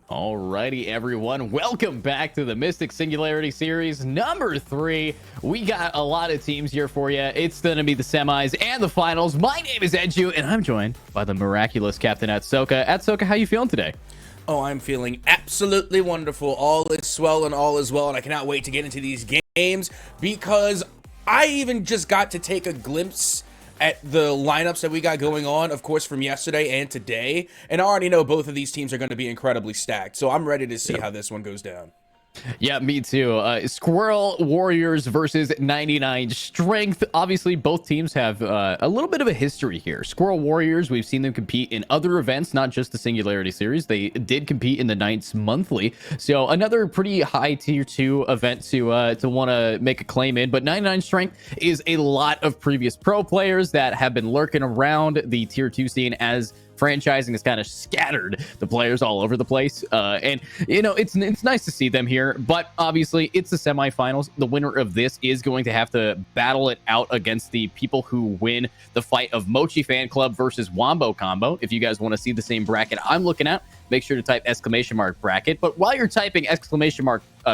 Alrighty, everyone. Welcome back to the Mystic Singularity Series number 3. We got a lot of teams here for you. It's going to be the semis and the finals. My name is Edju, and I'm joined by the miraculous Captain Atsoka. Atsoka, how you feeling today? Oh, I'm feeling absolutely wonderful. All is swell and all is well, and I cannot wait to get into these games because I even just got to take a glimpse at the lineups that we got going on, of course, from yesterday and today, and I already know both of these teams are going to be incredibly stacked, so I'm ready to see how this one goes down. Yeah, me too. Skwirel Warriors versus 99 Strength. Obviously, both teams have a little bit of a history here. Skwirel Warriors, we've seen them compete in other events, not just the Singularity Series. They did compete in the Knights Monthly, so another pretty high tier 2 event to want to make a claim in. But 99 Strength is a lot of previous pro players that have been lurking around the tier 2 scene as franchising has kind of scattered the players all over the place, and you know it's nice to see them here, but obviously it's the semifinals. The winner of this is going to have to battle it out against the people who win the fight of Mochi Fan Club versus Wombo Combo. If you guys want to see the same bracket I'm looking at, make sure to type ! bracket. But while you're typing !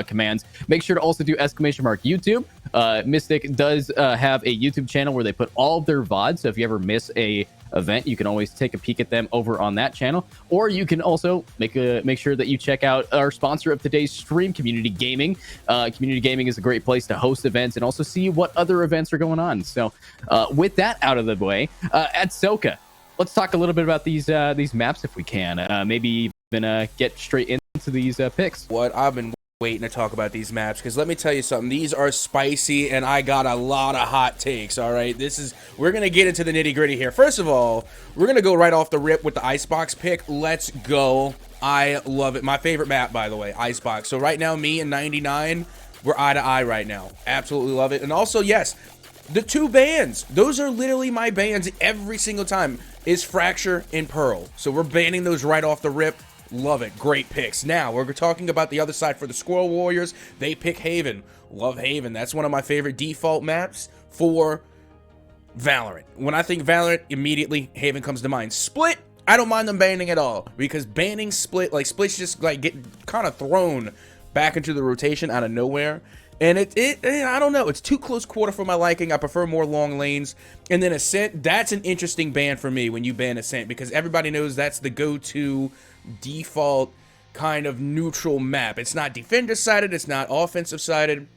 Commands, make sure to also do ! YouTube. Mystic does have a YouTube channel where they put all of their VODs, so if you ever miss a event, you can always take a peek at them over on that channel, or you can also make sure that you check out our sponsor of today's stream, Community Gaming. Community Gaming is a great place to host events and also see what other events are going on. So with that out of the way, Atsoka, let's talk a little bit about these maps if we can. Maybe even get straight into these picks. What I've been waiting to talk about these maps, because let me tell you something, these are spicy and I got a lot of hot takes. All right, we're gonna get into the nitty-gritty here. First of all, we're gonna go right off the rip with the Icebox pick. Let's go. I love it. My favorite map, by the way, Icebox. So right now, me and 99, we're eye to eye right now. Absolutely love it. And also, yes, the two bans, those are literally my bans every single time, is Fracture and Pearl. So we're banning those right off the rip. Love it. Great picks. Now, we're talking about the other side for the Skwirel Warriors. They pick Haven. Love Haven. That's one of my favorite default maps for Valorant. When I think Valorant, immediately Haven comes to mind. Split, I don't mind them banning at all, because banning Split, like Split's just like get kind of thrown back into the rotation out of nowhere. And I don't know, it's too close quarter for my liking. I prefer more long lanes. And then Ascent, that's an interesting ban for me when you ban Ascent, because everybody knows that's the go-to default kind of neutral map. It's not defender sided, it's not offensive sided.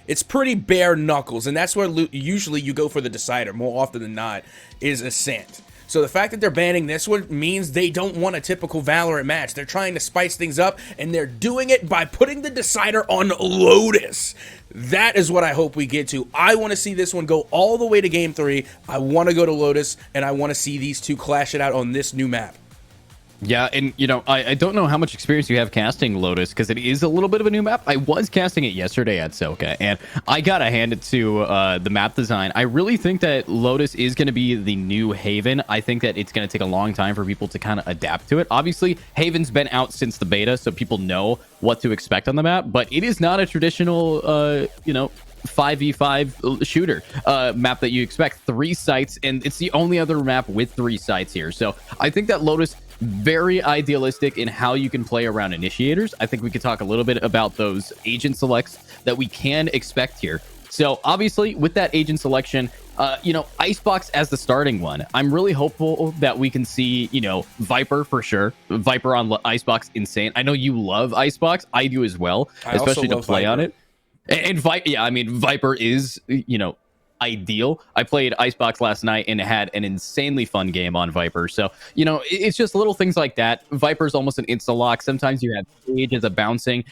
It's pretty bare knuckles, and that's where usually you go for the decider more often than not, is Ascent. So the fact that they're banning this one means they don't want a typical Valorant match. They're trying to spice things up, and they're doing it by putting the decider on Lotus. That is what I hope we get to. I want to see this one go all the way to Game 3. I want to go to Lotus, and I want to see these two clash it out on this new map. Yeah, and you know, I don't know how much experience you have casting Lotus, because it is a little bit of a new map. I was casting it yesterday at Soka, and I gotta hand it to the map design. I really think that Lotus is going to be the new Haven. I think that it's going to take a long time for people to kind of adapt to it. Obviously, Haven's been out since the beta, so people know what to expect on the map, but it is not a traditional, 5v5 shooter map that you expect. 3 sites, and it's the only other map with 3 sites here. So I think that Lotus, very idealistic in how you can play around initiators. I think we could talk a little bit about those agent selects that we can expect here. So obviously with that agent selection, Icebox as the starting one, I'm really hopeful that we can see, Viper for sure. Viper on Icebox, insane. I know you love Icebox. I do as well, especially to play Viper on it. And Viper is, ideal. I played Icebox last night and had an insanely fun game on Viper. So, it's just little things like that. Viper's almost an insta-lock. Sometimes you have Sage as a bouncing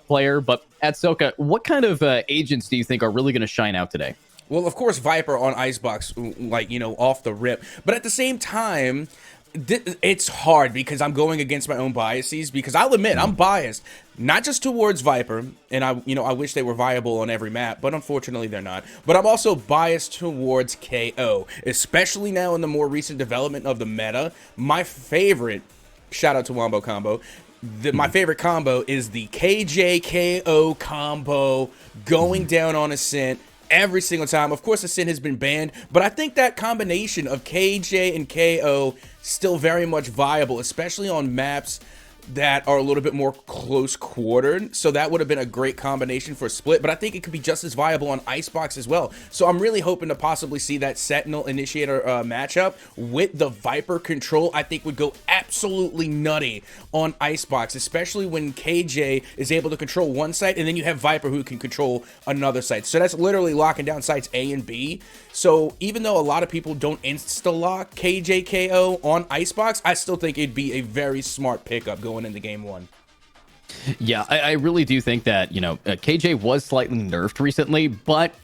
player. But at Soka, what kind of agents do you think are really going to shine out today? Well, of course, Viper on Icebox, off the rip. But at the same time, it's hard because I'm going against my own biases, because I'll admit I'm biased, not just towards Viper, and I wish they were viable on every map, but unfortunately they're not. But I'm also biased towards KO, especially now in the more recent development of the meta. My favorite, shout out to Wombo Combo, my favorite combo is the KJ KO combo going down on Ascent every single time. Of course, Ascent has been banned, but I think that combination of KJ and KO still very much viable, especially on maps that are a little bit more close quartered, so that would have been a great combination for a split, but I think it could be just as viable on Icebox as well. So I'm really hoping to possibly see that Sentinel Initiator matchup with the Viper control. I think would go absolutely nutty on Icebox, especially when KJ is able to control one site and then you have Viper who can control another site. So that's literally locking down sites A and B. So even though a lot of people don't insta-lock KJ KO on Icebox, I still think it'd be a very smart pickup going into game one. Yeah, I really do think that, KJ was slightly nerfed recently, but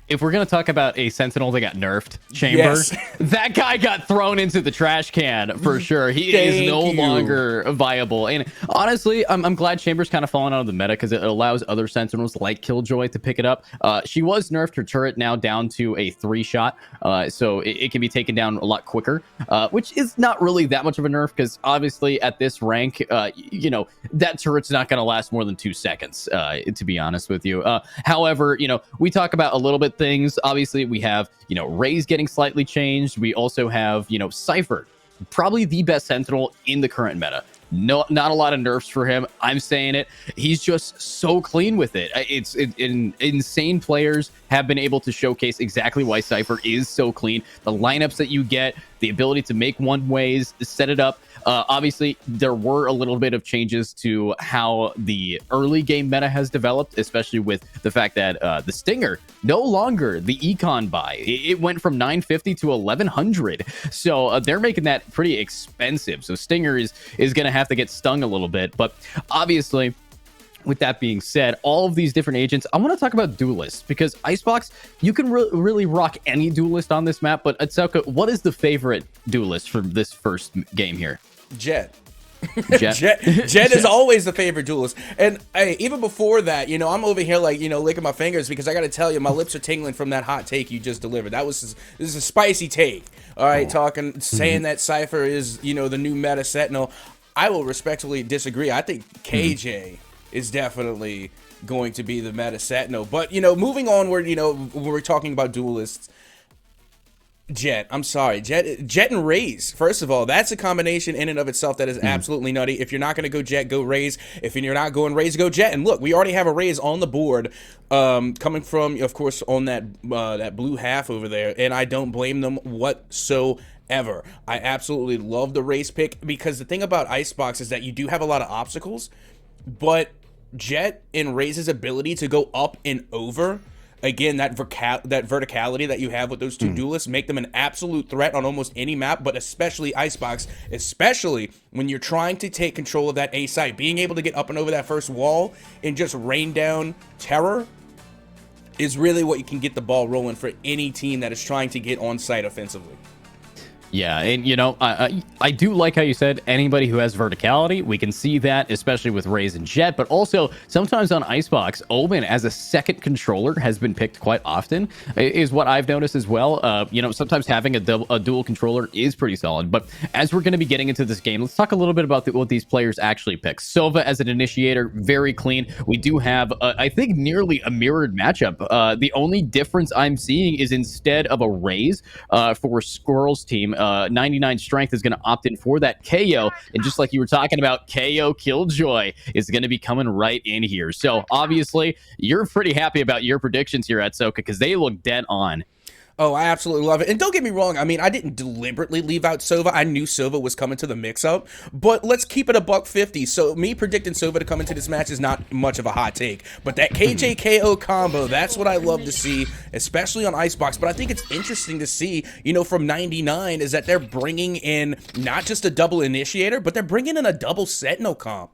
if we're going to talk about a Sentinel that got nerfed, Chamber, Yes. that guy got thrown into the trash can for sure. He is no longer viable. And honestly, I'm glad Chamber's kind of fallen out of the meta because it allows other Sentinels like Killjoy to pick it up. She was nerfed, her turret now down to a 3-shot, so it can be taken down a lot quicker, which is not really that much of a nerf because obviously at this rank, that turret's not going to last more than 2 seconds, to be honest with you. However, we talk about a little bit things. Obviously, we have, Raze getting slightly changed. We also have, Cypher, probably the best Sentinel in the current meta. No, not a lot of nerfs for him. I'm saying it. He's just so clean with it. Insane players have been able to showcase exactly why Cypher is so clean. The lineups that you get, the ability to make one-ways, set it up. Obviously, there were a little bit of changes to how the early game meta has developed, especially with the fact that the Stinger, no longer the econ buy. It went from 950 to 1100. So they're making that pretty expensive. So Stinger is going to have to get stung a little bit. But obviously, with that being said, all of these different agents, I want to talk about duelists because Icebox, you can really rock any duelist on this map. But Atsuka, what is the favorite duelist for this first game here? Jet. Jet is always the favorite duelist. And hey, even before that, I'm over here like, licking my fingers because I got to tell you, my lips are tingling from that hot take you just delivered. This is a spicy take. All right, saying that Cypher is, the new meta Sentinel. I will respectfully disagree. I think KJ is definitely going to be the meta Sentinel. But, moving onward, when we're talking about duelists, Jet and Raze. First of all, that's a combination in and of itself that is absolutely nutty. If you're not going to go Jet, go Raze. If you're not going Raze, go Jet. And look, we already have a Raze on the board, coming from, of course, on that blue half over there, and I don't blame them whatsoever. I absolutely love the Raze pick because the thing about Icebox is that you do have a lot of obstacles, but Jet and Raze's ability to go up and over, again, that verticality that you have with those two duelists make them an absolute threat on almost any map, but especially Icebox, especially when you're trying to take control of that A site. Being able to get up and over that first wall and just rain down terror is really what you can get the ball rolling for any team that is trying to get on site offensively. Yeah, and I do like how you said anybody who has verticality. We can see that, especially with Raze and Jet, but also sometimes on Icebox, Omen as a second controller has been picked quite often, is what I've noticed as well. Sometimes having a dual controller is pretty solid. But as we're going to be getting into this game, let's talk a little bit about what these players actually pick. Sova as an initiator, very clean. We do have, I think, nearly a mirrored matchup. The only difference I'm seeing is instead of a Raze for Skwirel's team, 99 strength is going to opt in for that KO, and just like you were talking about, KO Killjoy is going to be coming right in here. So obviously you're pretty happy about your predictions here at Soka because they look dead on. Oh, I absolutely love it. And don't get me wrong, I mean, I didn't deliberately leave out Sova. I knew Sova was coming to the mix-up, but let's keep it a $150. So me predicting Sova to come into this match is not much of a hot take, but that KJ KO combo, that's what I love to see, especially on Icebox. But I think it's interesting to see, from 99 is that they're bringing in not just a double initiator, but they're bringing in a double Sentinel comp.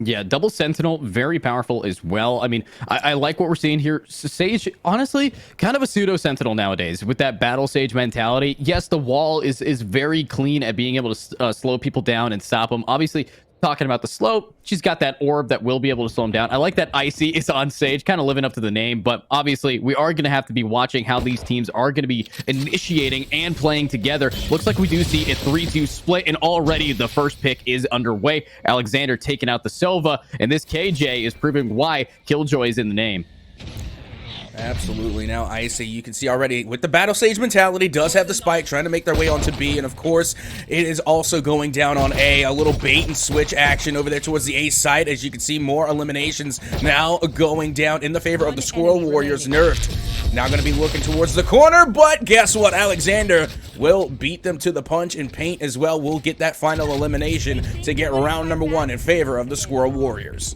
Yeah, double Sentinel, very powerful as well. I mean, I like what we're seeing here. Sage, honestly, kind of a pseudo Sentinel nowadays with that battle Sage mentality. Yes, the wall is very clean at being able to slow people down and stop them. Obviously, talking about the slow, she's got that orb that will be able to slow him down. I like that Icy is on Sage, kind of living up to the name, but obviously we are going to have to be watching how these teams are going to be initiating and playing together. Looks like we do see a 3-2 split, and already the first pick is underway. Alexander taking out the Sova, and this KJ is proving why Killjoy is in the name. Absolutely. Now Icy, you can see already with the Battle Sage mentality, does have the spike, trying to make their way onto B, and of course, it is also going down on A. A little bait and switch action over there towards the A side. As you can see, more eliminations now going down in the favor of the Skwirel Warriors. Nerfed now going to be looking towards the corner, but guess what? Alexander will beat them to the punch, and Paint as well will get that final elimination to get round number 1 in favor of the Skwirel Warriors.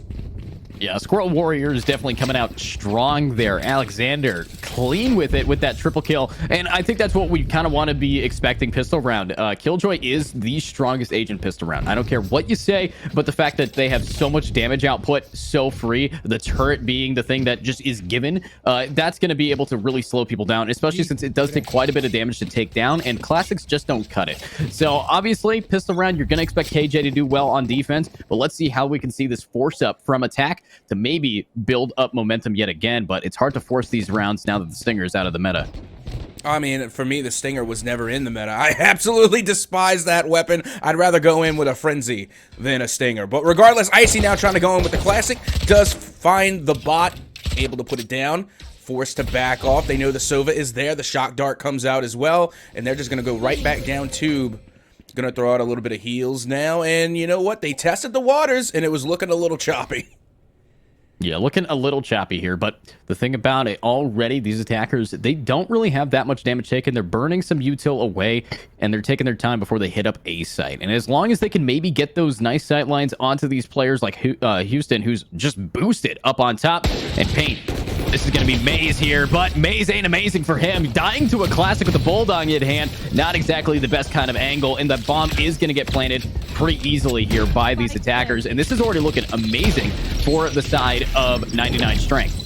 Yeah, Skwirel Warriors definitely coming out strong there. Alexander clean with it with that triple kill. And I think that's what we kind of want to be expecting pistol round. Killjoy is the strongest agent pistol round. I don't care what you say, but the fact that they have so much damage output so free, the turret being the thing that just is given, that's going to be able to really slow people down, especially since it does take quite a bit of damage to take down, and classics just don't cut it. So obviously, pistol round, you're going to expect KJ to do well on defense, but let's see how we can see this force up from attack to maybe build up momentum yet again, but it's hard to force these rounds now that the Stinger is out of the meta. I mean, for me, the Stinger was never in the meta. I absolutely despise that weapon. I'd rather go in with a Frenzy than a Stinger. But regardless, Icy now trying to go in with the Classic, does find the bot, able to put it down, forced to back off. They know the Sova is there. The Shock Dart comes out as well, and they're just going to go right back down tube. Going to throw out a little bit of heals now, and you know what? They tested the waters, and it was looking a little choppy. Yeah, looking a little choppy here, but the thing about it, already these attackers, they don't really have that much damage taken. They're burning some util away, and they're taking their time before they hit up A site. And as long as they can maybe get those nice sight lines onto these players like Houston, who's just boosted up on top, and Paint. This is going to be Maze here, but Maze ain't amazing for him. Dying to a Classic with a Bulldog in hand, not exactly the best kind of angle, and that bomb is going to get planted pretty easily here by these attackers, and this is already looking amazing for the side of 99 strength.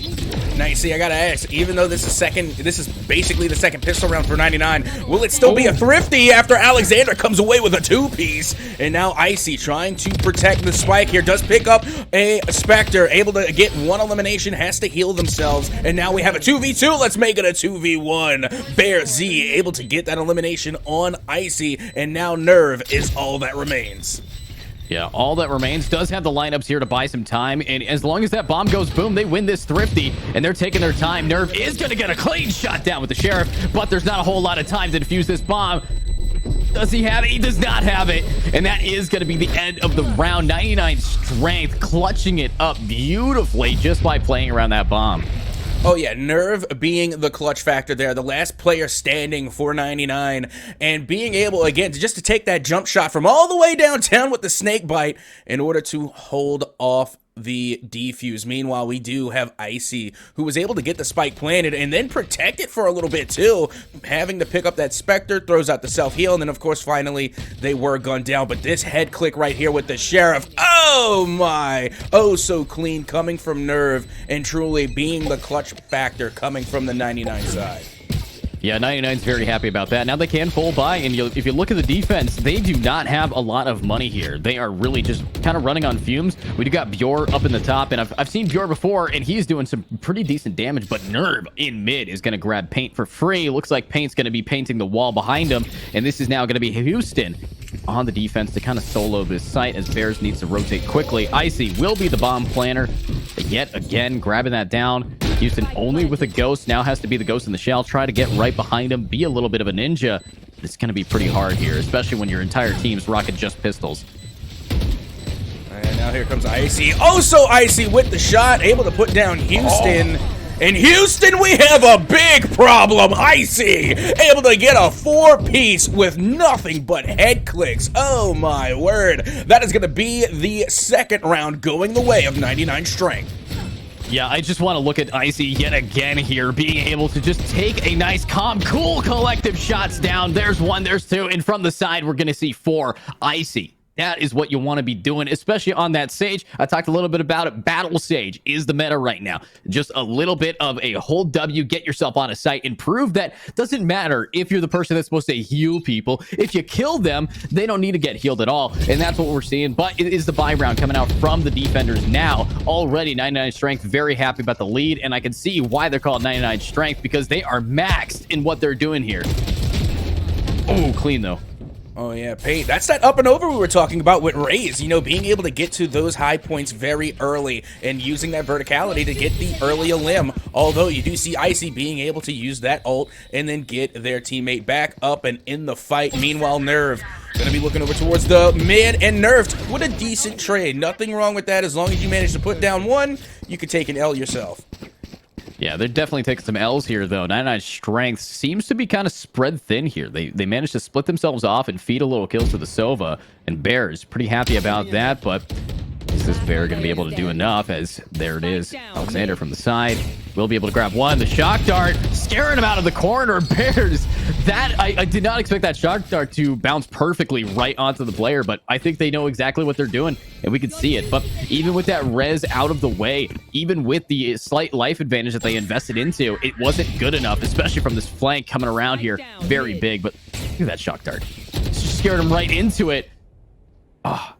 Now, you see, I gotta ask, even though this is basically the second pistol round for 99, will it still be a thrifty after Alexander comes away with a 2-piece? And now Icy trying to protect the spike here, does pick up a Spectre, able to get one elimination, has to heal themselves, and now we have a 2v2, let's make it a 2v1. Bear Z able to get that elimination on Icy, and now Nerve is all that remains. Yeah, all that remains does have the lineups here to buy some time, and as long as that bomb goes boom, they win this thrifty, and they're taking their time. Nerve is going to get a clean shot down with the Sheriff, but there's not a whole lot of time to defuse this bomb. Does he have it? He does not have it, and that is going to be the end of the round. 99 strength, clutching it up beautifully just by playing around that bomb. Oh yeah, Nerve being the clutch factor there, the last player standing for 99, and being able, again, to take that jump shot from all the way downtown with the snake bite in order to hold off the defuse. Meanwhile, we do have Icy, who was able to get the spike planted and then protect it for a little bit too, having to pick up that Spectre, throws out the self-heal, and then of course finally they were gunned down. But this head click right here with the Sheriff, oh my, oh so clean, coming from Nerve, and truly being the clutch factor coming from the 99 side. Yeah, 99's very happy about that. Now they can pull by, and if you look at the defense, they do not have a lot of money here. They are really just kind of running on fumes. We do got Bjor up in the top, and I've seen Bjor before, and he's doing some pretty decent damage, but Nerve in mid is going to grab Paint for free. Looks like Paint's going to be painting the wall behind him, and this is now going to be Houston on the defense to kind of solo this site as Bears needs to rotate quickly. Icy will be the bomb planner, yet again grabbing that down. Houston only with a Ghost, now has to be the Ghost in the shell, try to get right behind him, be a little bit of a ninja. It's going to be pretty hard here, especially when your entire team's rocking just pistols. And now here comes Icy, oh so Icy with the shot, able to put down Houston. In Houston, we have a big problem. Icy able to get a 4-piece with nothing but head clicks. Oh my word. That is going to be the second round going the way of 99 strength. Yeah, I just want to look at Icy yet again here, being able to just take a nice, calm, cool collective shots down. There's one, there's two, and from the side, we're going to see 4. Icy. That is what you want to be doing, especially on that Sage. I talked a little bit about it. Battle Sage is the meta right now. Just a little bit of a hold W, get yourself on a site, and prove that doesn't matter if you're the person that's supposed to heal people. If you kill them, they don't need to get healed at all, and that's what we're seeing. But it is the buy round coming out from the defenders now. Already 99 strength, very happy about the lead, and I can see why they're called 99 strength, because they are maxed in what they're doing here. Oh, clean though. Oh yeah, Paint. That's that up and over we were talking about with Raze. You know, being able to get to those high points very early and using that verticality to get the early limb. Although you do see Icy being able to use that ult and then get their teammate back up and in the fight. Meanwhile, Nerve gonna be looking over towards the mid, and Nerfed with a decent trade. Nothing wrong with that. As long as you manage to put down one, you could take an L yourself. Yeah, they're definitely taking some L's here, though. 99 Strength seems to be kind of spread thin here. They managed to split themselves off and feed a little kills to the Sova, and Bear is pretty happy about that, but is this Bear going to be able to do enough? As there it is, Alexander from the side will be able to grab one. The shock dart scaring him out of the corner. Bears, that I did not expect that shock dart to bounce perfectly right onto the player, but I think they know exactly what they're doing, and we can see it. But even with that res out of the way, even with the slight life advantage that they invested into, it wasn't good enough, especially from this flank coming around here. Very big, but look at that shock dart. It's just scared him right into it. Oh.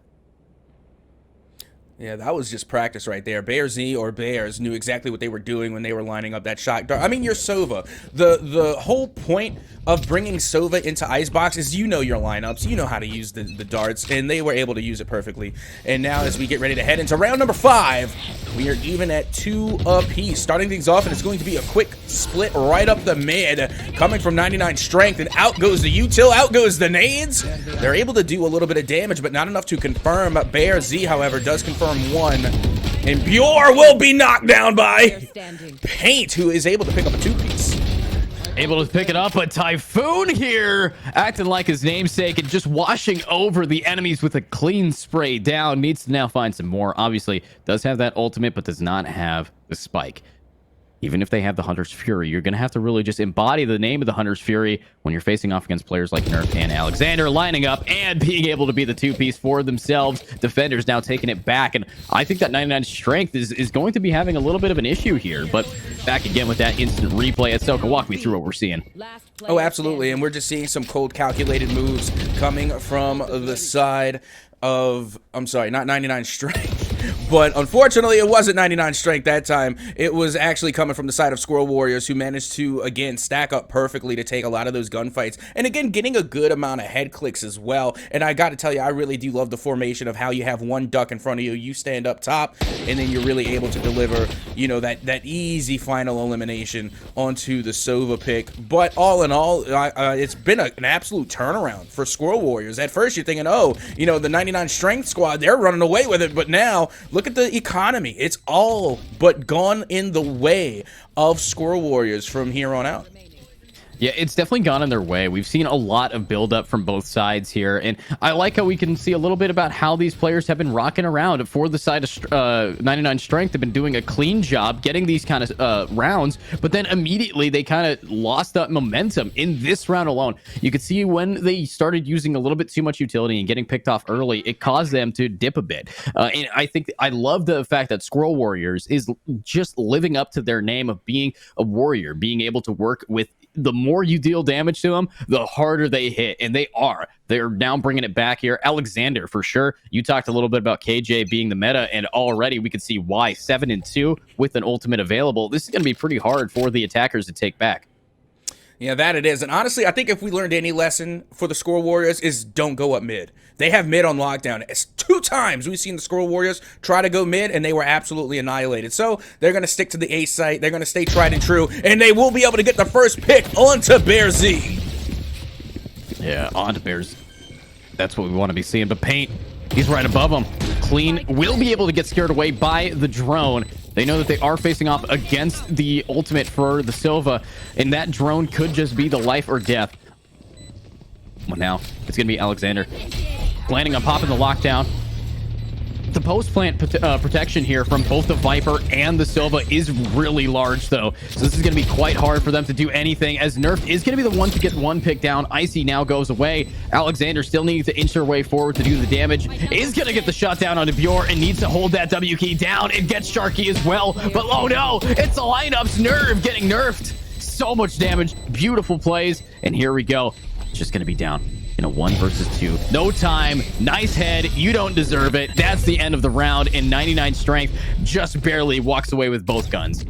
Yeah, that was just practice right there. Bear Z or Bears knew exactly what they were doing when they were lining up that shot dart. I mean, you're Sova. The whole point of bringing Sova into Icebox is you know your lineups. You know how to use the darts, and they were able to use it perfectly. And now as we get ready to head into round number 5, we are even at 2 apiece. Starting things off, and it's going to be a quick split right up the mid, coming from 99 Strength, and out goes the util, out goes the nades. They're able to do a little bit of damage, but not enough to confirm. Bear Z, however, does confirm 1, and Bjor will be knocked down by Paint, who is able to pick up a 2-piece. Able to pick it up, but Typhoon here acting like his namesake and just washing over the enemies with a clean spray down. Needs to now find some more. Obviously does have that ultimate, but does not have the spike. Even if they have the Hunter's Fury, you're going to have to really just embody the name of the Hunter's Fury when you're facing off against players like Nerf and Alexander, lining up and being able to be the 2-piece for themselves. Defenders now taking it back, and I think that 99 Strength is going to be having a little bit of an issue here. But back again with that instant replay. Soka, walk me through what we're seeing. Oh, absolutely, and we're just seeing some cold, calculated moves coming from the side of, I'm sorry, not 99 Strength. But unfortunately, it wasn't 99 Strength that time. It was actually coming from the side of Skwirel Warriors, who managed to, again, stack up perfectly to take a lot of those gunfights. And again, getting a good amount of head clicks as well. And I got to tell you, I really do love the formation of how you have one duck in front of you. You stand up top, and then you're really able to deliver, you know, that easy final elimination onto the Sova pick. But all in all, it's been an absolute turnaround for Skwirel Warriors. At first, you're thinking, oh, you know, the 99 Strength squad, they're running away with it. But now, look at the economy. It's all but gone in the way of Skwirel Warriors from here on out. Yeah, it's definitely gone in their way. We've seen a lot of build-up from both sides here, and I like how we can see a little bit about how these players have been rocking around. For the side of 99 Strength, have been doing a clean job getting these kind of rounds, but then immediately they kind of lost that momentum in this round alone. You could see when they started using a little bit too much utility and getting picked off early, it caused them to dip a bit. And I think I love the fact that Skwirel Warriors is just living up to their name of being a warrior, being able to work with the more you deal damage to them, the harder they hit. And they are. They're now bringing it back here. Alexander, for sure. You talked a little bit about KJ being the meta, and already we can see why. 7-2 with an ultimate available. This is going to be pretty hard for the attackers to take back. Yeah, that it is. And honestly, I think if we learned any lesson for the Skwirel Warriors is don't go up mid. They have mid on lockdown. It's 2 times we've seen the Skwirel Warriors try to go mid, and they were absolutely annihilated. So they're going to stick to the A site. They're going to stay tried and true, and they will be able to get the first pick onto Bear Z. Yeah, onto Bears. That's what we want to be seeing. But Paint, he's right above him. Clean will be able to get scared away by the drone. They know that they are facing off against the ultimate for the Sova, and that drone could just be the life or death. Well, now it's going to be Alexander landing on popping the lockdown. The post-plant protection here from both the Viper and the Sova is really large, though. So this is going to be quite hard for them to do anything, as Nerf is going to be the one to get one pick down. Icy now goes away. Alexander still needs to inch their way forward to do the damage. Is going to get the shot down onto Bjor and needs to hold that W key down. It gets Sharky as well. But oh no, it's the lineups. Nerf getting nerfed. So much damage. Beautiful plays. And here we go. It's just going to be down in a 1 versus 2. No time. Nice head. You don't deserve it. That's the end of the round, and 99 Strength just barely walks away with both guns.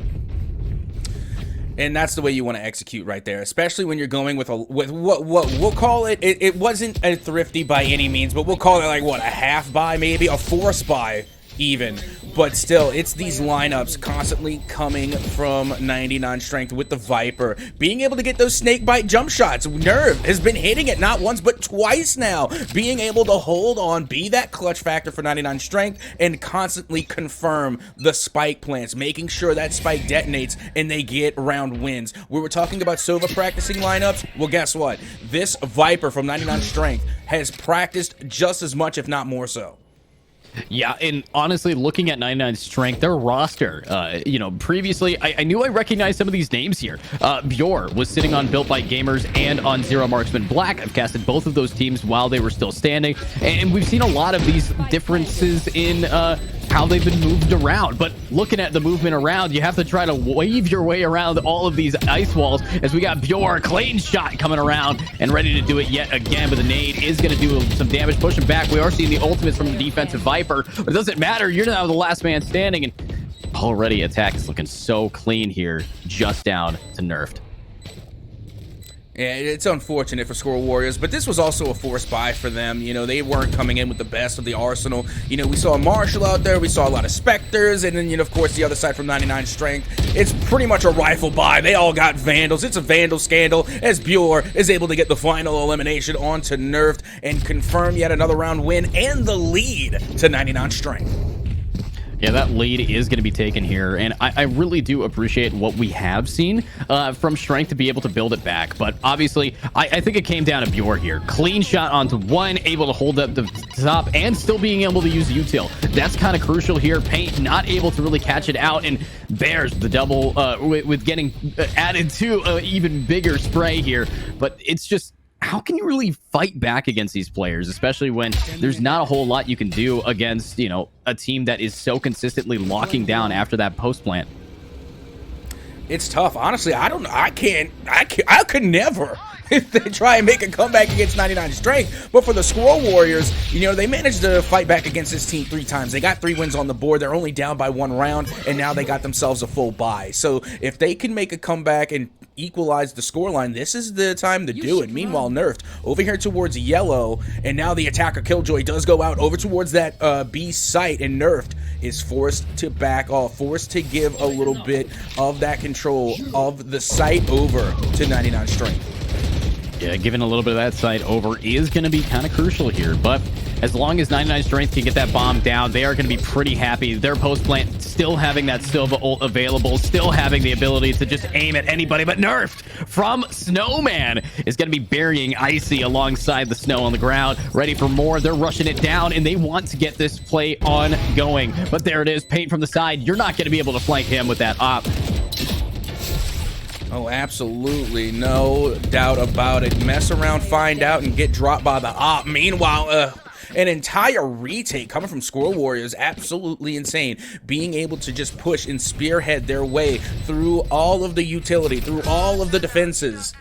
And that's the way you want to execute right there, especially when you're going with what we'll call it. It wasn't a thrifty by any means, but we'll call it like what, a half buy, maybe a force buy even. But still, it's these lineups constantly coming from 99 strength with the Viper, being able to get those snake bite jump shots. Nerve has been hitting it not once but twice now, being able to hold on, be that clutch factor for 99 strength, and constantly confirm the spike plants, making sure that spike detonates and they get round wins. We were talking about Sova practicing lineups. Well, guess what? This Viper from 99 strength has practiced just as much, if not more so. Yeah, and honestly, looking at 99 strength, their roster, previously, I knew I recognized some of these names here. Bjor was sitting on Built by Gamers and on Zero Marksman Black. I've casted both of those teams while they were still standing, and we've seen a lot of these differences in how they've been moved around. But looking at the movement around, you have to try to wave your way around all of these ice walls, as we got Bjor, clean shot coming around and ready to do it yet again, but the nade is going to do some damage, pushing back. We are seeing the ultimates from the defensive Viper, but it doesn't matter. You're now the last man standing, and already attack is looking so clean here, just down to nerfed. Yeah, it's unfortunate for Skwirel Warriors, but this was also a forced buy for them. You know, they weren't coming in with the best of the arsenal. You know, we saw Marshall out there, we saw a lot of Spectres, and then, of course, the other side from 99 strength. It's pretty much a rifle buy. They all got Vandals. It's a Vandal scandal as Bjor is able to get the final elimination onto nerfed and confirm yet another round win and the lead to 99 strength. Yeah, that lead is going to be taken here, and I really do appreciate what we have seen from Strength to be able to build it back. But obviously, I think it came down to Bjor here. Clean shot onto one, able to hold up the top, and still being able to use util. That's kind of crucial here. Paint not able to really catch it out, and there's the double with getting added to an even bigger spray here. But it's just, how can you really fight back against these players, especially when there's not a whole lot you can do against, a team that is so consistently locking down after that post plant? It's tough. Honestly, I could never if they try and make a comeback against 99 strength. But for the Skwirel Warriors, they managed to fight back against this team 3 times. They got 3 wins on the board. They're only down by 1 round, and now they got themselves a full bye. So if they can make a comeback and equalize the scoreline, this is the time to do it. Meanwhile, nerfed over here towards yellow, and now the attacker Killjoy does go out over towards that B site, and nerfed is forced to back off, forced to give a little bit of that control of the site over to 99 strength. Yeah, giving a little bit of that side over is going to be kind of crucial here, but as long as 99 strength can get that bomb down, they are going to be pretty happy. Their post plant still having that Silva ult available, still having the ability to just aim at anybody, but nerfed from Snowman is going to be burying Icy alongside the snow on the ground, ready for more. They're rushing it down, and they want to get this play ongoing, but there it is. Paint from the side. You're not going to be able to flank him with that op. Oh, absolutely. No doubt about it. Mess around, find out, and get dropped by the op. Meanwhile, an entire retake coming from Skwirel Warriors. Absolutely insane. Being able to just push and spearhead their way through all of the utility, through all of the defenses,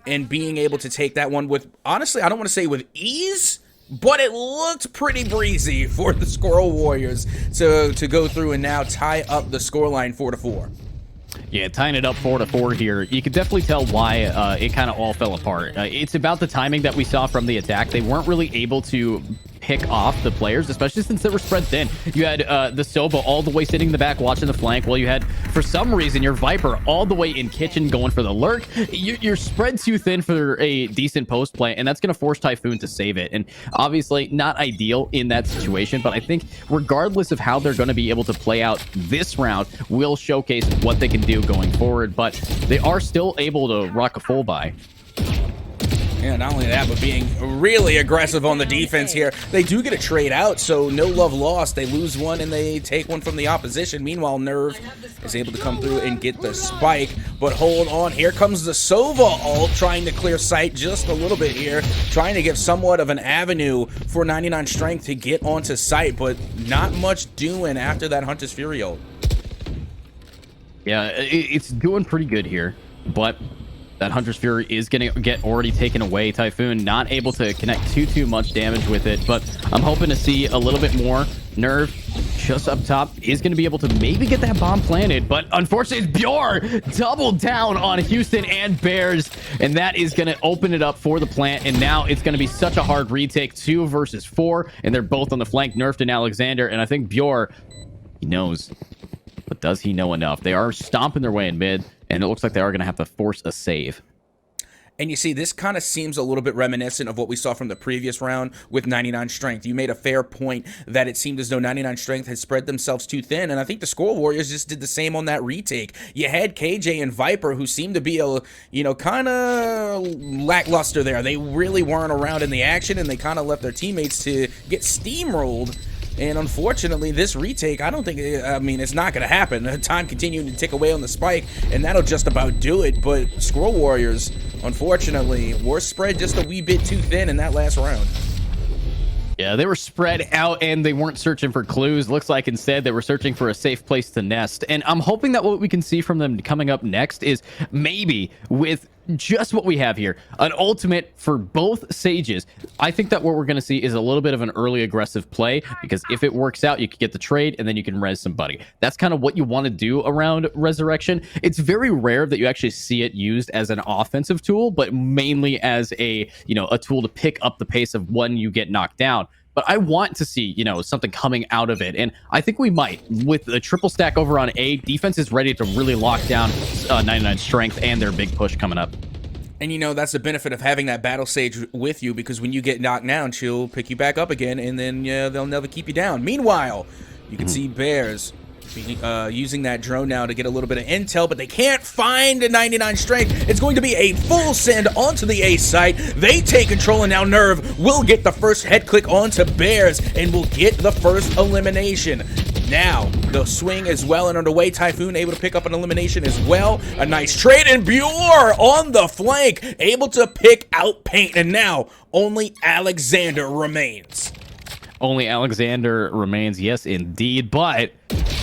and being able to take that one with, honestly, I don't want to say with ease, but it looked pretty breezy for the Skwirel Warriors to go through and now tie up the scoreline 4-4. Yeah, tying it up 4-4 here. You can definitely tell why it kind of all fell apart. It's about the timing that we saw from the attack. They weren't really able to pick off the players, especially since they were spread thin. You had the Sova all the way sitting in the back watching the flank, while you had, for some reason, your Viper all the way in kitchen going for the lurk. You're spread too thin for a decent post play, and that's going to force Typhoon to save it. And obviously, not ideal in that situation, but I think regardless of how they're going to be able to play out this round, will showcase what they can do going forward. But they are still able to rock a full buy. Yeah, not only that, but being really aggressive on the defense here. They do get a trade out, so no love lost. They lose one and they take one from the opposition. Meanwhile, Nerve is able to come through and get the spike. But hold on, here comes the Sova ult, trying to clear sight just a little bit here, trying to give somewhat of an avenue for 99 strength to get onto site, but not much doing after that Hunter's Fury ult. Yeah, it's doing pretty good here, but that Hunter's Fury is going to get already taken away. Typhoon not able to connect too much damage with it, but I'm hoping to see a little bit more. Nerve just up top is going to be able to maybe get that bomb planted, but unfortunately Bjor doubled down on Houston and Bears, and that is going to open it up for the plant, and now it's going to be such a hard retake, 2 versus 4, and they're both on the flank, Nerfed and Alexander, and I think Bjor, he knows, but does he know enough? They are stomping their way in mid, and it looks like they are going to have to force a save. And you see, this kind of seems a little bit reminiscent of what we saw from the previous round with 99 Strength. You made a fair point that it seemed as though 99 Strength had spread themselves too thin, and I think the Skwirel Warriors just did the same on that retake. You had KJ and Viper, who seemed to be kind of lackluster there. They really weren't around in the action, and they kind of left their teammates to get steamrolled. And unfortunately, this retake, I mean, it's not going to happen. The time continuing to tick away on the spike, and that'll just about do it. But Skwirel Warriors, unfortunately, were spread just a wee bit too thin in that last round. Yeah, they were spread out and they weren't searching for clues. Looks like instead they were searching for a safe place to nest. And I'm hoping that what we can see from them coming up next is maybe with just what we have here, an ultimate for both Sages. I think that what we're going to see is a little bit of an early aggressive play, because if it works out, you can get the trade and then you can res somebody. That's kind of what you want to do around Resurrection. It's very rare that you actually see it used as an offensive tool, but mainly as a tool to pick up the pace of when you get knocked down. But I want to see, something coming out of it. And I think we might. With the triple stack over on A, defense is ready to really lock down 99 Strength and their big push coming up. And that's the benefit of having that Battle Sage with you, because when you get knocked down, she'll pick you back up again, and then they'll never keep you down. Meanwhile, you can see Bears using that drone now to get a little bit of intel, but they can't find a 99 Strength. It's going to be a full send onto the A site. They take control, and now Nerve will get the first head click onto Bears and will get the first elimination. Now, the swing as well and underway. Typhoon able to pick up an elimination as well. A nice trade, and Bjor on the flank, able to pick out Paint, and now only Alexander remains. Only Alexander remains, yes, indeed, but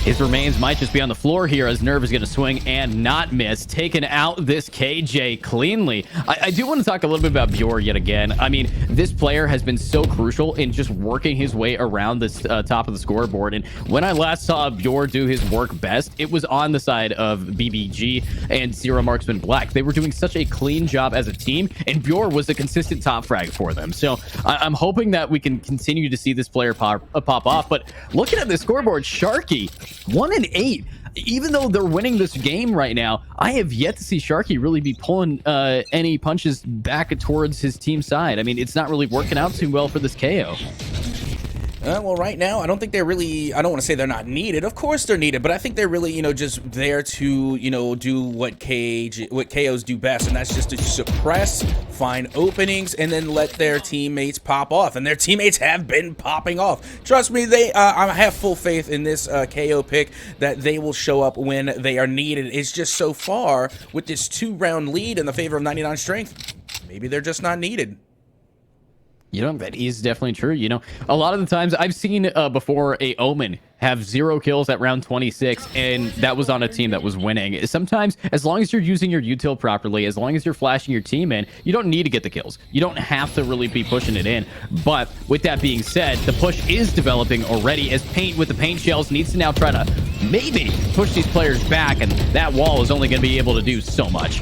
his remains might just be on the floor here as Nerve is going to swing and not miss, taking out this KJ cleanly. I do want to talk a little bit about Bjor yet again. I mean, this player has been so crucial in just working his way around this top of the scoreboard, and when I last saw Bjor do his work best, it was on the side of BBG and Zero Marksman Black. They were doing such a clean job as a team, and Bjor was a consistent top frag for them. So I'm hoping that we can continue to see this player pop off. But looking at the scoreboard, Sharky 1-8. Even though they're winning this game right now, I have yet to see Sharky really be pulling any punches back towards his team side. I mean, it's not really working out too well for this KO. Well, right now, I don't think they're really, I don't want to say they're not needed. Of course they're needed, but I think they're really, just there to, do what KOs do best, and that's just to suppress, find openings, and then let their teammates pop off. And their teammates have been popping off. Trust me, I have full faith in this KO pick that they will show up when they are needed. It's just so far, with this 2-round lead in the favor of 99 Strength, maybe they're just not needed. That is definitely true. A lot of the times I've seen before a Omen have 0 kills at round 26, and that was on a team that was winning. Sometimes, as long as you're using your util properly, as long as you're flashing your team in, you don't need to get the kills. You don't have to really be pushing it in. But with that being said, the push is developing already, as Paint with the paint shells needs to now try to maybe push these players back, and that wall is only going to be able to do so much.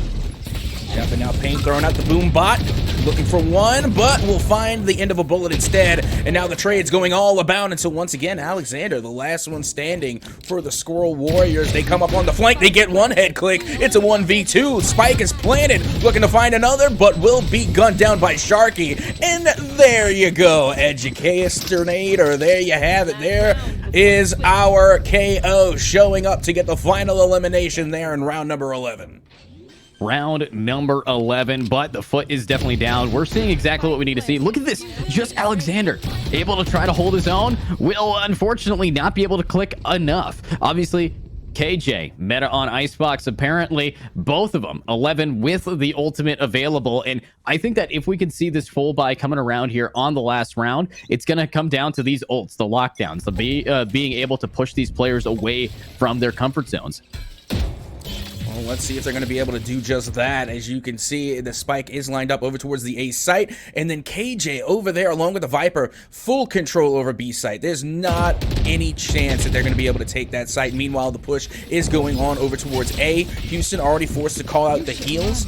Yep, and now Paint throwing out the boom bot, looking for one, but will find the end of a bullet instead. And now the trade's going all about until once again, Alexander, the last one standing for the Skwirel Warriors. They come up on the flank, they get one head click. It's a 1v2. Spike is planted, looking to find another, but will be gunned down by Sharky. And there you go, Educator. There you have it. There is our KO showing up to get the final elimination there in round number 11. Round number 11, but the foot is definitely down. We're seeing exactly what we need to see. Look at this. Just Alexander able to try to hold his own. Will unfortunately not be able to click enough. Obviously, KJ, meta on Icebox, apparently both of them 11 with the ultimate available. And I think that if we can see this full buy coming around here on the last round, it's going to come down to these ults, the lockdowns, the being able to push these players away from their comfort zones. Well, let's see if they're going to be able to do just that. As you can see, the spike is lined up over towards the A site, and then KJ over there along with the Viper, full control over B site. There's not any chance that they're going to be able to take that site. Meanwhile, the push is going on over towards A. Houston already forced to call out the heals,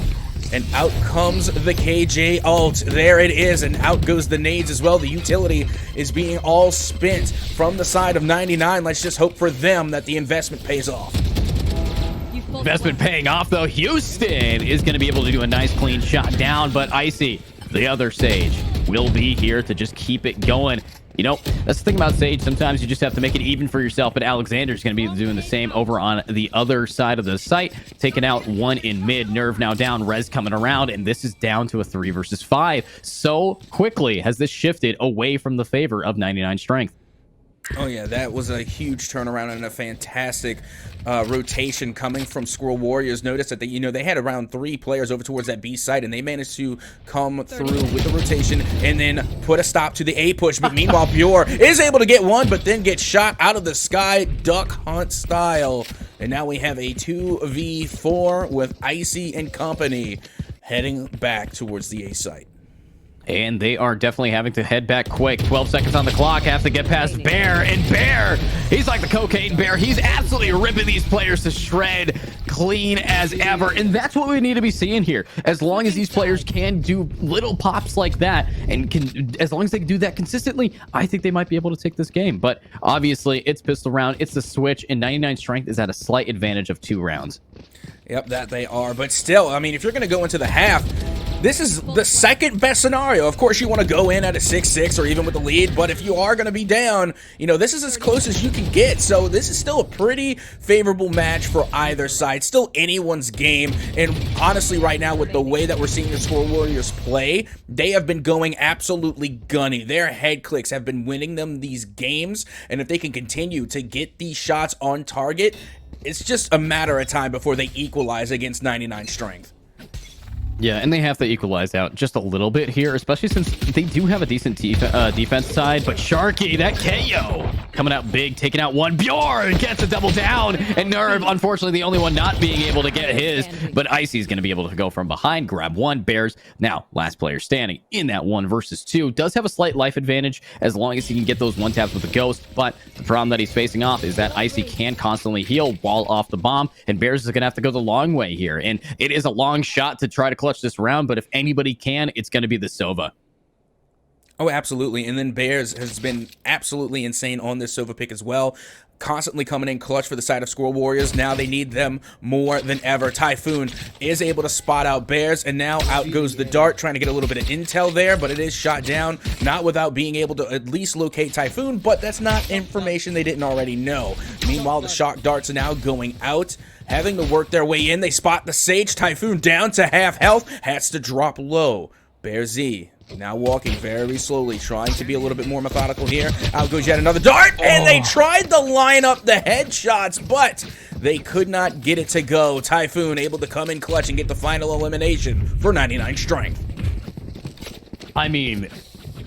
and out comes the KJ ult. There it is, and out goes the nades as well. The utility is being all spent from the side of 99. Let's just hope for them that the investment pays off. Investment paying off, though. Houston is going to be able to do a nice clean shot down, but Icy, the other Sage, will be here to just keep it going. You know, that's the thing about Sage. Sometimes you just have to make it even for yourself, but Alexander's going to be doing the same over on the other side of the site, taking out one in mid. Nerve now down, Rez coming around, and this is down to a 3 versus 5. So quickly has this shifted away from the favor of 99 strength. Oh yeah, that was a huge turnaround and a fantastic rotation coming from Skwirel Warriors. Notice that they had around 3 players over towards that B site, and they managed to come through with the rotation and then put a stop to the A push. But meanwhile, Bjor is able to get one, but then gets shot out of the sky, duck hunt style. And now we have a 2v4 with Icy and company heading back towards the A site. And they are definitely having to head back quick. 12 seconds on the clock. Have to get past Bear. And Bear, he's like the cocaine bear. He's absolutely ripping these players to shred, clean as ever. And that's what we need to be seeing here. As long as these players can do little pops like that, and as long as they can do that consistently, I think they might be able to take this game. But obviously, it's pistol round. It's the switch. And 99 strength is at a slight advantage of 2 rounds. Yep, that they are. But still, I mean, if you're going to go into the half, this is the second best scenario. Of course, you want to go in at a 6-6 or even with the lead, but if you are going to be down, this is as close as you can get. So this is still a pretty favorable match for either side. Still anyone's game. And honestly, right now, with the way that we're seeing the Skwirel Warriors play, they have been going absolutely gunny. Their head clicks have been winning them these games. And if they can continue to get these shots on target, it's just a matter of time before they equalize against 99 strength. Yeah, and they have to equalize out just a little bit here, especially since they do have a decent defense side. But Sharky, that KO, coming out big, taking out one. Bjorn gets a double down, and Nerve, unfortunately, the only one not being able to get his. But Icy's going to be able to go from behind, grab one. Bears, now last player standing in that 1 versus 2. Does have a slight life advantage as long as he can get those one taps with the Ghost. But the problem that he's facing off is that Icy can constantly heal while off the bomb, and Bears is going to have to go the long way here. And it is a long shot to try to clutch this round, but if anybody can, it's going to be the Sova. Oh, absolutely. And then Bears has been absolutely insane on this Sova pick as well. Constantly coming in clutch for the side of Skwirel Warriors. Now they need them more than ever. Typhoon is able to spot out Bears, and now out goes the dart, trying to get a little bit of intel there, but it is shot down, not without being able to at least locate Typhoon, but that's not information they didn't already know. Meanwhile, the shock darts are now going out, having to work their way in. They spot the Sage. Typhoon down to half health, has to drop low. Bear Z now walking very slowly, trying to be a little bit more methodical here. Out goes yet another dart, and they tried to line up the headshots, but they could not get it to go. Typhoon able to come in clutch and get the final elimination for 99 strength. I mean,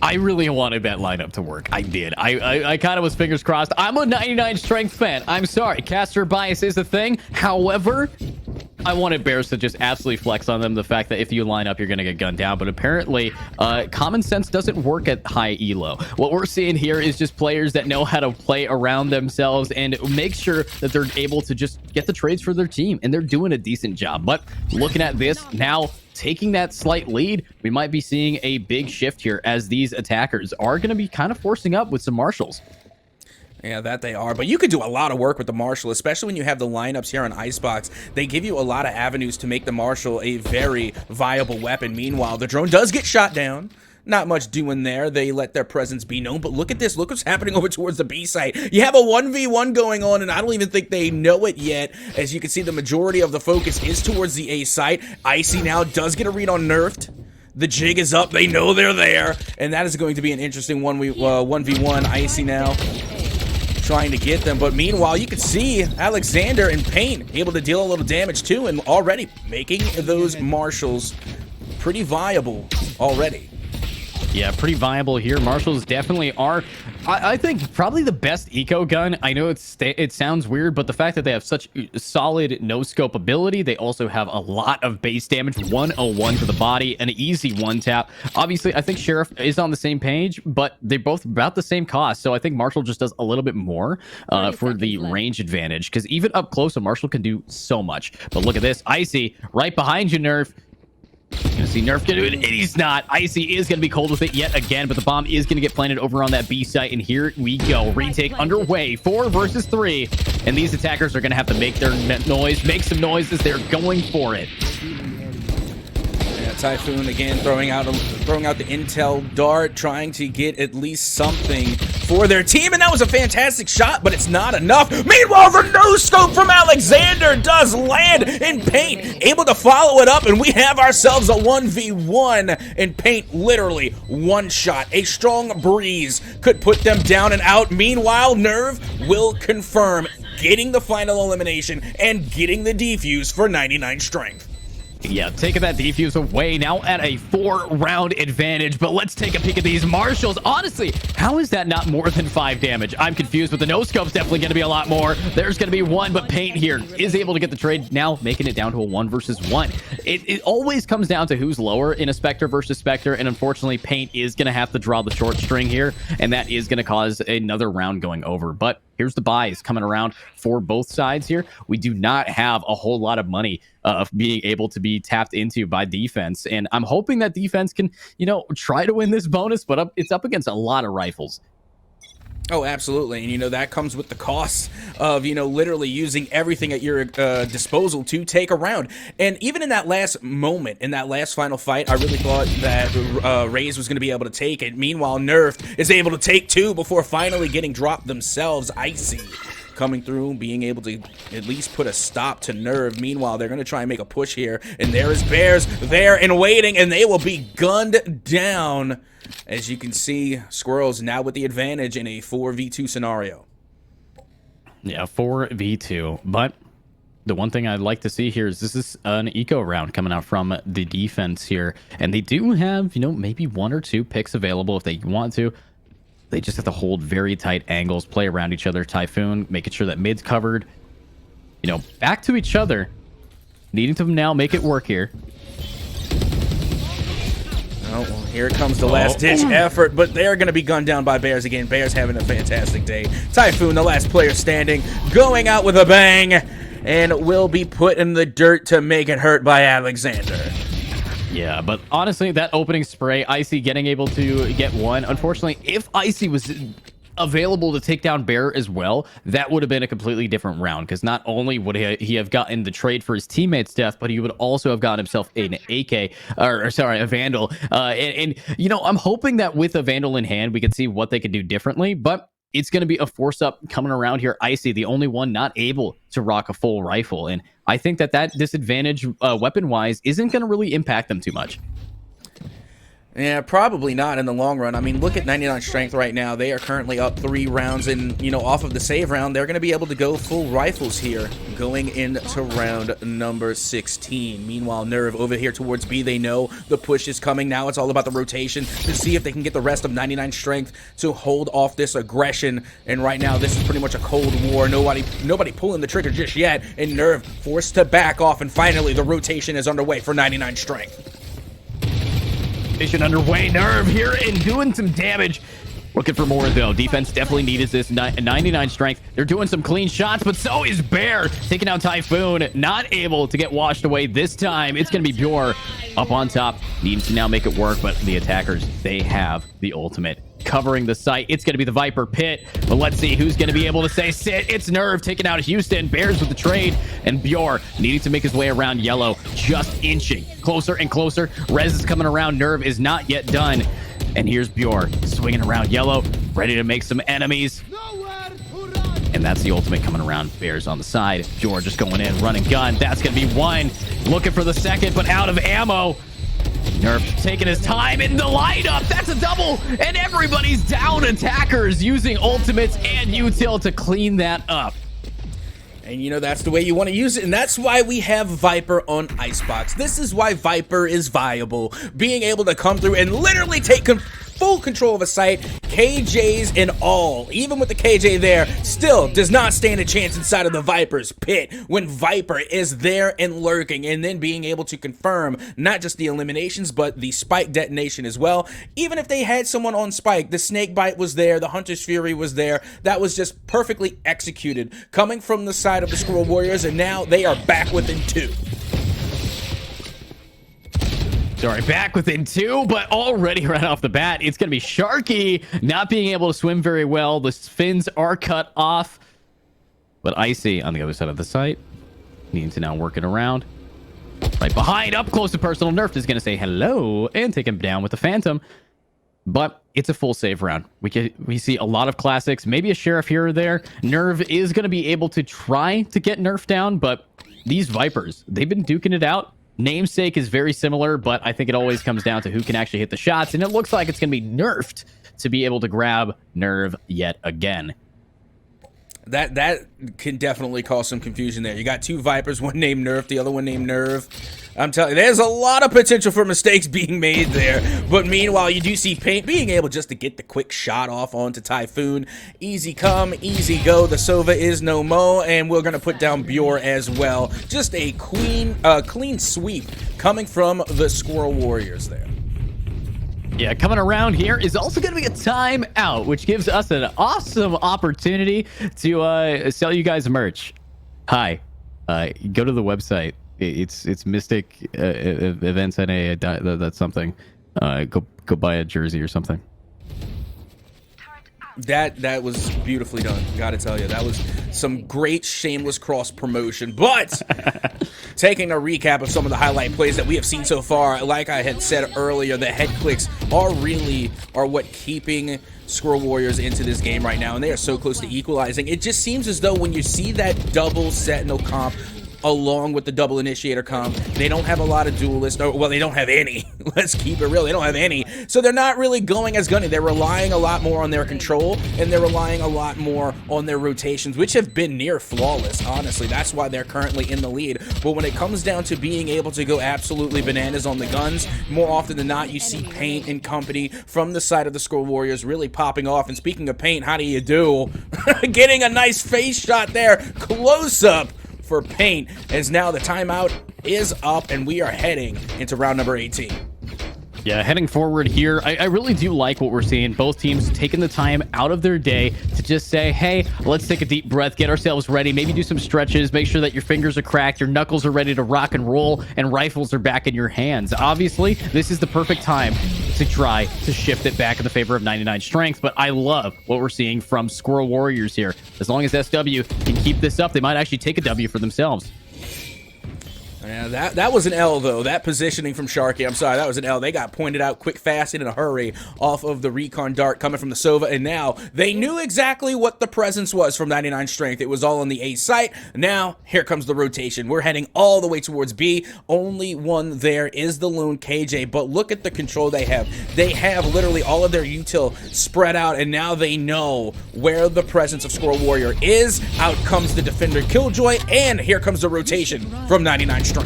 I really wanted that lineup to work. I did. I kind of was fingers crossed. I'm a 99 strength fan. I'm sorry. Caster bias is a thing. However, I wanted Bears to just absolutely flex on them. The fact that if you line up, you're going to get gunned down. But apparently, common sense doesn't work at high elo. What we're seeing here is just players that know how to play around themselves and make sure that they're able to just get the trades for their team. And they're doing a decent job. But looking at this now, taking that slight lead, we might be seeing a big shift here as these attackers are going to be kind of forcing up with some marshals. Yeah, that they are. But you could do a lot of work with the Marshal, especially when you have the lineups here on Icebox. They give you a lot of avenues to make the Marshal a very viable weapon. Meanwhile, the drone does get shot down. Not much doing there. They let their presence be known. But look at this. Look what's happening over towards the B site. You have a 1v1 going on, and I don't even think they know it yet. As you can see, the majority of the focus is towards the A site. Icy now does get a read on Nerfed. The jig is up. They know they're there. And that is going to be an interesting 1v1. Icy now trying to get them, but meanwhile you can see Alexander and Pain able to deal a little damage too, and already making those marshals pretty viable already. Yeah, pretty viable here. Marshals definitely are, I think, probably the best eco gun. I know it sounds weird, but the fact that they have such solid no-scope ability, they also have a lot of base damage, 101 to the body, an easy one-tap. Obviously, I think Sheriff is on the same page, but they're both about the same cost, so I think Marshall just does a little bit more for the range advantage, because even up close, a Marshall can do so much. But look at this. Icy, right behind you, Nerf. Gonna see Nerf gonna do it, and he's not. Icy is gonna be cold with it yet again, but the bomb is gonna get planted over on that B site, and here we go. Retake underway, 4 versus 3, and these attackers are gonna have to make their noise, make some noises. They're going for it. Typhoon again throwing out the intel dart, trying to get at least something for their team, and that was a fantastic shot, but it's not enough. Meanwhile, the no-scope from Alexander does land in Paint, able to follow it up, and we have ourselves a 1v1 in Paint. Literally one shot. A strong breeze could put them down and out. Meanwhile, Nerve will confirm getting the final elimination and getting the defuse for 99 strength. Yeah, taking that defuse away, now at a 4-round advantage. But let's take a peek at these Marshals. Honestly, how is that not more than 5 damage? I'm confused, but the no-scope's definitely going to be a lot more. There's going to be 1, but Paint here is able to get the trade, now making it down to a 1 versus 1. It always comes down to who's lower in a Spectre versus Spectre, and unfortunately, Paint is going to have to draw the short string here, and that is going to cause another round going over. But here's the buys coming around for both sides here. We do not have a whole lot of money of being able to be tapped into by defense, and I'm hoping that defense can, try to win this bonus, but it's up against a lot of rifles. Oh, absolutely. And, that comes with the cost of, literally using everything at your disposal to take a round. And even in that last moment, in that last final fight, I really thought that Raze was going to be able to take it. Meanwhile, Nerf is able to take 2 before finally getting dropped themselves. Icy coming through, being able to at least put a stop to Nerve. Meanwhile, they're going to try and make a push here. And there is Bears there and waiting, and they will be gunned down. As you can see, Skwirel's now with the advantage in a 4v2 scenario. Yeah, 4v2. But the one thing I'd like to see here is this is an eco round coming out from the defense here. And they do have, maybe 1 or 2 picks available if they want to. They just have to hold very tight angles, play around each other. Typhoon, making sure that mid's covered. Back to each other. Needing to now make it work here. Oh, well, here comes the last-ditch effort, but they're going to be gunned down by Bears again. Bears having a fantastic day. Typhoon, the last player standing, going out with a bang, and will be put in the dirt to make it hurt by Alexander. Yeah, but honestly, that opening spray, Icy getting able to get 1. Unfortunately, if Icy was available to take down Bear as well, that would have been a completely different round, because not only would he have gotten the trade for his teammate's death, but he would also have gotten himself an AK, a Vandal. I'm hoping that with a Vandal in hand, we could see what they could do differently, but it's going to be a force-up coming around here. Icy, the only one not able to rock a full rifle, and I think that disadvantage weapon-wise isn't going to really impact them too much. Yeah, probably not in the long run. I mean, look at 99 strength right now. They are currently up 3 rounds, and, off of the save round, they're going to be able to go full rifles here going into round number 16. Meanwhile, Nerve over here towards B, they know the push is coming. Now it's all about the rotation to see if they can get the rest of 99 strength to hold off this aggression. And right now, this is pretty much a cold war. Nobody pulling the trigger just yet, and Nerve forced to back off, and finally, the rotation is underway for 99 strength. Mission underway. Nerve here and doing some damage. Looking for more, though. Defense definitely needs this 99 strength. They're doing some clean shots, but so is Bear. Taking out Typhoon. Not able to get washed away this time. It's going to be Bjor up on top. Needing to now make it work, but the attackers, they have the ultimate. Covering the site. It's going to be the Viper Pit. But let's see who's going to be able to say sit. It's Nerve taking out Houston. Bears with the trade. And Bjor needing to make his way around Yellow. Just inching closer and closer. Rez is coming around. Nerve is not yet done. And here's Bjor swinging around Yellow. Ready to make some enemies. And that's the ultimate coming around. Bears on the side. Bjor just going in. Running gun. That's going to be 1. Looking for the second, but out of ammo. Nerf taking his time in the lineup. That's a double, and everybody's down. Attackers using ultimates and util to clean that up. And you know, that's the way you want to use it, and that's why we have Viper on Icebox. This is why Viper is viable. Being able to come through and literally take full control of a site, KJs and all, even with the KJ there, still does not stand a chance inside of the Viper's pit when Viper is there and lurking, and then being able to confirm not just the eliminations, but the spike detonation as well. Even if they had someone on spike, the snake bite was there, the Hunter's Fury was there, that was just perfectly executed, coming from the side of the Skwirel Warriors, and now they are back within 2. Sorry, back within 2, but already right off the bat, it's going to be Sharky not being able to swim very well. The fins are cut off, but Icy on the other side of the site needs to now work it around. Right behind, up close to personal. Nerf is going to say hello and take him down with the Phantom, but it's a full save round. We see a lot of classics, maybe a Sheriff here or there. Nerv is going to be able to try to get Nerf down, but these Vipers, they've been duking it out. Namesake is very similar, but I think it always comes down to who can actually hit the shots, and it looks like it's going to be Nerfed to be able to grab Nerv yet again. That can definitely cause some confusion there. You got 2 Vipers, one named Nerf, the other one named Nerve. I'm telling you, there's a lot of potential for mistakes being made there. But meanwhile, you do see Paint being able just to get the quick shot off onto Typhoon. Easy come, easy go. The Sova is no mo, and we're going to put down Bjor as well. Just a clean sweep coming from the Skwirel Warriors there. Yeah, coming around here is also going to be a timeout, which gives us an awesome opportunity to sell you guys merch. Hi, go to the website. It's Mystic Events NA. That's something. Go buy a jersey or something. That was beautifully done. Gotta tell you, that was some great shameless cross promotion. But taking a recap of some of the highlight plays that we have seen so far, like I had said earlier, the head clicks are what keeping Skwirel Warriors into this game right now, and they are so close to equalizing. It just seems as though when you see that double Sentinel comp along with the double initiator comp, they don't have a lot of duelists. Well, they don't have any. Let's keep it real. They don't have any. So they're not really going as gunny. They're relying a lot more on their control, and they're relying a lot more on their rotations, which have been near flawless, honestly. That's why they're currently in the lead. But when it comes down to being able to go absolutely bananas on the guns, more often than not, you see Paint and company from the side of the Skwirel Warriors really popping off. And speaking of Paint, how do you do? Getting a nice face shot there, close up for Paint, as now the timeout is up and we are heading into round number 18. Yeah, heading forward here, I really do like what we're seeing. Both teams taking the time out of their day to just say, hey, let's take a deep breath, get ourselves ready, maybe do some stretches, make sure that your fingers are cracked, your knuckles are ready to rock and roll, and rifles are back in your hands. Obviously, this is the perfect time to try to shift it back in the favor of 99 strength, but I love what we're seeing from Skwirel Warriors here. As long as SW can keep this up, they might actually take a W for themselves. Yeah, that was an L, though. That positioning from Sharky, I'm sorry, that was an L. They got pointed out quick, fast, and in a hurry off of the recon dart coming from the Sova, and now they knew exactly what the presence was from 99 strength. It was all on the A site. Now, here comes the rotation. We're heading all the way towards B. Only one there is the lone KJ, but look at the control they have. They have literally all of their util spread out, and now they know where the presence of Skwirel Warrior is. Out comes the defender Killjoy, and here comes the rotation from 99 strength.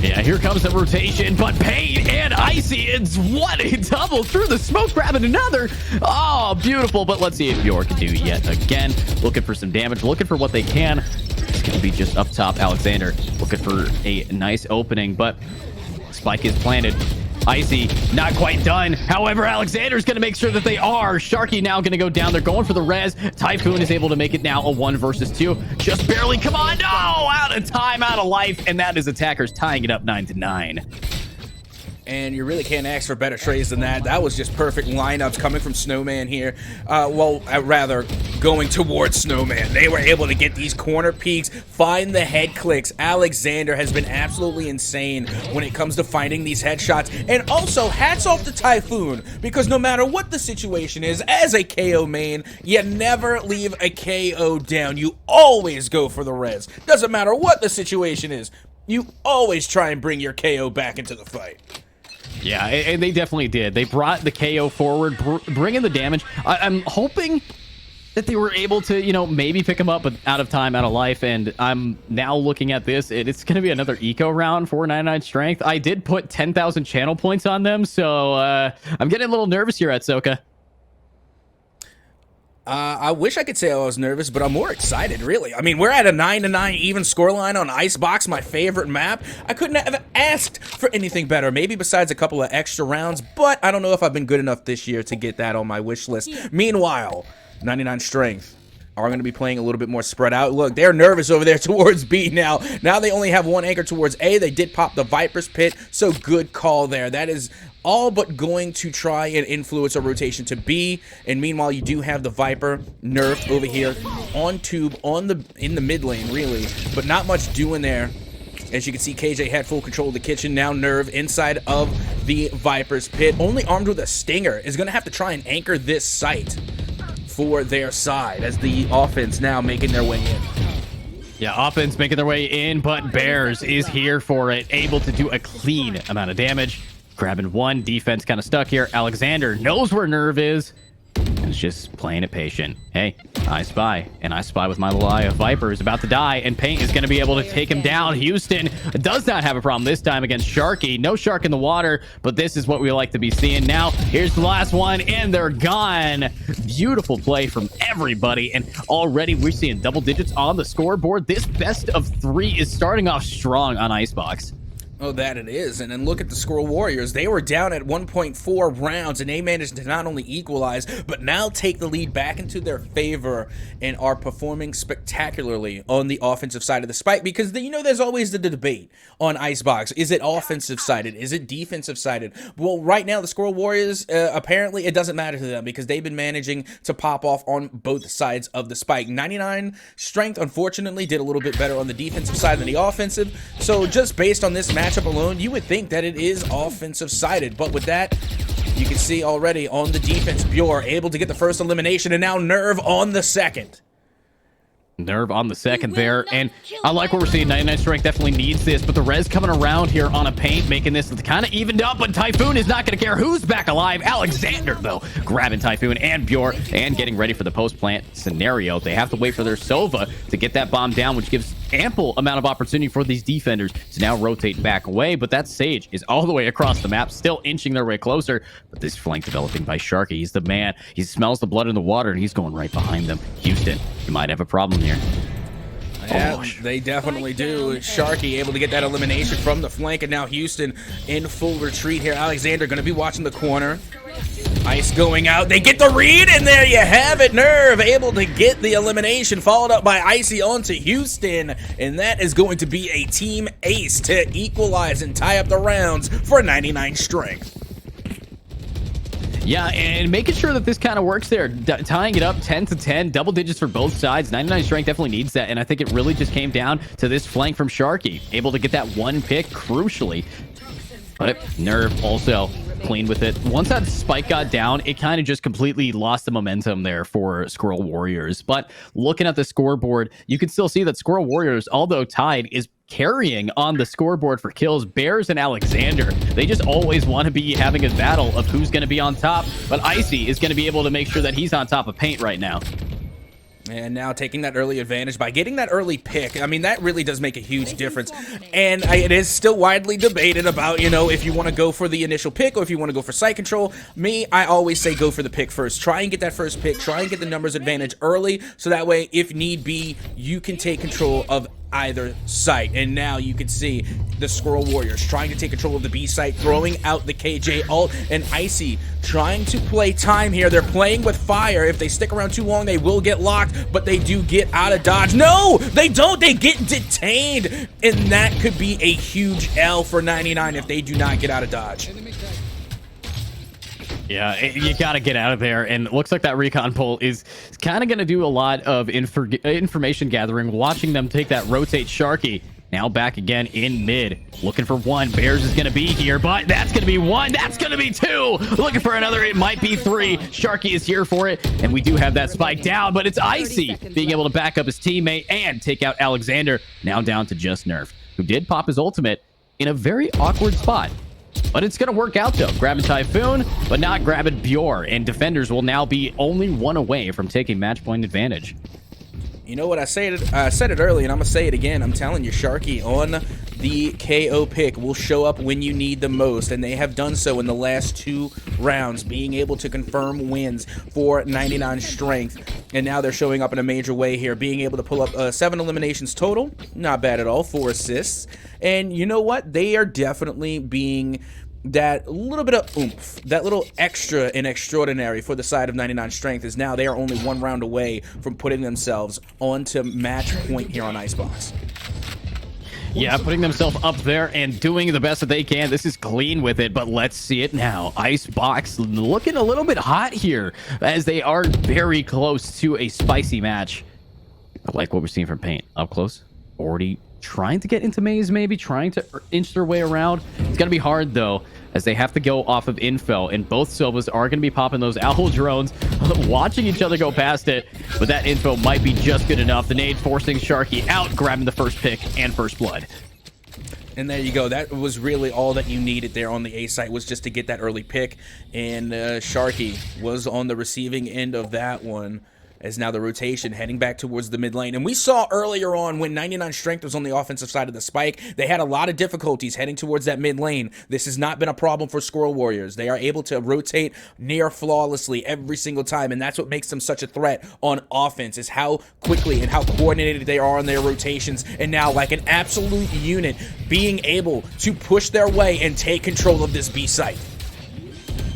Yeah, here comes the rotation, but Pain and Icy, it's what? A double through the smoke, grabbing another. Oh, beautiful, but let's see if Bjor can do yet again. Looking for some damage, looking for what they can. It's going to be just up top. Alexander looking for a nice opening, but spike is planted. Icy not quite done. However, Alexander's going to make sure that they are. Sharky now going to go down. They're going for the res. Typhoon is able to make it now a 1 versus 2. Just barely. Come on. No! Out of time, out of life. And that is attackers tying it up 9-9. And you really can't ask for better trades than that. That was just perfect lineups coming from Snowman here. Rather, going towards Snowman. They were able to get these corner peeks, find the head clicks. Alexander has been absolutely insane when it comes to finding these headshots. And also, hats off to Typhoon, because no matter what the situation is, as a KO main, you never leave a KO down. You always go for the res. Doesn't matter what the situation is. You always try and bring your KO back into the fight. Yeah, and they definitely did. They brought the KO forward, bringing the damage. I'm hoping that they were able to, you know, maybe pick him up, but out of time, out of life. And I'm now looking at this. It's going to be another eco round for 99 strength. I did put 10,000 channel points on them, so I'm getting a little nervous here at Soka. I wish I could say I was nervous, but I'm more excited, really. I mean, we're at a 9-9 even scoreline on Icebox, my favorite map. I couldn't have asked for anything better, maybe besides a couple of extra rounds, but I don't know if I've been good enough this year to get that on my wish list. Meanwhile, 99 strength are going to be playing a little bit more spread out. Look, they're nervous over there towards B now. Now they only have one anchor towards A. They did pop the Viper's Pit, so good call there. That is all but going to try and influence a rotation to B. And meanwhile, you do have the Viper nerfed over here on tube in the mid lane, really, but not much doing there. As you can see, KJ had full control of the kitchen. Now Nerve inside of the Viper's Pit, only armed with a Stinger, is going to have to try and anchor this site for their side as the offense now making their way in. Yeah, offense making their way in, but Bears is here for it, able to do a clean amount of damage. Grabbing one, defense kind of stuck here. Alexander knows where Nerve is, and is just playing it patient. Hey, I spy, and I spy with my little eye of Viper is about to die, and Paint is going to be able to take him down. Houston does not have a problem this time against Sharky. No shark in the water, but this is what we like to be seeing. Now, here's the last one, and they're gone. Beautiful play from everybody, and already we're seeing double digits on the scoreboard. This best of 3 is starting off strong on Icebox. Oh, that it is. And then look at the Skwirel Warriors. They were down at 1.4 rounds, and they managed to not only equalize, but now take the lead back into their favor and are performing spectacularly on the offensive side of the spike. Because, you know, there's always the debate on Icebox. Is it offensive-sided? Is it defensive-sided? Well, right now, the Skwirel Warriors, apparently, it doesn't matter to them because they've been managing to pop off on both sides of the spike. 99 strength, unfortunately, did a little bit better on the defensive side than the offensive. So just based on this match, alone, you would think that it is offensive sided, but with that, you can see already on the defense, Bjor able to get the first elimination, and now Nerve on the second. Nerve on the second there, and I like what we're seeing. 99 strength definitely needs this, but the res coming around here on a Paint, making this kind of evened up, but Typhoon is not going to care who's back alive. Alexander, though, grabbing Typhoon and Bjor and getting ready for the post-plant scenario. They have to wait for their Sova to get that bomb down, which gives ample amount of opportunity for these defenders to now rotate back away, but that Sage is all the way across the map, still inching their way closer, but this flank developing by Sharky, he's the man. He smells the blood in the water, and he's going right behind them. Houston, you might have a problem here. Yeah, they definitely do. Sharky able to get that elimination from the flank, and now Houston in full retreat here. Alexander going to be watching the corner. Ice going out. They get the read, and there you have it. Nerve able to get the elimination, followed up by Icy onto Houston, and that is going to be a team ace to equalize and tie up the rounds for 99 strength. Yeah, and making sure that this kind of works there, tying it up 10-10, double digits for both sides. 99 strength definitely needs that, and I think it really just came down to this flank from Sharky, able to get that one pick crucially. But Nerve also clean with it. Once that spike got down, it kind of just completely lost the momentum there for Skwirel Warriors. But looking at the scoreboard, you can still see that Skwirel Warriors, although tied, is carrying on the scoreboard for kills. Bears and Alexander, they just always want to be having a battle of who's going to be on top, but Icy is going to be able to make sure that he's on top of Paint right now. And now taking that early advantage by getting that early pick. I mean, that really does make a huge difference. And it is still widely debated about, you know, if you want to go for the initial pick or if you want to go for site control. Me, I always say go for the pick first. Try and get that first pick. Try and get the numbers advantage early, so that way, if need be, you can take control of either site. And now you can see the Skwirel Warriors trying to take control of the B site, throwing out the KJ ult, and Icy trying to play time here. They're playing with fire. If they stick around too long, they will get locked, but they do get out of dodge. No, they don't. They get detained, and that could be a huge L for 99 if they do not get out of dodge. Yeah, you got to get out of there. And it looks like that recon pull is kind of going to do a lot of information gathering, watching them take that rotate Sharky. Now back again in mid, looking for one. Bears is going to be here, but that's going to be one. That's going to be two. Looking for another. It might be three. Sharky is here for it, and we do have that spike down, but it's Icy being able to back up his teammate and take out Alexander. Now down to just Nerve, who did pop his ultimate in a very awkward spot. But it's going to work out, though. Grabbing Typhoon, but not grabbing Bjor. And defenders will now be only one away from taking match point advantage. You know what, I said it early, and I'm going to say it again. I'm telling you, Sharky on the KO pick will show up when you need the most, and they have done so in the last 2 rounds, being able to confirm wins for 99 Strength. And now they're showing up in a major way here, being able to pull up 7 eliminations total. Not bad at all, 4 assists. And you know what? They are definitely being that little bit of oomph, that little extra and extraordinary for the side of 99 Strength is now they are only 1 round away from putting themselves onto match point here on Icebox. Yeah, putting themselves up there and doing the best that they can. This is clean with it, but let's see it now. Icebox looking a little bit hot here as they are very close to a spicy match. I like what we're seeing from Paint. Up close, already trying to get into maze, maybe trying to inch their way around. It's gonna be hard though, as they have to go off of info, and both Silvas are gonna be popping those owl drones, watching each other go past it, but that info might be just good enough. The nade forcing Sharky out, grabbing the first pick and first blood. And there you go. That was really all that you needed there on the A site, was just to get that early pick, and Sharky was on the receiving end of that one. As now the rotation heading back towards the mid lane. And we saw earlier on when 99 Strength was on the offensive side of the spike, they had a lot of difficulties heading towards that mid lane. This has not been a problem for Skwirel Warriors. They are able to rotate near flawlessly every single time, and that's what makes them such a threat on offense, is how quickly and how coordinated they are on their rotations. And now, like an absolute unit, being able to push their way and take control of this B site.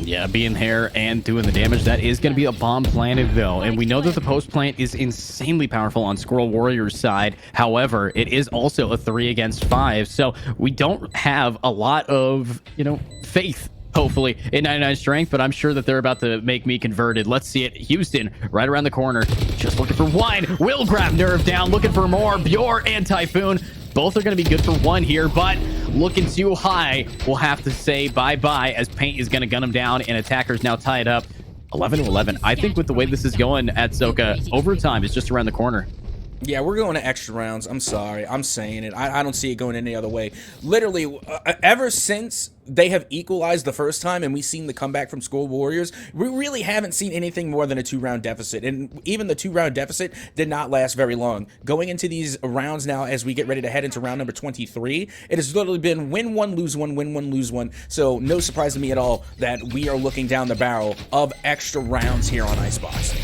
Yeah, being there and doing the damage. That is going to be a bomb planted, though. And we know that the post plant is insanely powerful on Skwirel Warriors' side. However, it is also a 3 against 5. So we don't have a lot of, faith, hopefully, in 99 Strength. But I'm sure that they're about to make me converted. Let's see it. Houston right around the corner. Just looking for one. Will grab Nerve down. Looking for more. Bjor and Typhoon. Both are going to be good for 1 here, but looking too high. We'll have to say bye-bye, as Paint is going to gun him down, and Attacker's now tied up 11-11. I think with the way this is going at Zoka, overtime is just around the corner. Yeah, we're going to extra rounds. I'm sorry. I'm saying it. I don't see it going any other way. Literally, ever since they have equalized the first time and we've seen the comeback from Skwirel Warriors, we really haven't seen anything more than a 2-round deficit. And even the 2-round deficit did not last very long. Going into these rounds now, as we get ready to head into round number 23, it has literally been win 1, lose 1, win 1, lose 1. So no surprise to me at all that we are looking down the barrel of extra rounds here on Icebox.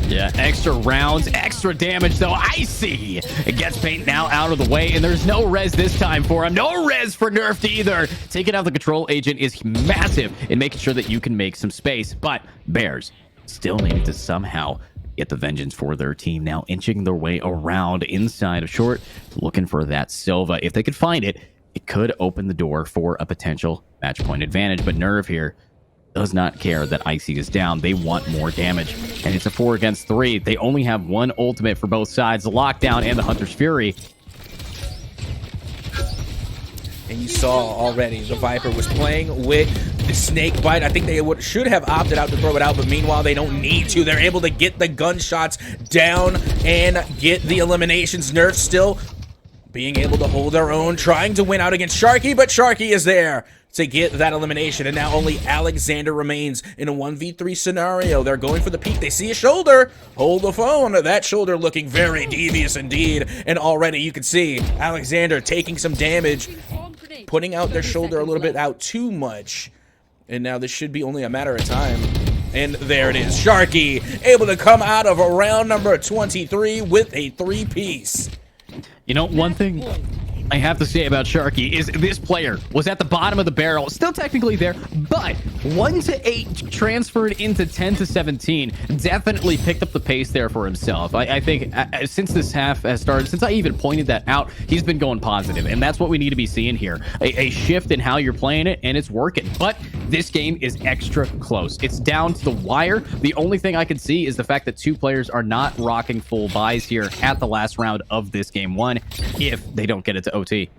Yeah, extra rounds, extra damage, though. Icy! It gets Paint now out of the way, and there's no res this time for him. No res for Nerfed either. Taking out the control agent is massive in making sure that you can make some space. But Bears still need to somehow get the vengeance for their team, now inching their way around inside of short, looking for that Silva. If they could find it, it could open the door for a potential match point advantage. But Nerve here does not care that Icy is down. They want more damage, and it's a 4 against 3. They only have 1 ultimate for both sides, the Lockdown and the Hunter's Fury. And you saw already the Viper was playing with the Snake Bite. I think they should have opted out to throw it out, but meanwhile they don't need to. They're able to get the gunshots down and get the eliminations. Nerf still being able to hold their own, trying to win out against Sharky, but Sharky is there to get that elimination, and now only Alexander remains in a 1v3 scenario. They're going for the peak. They see a shoulder. Hold the phone. That shoulder looking very devious indeed, and already you can see Alexander taking some damage, putting out their shoulder a little bit out too much, and now this should be only a matter of time. And there it is. Sharky able to come out of round number 23 with a 3-piece. You know, one thing I have to say about Sharky is this player was at the bottom of the barrel, still technically there, but 1 to 8 transferred into 10 to 17, definitely picked up the pace there for himself. I think since this half has started, since I even pointed that out, he's been going positive, and that's what we need to be seeing here. A shift in how you're playing it, and it's working. But this game is extra close. It's down to the wire. The only thing I can see is the fact that 2 players are not rocking full buys here at the last round of this game 1 if they don't get it to OT.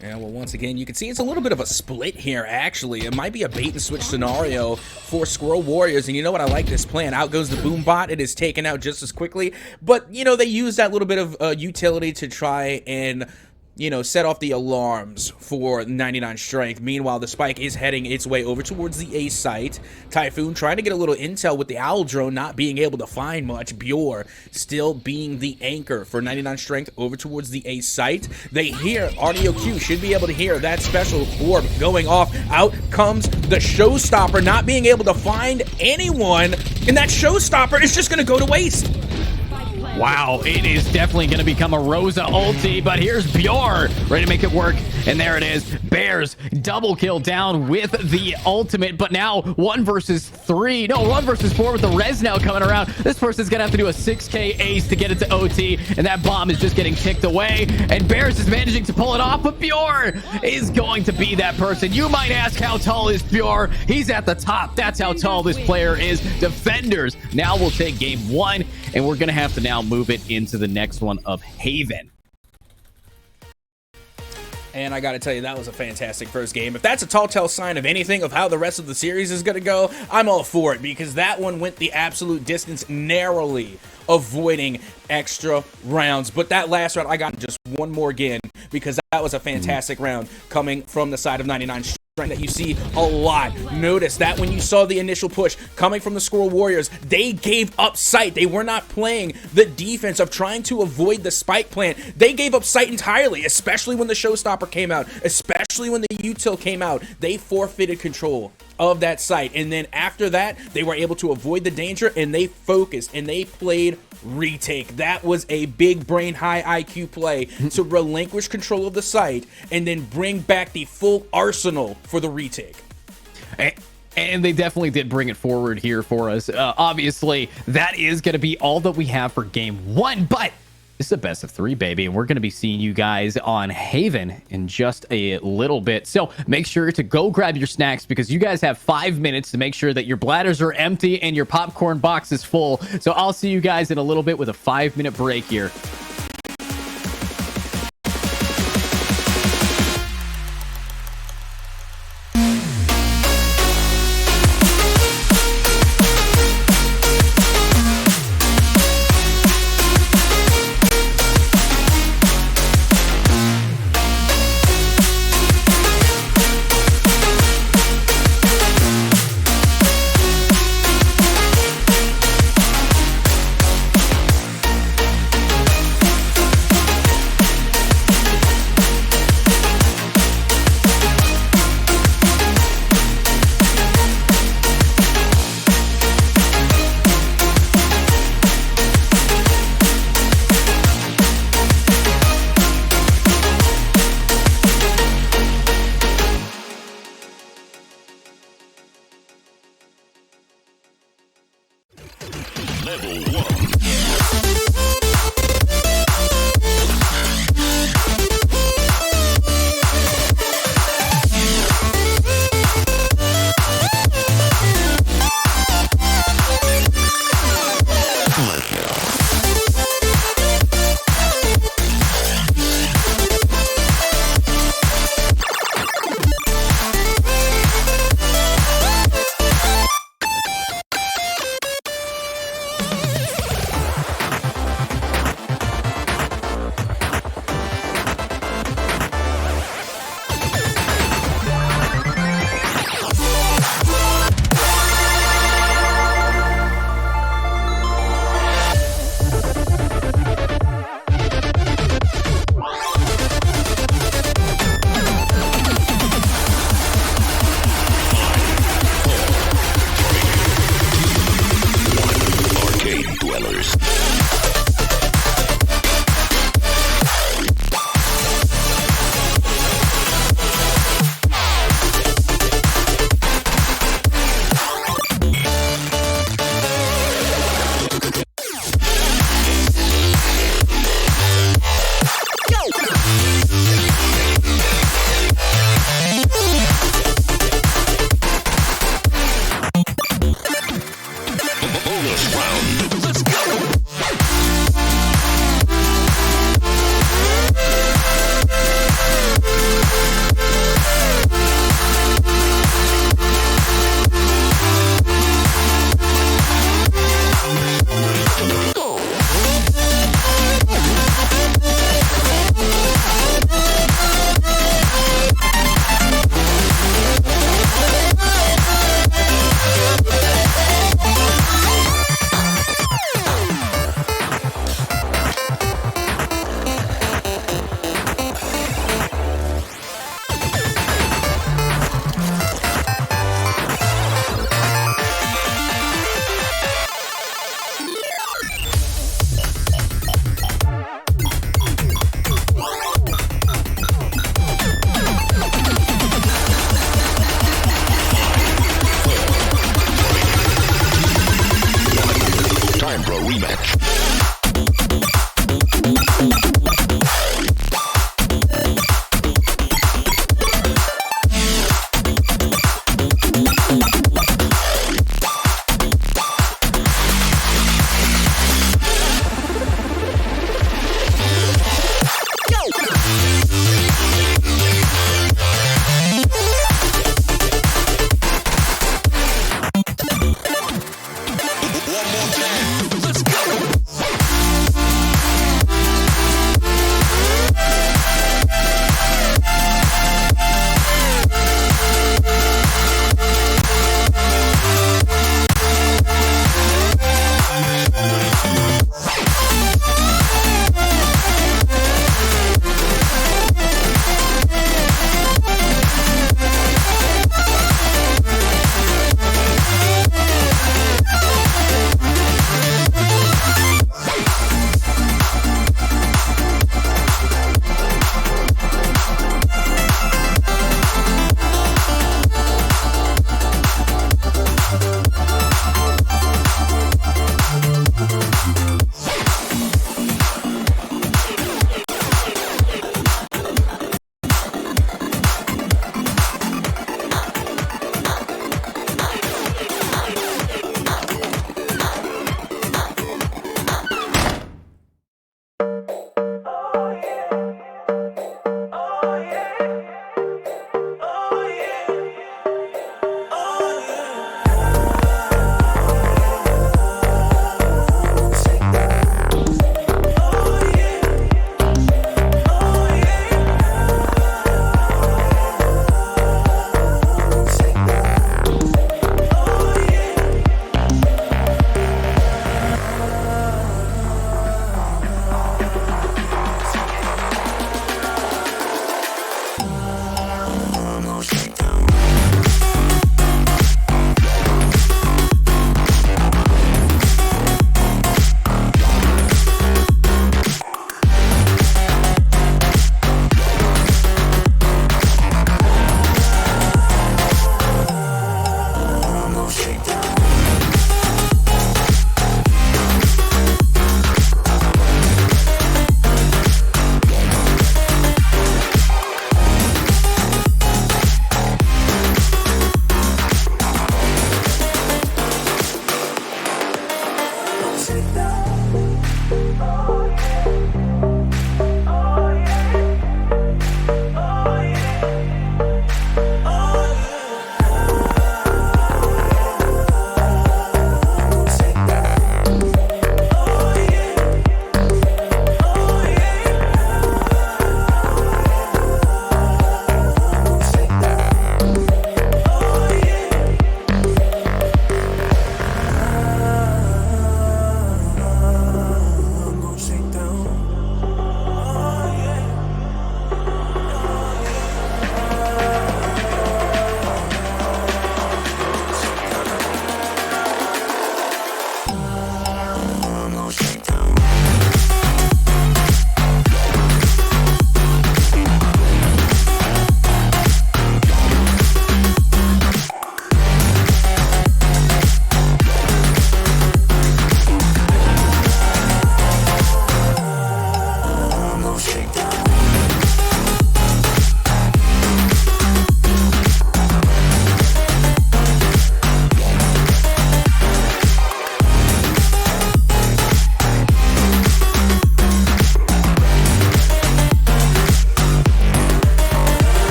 Yeah, well, once again, you can see it's a little bit of a split here, actually. It might be a bait-and-switch scenario for Skwirel Warriors, and you know what? I like this plan. Out goes the boom bot. It is taken out just as quickly, but, you know, they use that little bit of utility to try and set off the alarms for 99 Strength. Meanwhile, the Spike is heading its way over towards the A site. Typhoon trying to get a little intel with the Owl drone, not being able to find much. Bjor still being the anchor for 99 Strength over towards the A site. They hear, audio Q should be able to hear that special orb going off. Out comes the Showstopper, not being able to find anyone, and that Showstopper is just going to go to waste. Wow, it is definitely going to become a Rosa ulti, but here's Bjor ready to make it work, and there it is. Bears double kill down with the ultimate, but now 1 versus 3. No, 1 versus 4 with the res now coming around. This person's going to have to do a 6k ace to get it to OT, and that bomb is just getting kicked away, and Bears is managing to pull it off, but Bjor is going to be that person. You might ask, how tall is Bjor? He's at the top. That's how tall this player is. Defenders now will take game 1, and we're going to have to now move it into the next one of Haven. And I got to tell you, that was a fantastic first game. If that's a tall tale sign of anything of how the rest of the series is going to go, I'm all for it, because that one went the absolute distance, narrowly avoiding extra rounds. But that last round, I got just one more again, because that was a fantastic round coming from the side of 99 that you see a lot. Notice that when you saw the initial push coming from the Skwirel Warriors, they gave up sight. They were not playing the defense of trying to avoid the spike plant. They gave up sight entirely, especially when the Showstopper came out, especially when the util came out. They forfeited control of that site, and then after that, they were able to avoid the danger, and they focused, and they played retake. That was a big brain, high IQ play to relinquish control of the site and then bring back the full arsenal for the retake. And they definitely did bring it forward here for us. Obviously, that is going to be all that we have for game 1, but this is a best of 3, baby, and we're going to be seeing you guys on Haven in just a little bit. So make sure to go grab your snacks, because you guys have 5 minutes to make sure that your bladders are empty and your popcorn box is full. So I'll see you guys in a little bit with a 5-minute break here. rematch.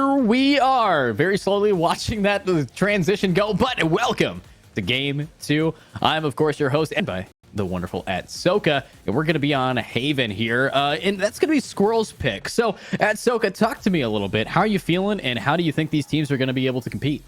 here we are, very slowly watching that transition go, but welcome to game 2. I'm, of course, your host, and by the wonderful at Soka, and we're going to be on Haven here, and that's going to be Skwirel's pick. So, at Soka, talk to me a little bit. How are you feeling, and how do you think these teams are going to be able to compete?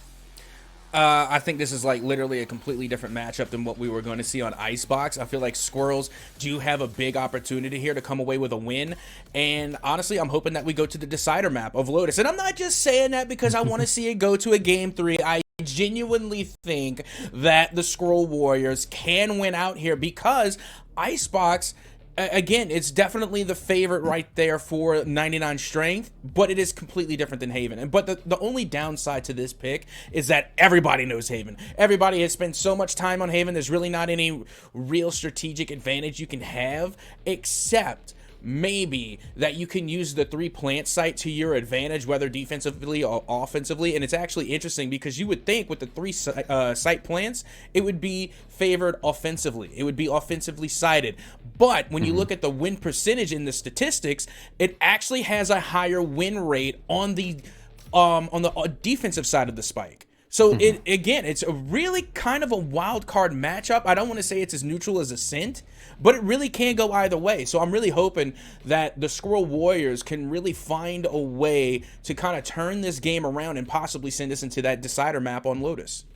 I think this is like literally a completely different matchup than what we were going to see on Icebox. I feel like Skwirels do have a big opportunity here to come away with a win. And honestly, I'm hoping that we go to the decider map of Lotus. And I'm not just saying that because I want to see it go to a game 3. I genuinely think that the Skwirel Warriors can win out here because Icebox, again, it's definitely the favorite right there for 99 strength, but it is completely different than Haven. But the only downside to this pick is that everybody knows Haven. Everybody has spent so much time on Haven, there's really not any real strategic advantage you can have, except maybe that you can use the 3 plant site to your advantage, whether defensively or offensively. And it's actually interesting because you would think with the 3 site plants, it would be favored offensively. It would be offensively sided. But when you look at the win percentage in the statistics, it actually has a higher win rate on the defensive side of the spike. So it's a really kind of a wild card matchup. I don't want to say it's as neutral as Ascent, but it really can go either way. So I'm really hoping that the Skwirel Warriors can really find a way to kind of turn this game around and possibly send us into that decider map on Lotus.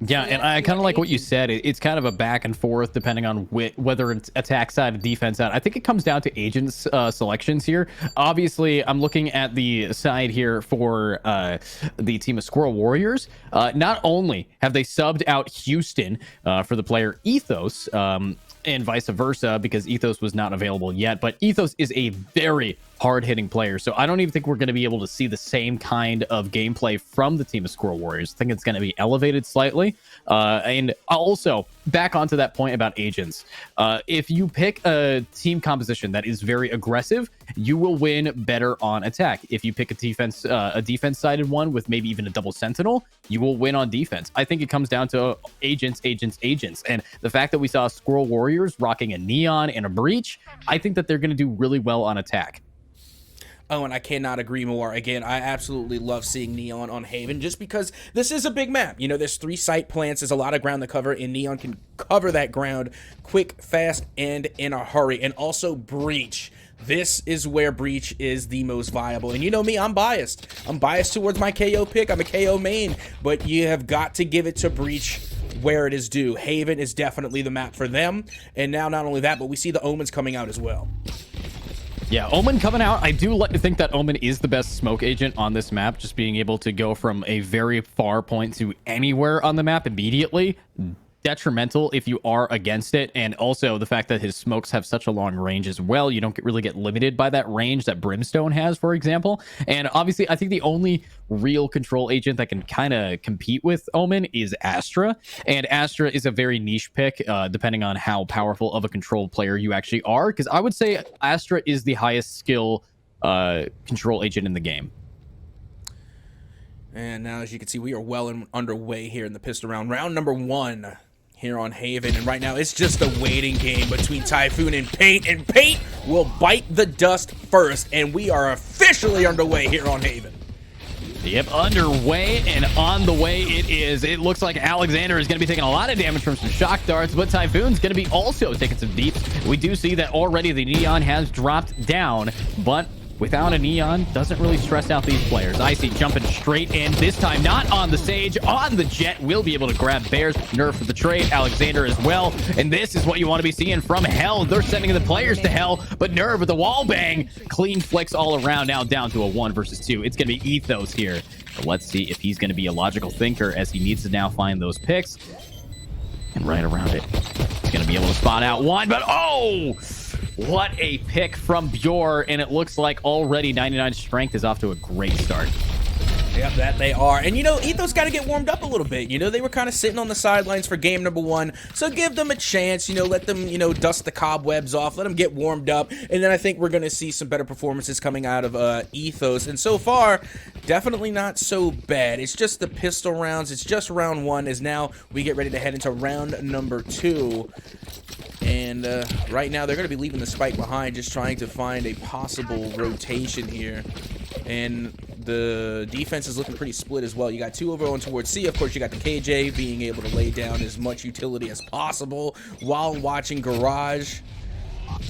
Yeah, and I kind of like what you said. It's kind of a back and forth depending on whether it's attack side or defense side. I think it comes down to agents selections here. Obviously, I'm looking at the side here for the team of Skwirel Warriors. Not only have they subbed out Houston for the player Ethos, and vice versa, because Ethos was not available yet, but Ethos is a very hard-hitting player, so I don't even think we're going to be able to see the same kind of gameplay from the team of Skwirel Warriors. I think it's going to be elevated slightly. And also, back onto that point about agents, if you pick a team composition that is very aggressive, you will win better on attack. If you pick a defense-sided one with maybe even a double sentinel, you will win on defense. I think it comes down to agents. And the fact that we saw Skwirel Warriors rocking a Neon and a Breach, I think that they're going to do really well on attack. Oh, and I cannot agree more. Again, I absolutely love seeing Neon on Haven just because this is a big map. You know, there's 3 site plants. There's a lot of ground to cover, and Neon can cover that ground quick, fast, and in a hurry. And also Breach. This is where Breach is the most viable. And you know me, I'm biased. I'm biased towards my KO pick. I'm a KO main. But you have got to give it to Breach where it is due. Haven is definitely the map for them. And now not only that, but we see the Omens coming out as well. Yeah, Omen coming out. I do like to think that Omen is the best smoke agent on this map, just being able to go from a very far point to anywhere on the map immediately. Detrimental if you are against it, and also the fact that his smokes have such a long range as well. You don't really get limited by that range that Brimstone has, for example. And obviously, I think the only real control agent that can kind of compete with Omen is Astra, and Astra is a very niche pick, depending on how powerful of a control player you actually are, because I would say Astra is the highest skill control agent in the game. And now, as you can see, we are well underway here in the pistol round number 1 here on Haven. And right now, it's just a waiting game between Typhoon and Paint. And Paint will bite the dust first. And we are officially underway here on Haven. Yep, underway and on the way it is. It looks like Alexander is going to be taking a lot of damage from some shock darts, but Typhoon's going to be also taking some deeps. We do see that already the Neon has dropped down, but without a Neon, doesn't really stress out these players. Icy jumping straight in, this time not on the Sage, on the Jet. Will be able to grab Bears, Nerf for the trade, Alexander as well. And this is what you want to be seeing from Hell. They're sending the players to Hell, but Nerf with the wall bang. Clean flicks all around, now down to a 1 versus 2. It's going to be Ethos here. So let's see if he's going to be a logical thinker as he needs to now find those picks. And right around it, he's going to be able to spot out one, but oh! What a pick from Bjor, and it looks like already 99 strength is off to a great start. Yep, that they are. And, you know, Ethos got to get warmed up a little bit. You know, they were kind of sitting on the sidelines for game number 1. So give them a chance, you know, let them, you know, dust the cobwebs off, let them get warmed up. And then I think we're going to see some better performances coming out of Ethos. And so far, definitely not so bad. It's just the pistol rounds. It's just round 1 as now we get ready to head into round number 2. And right now, they're going to be leaving the spike behind, just trying to find a possible rotation here. And the defense is looking pretty split as well. You got 2 over on towards C. Of course, you got the KJ being able to lay down as much utility as possible while watching Garage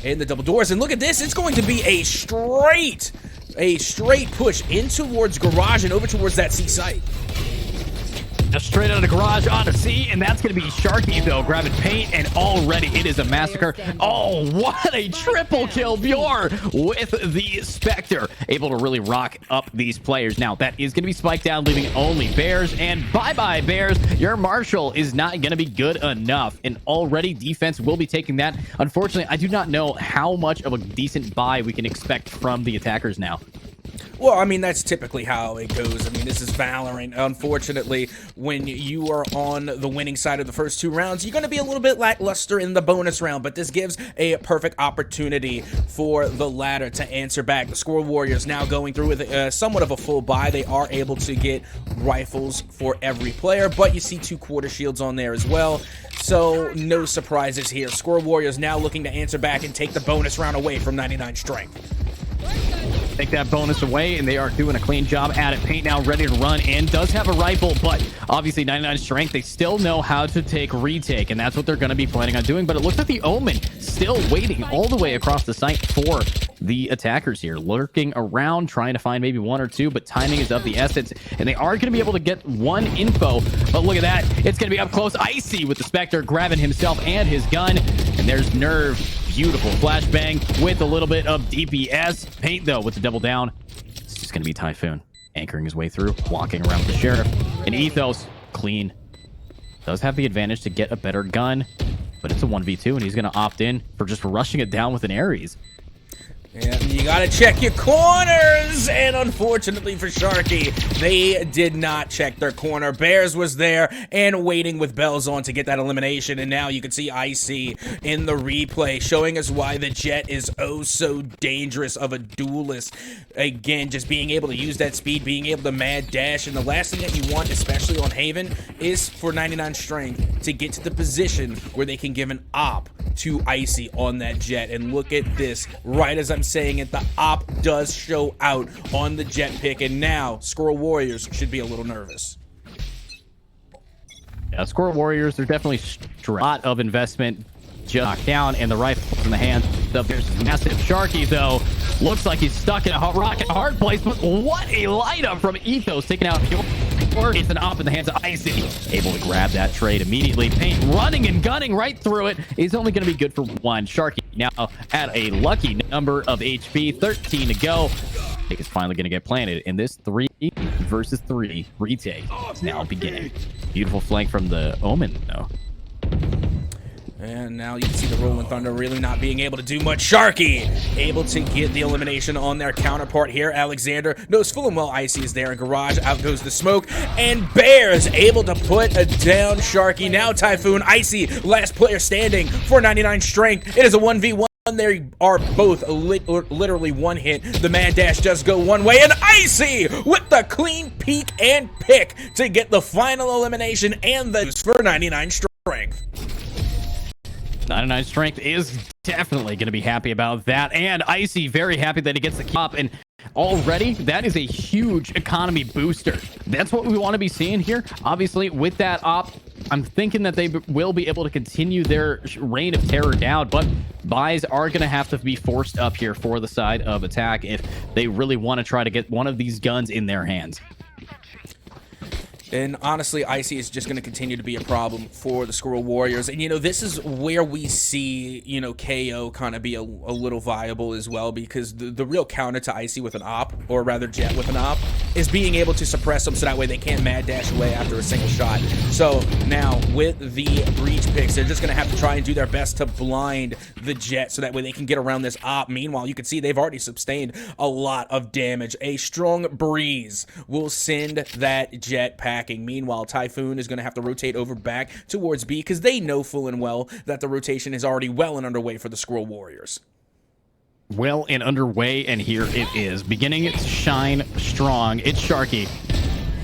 in the double doors. And look at this. It's going to be a straight push in towards Garage and over towards that C site. Just straight out of the Garage onto C, and that's going to be Sharky, though, grabbing paint, and already it is a massacre. Oh, what a triple kill, Bjor, with the Spectre. Able to really rock up these players. Now, that is going to be spiked down, leaving only Bears, and bye-bye, Bears. Your Marshall is not going to be good enough, and already defense will be taking that. Unfortunately, I do not know how much of a decent buy we can expect from the attackers now. Well, I mean, that's typically how it goes. I mean, this is Valorant. Unfortunately, when you are on the winning side of the first 2 rounds, you're going to be a little bit lackluster in the bonus round, but this gives a perfect opportunity for the latter to answer back. The Skwirel Warriors now going through with somewhat of a full buy. They are able to get rifles for every player, but you see 2 quarter shields on there as well. So, no surprises here. Skwirel Warriors now looking to answer back and take the bonus round away from 99 Strength. Take that bonus away, and they are doing a clean job at it. Paint now ready to run in. Does have a rifle, but obviously 99 Strength, they still know how to take retake, and that's what they're going to be planning on doing. But it looks like the Omen still waiting all the way across the site for the attackers here, lurking around, trying to find maybe 1 or 2, but timing is of the essence, and they are going to be able to get 1 info. But look at that. It's going to be up close. Icy with the Spectre grabbing himself and his gun, and there's Nerve. Beautiful flashbang with a little bit of DPS. Paint, though, with the double down. It's just going to be Typhoon anchoring his way through, walking around with the Sheriff. And Ethos, clean. Does have the advantage to get a better gun, but it's a 1v2, and he's going to opt in for just rushing it down with an Ares. And you gotta check your corners, and unfortunately for Sharky, they did not check their corner. Bears was there and waiting with bells on to get that elimination, and now you can see Icy in the replay showing us why the Jet is oh so dangerous of a duelist. Again, just being able to use that speed, being able to mad dash, and the last thing that you want, especially on Haven, is for 99 Strength to get to the position where they can give an op to Icy on that Jet. And look at this, right as I'm saying it, the op does show out on the Jet pick, and now Skwirel Warriors should be a little nervous. Yeah, Skwirel Warriors, they're definitely a lot of investment just knocked down, and the rifle in the hands of there's massive Sharky, though. Looks like he's stuck in a rock and hard place, but what a light up from Ethos, taking out it's an op in the hands of Icy. Able to grab that trade immediately. Paint running and gunning right through it. He's only going to be good for 1. Sharky now at a lucky number of HP. 13 to go. I think it's finally going to get planted in this 3 versus 3 retake. It's now beginning. Beautiful flank from the Omen, though. And now you can see the Rolling Thunder really not being able to do much. Sharky able to get the elimination on their counterpart here. Alexander knows full and well Icy is there in Garage. Out goes the smoke. And Bears able to put down Sharky. Now Typhoon, Icy, last player standing for 99 Strength. It is a 1v1. They are both literally 1 hit. The mad dash does go one way, and Icy with the clean peek and pick to get the final elimination and the for 99 Strength. 99 Strength is definitely going to be happy about that, and Icy very happy that he gets the top, and already that is a huge economy booster. That's what we want to be seeing here. Obviously, with that op, I'm thinking that they will be able to continue their reign of terror down, but buys are going to have to be forced up here for the side of attack if they really want to try to get one of these guns in their hands. And honestly, Icy is just going to continue to be a problem for the Skwirel Warriors. And, you know, this is where we see, you know, KO kind of be a little viable as well, because the real counter to Icy with an op, or rather Jet with an op, is being able to suppress them so that way they can't mad dash away after a single shot. So now with the breach picks, they're just going to have to try and do their best to blind the Jet so that way they can get around this op. Meanwhile, you can see they've already sustained a lot of damage. A strong breeze will send that Jet packing. Meanwhile, Typhoon is going to have to rotate over back towards B because they know full and well that the rotation is already well and underway for the Skwirel Warriors. Well and underway, and here it is. Beginning to shine strong. It's Sharky.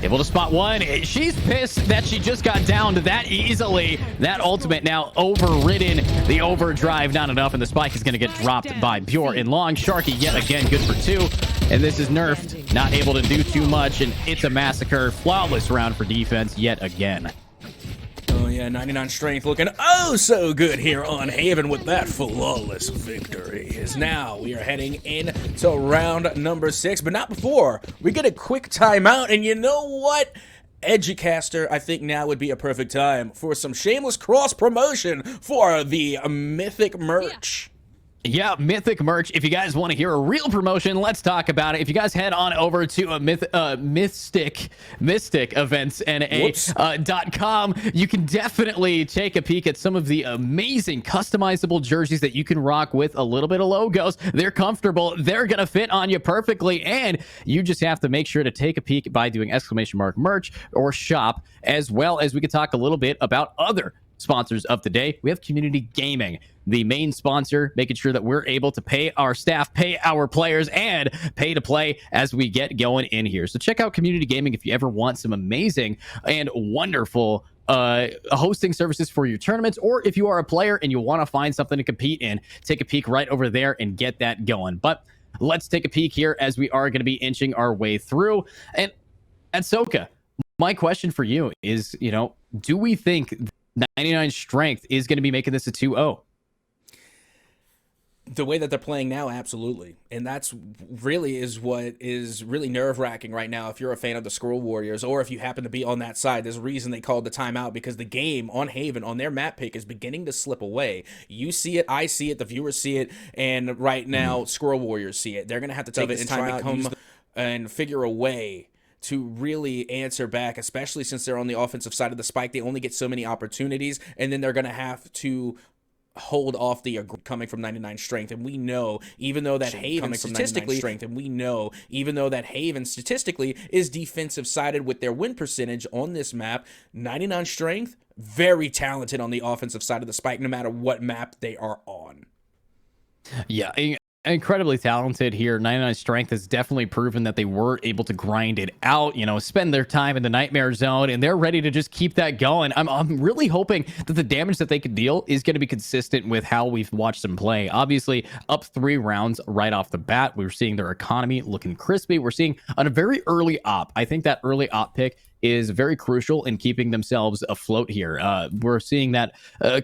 Able to spot 1. She's pissed that she just got down to that easily. That ultimate now overridden. The overdrive not enough, and the spike is going to get dropped by Pure and Long. Sharky yet again good for 2. And this is nerfed. not able to do too much, and it's a massacre. Flawless round for defense yet again. Oh yeah, 99 strength looking oh so good here on Haven with that flawless victory. As now we are heading into round number 6, but not before we get a quick timeout. And you know what? Educaster, I think now would be a perfect time for some shameless cross promotion for the Mythic merch. Yeah, Mythic merch. If you guys want to hear a real promotion, let's talk about it. If you guys head on over to a Mystic Events NA.com, you can definitely take a peek at some of the amazing customizable jerseys that you can rock with a little bit of logos. They're comfortable. They're going to fit on you perfectly. And you just have to make sure to take a peek by doing !merch or shop, as well as we could talk a little bit about other sponsors of the day. We have Community Gaming, the main sponsor, making sure that we're able to pay our staff, pay our players, and pay to play as we get going in here. So check out Community Gaming if you ever want some amazing and wonderful hosting services for your tournaments, or if you are a player and you want to find something to compete in, take a peek right over there and get that going. But let's take a peek here as we are going to be inching our way through. And at Soka, my question for you is, do we think 99 strength is going to be making this a 2-0? The way that they're playing now, absolutely. And that's really is what is really nerve-wracking right now if you're a fan of the Skwirel Warriors, or if you happen to be on that side. There's a reason they called the timeout, because the game on Haven, on their map pick, is beginning to slip away. You see it, I see it, the viewers see it, and right now, Skwirel Warriors see it. They're going to have to take this time out and figure a way to really answer back, especially since they're on the offensive side of the spike. They only get so many opportunities, and then they're going to have to hold off the coming from 99 strength. And we know, even though that Haven statistically is defensive sided with their win percentage on this map, 99 strength, very talented on the offensive side of the spike, no matter what map they are on. Yeah, incredibly talented here. 99 strength has definitely proven that they were able to grind it out, spend their time in the nightmare zone, and they're ready to just keep that going. I'm really hoping that the damage that they could deal is going to be consistent with how we've watched them play. Obviously, up 3 rounds right off the bat, we were seeing their economy looking crispy. We're seeing on a very early op. I think that early op pick is very crucial in keeping themselves afloat here. We're seeing that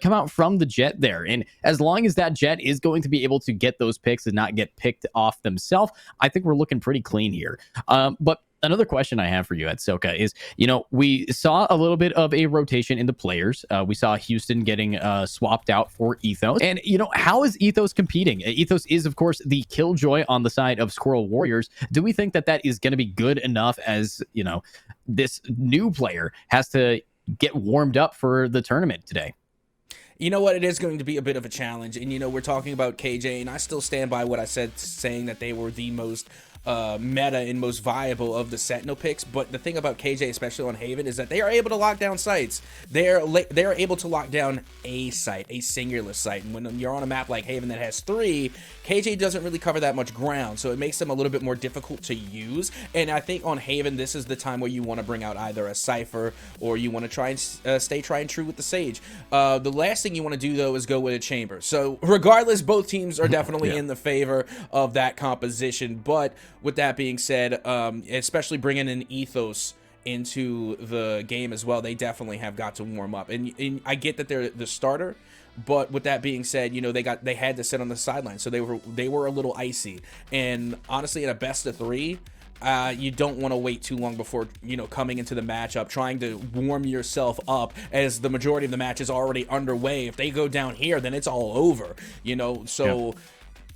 come out from the Jet there. And as long as that Jet is going to be able to get those picks and not get picked off themselves, I think we're looking pretty clean here. But another question I have for you at Soka is, we saw a little bit of a rotation in the players. We saw Houston getting swapped out for Ethos. And, how is Ethos competing? Ethos is, of course, the killjoy on the side of Skwirel Warriors. Do we think that that is going to be good enough as, this new player has to get warmed up for the tournament today? You know what? It is going to be a bit of a challenge. And, we're talking about KJ, and I still stand by what I said, saying that they were the most meta and most viable of the Sentinel picks. But the thing about KJ, especially on Haven, is that they are able to lock down sites. They are able to lock down a site, a singular site. And when you're on a map like Haven that has 3, KJ doesn't really cover that much ground, so it makes them a little bit more difficult to use. And I think on Haven, this is the time where you want to bring out either a Cypher, or you want to try and stay tried and true with the Sage. The last thing you want to do, though, is go with a Chamber. So regardless, both teams are definitely in the favor of that composition. But with that being said, especially bringing in Ethos into the game as well, they definitely have got to warm up. And I get that they're the starter, but with that being said, they had to sit on the sideline, so they were a little icy. And honestly, in a best of 3, you don't want to wait too long before, coming into the matchup, trying to warm yourself up as the majority of the match is already underway. If they go down here, then it's all over, so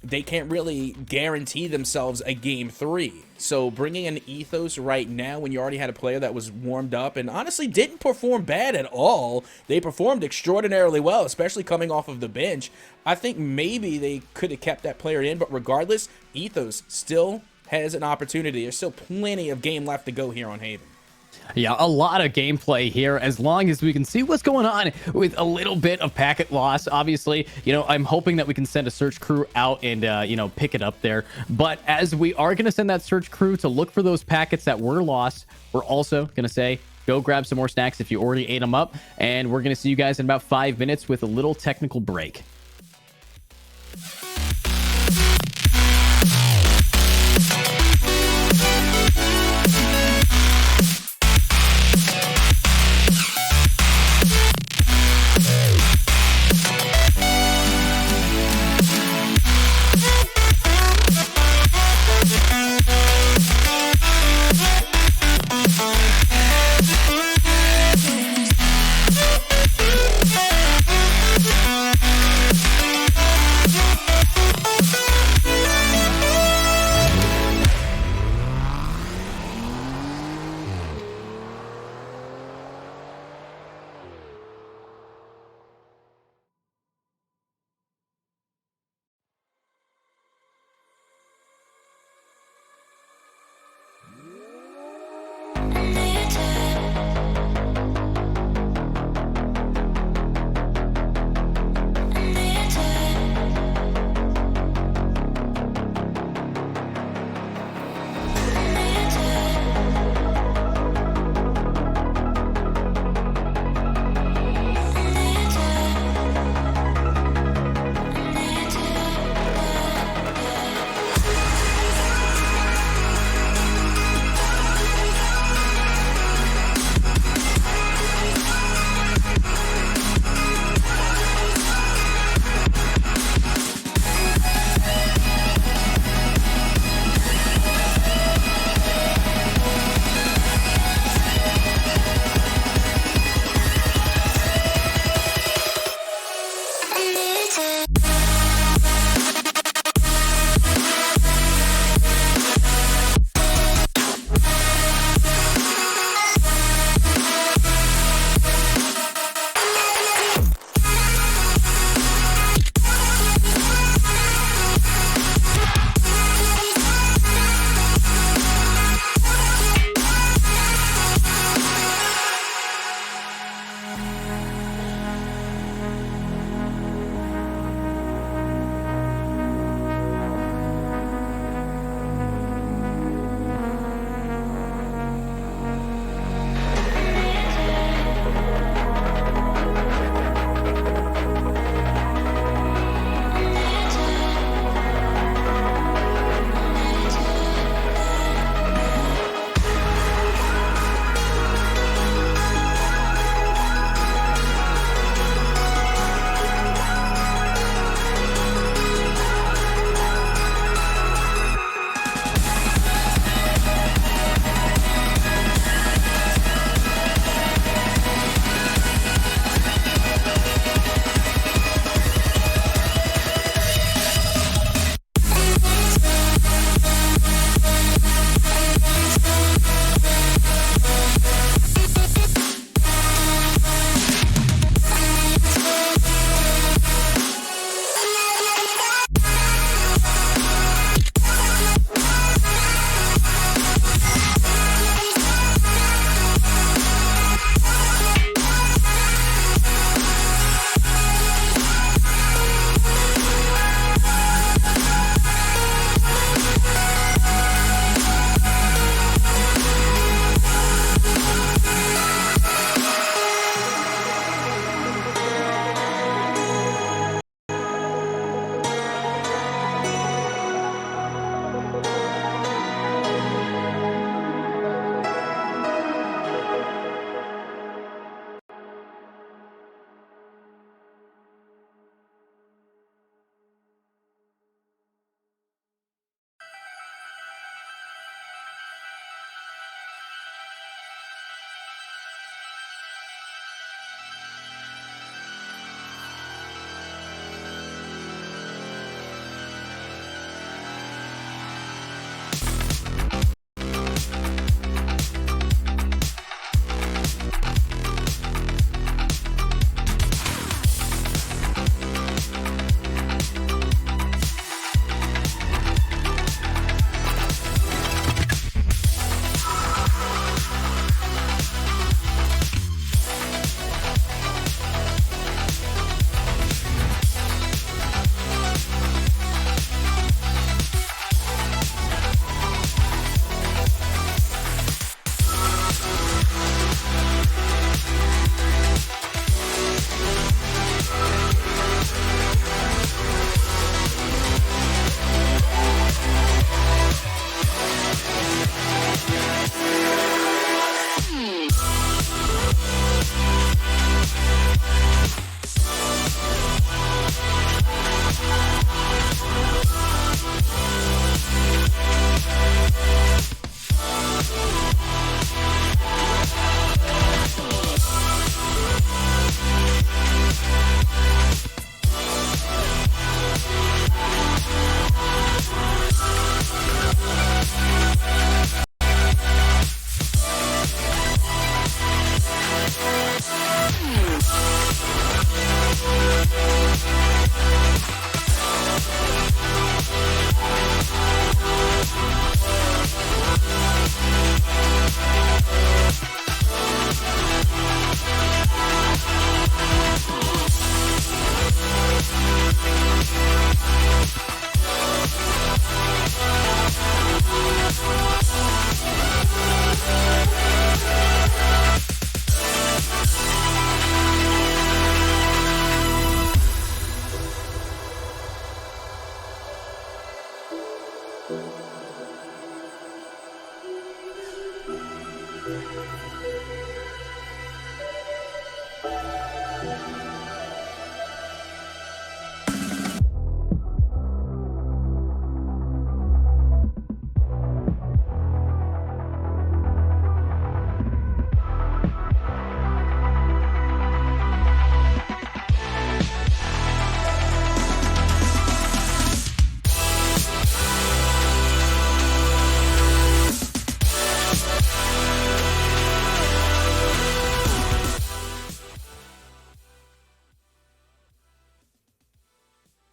they can't really guarantee themselves a game 3. So bringing in Ethos right now, when you already had a player that was warmed up and honestly didn't perform bad at all, they performed extraordinarily well, especially coming off of the bench. I think maybe they could have kept that player in, but regardless, Ethos still has an opportunity. There's still plenty of game left to go here on Haven. Yeah, a lot of gameplay here, as long as we can see what's going on with a little bit of packet loss. Obviously, I'm hoping that we can send a search crew out and, pick it up there. But as we are going to send that search crew to look for those packets that were lost, we're also going to say, go grab some more snacks if you already ate them up. And we're going to see you guys in about 5 minutes with a little technical break.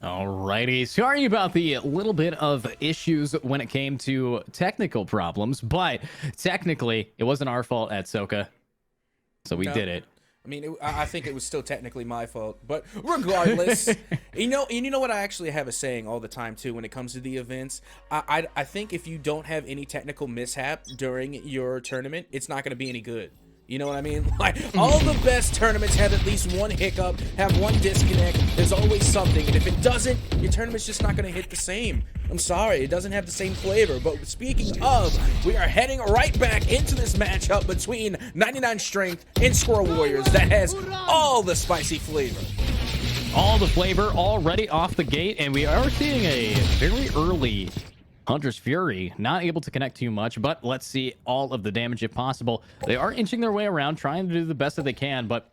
Alrighty, sorry about the little bit of issues when it came to technical problems, but technically it wasn't our fault at Soka, so we did it. I mean, I think it was still technically my fault, but regardless, you know what I actually have a saying all the time too when it comes to the events. I think if you don't have any technical mishap during your tournament, it's not going to be any good. You know what I mean? Like, all the best tournaments have at least one hiccup, have one disconnect. There's always something, and if it doesn't, your tournament's just not going to hit the same. I'm sorry, it doesn't have the same flavor. But speaking of, we are heading right back into this matchup between 99 Strength and Skwirel Warriors that has all the spicy flavor. All the flavor already off the gate, and we are seeing a very early Hunter's Fury, not able to connect too much, but let's see all of the damage if possible. They are inching their way around, trying to do the best that they can, but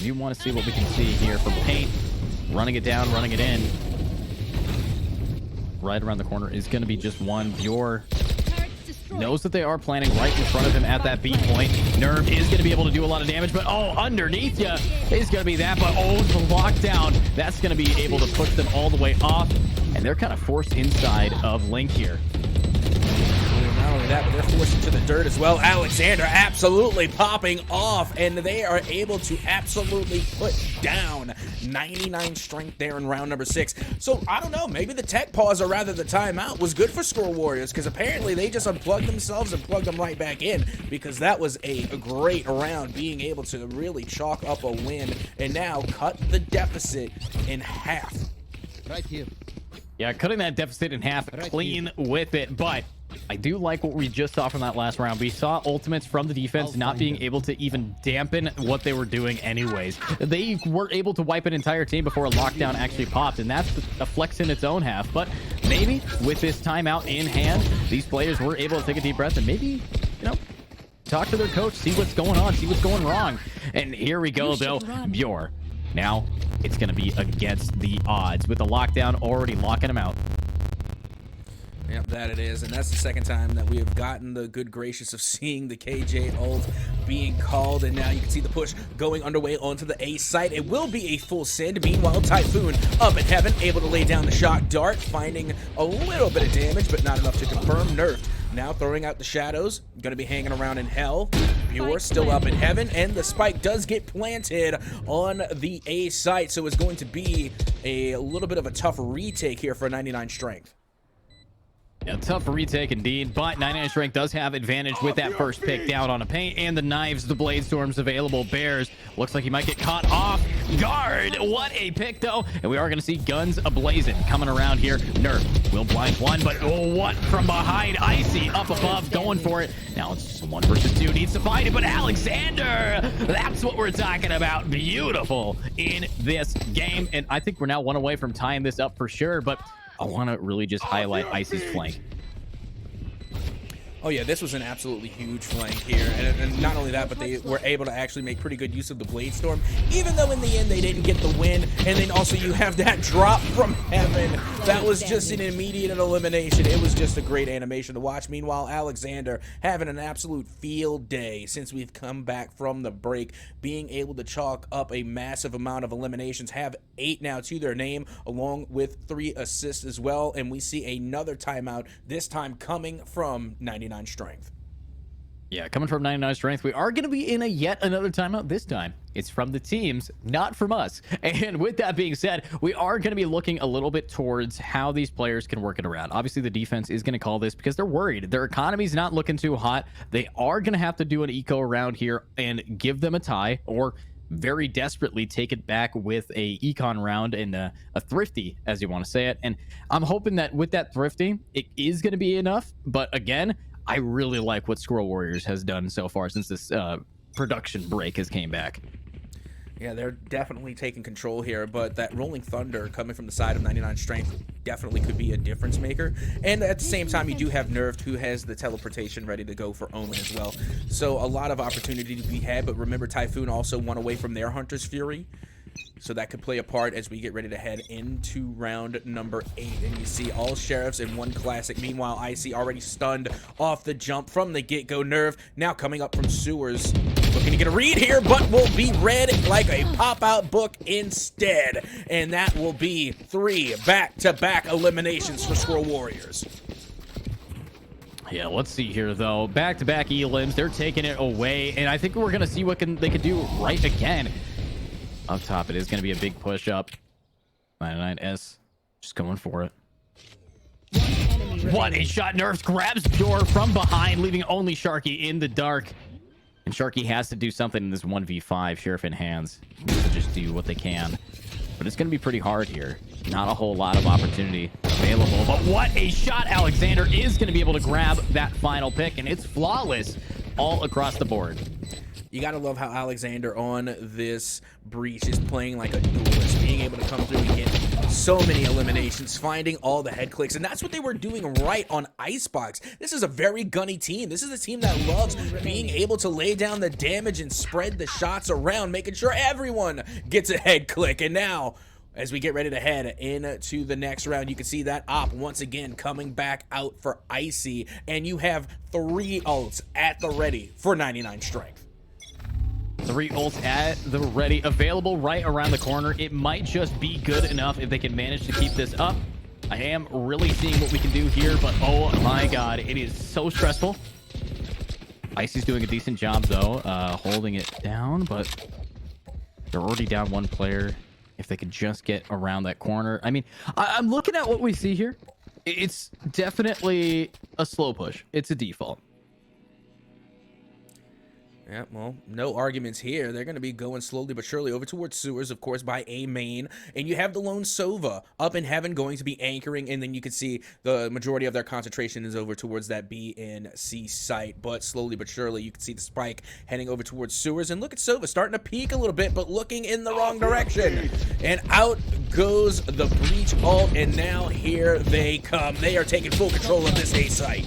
we want to see what we can see here from Paint. Running it down, running it in. Right around the corner is going to be just one. Bjor knows that they are planning right in front of him at that B point. Nerve is going to be able to do a lot of damage, but oh, underneath you is going to be that, but oh, the lockdown, that's going to be able to push them all the way off, and they're kind of forced inside of Link here. Not only that, but they're forced into the dirt as well. Alexander absolutely popping off, and they are able to absolutely put down 99 Strength there in round number 6. So, I don't know, maybe the tech pause, or rather the timeout, was good for Skwirel Warriors, because apparently they just unplugged themselves and plugged them right back in, because that was a great round, being able to really chalk up a win, and now cut the deficit in half. Right here. Yeah, cutting that deficit in half clean with it, but I do like what we just saw from that last round. We saw ultimates from the defense not being able to even dampen what they were doing anyways. They were able to wipe an entire team before a lockdown actually popped, and that's a flex in its own half. But maybe with this timeout in hand, these players were able to take a deep breath and maybe, you know, talk to their coach, see what's going on, see what's going wrong. And here we go, though. Bjor. Now it's going to be against the odds with the lockdown already locking him out. Yep, that it is, and that's the second time that we have gotten the good gracious of seeing the KJ ult being called, and now you can see the push going underway onto the A site. It will be a full send. Meanwhile, Typhoon up in heaven, able to lay down the shock dart, finding a little bit of damage, but not enough to confirm. Nerf now throwing out the shadows, going to be hanging around in hell. Bjor still up in heaven, and the spike does get planted on the A site, so it's going to be a little bit of a tough retake here for 99 Strength. Yeah, tough retake indeed, but 99 Strength does have advantage with that first pick down on a Paint, and the knives, the blade storms available. Bears looks like he might get caught off guard. What a pick, though, and we are going to see guns ablazing coming around here. Nerf will blind one, but oh, what from behind? Icy up above, going for it. Now it's just 1 versus 2, needs to find it, but Alexander, that's what we're talking about. Beautiful in this game, and I think we're now 1 away from tying this up for sure, but I want to really just highlight Icy's flank. Oh yeah, this was an absolutely huge flank here, and not only that, but they were able to actually make pretty good use of the Blade Storm, even though in the end they didn't get the win. And then also you have that drop from heaven. That was just an immediate elimination. It was just a great animation to watch. Meanwhile, Alexander having an absolute field day since we've come back from the break, being able to chalk up a massive amount of eliminations, have 8 now to their name, along with 3 assists as well. And we see another timeout, this time coming from 99 Strength. Yeah, coming from 99 Strength, we are going to be in a yet another timeout. This time it's from the teams, not from us. And with that being said, we are going to be looking a little bit towards how these players can work it around. Obviously, the defense is going to call this because they're worried. Their economy's not looking too hot. They are going to have to do an eco around here and give them a tie, or very desperately take it back with a econ round and a thrifty, as you want to say it. And I'm hoping that with that thrifty, it is going to be enough. But again, I really like what Skwirel Warriors has done so far since this production break has came back. Yeah, they're definitely taking control here, but that Rolling Thunder coming from the side of 99 Strength definitely could be a difference maker. And at the same time, you do have Nerfed, who has the teleportation ready to go for Omen as well. So a lot of opportunity to be had, but remember, Typhoon also won away from their Hunter's Fury. So that could play a part as we get ready to head into round number 8. And you see all Sheriffs in 1 classic. Meanwhile, Icy already stunned off the jump from the get-go. Nerve now coming up from Sewers. Looking to get a read here, but will be read like a pop-out book instead. And that will be 3 back-to-back eliminations for Skwirel Warriors. Yeah, let's see here, though. Back-to-back elims. They're taking it away, and I think we're going to see what they can do right again. Up top, it is going to be a big push-up. 99S just going for it. What a shot. Nerfs grabs Door from behind, leaving only Sharky in the dark. And Sharky has to do something in this 1v5. Sheriff in hands. To just do what they can. But it's going to be pretty hard here. Not a whole lot of opportunity available. But what a shot. Alexander is going to be able to grab that final pick. And it's flawless all across the board. You gotta love how Alexander on this breach is playing like a duelist, being able to come through and get so many eliminations, finding all the head clicks, and that's what they were doing right on Icebox. This is a very gunny team. This is a team that loves being able to lay down the damage and spread the shots around, making sure everyone gets a head click. And now, as we get ready to head into the next round, you can see that op once again coming back out for Icy, and you have 3 ults at the ready for 99 strength. 3 ults at the ready, available right around the corner. It might just be good enough if they can manage to keep this up. I am really seeing what we can do here, but oh my god, it is so stressful. Icy's doing a decent job, though, holding it down, but they're already down 1 player. If they could just get around that corner. I mean, I'm looking at what we see here. It's definitely a slow push. It's a default. Yeah, well, no arguments here. They're going to be going slowly but surely over towards sewers, of course, by A main. And you have the lone Sova up in heaven going to be anchoring. And then you can see the majority of their concentration is over towards that B and C site. But slowly but surely, you can see the spike heading over towards sewers. And look at Sova starting to peek a little bit, but looking in the wrong direction. And out goes the breach ult. And now here they come. They are taking full control of this A site.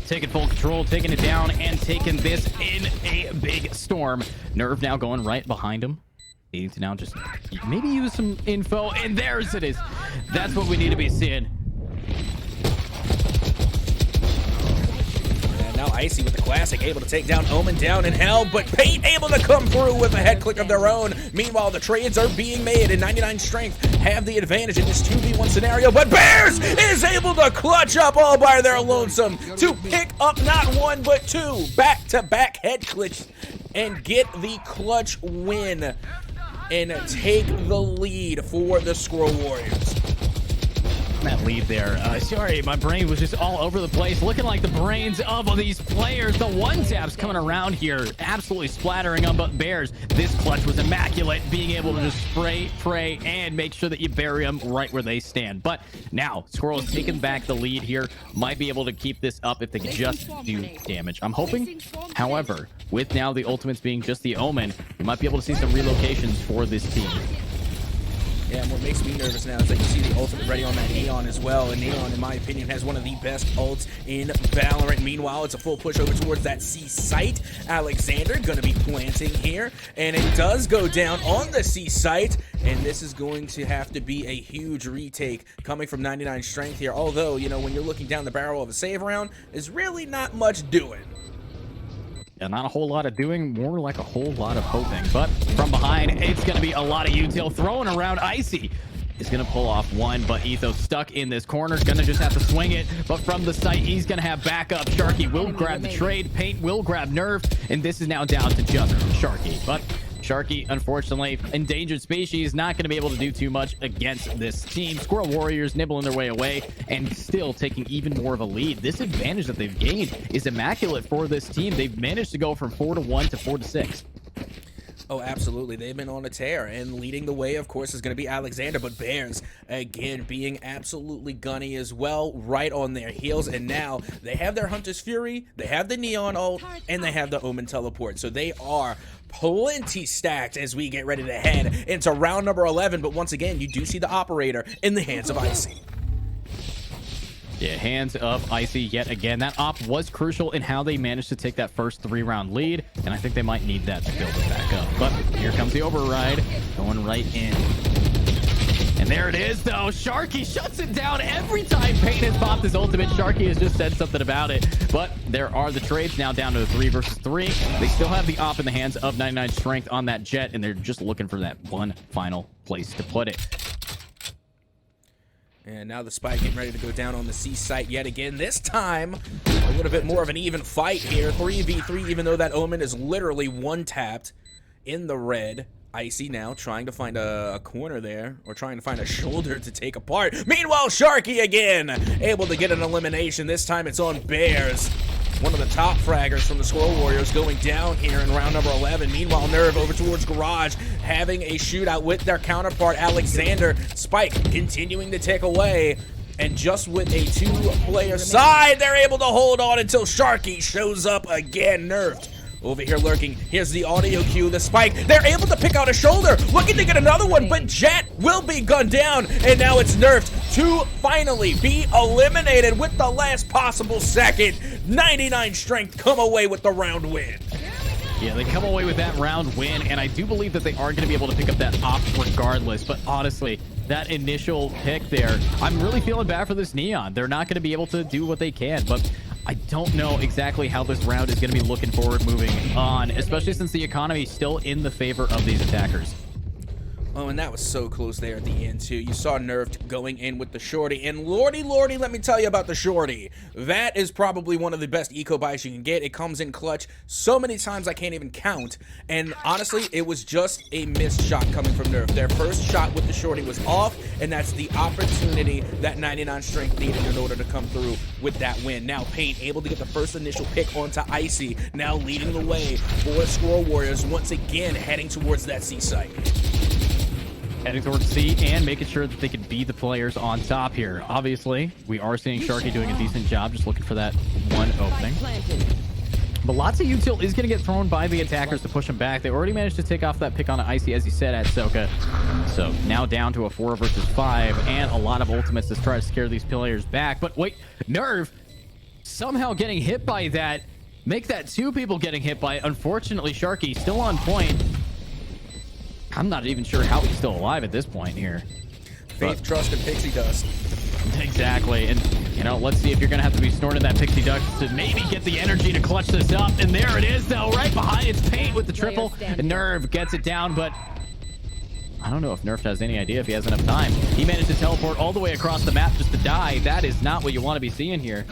Taking full control, taking it down, and taking this in a big storm. Nerve now going right behind him. Needing to now just maybe use some info, and there's it is. That's what we need to be seeing. Now Icy with the classic, able to take down Omen down in hell, but Paint able to come through with a head click of their own. Meanwhile, the trades are being made, and 99 strength have the advantage in this 2v1 scenario, but Bears is able to clutch up all by their lonesome to pick up not 1 but 2 back-to-back head clicks and get the clutch win and take the lead for the Skwirel Warriors. That lead there. Sorry, my brain was just all over the place, looking like the brains of these players. The one taps coming around here, absolutely splattering them, but Bears, this clutch was immaculate, being able to just spray, pray, and make sure that you bury them right where they stand. But now, Skwirel is taking back the lead here, might be able to keep this up if they can just do damage. I'm hoping, however, with now the ultimates being just the Omen, we might be able to see some relocations for this team. Yeah, and what makes me nervous now is that you see the ultimate ready on that Neon as well. And Neon, in my opinion, has one of the best ults in Valorant. Meanwhile, it's a full push over towards that C site. Alexander going to be planting here. And it does go down on the C site. And this is going to have to be a huge retake coming from 99 strength here. Although, you know, when you're looking down the barrel of a save round, there's really not much doing. Yeah, not a whole lot of doing, more like a whole lot of hoping. But from behind, it's going to be a lot of util throwing around. Icy is going to pull off 1, but Ethos stuck in this corner. Going to just have to swing it. But from the site, he's going to have backup. Sharky will grab the trade. Paint will grab Nerve. And this is now down to just Sharky. But Sharky, unfortunately, endangered species, not going to be able to do too much against this team. Skwirel Warriors nibbling their way away and still taking even more of a lead. This advantage that they've gained is immaculate for this team. They've managed to go from 4-1 to 4-6. Oh, absolutely. They've been on a tear, and leading the way, of course, is going to be Alexander, but Bears, again, being absolutely gunny as well, right on their heels, and now they have their Hunter's Fury, they have the Neon ult, and they have the Omen teleport, so they are plenty stacked as we get ready to head into round number 11, but once again, you do see the operator in the hands of Icy. Yeah, hands up Icy yet again. That op was crucial in how they managed to take that first 3-round lead, and I think they might need that to build it back up. But here comes the override, going right in. And there it is, though. Sharky shuts it down every time Pain has popped his ultimate. Sharky has just said something about it. But there are the trades now down to a 3 versus 3. They still have the op in the hands of 99 Strength on that Jet, and they're just looking for that one final place to put it. And now the Spike getting ready to go down on the C site yet again. This time, a little bit more of an even fight here. 3v3, even though that Omen is literally one-tapped in the red. Icy now trying to find a corner there, or trying to find a shoulder to take apart. Meanwhile, Sharky again, able to get an elimination. This time it's on Bears. One of the top fraggers from the Skwirel Warriors going down here in round number 11. Meanwhile, Nerve over towards Garage, having a shootout with their counterpart, Alexander. Spike continuing to take away. And just with a 2-player side, they're able to hold on until Sharky shows up again. Nerfed over here lurking. Here's the audio cue. The Spike, they're able to pick out a shoulder, looking to get another one, but Jet will be gunned down, and now it's Nerfed to finally be eliminated with the last possible second. 99 Strength come away with the round win. Yeah, they come away with that round win, and I do believe that they are going to be able to pick up that op regardless, but honestly, that initial pick there, I'm really feeling bad for this Neon. They're not going to be able to do what they can, but I don't know exactly how this round is going to be looking forward moving on, especially since the economy is still in the favor of these attackers. Oh, and that was so close there at the end, too. You saw Nerfed going in with the Shorty. And lordy, let me tell you about the Shorty. That is probably one of the best eco buys you can get. It comes in clutch so many times I can't even count. And honestly, it was just a missed shot coming from Nerf. Their first shot with the Shorty was off, and that's the opportunity that 99 Strength needed in order to come through with that win. Now, Pain able to get the first initial pick onto Icy, now leading the way for Skwirel Warriors, once again heading towards that C site. Heading towards C and making sure that they can be the players on top here. Obviously, we are seeing Sharky doing a decent job, just looking for that one opening. But lots of util is going to get thrown by the attackers to push them back. They already managed to take off that pick on Icy, as you said, at Soka. So now down to a 4 versus 5 and a lot of ultimates to try to scare these players back. But wait, Nerve somehow getting hit by that. Make that 2 people getting hit by it. Unfortunately, Sharky still on point. I'm not even sure how he's still alive at this point here. Faith, trust, and pixie dust. Exactly. And, you know, let's see if you're going to have to be snorting that pixie dust to maybe get the energy to clutch this up. And there it is, though. Right behind it's Paint with the triple. And Nerve gets it down, but I don't know if Nerf has any idea if he has enough time. He managed to teleport all the way across the map just to die. That is not what you want to be seeing here.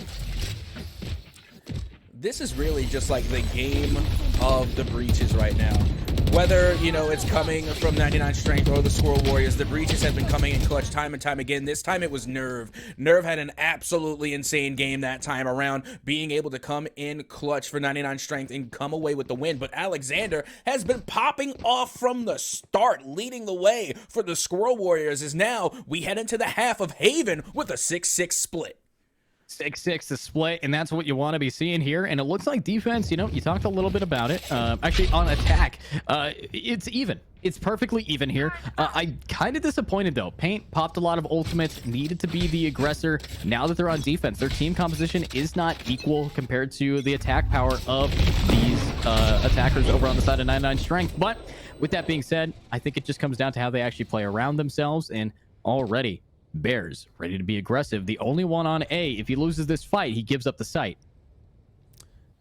This is really just like the game of the breaches right now. Whether, you know, it's coming from 99 Strength or the Skwirel Warriors, the breaches have been coming in clutch time and time again. This time it was Nerve. Nerve had an absolutely insane game that time around, being able to come in clutch for 99 Strength and come away with the win. But Alexander has been popping off from the start, leading the way for the Skwirel Warriors, as now we head into the half of Haven with a 6-6 split. 6-6 to split, and that's what you want to be seeing here. And it looks like defense, you know, you talked a little bit about it. Actually, on attack, it's even. It's perfectly even here. I'm kind of disappointed, though. Paint popped a lot of ultimates, needed to be the aggressor. Now that they're on defense, their team composition is not equal compared to the attack power of these attackers over on the side of 99 Strength. But with that being said, I think it just comes down to how they actually play around themselves. And already, Bears ready to be aggressive. The only one on A. If he loses this fight, he gives up the site.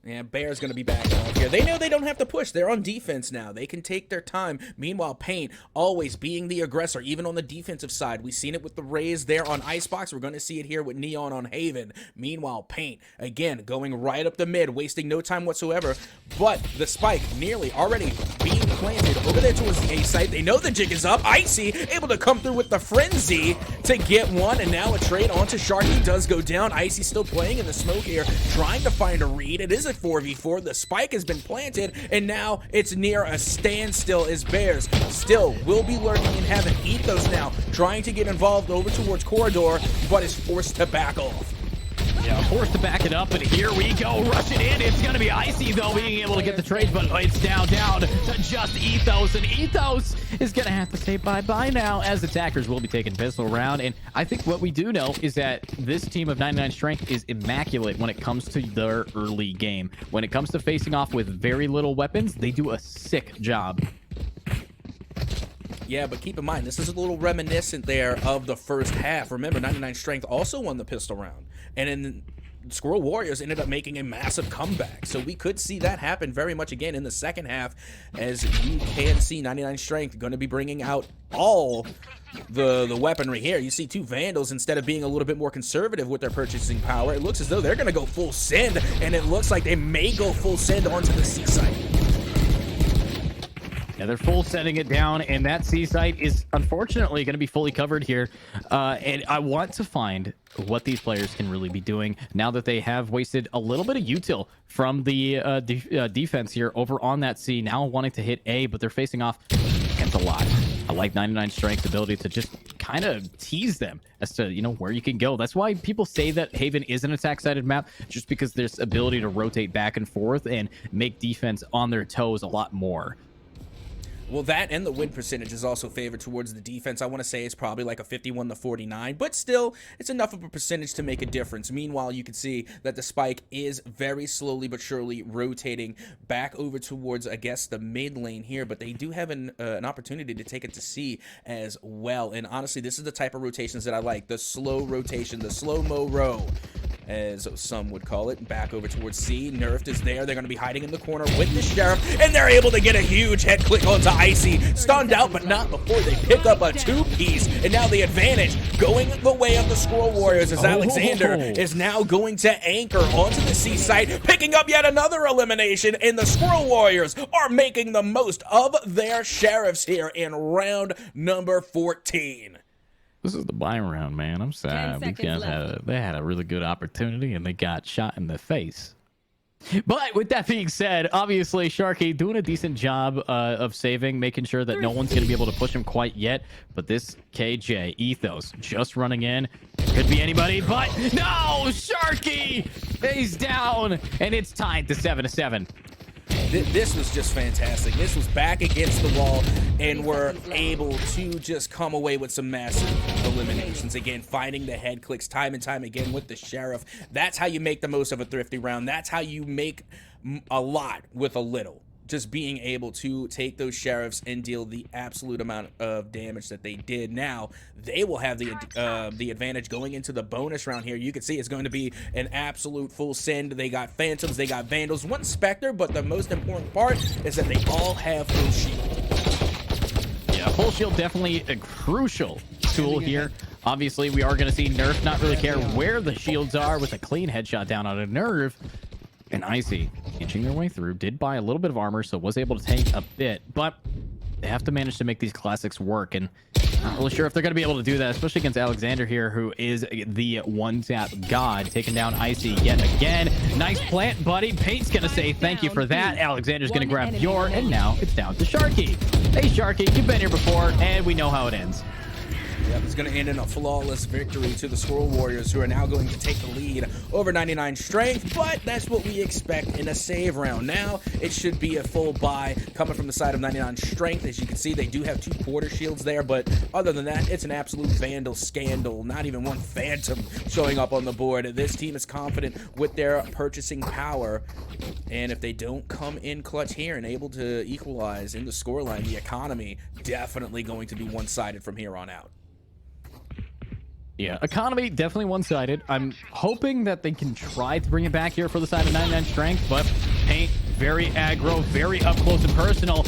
Yeah, Bear's going to be back off here. They know they don't have to push. They're on defense now. They can take their time. Meanwhile, Paint always being the aggressor, even on the defensive side. We've seen it with the Rays there on Icebox. We're going to see it here with Neon on Haven. Meanwhile, Paint, again, going right up the mid, wasting no time whatsoever. But the Spike nearly already being planted over there towards the A site. They know the jig is up. Icy able to come through with the Frenzy to get one. And now a trade onto Sharky does go down. Icy still playing in the smoke here, trying to find a read. It is a 4v4. The Spike has been planted, and now it's near a standstill as Bears still will be lurking in heaven. Ethos now trying to get involved over towards Corridor, but is forced to back off. Yeah, forced to back it up, and here we go, rushing in. It's going to be Icy, though, being able to get the trade, but it's down to just Ethos, and Ethos is going to have to say bye-bye now, as attackers will be taking pistol round. And I think what we do know is that this team of 99 Strength is immaculate when it comes to their early game. When it comes to facing off with very little weapons, they do a sick job. Yeah, but keep in mind, this is a little reminiscent there of the first half. Remember, 99 Strength also won the pistol round. And in Skwirel Warriors ended up making a massive comeback. So we could see that happen very much again in the second half, as you can see 99 Strength going to be bringing out all the weaponry here. You see 2 Vandals, instead of being a little bit more conservative with their purchasing power, it looks as though they're going to go full send, and it looks like they may go full send onto the C site. Yeah, they're full setting it down, and that C site is unfortunately going to be fully covered here. And I want to find what these players can really be doing now that they have wasted a little bit of util from the defense here over on that C, now wanting to hit A, but they're facing off against a lot. I like 99 Strength's ability to just kind of tease them as to, you know, where you can go. That's why people say that Haven is an attack-sided map, just because there's ability to rotate back and forth and make defense on their toes a lot more. Well, that and the win percentage is also favored towards the defense. I want to say it's probably like a 51-49, but still, it's enough of a percentage to make a difference. Meanwhile, you can see that the spike is very slowly but surely rotating back over towards, I guess, the mid lane here, but they do have an opportunity to take it to C as well. And honestly, this is the type of rotations that I like. The slow rotation, the slow-mo row, as some would call it. Back over towards C. Nerfed is there. They're going to be hiding in the corner with the Sheriff, and they're able to get a huge head click onto Icy. Stunned out, but not before they pick up a 2-piece. And now the advantage going the way of the Skwirel Warriors, as Alexander is now going to anchor onto the C site, picking up yet another elimination, and the Skwirel Warriors are making the most of their Sheriffs here in round number 14. This is the buy round, man. I'm sad because they had a really good opportunity and they got shot in the face. But with that being said, obviously Sharky doing a decent job of saving, making sure that no one's going to be able to push him quite yet. But this KJ Ethos just running in. Could be anybody, but no! Sharky! He's down, and it's tied to 7-7. This was just fantastic. This was back against the wall, and we're able to just come away with some massive eliminations. Again, finding the head clicks time and time again with the Sheriff. That's how you make the most of a thrifty round. That's how you make a lot with a little. Just being able to take those Sheriffs and deal the absolute amount of damage that they did. Now, they will have the advantage going into the bonus round here. You can see it's going to be an absolute full send. They got Phantoms, they got Vandals, one Spectre, but the most important part is that they all have full shield. Yeah, full shield definitely a crucial tool here. Obviously, we are going to see Nerf not really care where the shields are, with a clean headshot down on a Nerf. And Icy inching their way through, did buy a little bit of armor, so was able to tank a bit, but they have to manage to make these classics work, and not really sure if they're going to be able to do that, especially against Alexander here, who is the one-tap god, taking down Icy yet again. Nice plant, buddy. Paint's going to say thank you for that. Alexander's going to grab your, and now it's down to Sharky. Hey, Sharky, you've been here before, and we know how it ends. Yep, it's going to end in a flawless victory to the Skwirel Warriors, who are now going to take the lead over 99 Strength, but that's what we expect in a save round. Now, it should be a full buy coming from the side of 99 Strength. As you can see, they do have 2 quarter shields there, but other than that, it's an absolute Vandal scandal. Not even one Phantom showing up on the board. This team is confident with their purchasing power, and if they don't come in clutch here and able to equalize in the scoreline, the economy definitely going to be one-sided from here on out. Yeah, economy definitely one-sided. I'm hoping that they can try to bring it back here for the side of 99 Strength, but Paint, very aggro, very up close and personal.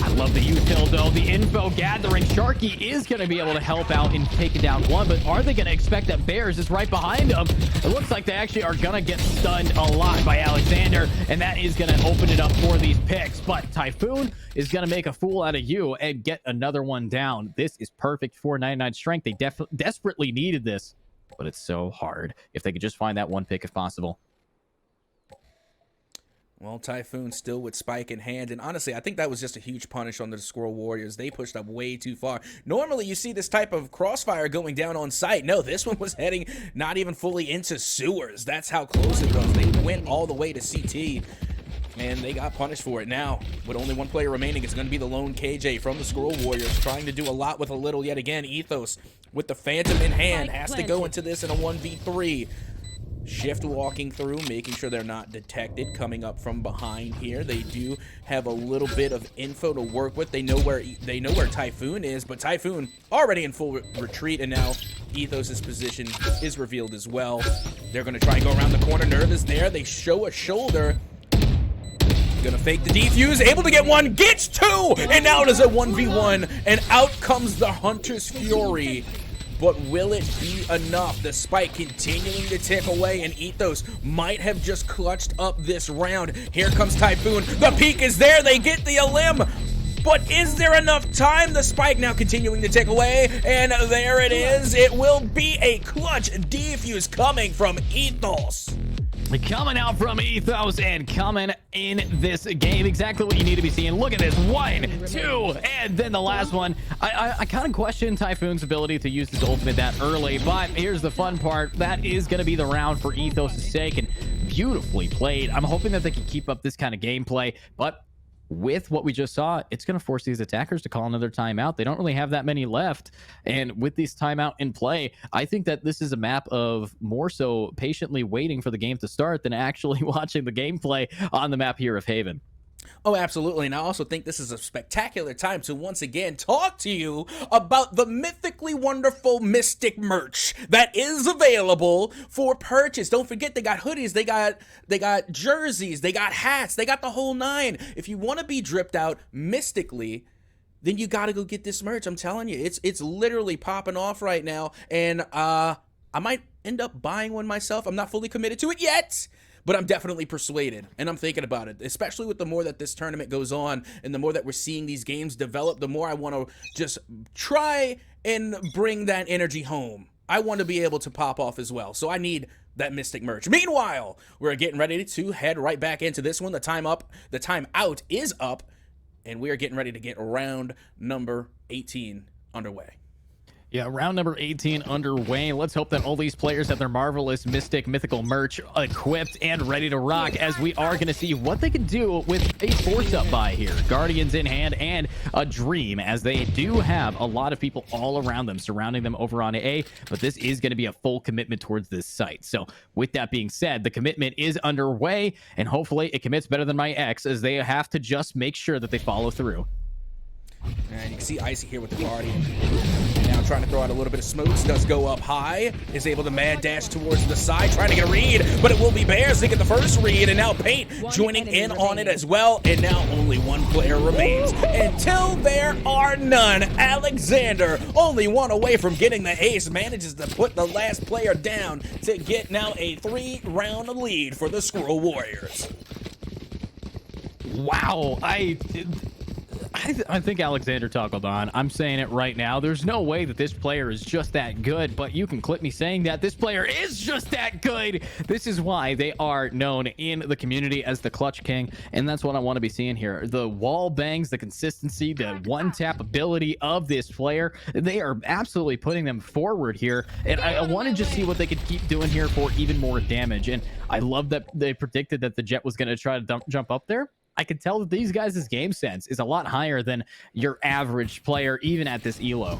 I love the util, though. The info gathering. Sharky is going to be able to help out in taking down one, but are they going to expect that Bears is right behind them? It looks like they actually are going to get stunned a lot by Alexander, and that is going to open it up for these picks. But Typhoon is going to make a fool out of you and get another one down. This is perfect for 99 Strength. They desperately needed this, but it's so hard. If they could just find that one pick if possible. Well, Typhoon still with Spike in hand, and honestly, I think that was just a huge punish on the Skwirel Warriors. They pushed up way too far. Normally, you see this type of crossfire going down on site. No, this one was heading not even fully into sewers. That's how close it was. They went all the way to CT, and they got punished for it. Now, with only one player remaining, it's going to be the lone KJ from the Skwirel Warriors, trying to do a lot with a little yet again. Ethos, with the Phantom in hand, has to go into this in a 1v3. shift walking through, making sure they're not detected coming up from behind here. They do have a little bit of info to work with. They know where Typhoon is, but Typhoon already in full retreat, and now Ethos's position is revealed as well. They're going to try and go around the corner. Nerve is there. They show a shoulder. Gonna fake the defuse, able to get one, gets two, and now it is a 1v1, and out comes the Hunter's Fury. But will it be enough? The spike continuing to tick away, and Ethos might have just clutched up this round. Here comes Typhoon. The peak is there. They get the elim. But is there enough time? The spike now continuing to tick away, and there it is. It will be a clutch defuse coming from Ethos. Coming out from Ethos and coming in this game. Exactly what you need to be seeing. Look at this. 1, 2, and then the last one. I kind of question Typhoon's ability to use this ultimate that early, but here's the fun part. That is going to be the round for Ethos' sake, and beautifully played. I'm hoping that they can keep up this kind of gameplay, but with what we just saw, it's going to force these attackers to call another timeout. They don't really have that many left. And with this timeout in play, I think that this is a map of more so patiently waiting for the game to start than actually watching the gameplay on the map here of Haven. Oh, absolutely. And I also think this is a spectacular time to once again talk to you about the mythically wonderful Mystic merch that is available for purchase. Don't forget, they got hoodies, they got jerseys, they got hats, they got the whole nine. If you want to be dripped out mystically, then you got to go get this merch. I'm telling you, it's literally popping off right now. And I might end up buying one myself. I'm not fully committed to it yet, but I'm definitely persuaded, and I'm thinking about it, especially with the more that this tournament goes on and the more that we're seeing these games develop, the more I want to just try and bring that energy home. I want to be able to pop off as well, so I need that Mystic merch. Meanwhile, we're getting ready to head right back into this one. The time out is up, and we are getting ready to get round number 18 underway. Yeah, round number 18 underway. Let's hope that all these players have their marvelous mythical merch equipped and ready to rock, as we are going to see what they can do with a force-up buy here. Guardians in hand and a Dream, as they do have a lot of people all around them, surrounding them over on A, but this is going to be a full commitment towards this site. So with that being said, the commitment is underway, and hopefully it commits better than my ex, as they have to just make sure that they follow through. And you can see Icy here with the Guardian. Now trying to throw out a little bit of smokes. Does go up high. Is able to mad dash towards the side. Trying to get a read. But it will be Bears. They get the first read. And now Paint joining in on it as well. And now only one player remains. Until there are none. Alexander, only one away from getting the ace, manages to put the last player down to get now a 3-round lead for the Skwirel Warriors. Wow. I think Alexander toggled on. I'm saying it right now. There's no way that this player is just that good, but you can clip me saying that this player is just that good. This is why they are known in the community as the Clutch King, and that's what I want to be seeing here. The wall bangs, the consistency, the one-tap ability of this player, they are absolutely putting them forward here, and I want to just see what they could keep doing here for even more damage. And I love that they predicted that the Jet was going to try to jump up there. I can tell that these guys' game sense is a lot higher than your average player, even at this elo.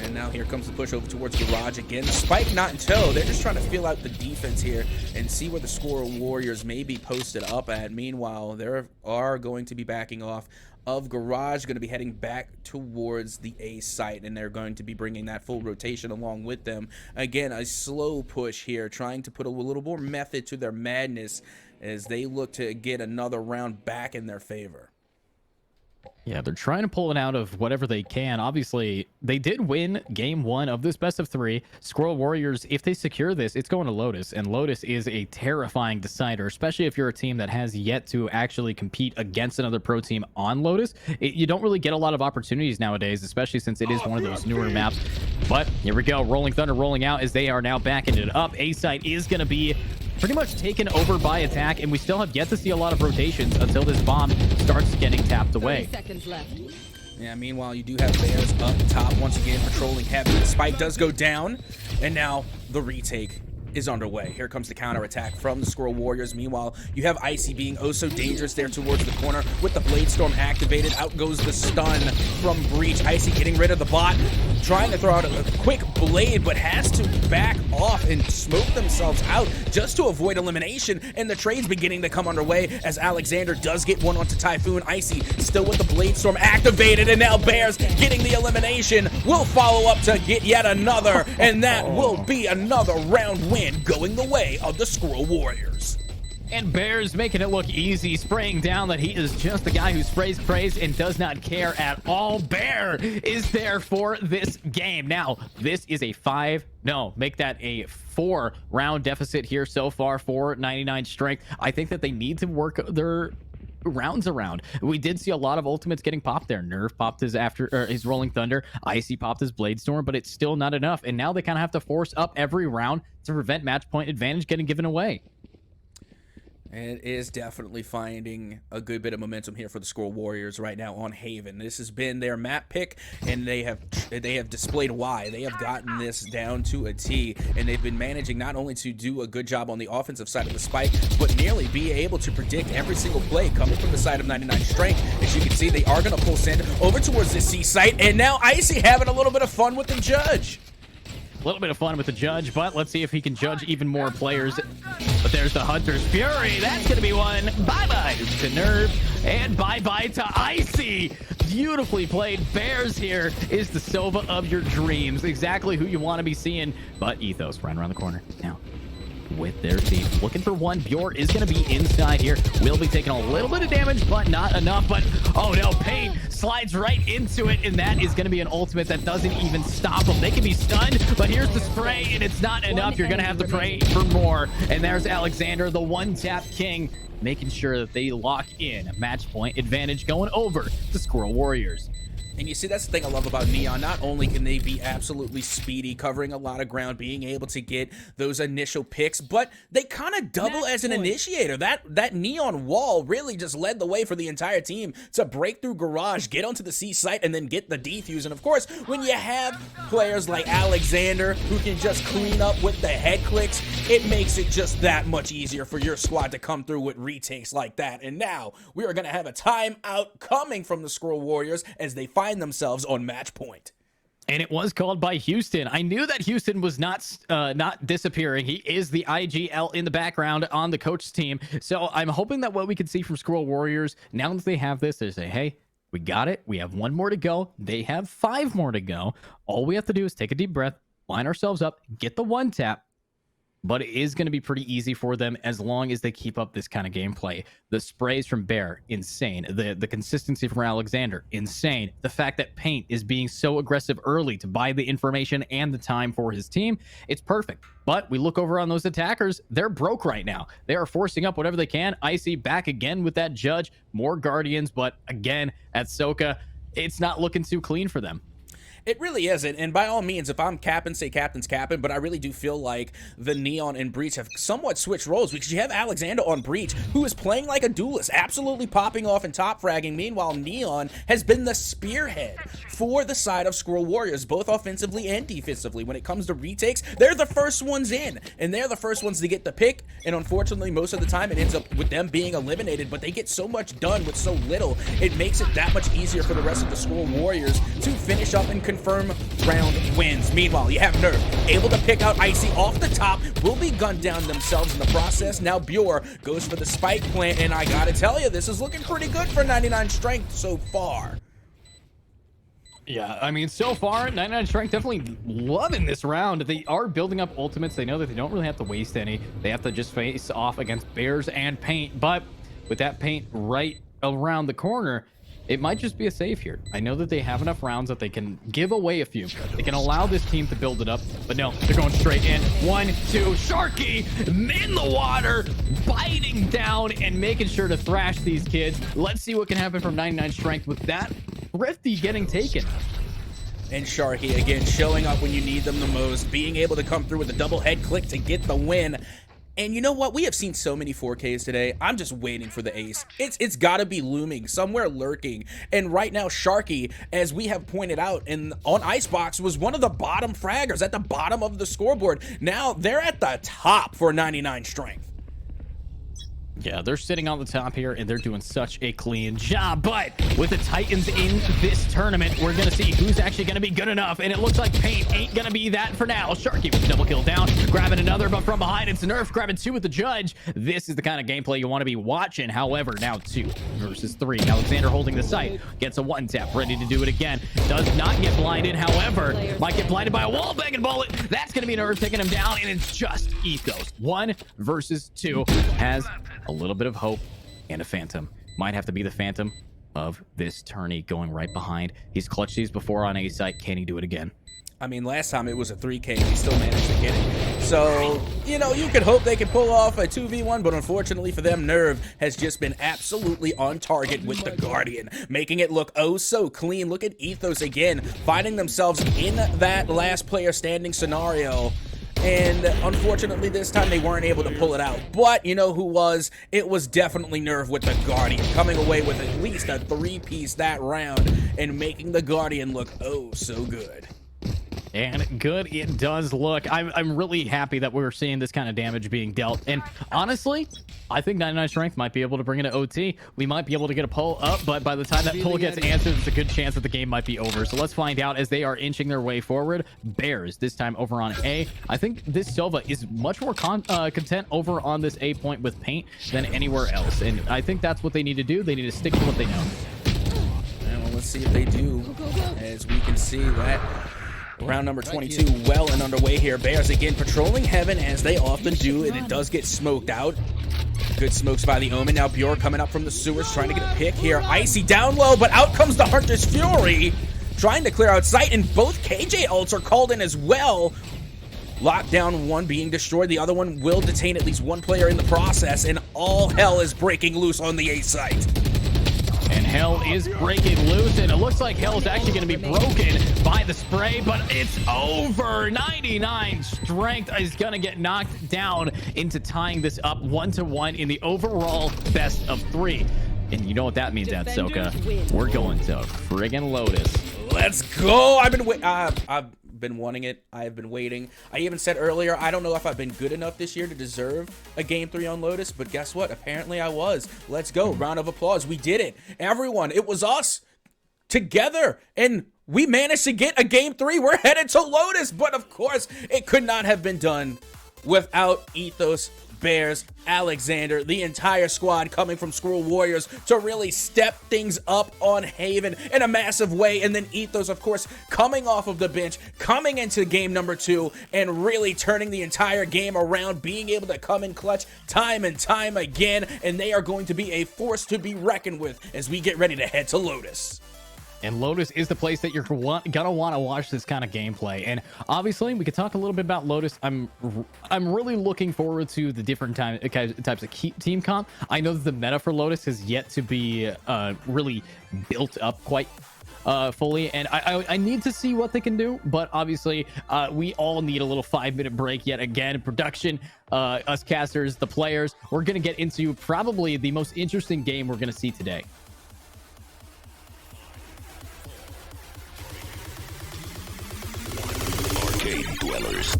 And now here comes the push over towards Garage again. Spike not in tow. They're just trying to feel out the defense here and see where the Skwirel Warriors may be posted up at. Meanwhile, they are going to be backing off of Garage, going to be heading back towards the A site, and they're going to be bringing that full rotation along with them. Again, a slow push here, trying to put a little more method to their madness as they look to get another round back in their favor. Yeah, they're trying to pull it out of whatever they can. Obviously, they did win game 1 of this best of 3. Skwirel Warriors, if they secure this, it's going to Lotus, and Lotus is a terrifying decider, especially if you're a team that has yet to actually compete against another pro team on Lotus. You don't really get a lot of opportunities nowadays, especially since it is one of those newer maps. But here we go, Rolling Thunder rolling out as they are now backing it up. A site is going to be pretty much taken over by attack, and we still have yet to see a lot of rotations until this bomb starts getting tapped away. 30 seconds left. Yeah, meanwhile, you do have Bears up top once again patrolling heavy. The spike does go down, and now the retake is underway. Here comes the counterattack from the Skwirel Warriors. Meanwhile, you have Icy being oh so dangerous there towards the corner with the Blade Storm activated. Out goes the stun from Breach. Icy getting rid of the bot, trying to throw out a quick blade, but has to back off and smoke themselves out just to avoid elimination. And the trade's beginning to come underway as Alexander does get one onto Typhoon. Icy still with the Blade Storm activated, and now Bears getting the elimination. Will follow up to get yet another, and that will be another round win going the way of the Skwirel Warriors. And Bears making it look easy, spraying down that he is just the guy who sprays praise and does not care at all. Bear is there for this game. Now, this is a make that a 4-round deficit here so far for 99 strength. I think that they need to work their rounds around. We did see a lot of ultimates getting popped there. Nerve popped his Rolling Thunder. Icy popped his Blade Storm, but it's still not enough. And now they kind of have to force up every round to prevent match point advantage getting given away. It is definitely finding a good bit of momentum here for the Skwirel Warriors right now on Haven. This has been their map pick, and they have displayed why. They have gotten this down to a T, and they've been managing not only to do a good job on the offensive side of the spike, but nearly be able to predict every single play coming from the side of 99 strength. As you can see, they are going to pull Send over towards the C site, and now Icy having a little bit of fun with the judge. A little bit of fun with the judge, but let's see if he can judge even more players. But there's the Hunter's Fury. That's going to be one. Bye-bye to Nerve, and bye-bye to Icy. Beautifully played. Bears here is the Sova of your dreams. Exactly who you want to be seeing. But Ethos right around the corner now with their team. Looking for one. Bjorn is going to be inside here. Will be taking a little bit of damage, but not enough. But, oh no, Pain slides right into it, and that is going to be an ultimate that doesn't even stop them. They can be stunned, but here's the spray, and it's not enough. You're going to have to pray for more. And there's Alexander, the one-tap king, making sure that they lock in a match point advantage going over the Skwirel Warriors. And you see, that's the thing I love about Neon. Not only can they be absolutely speedy, covering a lot of ground, being able to get those initial picks, but they kind of double as an initiator. That Neon wall really just led the way for the entire team to break through Garage, get onto the C site, and then get the defuse. And of course, when you have players like Alexander who can just clean up with the head clicks, it makes it just that much easier for your squad to come through with retakes like that. And now we are going to have a timeout coming from the Skwirel Warriors as they find themselves on match point. And it was called by Houston. I knew that Houston was not disappearing. He is the IGL in the background on the coach's team. So I'm hoping that what we can see from Skwirel Warriors, now that they have this, they say, hey, we got it. We have 1 more to go. They have 5 more to go. All we have to do is take a deep breath, line ourselves up, get the 1-tap. But it is going to be pretty easy for them as long as they keep up this kind of gameplay. The sprays from Bear, insane. The consistency from Alexander, insane. The fact that Paint is being so aggressive early to buy the information and the time for his team, it's perfect. But we look over on those attackers, they're broke right now. They are forcing up whatever they can. Icy back again with that judge. More Guardians, but again, at Soka, it's not looking too clean for them. It really isn't, and by all means, if I'm capping, say captain's capping, but I really do feel like the Neon and Breach have somewhat switched roles, because you have Alexander on Breach, who is playing like a duelist, absolutely popping off and top fragging. Meanwhile, Neon has been the spearhead for the side of Skwirel Warriors, both offensively and defensively. When it comes to retakes, they're the first ones in, and they're the first ones to get the pick, and unfortunately, most of the time, it ends up with them being eliminated, but they get so much done with so little, it makes it that much easier for the rest of the Skwirel Warriors to finish up and confirm round wins. Meanwhile, you have Nerf able to pick out Icy off the top, will be gunned down themselves in the process. Now Bjor goes for the spike plant, and I gotta tell you, this is looking pretty good for 99 strength so far. Yeah, I mean, so far, 99 strength definitely loving this round. They are building up ultimates. They know that they don't really have to waste any. They have to just face off against Bears and Paint, but with that Paint right around the corner, it might just be a save here. I know that they have enough rounds that they can give away a few. They can allow this team to build it up, but no, they're going straight in. 1, 2, Sharky in the water, biting down and making sure to thrash these kids. Let's see what can happen from 99 strength with that Thrifty getting taken. And Sharky again showing up when you need them the most, being able to come through with a double head click to get the win. And you know what? We have seen so many 4Ks today. I'm just waiting for the ace. It's got to be looming, somewhere lurking. And right now, Sharky, as we have pointed out on Icebox, was one of the bottom fraggers at the bottom of the scoreboard. Now they're at the top for 99 strength. Yeah, they're sitting on the top here, and they're doing such a clean job. But with the Titans in this tournament, we're going to see who's actually going to be good enough. And it looks like Paint ain't going to be that for now. Sharky with double kill down, grabbing another, but from behind, it's Nerf grabbing 2 with the Judge. This is the kind of gameplay you want to be watching. However, now 2 versus 3. Alexander holding the site, gets a 1-tap, ready to do it again. Does not get blinded. However, might get blinded by a wall banging bullet. That's going to be Nerf taking him down, and it's just Ethos. 1 versus 2 has a little bit of hope and a Phantom. Might have to be the Phantom of this tourney going right behind. He's clutched these before on A site. Can he do it again? I mean, last time it was a 3K and he still managed to get it. So, you know, you could hope they could pull off a 2v1, but unfortunately for them, Nerve has just been absolutely on target with the Guardian, making it look oh so clean. Look at Ethos again, finding themselves in that last player standing scenario. And unfortunately, this time they weren't able to pull it out. But you know who was? It was definitely Nerve with the Guardian, coming away with at least a 3-piece that round and making the Guardian look oh so good. And good it does look. I'm really happy that we're seeing this kind of damage being dealt. And honestly, I think 99 strength might be able to bring it to OT. We might be able to get a pull up, but by the time that pull gets answered, it's a good chance that the game might be over. So let's find out as they are inching their way forward. Bears this time over on A. I think this Silva is much more content over on this A point with Paint than anywhere else. And I think that's what they need to do. They need to stick to what they know. And well, let's see if they do. As we can see that round number 22 well and underway here. Bears again patrolling heaven as they often do, and it does get smoked out. Good smokes by the Omen. Now Bjork coming up from the sewers trying to get a pick here. Icy down low, but out comes the Hunter's Fury trying to clear out sight, and both KJ ults are called in as well. Lockdown one being destroyed. The other one will detain at least one player in the process, and all hell is breaking loose on the A site. And hell is breaking loose, and it looks like hell is actually going to be broken by the spray, but it's over. 99 strength is going to get knocked down into tying this up 1-1 in the overall best of 3. And you know what that means, Atsoka. We're going to friggin' Lotus. Let's go. I've been wanting it. I have been waiting. I even said earlier, I don't know if I've been good enough this year to deserve a game 3 on Lotus, but guess what? Apparently I was. Let's go. Round of applause. We did it. Everyone, it was us together, and we managed to get a game 3. We're headed to Lotus, but of course, it could not have been done without Ethos, Bears, Alexander, the entire squad coming from Skwirel Warriors to really step things up on Haven in a massive way. And then Ethos, of course, coming off of the bench, coming into game number 2 and really turning the entire game around, being able to come in clutch time and time again. And they are going to be a force to be reckoned with as we get ready to head to Lotus. And Lotus is the place that you're gonna want to watch this kind of gameplay. And obviously, we could talk a little bit about Lotus. I'm really looking forward to the different types of team comp. I know that the meta for Lotus has yet to be really built up quite fully, and I need to see what they can do. But obviously, we all need a little 5-minute break yet again. Production, us casters, the players. We're gonna get into probably the most interesting game we're gonna see today. Cave Dwellers.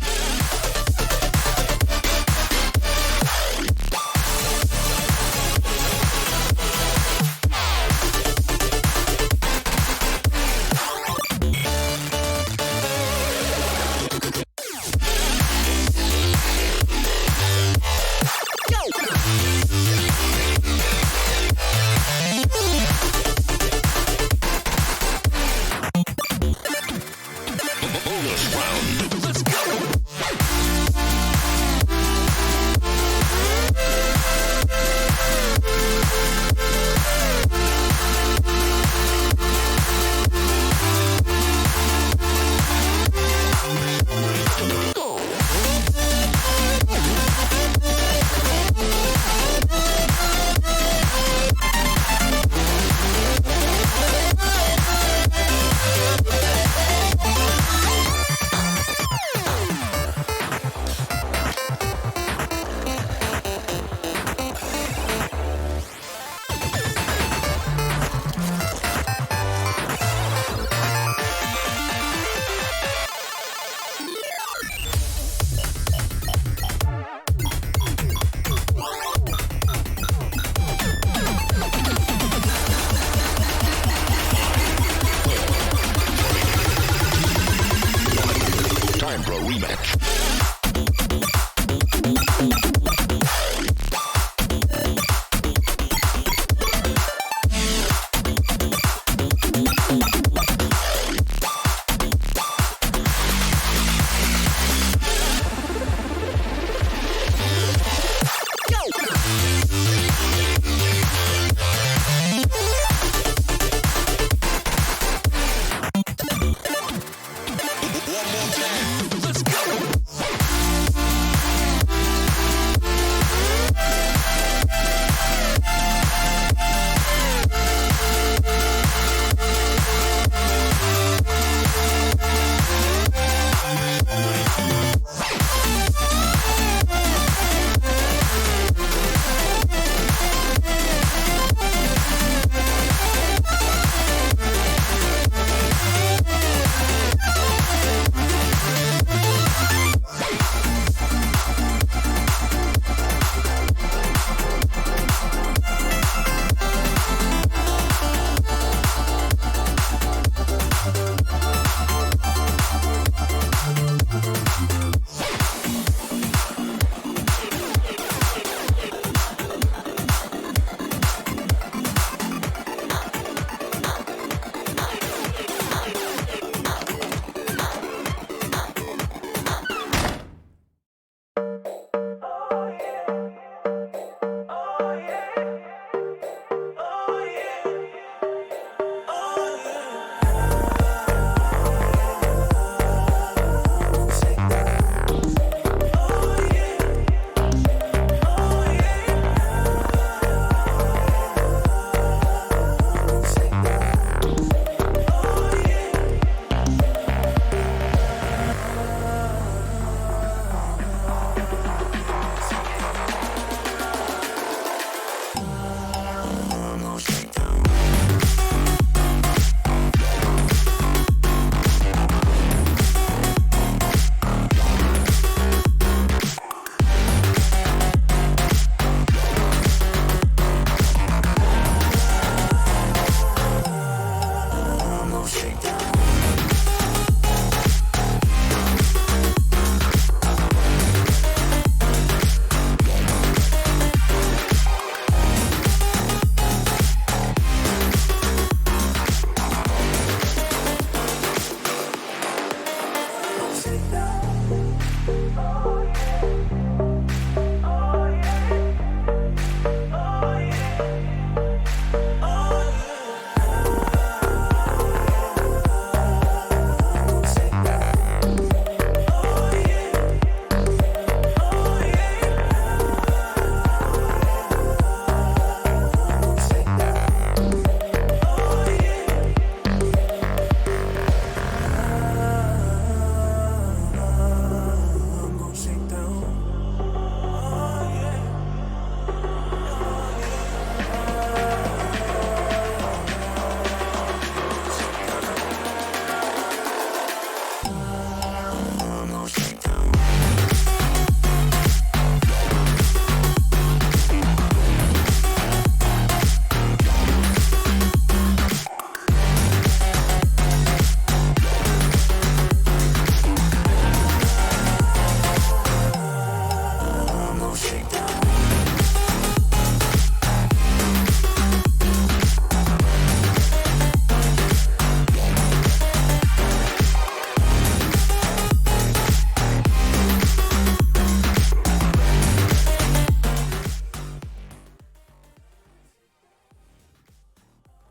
rematch.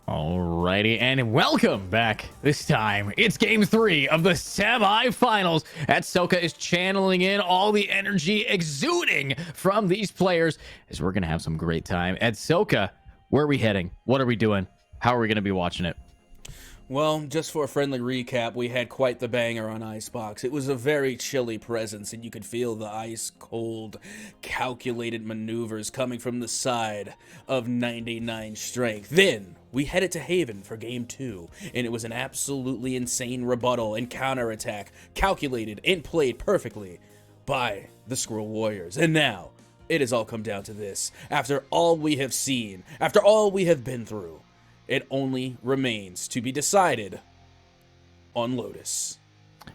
Alrighty, and welcome back. This time, it's game 3 of the semifinals. Atsoka is channeling in all the energy exuding from these players as we're going to have some great time. Atsoka, where are we heading? What are we doing? How are we going to be watching it? Well, just for a friendly recap, we had quite the banger on Icebox. It was a very chilly presence, and you could feel the ice-cold, calculated maneuvers coming from the side of 99 Strength. Then, we headed to Haven for Game 2, and it was an absolutely insane rebuttal and counterattack, calculated and played perfectly by the Skwirel Warriors. And now, it has all come down to this. After all we have seen, after all we have been through, it only remains to be decided on Lotus.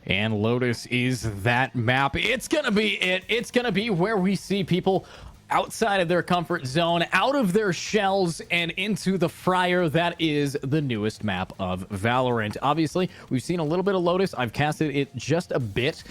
And Lotus is that map. It's going to be it. It's going to be where we see people outside of their comfort zone, out of their shells, and into the fryer that is the newest map of Valorant. Obviously, we've seen a little bit of Lotus. I've casted it just a bit.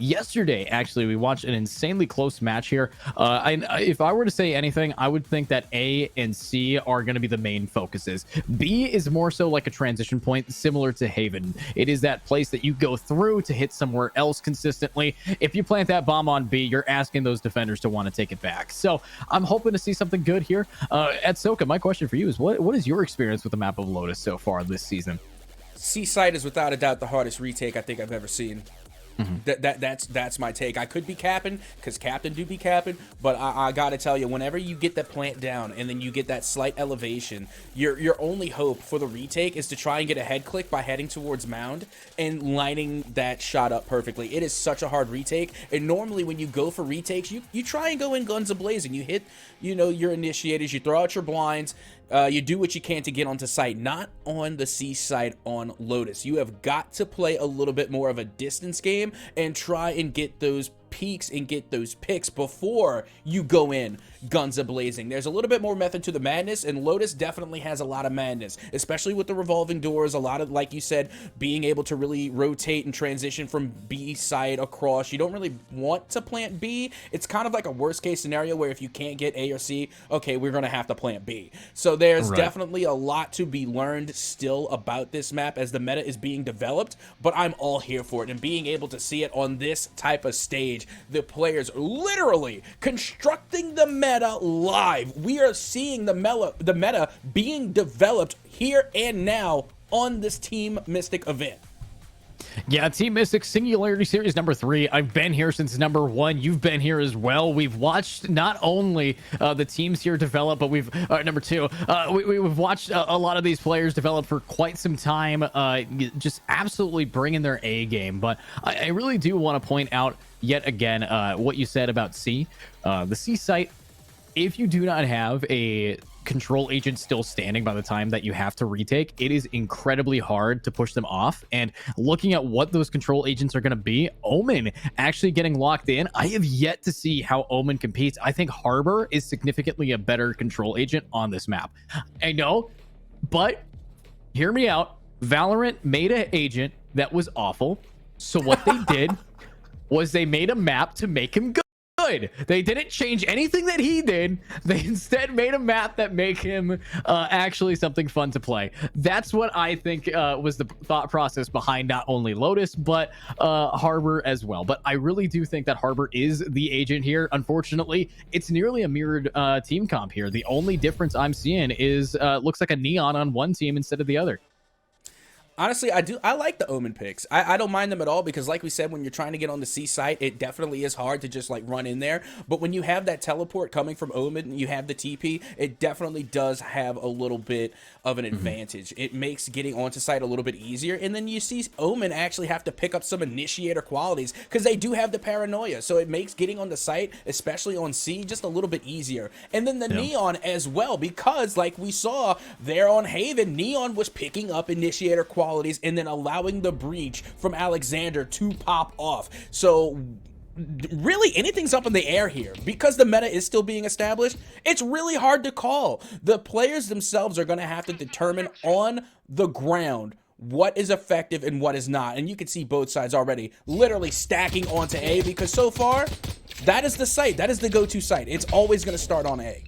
Yesterday, actually, we watched an insanely close match here. If I were to say anything, I would think that A and C are going to be the main focuses. B is more so like a transition point, similar to Haven. It is that place that you go through to hit somewhere else consistently. If you plant that bomb on B, you're asking those defenders to want to take it back. So I'm hoping to see something good here. At Soka, my question for you is, what is your experience with the map of Lotus so far this season? C-Site is without a doubt the hardest retake I think I've ever seen. That's my take. I could be capping, because Captain do be capping, but I gotta tell you, whenever you get that plant down and then you get that slight elevation, your only hope for the retake is to try and get a head click by heading towards Mound and lining that shot up perfectly. It is such a hard retake, and normally when you go for retakes, you try and go in guns a-blazing. You hit, your initiators, you throw out your blinds, you do what you can to get onto site. Not on the C site on Lotus. You have got to play a little bit more of a distance game and try and get those peaks and get those picks before you go in guns a-blazing. There's a little bit more method to the madness, and Lotus definitely has a lot of madness, especially with the revolving doors. A lot of, like you said, being able to really rotate and transition from B side across. You don't really want to plant B. It's kind of like a worst case scenario where if you can't get A or C, okay, we're going to have to plant B. So there's definitely a lot to be learned still about this map as the meta is being developed, but I'm all here for it, and being able to see it on this type of stage, the players literally constructing the meta live. We are seeing the meta being developed here and now on this Team Mystic event. Yeah, Team Mystic Singularity Series number 3. I've been here since number 1. You've been here as well. We've watched not only the teams here develop, but we've number 2. We've watched a lot of these players develop for quite some time, just absolutely bringing their A game. But I really do want to point out yet again what you said about C. The C site, if you do not have a control agent still standing by the time that you have to retake, it is incredibly hard to push them off. And looking at what those control agents are going to be, Omen actually getting locked in, I have yet to see how Omen competes. I think Harbor is significantly a better control agent on this map. I know, but hear me out. Valorant made an agent that was awful. So what they did was they made a map to make him good. They didn't change anything that he did. They instead made a map that make him actually something fun to play. That's what I think was the thought process behind not only Lotus, but Harbor as well. But I really do think that Harbor is the agent here. Unfortunately, it's nearly a mirrored team comp here. The only difference I'm seeing is looks like a Neon on one team instead of the other. Honestly, I like the Omen picks. I don't mind them at all, because like we said, when you're trying to get on the C site, it definitely is hard to just like run in there. But when you have that teleport coming from Omen and you have the TP, it definitely does have a little bit of an advantage. It makes getting onto site a little bit easier. And then you see Omen actually have to pick up some initiator qualities because they do have the paranoia. So it makes getting on the site, especially on C, just a little bit easier. And then the Neon as well, because like we saw there on Haven, Neon was picking up initiator qualities and then allowing the breach from Alexander to pop off. So really anything's up in the air here because the meta is still being established. It's really hard to call. The players themselves are going to have to determine on the ground what is effective and what is not. And you can see both sides already literally stacking onto A, because so far that is the site. That is the go-to site. It's always going to start on A.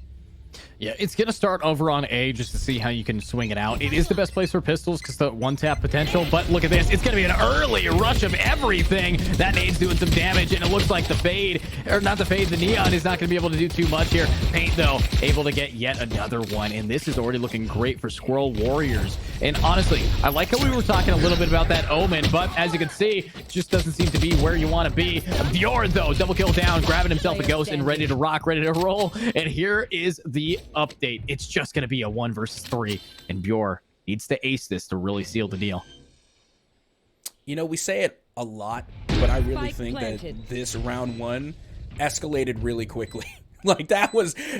Yeah, it's going to start over on A just to see how you can swing it out. It is the best place for pistols because the one-tap potential. But look at this. It's going to be an early rush of everything. That nade's doing some damage, and it looks like the fade, or not the fade, the Neon is not going to be able to do too much here. Paint, though, able to get yet another one. And this is already looking great for Skwirel Warriors. And honestly, I like how we were talking a little bit about that Omen, but as you can see, it just doesn't seem to be where you want to be. Bjorn, though, double kill down, grabbing himself a ghost and ready to rock, ready to roll. And here is the update. It's just going to be a 1 versus 3, and Bjorn needs to ace this to really seal the deal. You know, we say it a lot, but I really think that this round 1 escalated really quickly. Like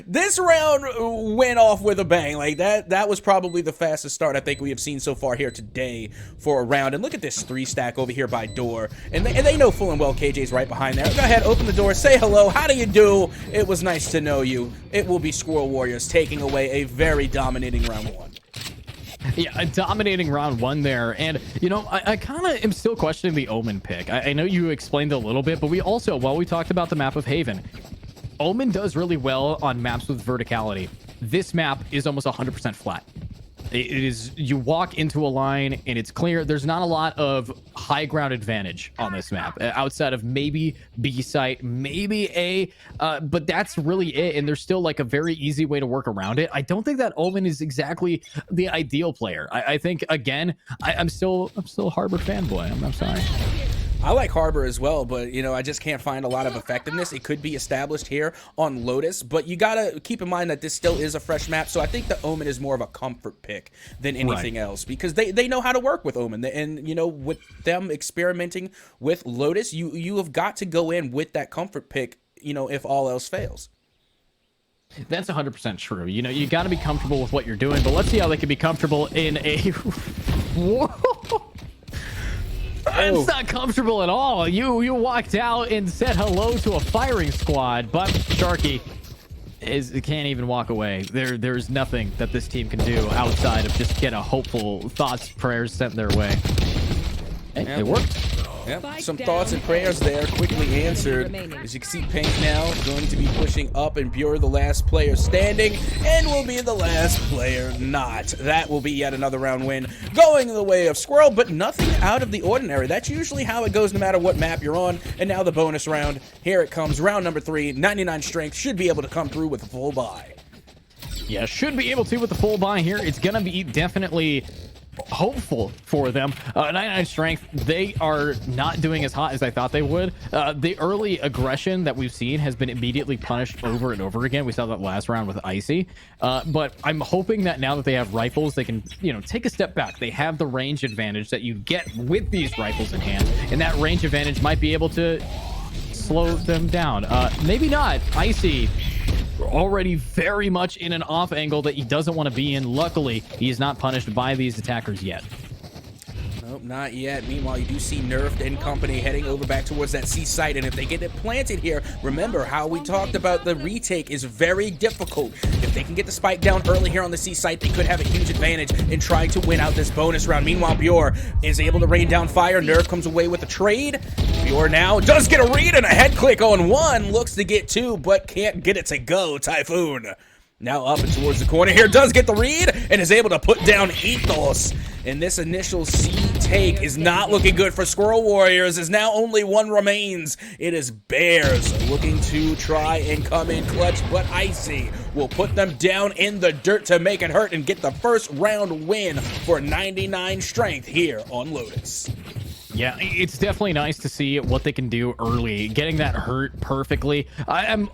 this round went off with a bang. Like that was probably the fastest start I think we have seen so far here today for a round. And look at this 3-stack over here by door. And they know full and well KJ's right behind there. Go ahead, open the door, say hello. How do you do? It was nice to know you. It will be Skwirel Warriors taking away a very dominating round 1. Yeah, a dominating round 1 there. And, you know, I kind of am still questioning the Omen pick. I know you explained a little bit, but we also, while we talked about the map of Haven, Omen does really well on maps with verticality. This map is almost 100% flat. It is, you walk into a line and it's clear. There's not a lot of high ground advantage on this map outside of maybe B site, maybe A, but that's really it. And there's still like a very easy way to work around it. I don't think that Omen is exactly the ideal player. I think, again, I'm still a Harbor fanboy. I'm sorry. I like Harbor as well, but, you know, I just can't find a lot of effectiveness. It could be established here on Lotus, but you got to keep in mind that this still is a fresh map, so I think the Omen is more of a comfort pick than anything else, because they know how to work with Omen. And, you know, with them experimenting with Lotus, you have got to go in with that comfort pick, you know, if all else fails. That's 100% true. You know, you got to be comfortable with what you're doing, but let's see how they can be comfortable in a... Whoa! It's not comfortable at all. You walked out and said hello to a firing squad, but Sharky can't even walk away. There's nothing that this team can do outside of just get a hopeful thoughts, prayers sent their way. Hey, it worked. Yep, some thoughts and prayers there, quickly answered. As you can see, Paint now going to be pushing up, and Bure, the last player standing, and will be the last player not. That will be yet another round win, going the way of Skwirel, but nothing out of the ordinary. That's usually how it goes no matter what map you're on. And now the bonus round. Here it comes, round number 3, 99 strength, should be able to come through with a full buy. Yeah, should be able to with the full buy here. It's going to be definitely... hopeful for them. 99 strength, they are not doing as hot as I thought they would. The early aggression that we've seen has been immediately punished over and over again. We saw that last round with Icy, but I'm hoping that now that they have rifles, they can, you know, take a step back. They have the range advantage that you get with these rifles in hand, and that range advantage might be able to slow them down. Maybe not. Icy already very much in an off angle that he doesn't want to be in. Luckily, he is not punished by these attackers yet. Nope, not yet. Meanwhile, you do see Nerfed and company heading over back towards that C site, and if they get it planted here, remember how we talked about the retake is very difficult. If they can get the spike down early here on the C site, they could have a huge advantage in trying to win out this bonus round. Meanwhile, Bure is able to rain down fire. Nerf comes away with a trade. Bure now does get a read and a head click on 1, looks to get 2, but can't get it to go. Typhoon now up and towards the corner here, does get the read and is able to put down Ethos. And this initial C take is not looking good for Skwirel Warriors, as now only 1 remains. It is Bears looking to try and come in clutch, but Icy will put them down in the dirt to make it hurt and get the first round win for 99 strength here on Lotus. Yeah, it's definitely nice to see what they can do early, getting that hurt perfectly. I am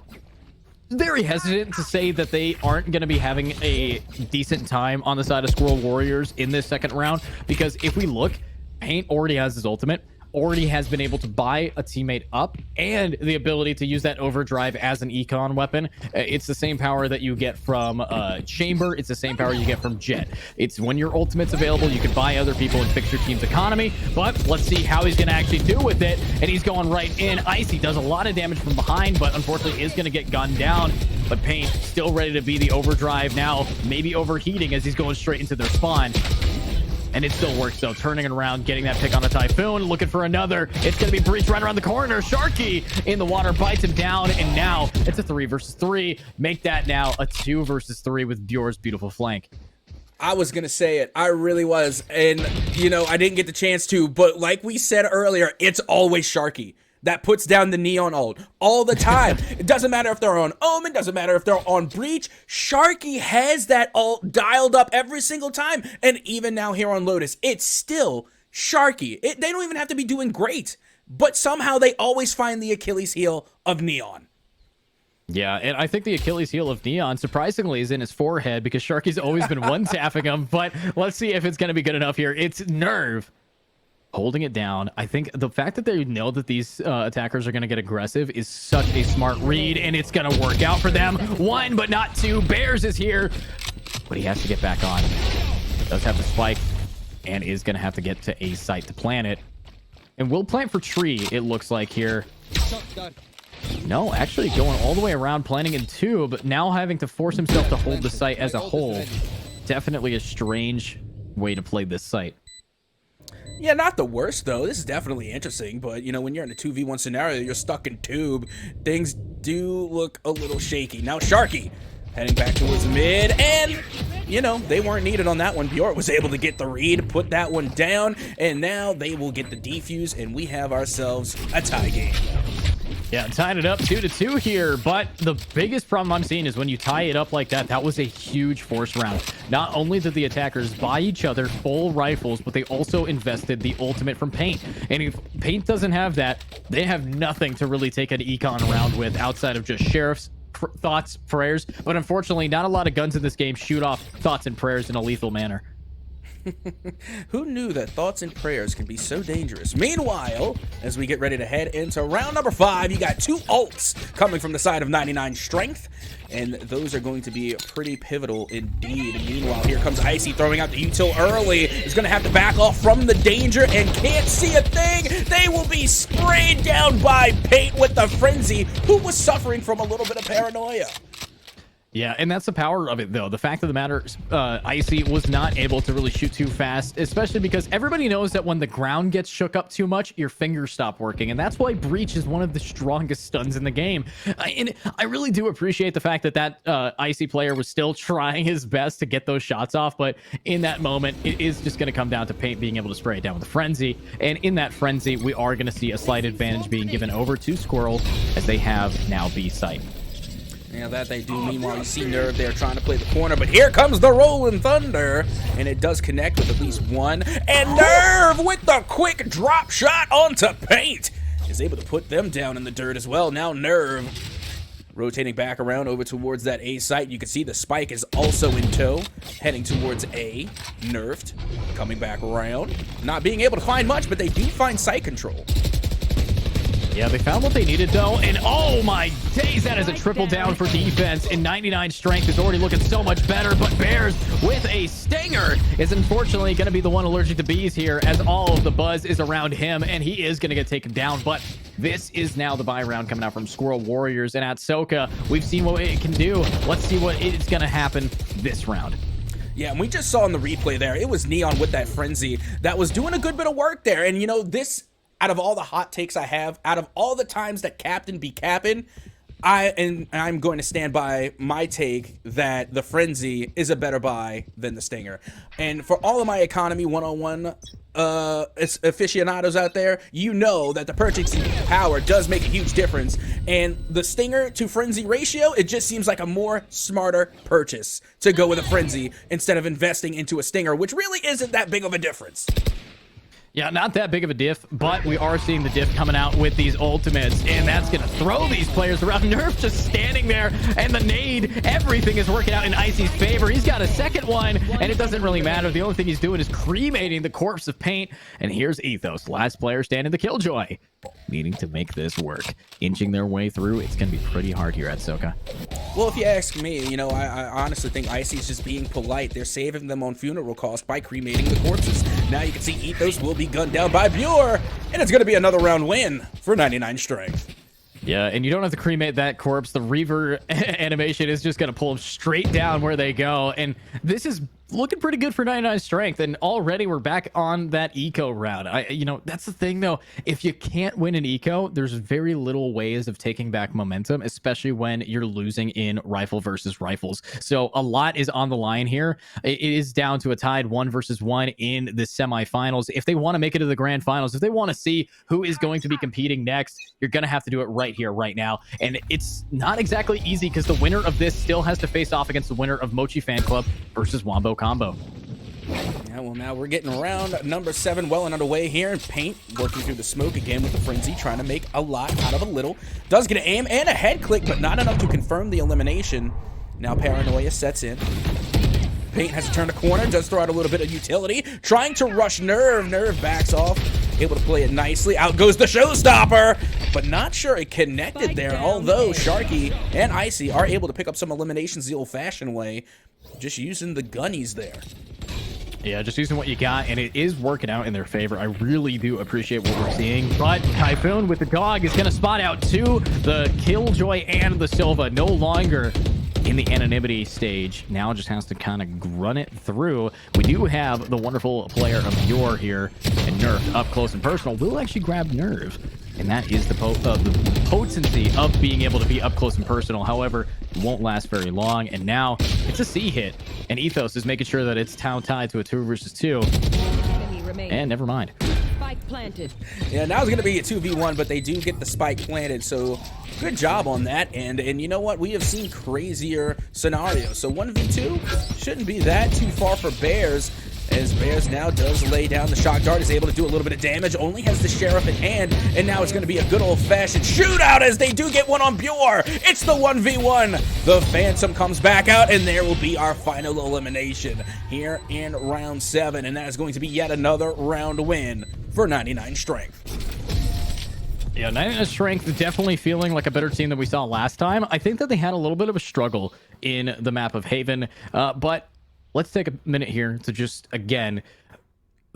very hesitant to say that they aren't going to be having a decent time on the side of Skwirel Warriors in this second round, because if we look, Paint already has his ultimate, already has been able to buy a teammate up, and the ability to use that overdrive as an econ weapon. It's the same power that you get from Chamber. It's the same power you get from Jet. It's when your ultimate's available, you can buy other people and fix your team's economy. But let's see how he's going to actually do with it. And he's going right in. Icy does a lot of damage from behind, but unfortunately is going to get gunned down. But Paint still ready to be the overdrive now, maybe overheating as he's going straight into their spawn. And it still works, though. Turning it around, getting that pick on a Typhoon, looking for another. It's going to be Breach right around the corner. Sharky in the water bites him down, and now it's a 3 versus 3. Make that now a 2 versus 3 with Bure's beautiful flank. I was going to say it. I really was. And, you know, I didn't get the chance to, but like we said earlier, it's always Sharky that puts down the Neon ult all the time. It doesn't matter if they're on Omen, doesn't matter if they're on Breach. Sharky has that ult dialed up every single time. And even now here on Lotus, it's still Sharky. They don't even have to be doing great, but somehow they always find the Achilles heel of Neon. Yeah, and I think the Achilles heel of Neon, surprisingly, is in his forehead, because Sharky's always been one-tapping him. But let's see if it's going to be good enough here. It's Nerve. holding it down. I think the fact that they know that these attackers are going to get aggressive is such a smart read, and it's going to work out for them. One, but not two. Bears is here, but he has to get back on. Does have the spike, and is going to have to get to A site to plant it. And will plant for tree, it looks like here. No, actually going all the way around, planting in two, but now having to force himself to hold the site as a whole. Definitely a strange way to play this site. Yeah, not the worst, though. This is definitely interesting, but, you know, when you're in a 2v1 scenario, you're stuck in tube, things do look a little shaky. Now, Sharky heading back towards mid, and, you know, they weren't needed on that one. Bjork was able to get the read, put that one down, and now they will get the defuse, and we have ourselves a tie game. Yeah, tied it up 2-2 here, but the biggest problem I'm seeing is when you tie it up like that, that was a huge force round. Not only did the attackers buy each other full rifles, but they also invested the ultimate from Paint. And if Paint doesn't have that, they have nothing to really take an econ around with outside of just Sheriff's thoughts, prayers. But unfortunately, not a lot of guns in this game shoot off thoughts and prayers in a lethal manner. Who knew that thoughts and prayers can be so dangerous? Meanwhile, as we get ready to head into round number 5, you got 2 ults coming from the side of 99 Strength, and those are going to be pretty pivotal indeed. Meanwhile, here comes Icy throwing out the util early. He's going to have to back off from the danger and can't see a thing. They will be sprayed down by Paint with the Frenzy, who was suffering from a little bit of paranoia. Yeah, and that's the power of it, though. The fact of the matter is, Icy was not able to really shoot too fast, especially because everybody knows that when the ground gets shook up too much, your fingers stop working, and that's why Breach is one of the strongest stuns in the game. And I really do appreciate the fact that that Icy player was still trying his best to get those shots off, but in that moment, it is just going to come down to Paint being able to spray it down with a Frenzy, and in that Frenzy, we are going to see a slight advantage being given over to Skwirel, as they have now B site. Yeah, that they do. Meanwhile, you see Nerve there trying to play the corner, but here comes the Rolling Thunder, and it does connect with at least one. And Nerve with the quick drop shot onto Paint is able to put them down in the dirt as well. Now Nerve rotating back around over towards that A site. You can see the spike is also in tow, heading towards A. Nerfed, coming back around, not being able to find much, but they do find site control. Yeah, they found what they needed, though, and oh my days, that is a triple down for defense, and 99 Strength is already looking so much better, but Bears with a Stinger is unfortunately going to be the one allergic to bees here, as all of the buzz is around him, and he is going to get taken down, but this is now the buy round coming out from Skwirel Warriors, and at Soka, we've seen what it can do. Let's see what is going to happen this round. Yeah, and we just saw in the replay there, it was Neon with that Frenzy that was doing a good bit of work there, and you know, this... out of all the hot takes I have, out of all the times that Captain be capping, I'm going to stand by my take that the Frenzy is a better buy than the Stinger. And for all of my Economy 101 aficionados out there, you know that the purchasing power does make a huge difference. And the Stinger to Frenzy ratio, it just seems like a more smarter purchase to go with a Frenzy instead of investing into a Stinger, which really isn't that big of a difference. Yeah, not that big of a diff, but we are seeing the diff coming out with these ultimates, and that's going to throw these players around. Nerf just standing there, and the nade, everything is working out in Icy's favor. He's got a second one, and it doesn't really matter. The only thing he's doing is cremating the corpse of Paint, and here's Ethos, last player standing the Killjoy, needing to make this work. Inching their way through, it's going to be pretty hard here at Soka. Well, if you ask me, you know, I honestly think Icy's just being polite. They're saving them on funeral costs by cremating the corpses. Now you can see Ethos will be gunned down by Bure, and it's going to be another round win for 99 Strength. Yeah, and you don't have to cremate that corpse. The Reaver animation is just going to pull them straight down where they go, and this is looking pretty good for 99 Strength, and already we're back on that eco round. You know, that's the thing, though. If you can't win an eco, there's very little ways of taking back momentum, especially when you're losing in rifle versus rifles. So a lot is on the line here. It is down to a tied 1 versus 1 in the semifinals. If they want to make it to the grand finals, if they want to see who is going to be competing next, you're going to have to do it right here, right now. And it's not exactly easy because the winner of this still has to face off against the winner of Mochi Fan Club versus Wombo Combo. Yeah, well, now we're getting round number 7 well and underway here, and Paint working through the smoke again with the Frenzy, trying to make a lot out of a little. Does get an aim and a head click, but not enough to confirm the elimination. Now paranoia sets in. Paint has to turn the corner, does throw out a little bit of utility, trying to rush Nerve. Nerve backs off, able to play it nicely. Out goes the showstopper, but not sure it connected there, although Sharky and Icy are able to pick up some eliminations the old-fashioned way, just using the gunnies there. Yeah, just using what you got, and it is working out in their favor. I really do appreciate what we're seeing. But Typhoon with the dog is going to spot out to the Killjoy and the Silva. No longer in the anonymity stage. Now just has to kind of grunt it through. We do have the wonderful player of Yor here, and Nerf up close and personal will actually grab Nerf. And that is the potency of being able to be up close and personal. However, it won't last very long. And now it's a C hit. And Ethos is making sure that it's tied to a 2 versus 2. And never mind. Spike planted. Yeah, now it's going to be a 2v1, but they do get the spike planted. So good job on that. And you know what? We have seen crazier scenarios. So 1v2 shouldn't be that too far for Bears. As Bears now does lay down the shock dart, is able to do a little bit of damage, only has the Sheriff in hand, and now it's going to be a good old-fashioned shootout as they do get one on Bure. It's the 1v1. The Phantom comes back out, and there will be our final elimination here in round 7, and that is going to be yet another round win for 99 Strength. Yeah, 99 Strength definitely feeling like a better team than we saw last time. I think that they had a little bit of a struggle in the map of Haven, but let's take a minute here to just, again,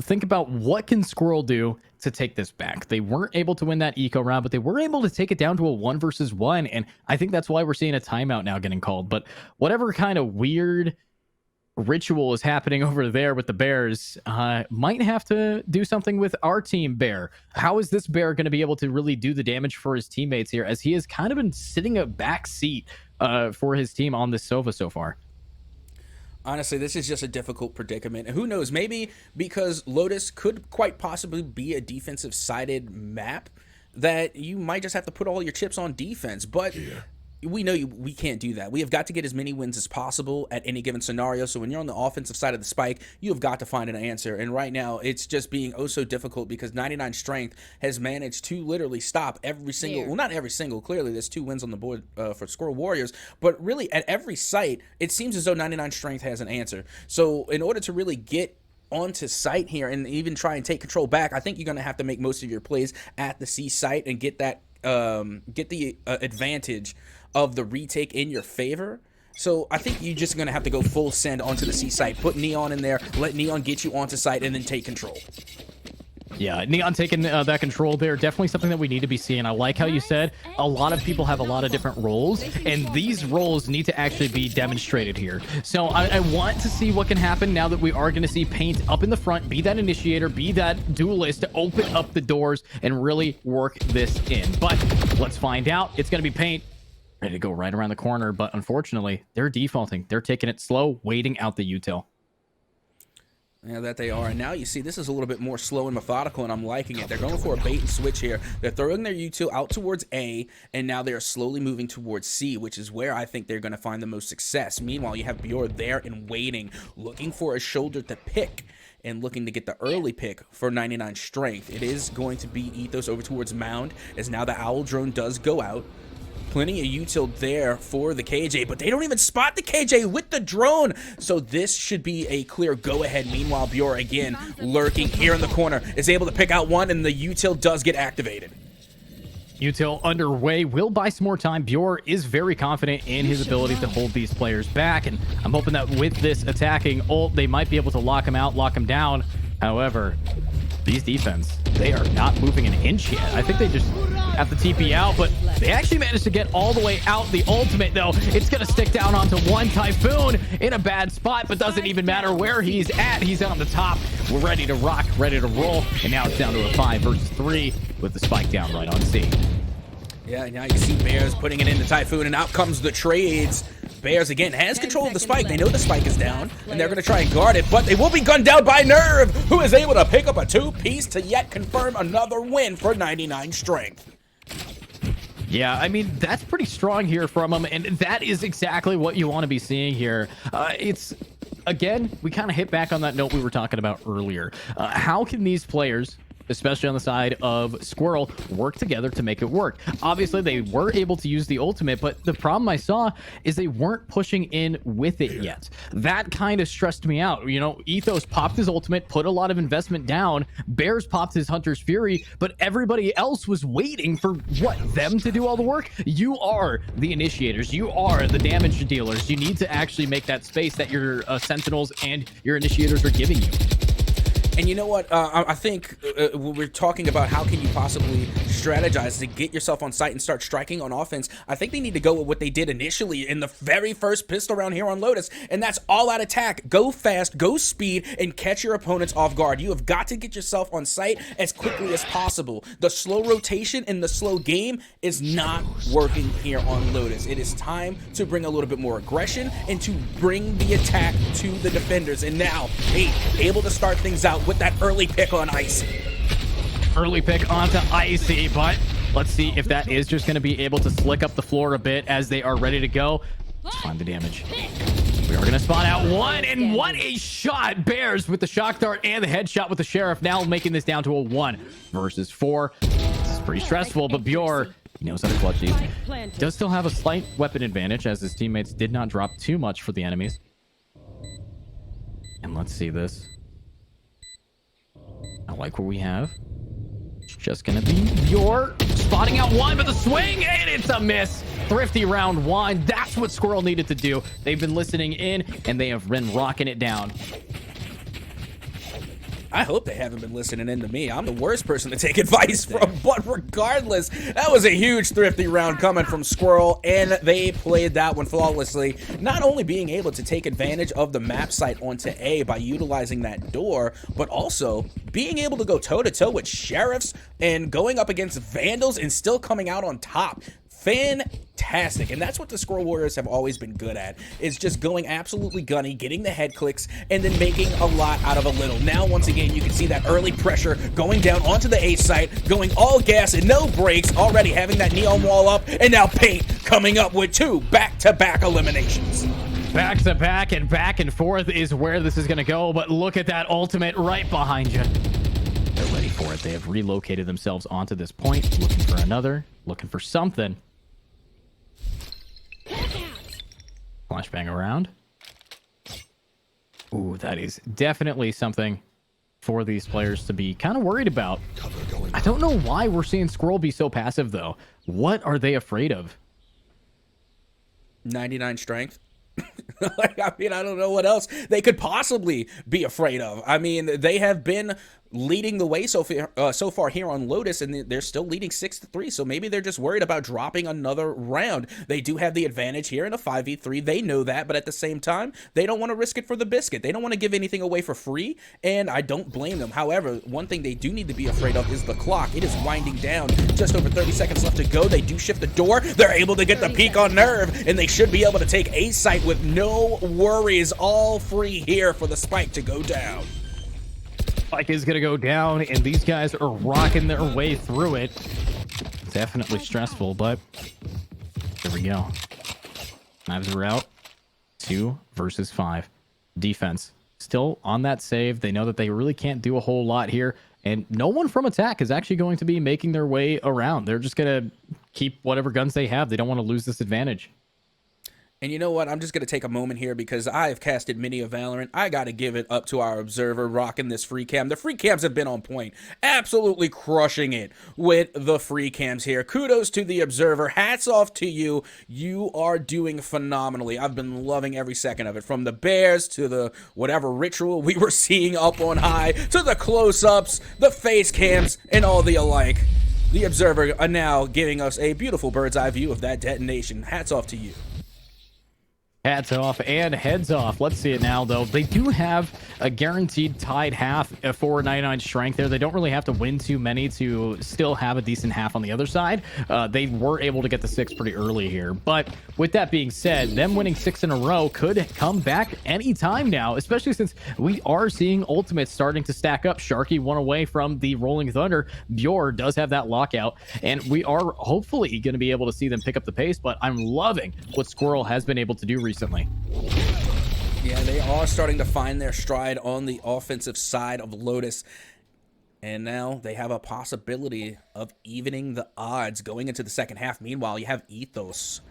think about what can Skwirel do to take this back. They weren't able to win that eco round, but they were able to take it down to a 1 versus 1, and I think that's why we're seeing a timeout now getting called. But whatever kind of weird ritual is happening over there with the Bears might have to do something with our team Bear. How is this Bear going to be able to really do the damage for his teammates here, as he has kind of been sitting a back seat for his team on this Sova so far? Honestly, this is just a difficult predicament. Who knows? Maybe because Lotus could quite possibly be a defensive-sided map, that you might just have to put all your chips on defense. But we know we can't do that. We have got to get as many wins as possible at any given scenario. So when you're on the offensive side of the spike, you have got to find an answer. And right now, it's just being oh so difficult because 99 Strength has managed to literally stop every single, well, not every single, clearly there's 2 wins on the board for Skwirel Warriors, but really at every site, it seems as though 99 Strength has an answer. So in order to really get onto site here and even try and take control back, I think you're going to have to make most of your plays at the C site and get that get the advantage of the retake in your favor. So I think you're just going to have to go full send onto the C site, put Neon in there, let Neon get you onto site, and then take control. Yeah, Neon taking that control there, definitely something that we need to be seeing. I like how you said a lot of people have a lot of different roles, and these roles need to actually be demonstrated here. So I want to see what can happen now that we are going to see Paint up in the front, be that initiator, be that duelist, to open up the doors and really work this in. But let's find out. It's going to be Paint ready to go right around the corner, but unfortunately, they're defaulting. They're taking it slow, waiting out the util. Yeah, that they are. And now you see this is a little bit more slow and methodical, and I'm liking it. They're going for a bait and switch here. They're throwing their util out towards A, and now they're slowly moving towards C, which is where I think they're going to find the most success. Meanwhile, you have Bure there and waiting, looking for a shoulder to pick and looking to get the early pick for 99 Strength. It is going to be Ethos over towards Mound, as now the Owl drone does go out. Plenty of util there for the KJ, but they don't even spot the KJ with the drone. So this should be a clear go-ahead. Meanwhile, Bure again lurking here in the corner is able to pick out one, and the util does get activated. Util underway, will buy some more time. Bure is very confident in his ability to hold these players back, and I'm hoping that with this attacking ult, they might be able to lock him out, lock him down. However, these defense, they are not moving an inch yet. I think they just have the TP out, but they actually managed to get all the way out. The ultimate, though, it's going to stick down onto one. Typhoon in a bad spot, but doesn't even matter where he's at. He's on the top. We're ready to rock, ready to roll, and now it's down to a 5 versus 3 with the spike down right on C. Yeah, now you see Bears putting it into Typhoon, and out comes the trades. Bears, again, has control of the spike. They know the spike is down, and they're going to try and guard it, but they will be gunned down by Nerve, who is able to pick up a 2-piece to yet confirm another win for 99 Strength. Yeah, I mean, that's pretty strong here from him, and that is exactly what you want to be seeing here. It's, again, we kind of hit back on that note we were talking about earlier. How can these players especially on the side of Skwirel, work together to make it work. Obviously, they were able to use the ultimate, but the problem I saw is they weren't pushing in with it yet. That kind of stressed me out. You know, Ethos popped his ultimate, put a lot of investment down. Bears popped his Hunter's Fury, but everybody else was waiting for what? Them to do all the work? You are the initiators. You are the damage dealers. You need to actually make that space that your Sentinels and your initiators are giving you. And you know what? I think we're talking about how can you possibly strategize to get yourself on site and start striking on offense. I think they need to go with what they did initially in the very first pistol round here on Lotus, and that's all-out attack. Go fast, go speed, and catch your opponents off guard. You have got to get yourself on site as quickly as possible. The slow rotation and the slow game is not working here on Lotus. It is time to bring a little bit more aggression and to bring the attack to the defenders. And now, hey, able to start things out with that early pick on Icy. Early pick onto Icy, but let's see if that is just going to be able to slick up the floor a bit as they are ready to go. Let's find the damage. We are going to spawn out one, and what a shot! Bears with the shock dart and the headshot with the Sheriff, now making this down to a 1 versus 4. This is pretty stressful, but Bjor, he knows how to clutch these. Does still have a slight weapon advantage as his teammates did not drop too much for the enemies. And let's see this. I like what we have. It's just gonna be Bjor spotting out one, but the swing, and it's a miss. Thrifty round 1. That's what Skwirel needed to do. They've been listening in, and they have been rocking it down. I hope they haven't been listening in to me. I'm the worst person to take advice from, but regardless, that was a huge thrifty round coming from Skwirel, and they played that one flawlessly. Not only being able to take advantage of the map site onto A by utilizing that door, but also being able to go toe-to-toe with Sheriffs and going up against Vandals and still coming out on top. Fantastic. And that's what the Skwirel Warriors have always been good at, is just going absolutely gunny, getting the head clicks, and then making a lot out of a little. Now, once again, you can see that early pressure going down onto the A site, going all gas and no brakes, already having that neon wall up, and now Paint coming up with 2 back-to-back eliminations. Back and forth is where this is going to go, but look at that ultimate right behind you. They're ready for it. They have relocated themselves onto this point, looking for another, looking for something. Flashbang around. Ooh, that is definitely something for these players to be kind of worried about. I don't know why we're seeing Skwirel be so passive, though. What are they afraid of? 99 strength. Like, I mean, I don't know what else they could possibly be afraid of. I mean, they have been leading the way so far here on Lotus, and they're still leading 6-3, so maybe they're just worried about dropping another round. They do have the advantage here in a 5v3. They know that, but at the same time, they don't want to risk it for the biscuit. They don't want to give anything away for free, and I don't blame them. However, one thing they do need to be afraid of is the clock. It is winding down. Just over 30 seconds left to go. They do shift the door. They're able to get the peak on Nerve, and they should be able to take A site with no worries. All free here for the spike to go down. Spike is going to go down, and these guys are rocking their way through it. Definitely stressful, but there we go. Knives are out. 2 versus 5. Defense still on that save. They know that they really can't do a whole lot here, and no one from attack is actually going to be making their way around. They're just going to keep whatever guns they have. They don't want to lose this advantage. And you know what? I'm just going to take a moment here because I have casted many a Valorant. I got to give it up to our observer rocking this free cam. The free cams have been on point. Absolutely crushing it with the free cams here. Kudos to the observer. Hats off to you. You are doing phenomenally. I've been loving every second of it. From the bears to the whatever ritual we were seeing up on high to the close-ups, the face cams, and all the alike. The observer are now giving us a beautiful bird's eye view of that detonation. Hats off to you. Hats off and heads off. Let's see it now, though. They do have a guaranteed tied half for 99 strength there. They don't really have to win too many to still have a decent half on the other side. They were able to get the 6 pretty early here. But with that being said, them winning 6 in a row could come back anytime now, especially since we are seeing ultimates starting to stack up. Sharky one away from the Rolling Thunder. Bjor does have that lockout, and we are hopefully going to be able to see them pick up the pace, but I'm loving what Skwirel has been able to do recently. Yeah, they are starting to find their stride on the offensive side of Lotus. And now they have a possibility of evening the odds going into the second half. Meanwhile, you have Ethos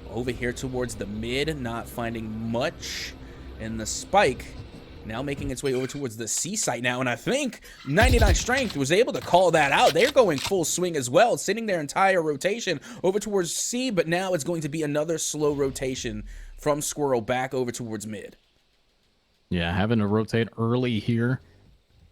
over here towards the mid, not finding much. And the Spike now making its way over towards the C site now. And I think 99 Strength was able to call that out. They're going full swing as well, sending their entire rotation over towards C. But now it's going to be another slow rotation from Skwirel back over towards mid. Yeah, having to rotate early here.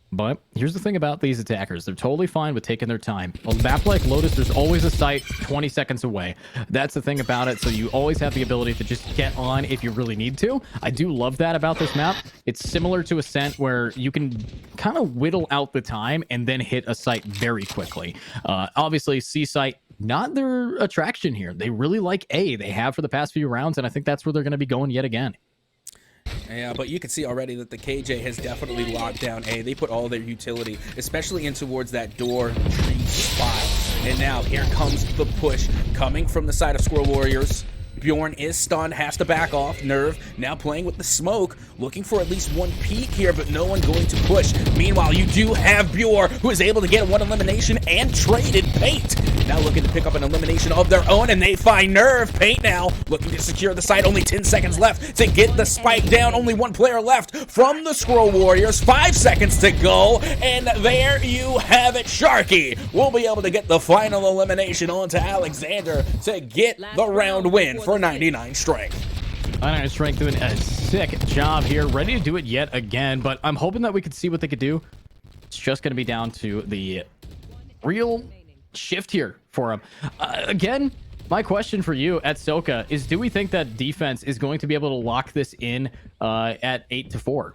But here's the thing about these attackers. They're totally fine with taking their time. On a map like Lotus, there's always a site 20 seconds away. That's the thing about it. So you always have the ability to just get on if you really need to. I do love that about this map. It's similar to Ascent where you can kind of whittle out the time and then hit a site very quickly. Obviously, C site, not their attraction here. They really like A. They have for the past few rounds, and I think that's where they're going to be going yet again. Yeah, but you can see already that the KJ has definitely locked down A. They put all their utility, especially in towards that door tree spot. And now here comes the push coming from the side of Skwirel Warriors. Bjorn is stunned, has to back off. Nerve now playing with the smoke, looking for at least one peek here, but no one going to push. Meanwhile, you do have Bjorn, who is able to get one elimination and traded Paint. Now looking to pick up an elimination of their own, and they find Nerve. Paint now looking to secure the site. Only 10 seconds left to get the spike down. Only one player left from the Skwirel Warriors. 5 seconds to go, and there you have it. Sharky will be able to get the final elimination onto Alexander to get the round win for 99 Strength. 99 Strength doing a sick job here, ready to do it yet again, but I'm hoping that we could see what they could do. It's just going to be down to the real shift here for him. Again, my question for you at Soka is, do we think that defense is going to be able to lock this in at 8-4?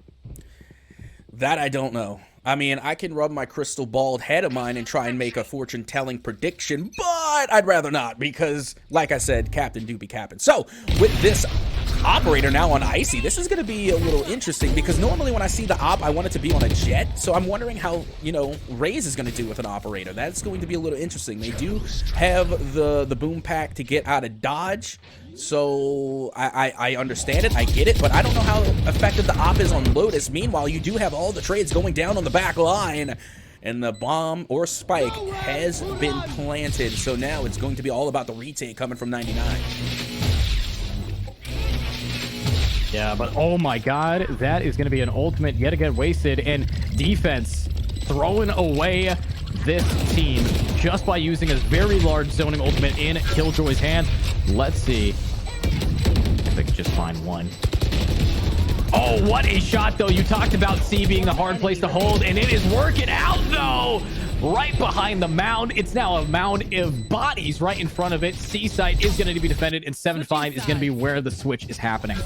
That I don't know. I mean, I can rub my crystal bald head of mine and try and make a fortune-telling prediction, but I'd rather not because, like I said, Captain do be capping. So, with this operator now on Icy, this is going to be a little interesting because normally when I see the op, I want it to be on a jet. So I'm wondering how, you know, Raze is going to do with an operator. That's going to be a little interesting. They do have the boom pack to get out of dodge. So I understand it, I get it, but I don't know how effective the op is on Lotus. Meanwhile, you do have all the trades going down on the back line, and the bomb or spike has been planted. So now it's going to be all about the retake coming from 99. Yeah, but oh my god, that is going to be an ultimate yet again wasted, and defense throwing away this team just by using a very large zoning ultimate in Killjoy's hands. Let's see if they can just find one. Oh, what a shot, though. You talked about C being the hard place to hold, and it is working out, though. Right behind the mound. It's now a mound of bodies right in front of it. C site is going to be defended, and 7-5 is going to be where the switch is happening.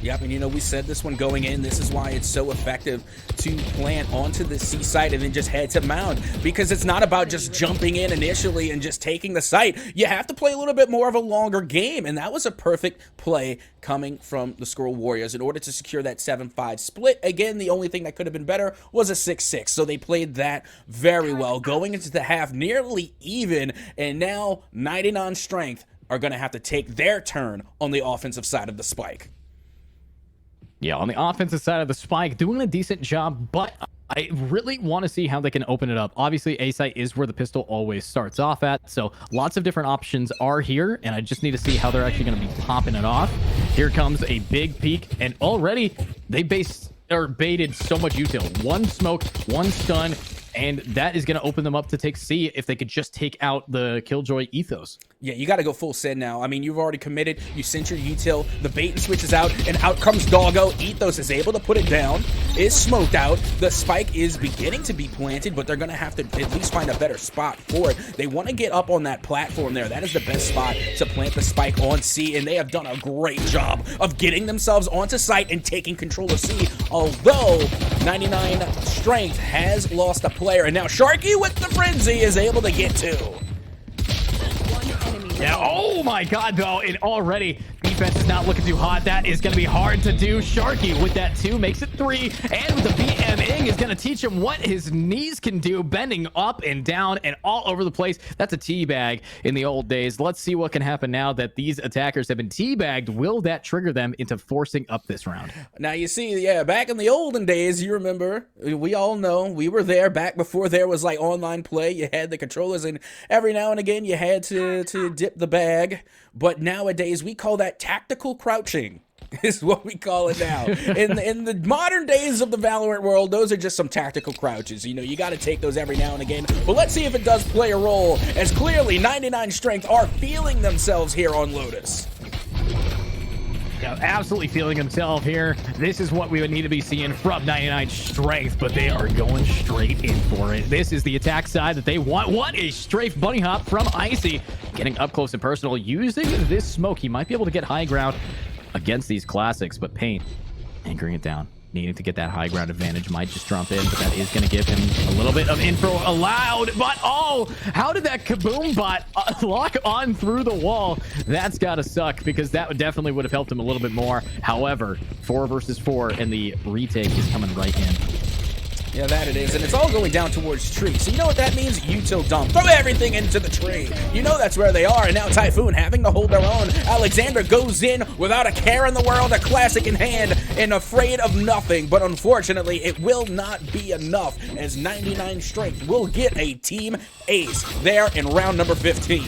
Yep, and you know, we said this one going in. This is why it's so effective to plant onto the C site and then just head to mound, because it's not about just jumping in initially and just taking the site. You have to play a little bit more of a longer game, and that was a perfect play coming from the Skwirel Warriors in order to secure that 7-5 split. Again, the only thing that could have been better was a 6-6, so they played that very well. Going into the half nearly even, and now 99 Strength are going to have to take their turn on the offensive side of the spike. Yeah, on the offensive side of the spike, doing a decent job, but I really want to see how they can open it up. Obviously, A site is where the pistol always starts off at, so lots of different options are here, and I just need to see how they're actually going to be popping it off. Here comes a big peek, and already they baited so much util. One smoke, one stun, and that is going to open them up to take C if they could just take out the Killjoy ethos. Yeah, you got to go full send now. I mean, you've already committed. You sent your util. The bait and switch is out, and out comes Doggo. Ethos is able to put it down. Is smoked out. The spike is beginning to be planted, but they're going to have to at least find a better spot for it. They want to get up on that platform there. That is the best spot to plant the spike on C, and they have done a great job of getting themselves onto site and taking control of C, although 99 Strength has lost a player, and now Sharky with the frenzy is able to get two. Yeah, oh my god, though, and already defense is not looking too hot. That is going to be hard to do. Sharky with that 2 makes it 3, and with the Bam Ing is going to teach him what his knees can do, bending up and down and all over the place. That's a teabag in the old days. Let's see what can happen now that these attackers have been teabagged. Will that trigger them into forcing up this round? Now, you see, yeah, back in the olden days, you remember, we all know, we were there back before there was like online play. You had the controllers, and every now and again you had to dip the bag. But nowadays, we call that tactical crouching. Is what we call it now. In the modern days of the Valorant world, those are just some tactical crouches. You know, you got to take those every now and again. But let's see if it does play a role, as clearly 99 Strength are feeling themselves here on Lotus. Yeah, absolutely feeling himself here. This is what we would need to be seeing from 99 Strength, but they are going straight in for it. This is the attack side that they want. What a strafe bunny hop from Icy. Getting up close and personal, using this smoke. He might be able to get high ground against these classics, but Paint anchoring it down, needing to get that high ground advantage. Might just jump in, but that is going to give him a little bit of info allowed. But oh, how did that Kaboom bot lock on through the wall? That's got to suck, because that definitely would have helped him a little bit more. However, 4 versus 4, and the retake is coming right in. Yeah, that it is, and it's all going down towards tree. So you know what that means? Util dump. Throw everything into the tree. You know that's where they are, and now Typhoon having to hold their own. Alexander goes in without a care in the world, a classic in hand, and afraid of nothing. But unfortunately, it will not be enough, as 99 Strength will get a team ace there in round number 15.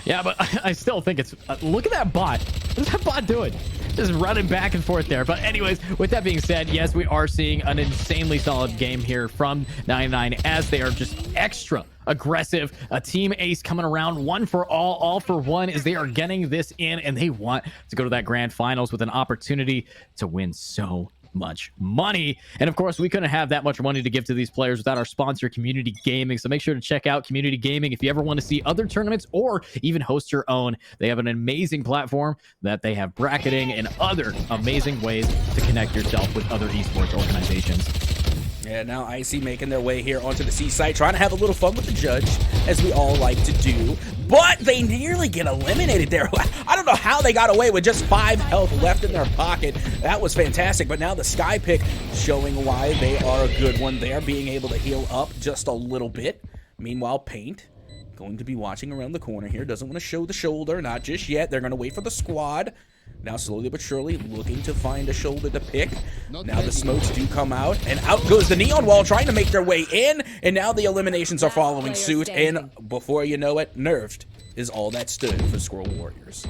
Yeah, but I still think it's... look at that bot. What is that bot doing? Just running back and forth there. But anyways, with that being said, yes, we are seeing an insanely solid game here from 99, as they are just extra aggressive. A team ace coming around, one for all for one, as they are getting this in, and they want to go to that grand finals with an opportunity to win so much money. And of course, we couldn't have that much money to give to these players without our sponsor, Community Gaming. So make sure to check out Community Gaming if you ever want to see other tournaments or even host your own. They have an amazing platform that they have bracketing and other amazing ways to connect yourself with other esports organizations. Yeah, now Icy making their way here onto the seaside, trying to have a little fun with the judge, as we all like to do. But they nearly get eliminated there. I don't know how they got away with just 5 health left in their pocket. That was fantastic. But now the Sky pick showing why they are a good one there, being able to heal up just a little bit. Meanwhile, Paint going to be watching around the corner here. Doesn't want to show the shoulder, not just yet. They're going to wait for the squad. Now, slowly but surely, looking to find a shoulder to pick. Now the smokes do come out, and out goes the Neon Wall, trying to make their way in, and now the eliminations are following suit, and before you know it, Nerfed is all that stood for Skwirel Warriors.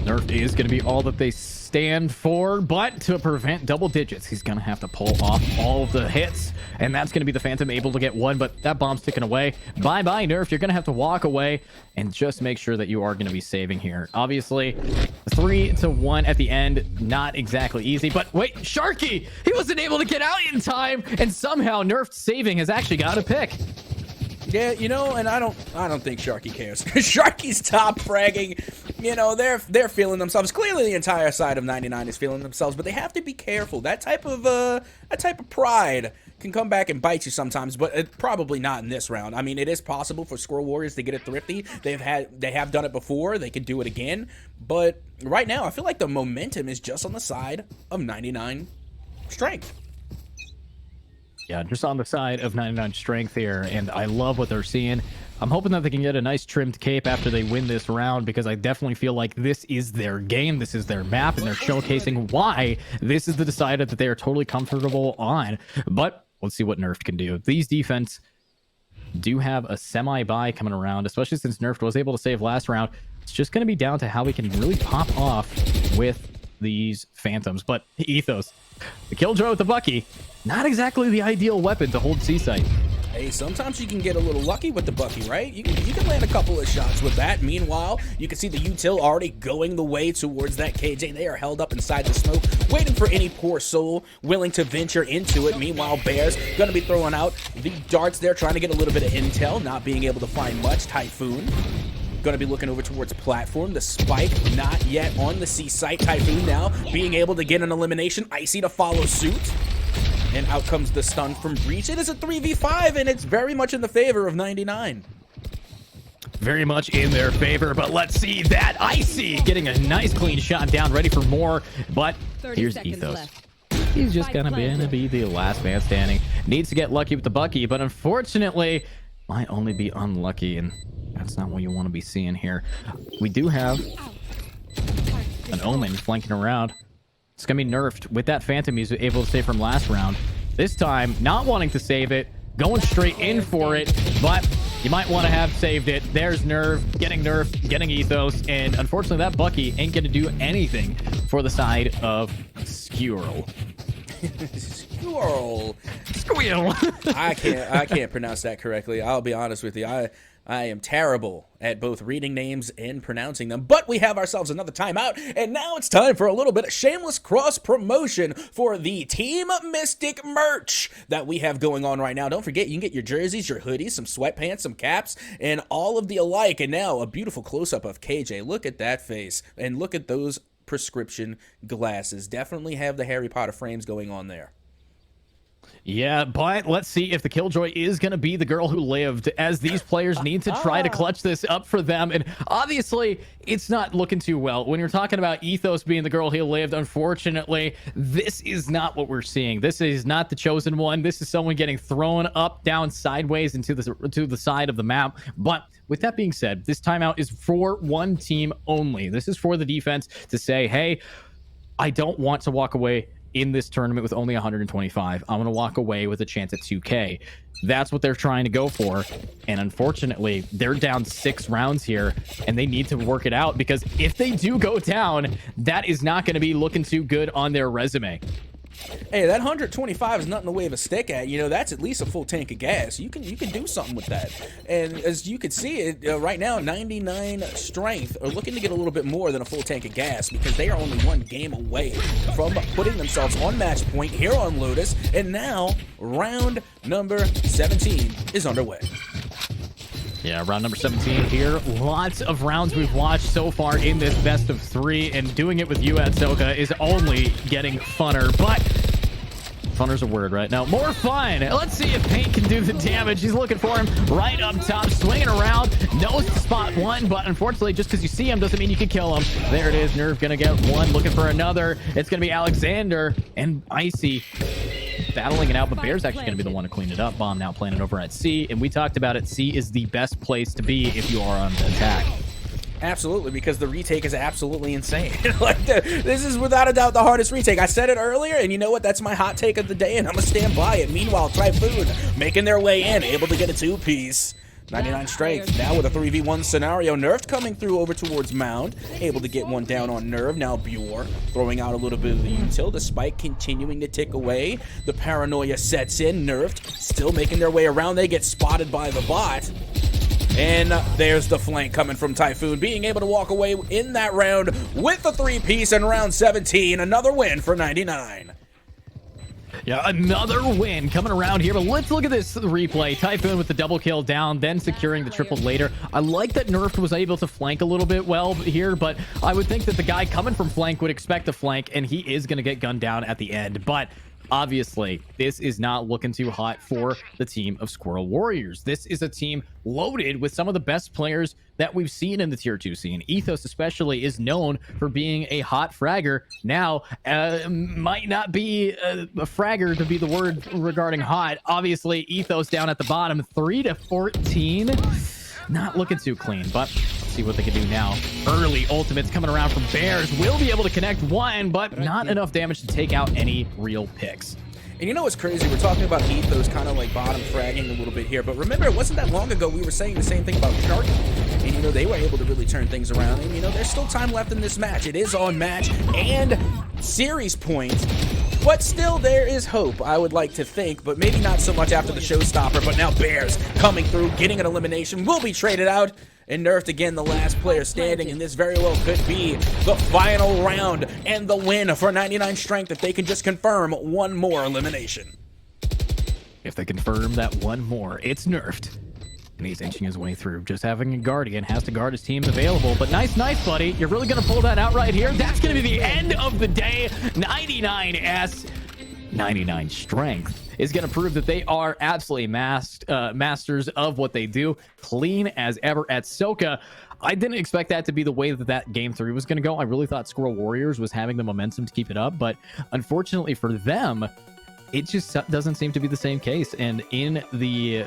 Nerf is going to be all that they stand for, but to prevent double digits, he's going to have to pull off all of the hits, and that's going to be the Phantom able to get one, but that bomb's ticking away. Bye-bye, Nerf. You're going to have to walk away and just make sure that you are going to be saving here. Obviously, 3-1 at the end, not exactly easy, but wait, Sharky! He wasn't able to get out in time, and somehow Nerf saving has actually got a pick. Yeah, you know, and I don't think Sharky cares. Sharky's top fragging. You know, they're feeling themselves. Clearly, the entire side of 99 is feeling themselves, but they have to be careful. That type of pride can come back and bite you sometimes, but probably not in this round. I mean, it is possible for Skwirel Warriors to get it thrifty. They have done it before. They could do it again, but right now, I feel like the momentum is just on the side of 99 Strength. Yeah, just on the side of 99 Strength here, and I love what they're seeing. I'm hoping that they can get a nice trimmed cape after they win this round, because I definitely feel like this is their game, this is their map, and they're showcasing why this is the decider that they are totally comfortable on. But let's see what Nerfed can do. These defense do have a semi-bye coming around, especially since Nerfed was able to save last round. It's just going to be down to how we can really pop off with these Phantoms. But Ethos, the Killjoy with the Bucky, not exactly the ideal weapon to hold C-Site. Hey, sometimes you can get a little lucky with the Bucky, right? You can land a couple of shots with that. Meanwhile, you can see the Util already going the way towards that KJ. They are held up inside the smoke, waiting for any poor soul willing to venture into it. Meanwhile, Bears going to be throwing out the darts there, trying to get a little bit of intel, not being able to find much. Typhoon going to be looking over towards platform. The spike not yet on the C site. Typhoon now being able to get an elimination. Icy to follow suit. And out comes the stun from Breach. It is a 3v5, and it's very much in the favor of 99. Very much in their favor, but let's see that Icy getting a nice clean shot down, ready for more. But here's Ethos. he's just gonna be the last man standing. Needs to get lucky with the Bucky, but unfortunately, might only be unlucky, and that's not what you want to be seeing here. We do have an Omen flanking around. It's gonna be nerfed with that Phantom he's able to save from last round. This time, not wanting to save it, going straight in for it, but you might want to have saved it. There's Nerve, getting Ethos, and unfortunately that Bucky ain't gonna do anything for the side of Skwirel. Skwirel. I can't pronounce that correctly. I'll be honest with you. I am terrible at both reading names and pronouncing them, but we have ourselves another timeout, and now it's time for a little bit of shameless cross-promotion for the Team Mystic merch that we have going on right now. Don't forget, you can get your jerseys, your hoodies, some sweatpants, some caps, and all of the alike. And now, a beautiful close-up of KJ. Look at that face, and look at those prescription glasses. Definitely have the Harry Potter frames going on there. Yeah, but let's see if the Killjoy is going to be the girl who lived, as these players need to try to clutch this up for them. And obviously, it's not looking too well. When you're talking about Ethos being the girl who lived, unfortunately, this is not what we're seeing. This is not the chosen one. This is someone getting thrown up, down, sideways into the side of the map. But with that being said, this timeout is for one team only. This is for the defense to say, hey, I don't want to walk away in this tournament with only 125. I'm going to walk away with a chance at 2K. That's what they're trying to go for. And unfortunately, they're down 6 rounds here, and they need to work it out, because if they do go down, that is not going to be looking too good on their resume. Hey, that 125 is nothing to wave a stick at. You know, that's at least a full tank of gas. You can do something with that. And as you can see, it right now, 99 strength are looking to get a little bit more than a full tank of gas, because they are only one game away from putting themselves on match point here on Lotus. And now, round number 17 is underway. Yeah, round number 17 here. Lots of rounds we've watched so far in this best of 3, and doing it with you at Soka is only getting funner. But funner's a word right now. More fun. Let's see if Paint can do the damage. He's looking for him right up top, swinging around, knows to spot one, but unfortunately, just because you see him doesn't mean you can kill him. There it is. Nerve gonna get one, looking for another. It's gonna be Alexander and Icy battling it out, but Bear's actually going to be the one to clean it up. Bomb now planted over at C, and we talked about it. C is the best place to be if you are on the attack. Absolutely, because the retake is absolutely insane. This is without a doubt the hardest retake. I said it earlier, and you know what? That's my hot take of the day, and I'm going to stand by it. Meanwhile, Typhoon making their way in, able to get a 2-piece. 99 strength, now with a 3v1 scenario. Nerf coming through over towards Mound, able to get one down on Nerve. Now Bure throwing out a little bit of the util. The spike continuing to tick away. The paranoia sets in. Nerfed still making their way around. They get spotted by the bot. And there's the flank coming from Typhoon, being able to walk away in that round with the 3-piece in round 17. Another win for 99. Yeah, another win coming around here, but let's look at this replay. Typhoon with the double kill down, then securing the triple later. I like that Nerf was able to flank a little bit well here, but I would think that the guy coming from flank would expect a flank, and he is going to get gunned down at the end. But obviously, this is not looking too hot for the team of Skwirel Warriors. This is a team loaded with some of the best players that we've seen in the Tier 2 scene. Ethos especially is known for being a hot fragger. Now, might not be a fragger to be the word regarding hot. Obviously, Ethos down at the bottom, 3-14. Not looking too clean, but let's see what they can do now. Early ultimates coming around from Bears. Will be able to connect one, but not enough damage to take out any real picks. And you know what's crazy? We're talking about Ethos kind of like bottom fragging a little bit here, but remember, it wasn't that long ago we were saying the same thing about Sharky. And, you know, they were able to really turn things around. And, you know, there's still time left in this match. It is on match and series point, but still there is hope, I would like to think, but maybe not so much after the showstopper. But now Bears coming through, getting an elimination, will be traded out. And Nerfed again, the last player standing, and this very well could be the final round and the win for 99 strength if they can just confirm one more elimination. If they confirm that one more, it's Nerfed. And he's inching his way through. Just having a Guardian, has to guard his team available. But nice, buddy. You're really going to pull that out right here? That's going to be the end of the day. 99S. 99 strength is going to prove that they are absolutely masters of what they do, clean as ever at Soka. I didn't expect that to be the way that game 3 was going to go. I really thought Skwirel Warriors was having the momentum to keep it up, but unfortunately for them, it just doesn't seem to be the same case. And in the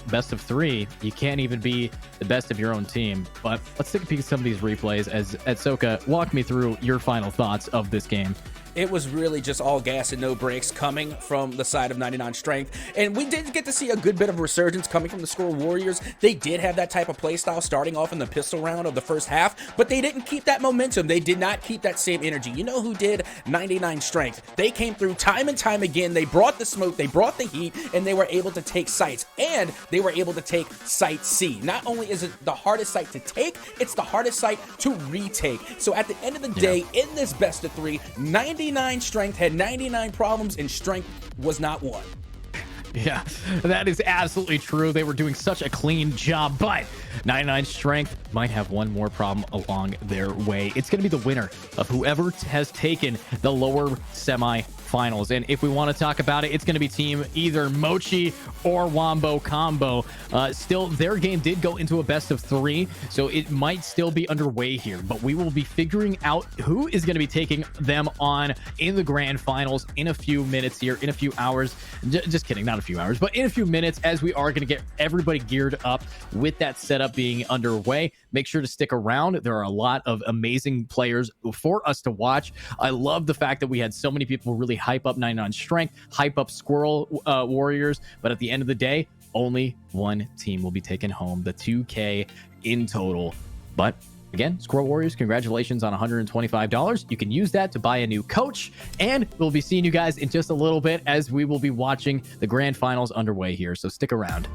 best of 3, you can't even be the best of your own team. But let's take a peek at some of these replays as Soka, walk me through your final thoughts of this game. It was really just all gas and no brakes coming from the side of 99 strength. And we did get to see a good bit of resurgence coming from the Skwirel Warriors. They did have that type of playstyle starting off in the pistol round of the first half, but they didn't keep that momentum. They did not keep that same energy. You know who did? 99 strength. They came through time and time again. They brought the smoke, they brought the heat, and they were able to take sites. And they were able to take site C. Not only is it the hardest site to take, it's the hardest site to retake. So at the end of the day, in this best of 3, 99 strength had 99 problems and strength was not one. Yeah, that is absolutely true. They were doing such a clean job, but 99 strength might have one more problem along their way. It's going to be the winner of whoever has taken the lower semi-finals. And if we want to talk about it, it's going to be team either Mochi or Wombo Combo. Still, their game did go into a best of 3, so it might still be underway here, but we will be figuring out who is going to be taking them on in the grand finals in a few minutes here, in a few hours. Just kidding, not a few hours, but in a few minutes, as we are going to get everybody geared up with that setup being underway. Make sure to stick around. There are a lot of amazing players for us to watch. I love the fact that we had so many people really hype up 99 strength, hype up Skwirel Warriors, but at the end of the day, only one team will be taking home the 2K in total. But again, Skwirel Warriors, congratulations on $125. You can use that to buy a new coach, and we'll be seeing you guys in just a little bit as we will be watching the grand finals underway here, so stick around.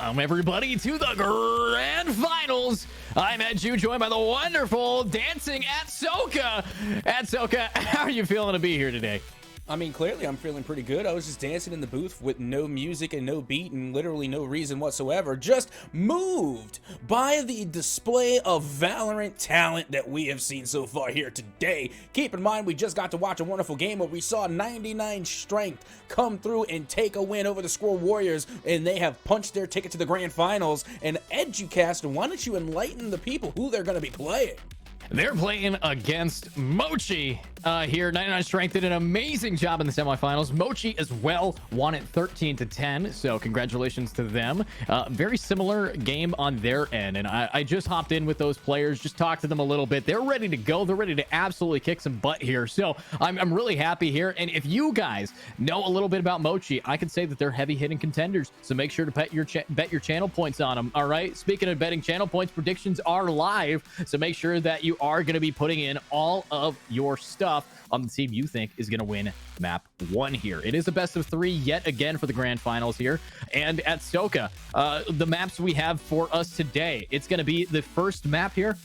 Welcome, everybody, to the Grand Finals. I'm Edju, joined by the wonderful dancing Atsoka. Atsoka, how are you feeling to be here today? I mean, clearly I'm feeling pretty good. I was just dancing in the booth with no music and no beat and literally no reason whatsoever. Just moved by the display of Valorant talent that we have seen so far here today. Keep in mind, we just got to watch a wonderful game where we saw 99 Strength come through and take a win over the Skwirel Warriors, and they have punched their ticket to the Grand Finals. And EduCast, why don't you enlighten the people who they're going to be playing? They're playing against Mochi here. 99 Strength did an amazing job in the semifinals. Mochi as well won it 13-10, so congratulations to them. Very similar game on their end, and I just hopped in with those players, just talked to them a little bit. They're ready to go. They're ready to absolutely kick some butt here, so I'm really happy here. And if you guys know a little bit about Mochi, I can say that they're heavy-hitting contenders, so make sure to bet your channel points on them, all right? Speaking of betting channel points, predictions are live, so make sure that you are going to be putting in all of your stuff on the team you think is going to win map 1 here. It is a best of 3 yet again for the Grand Finals here. And at Soka, the maps we have for us today, it's going to be the first map here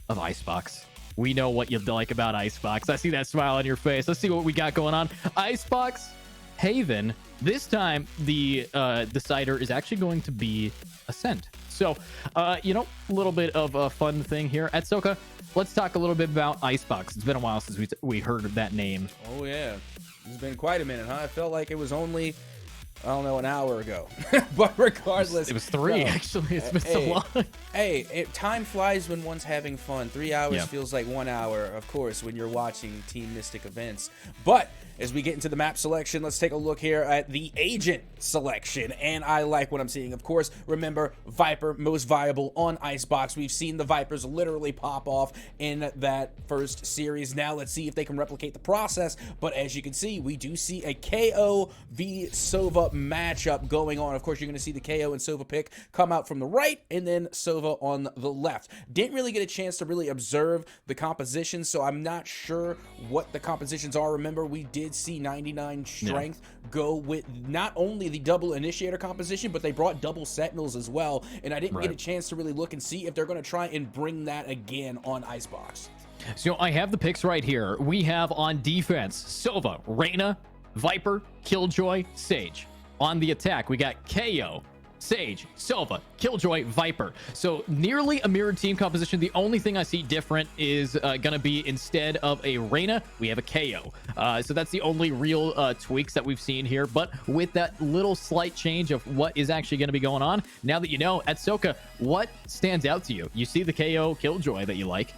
of Icebox. We know what you like about Icebox. I see that smile on your face. Let's see what we got going on. Icebox Haven. This time, the decider is actually going to be Ascent. So, a little bit of a fun thing here at Soka. Let's talk a little bit about Icebox. It's been a while since we heard of that name. Oh, yeah. It's been quite a minute, huh? I felt like it was only, I don't know, an hour ago. But regardless. It was 3, actually. It's been so long. Hey, time flies when one's having fun. 3 hours feels like 1 hour, of course, when you're watching Team Mystic events. But as we get into the map selection, let's take a look here at the agent selection. And I like what I'm seeing. Of course, remember, Viper, most viable on Icebox. We've seen the Vipers literally pop off in that first series. Now let's see if they can replicate the process. But as you can see, we do see a KO v Sova matchup going on. Of course, you're going to see the KO and Sova pick come out from the right, and then Sova on the left. Didn't really get a chance to really observe the composition, so I'm not sure what the compositions are. Remember, we did see 99 Strength go with not only the double initiator composition, but they brought double sentinels as well, and I didn't get a chance to really look and see if they're going to try and bring that again on Icebox. So I have the picks right here. We have on defense Sova, Reyna, Viper, Killjoy, Sage. On the attack, we got KO, Sage, Sova, Killjoy, Viper. So nearly a mirrored team composition. The only thing I see different is going to be instead of a Reyna, we have a KO. So that's the only real tweaks that we've seen here. But with that little slight change of what is actually going to be going on, now that you know, at Soka, what stands out to you? You see the KO Killjoy that you like.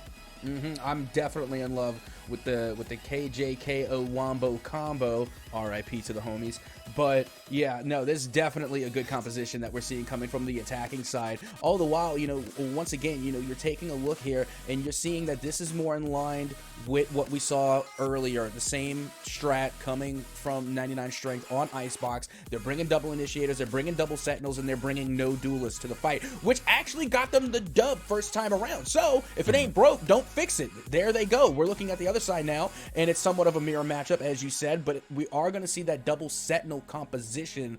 I'm definitely in love with the KJKO Wombo combo. RIP to the homies. But yeah, no, this is definitely a good composition that we're seeing coming from the attacking side. All the while, once again, you're taking a look here and you're seeing that this is more in line with what we saw earlier. The same strat coming from 99 Strength on Icebox. They're bringing double initiators, they're bringing double sentinels, and they're bringing no duelists to the fight, which actually got them the dub first time around. So if it ain't broke, don't fix it. There they go. We're looking at the other side now, and it's somewhat of a mirror matchup, as you said, but we are going to see that double sentinel composition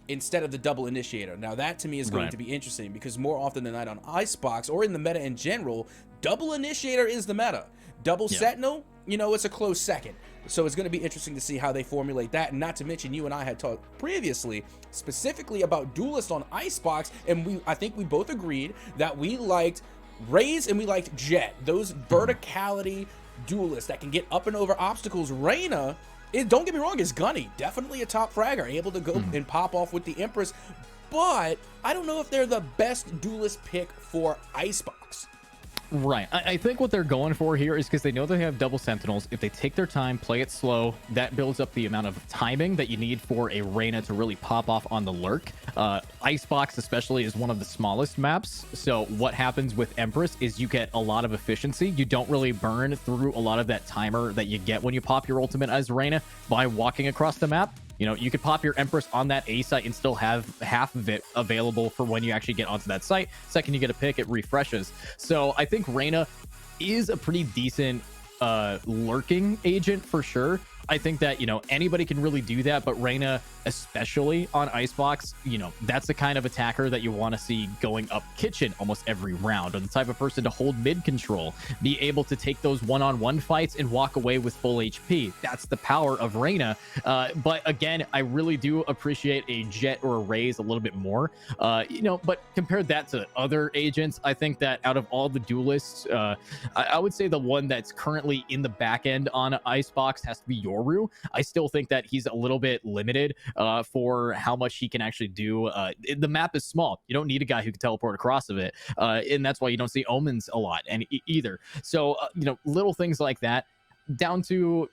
instead of the double initiator. Now that to me is going to be interesting, because more often than not on Icebox or in the meta in general, double initiator is the meta. Double sentinel, it's a close second. So it's going to be interesting to see how they formulate that. And not to mention, you and I had talked previously specifically about duelist on Icebox, and I think we both agreed that we liked Raze and we liked Jet. Those verticality duelists that can get up and over obstacles. Reyna, don't get me wrong, is gunny. Definitely a top fragger, able to go and pop off with the Empress. But I don't know if they're the best duelist pick for Icebox. Right. I think what they're going for here is because they know they have double sentinels. If they take their time, play it slow, that builds up the amount of timing that you need for a Reyna to really pop off on the lurk. Icebox especially is one of the smallest maps. So what happens with Empress is you get a lot of efficiency. You don't really burn through a lot of that timer that you get when you pop your ultimate as Reyna by walking across the map. You could pop your Empress on that A site and still have half of it available for when you actually get onto that site. Second you get a pick, it refreshes. So I think Reyna is a pretty decent lurking agent for sure. I think that, anybody can really do that, but Reyna, especially on Icebox, that's the kind of attacker that you want to see going up kitchen almost every round, or the type of person to hold mid control, be able to take those one-on-one fights and walk away with full HP. That's the power of Reyna. But again, I really do appreciate a Jet or a Raze a little bit more. But compared that to other agents, I think that out of all the duelists, I would say the one that's currently in the back end on Icebox has to be Yoru. I still think that he's a little bit limited for how much he can actually do. The map is small. You don't need a guy who can teleport across of it. And that's why you don't see Omens a lot and either. So, little things like that, down to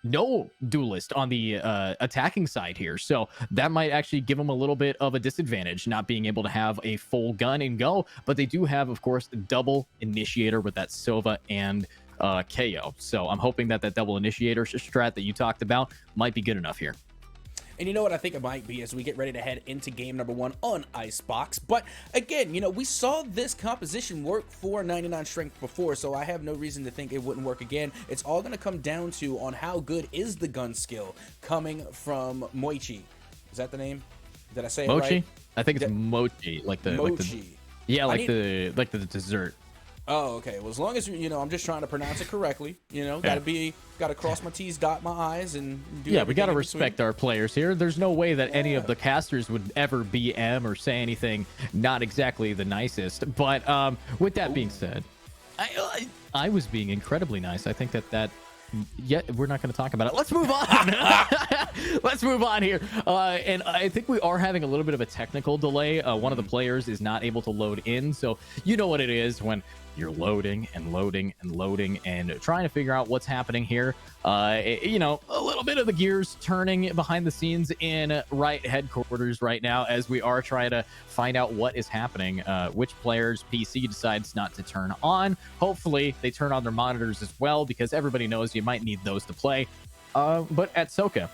no duelist on the attacking side here. So that might actually give them a little bit of a disadvantage, not being able to have a full gun and go. But they do have, of course, double initiator with that Sova and KO. So I'm hoping that double initiator strat that you talked about might be good enough here. And you know what I think it might be as we get ready to head into game number 1 on Icebox. But again, we saw this composition work for 99 strength before, so I have no reason to think it wouldn't work again. It's all going to come down to on how good is the gun skill coming from Mochi. Is that the name? Did I say it Mochi? right? I think it's Mochi, like the Mochi. the dessert. Oh, okay. Well, as long as I'm just trying to pronounce it correctly. Gotta cross my T's, dot my I's, and do. Yeah, we gotta respect our players here. There's no way that any of the casters would ever BM or say anything not exactly the nicest. But with that being said, I was being incredibly nice. I think that. Yeah, we're not going to talk about it. Let's move on. Let's move on here. And I think we are having a little bit of a technical delay. One of the players is not able to load in. So you know what it is when you're loading and loading and loading and trying to figure out what's happening here. A little bit of the gears turning behind the scenes in right headquarters right now as we are trying to find out what is happening, which player's PC decides not to turn on. Hopefully they turn on their monitors as well, because everybody knows you might need those to play. But at Soka,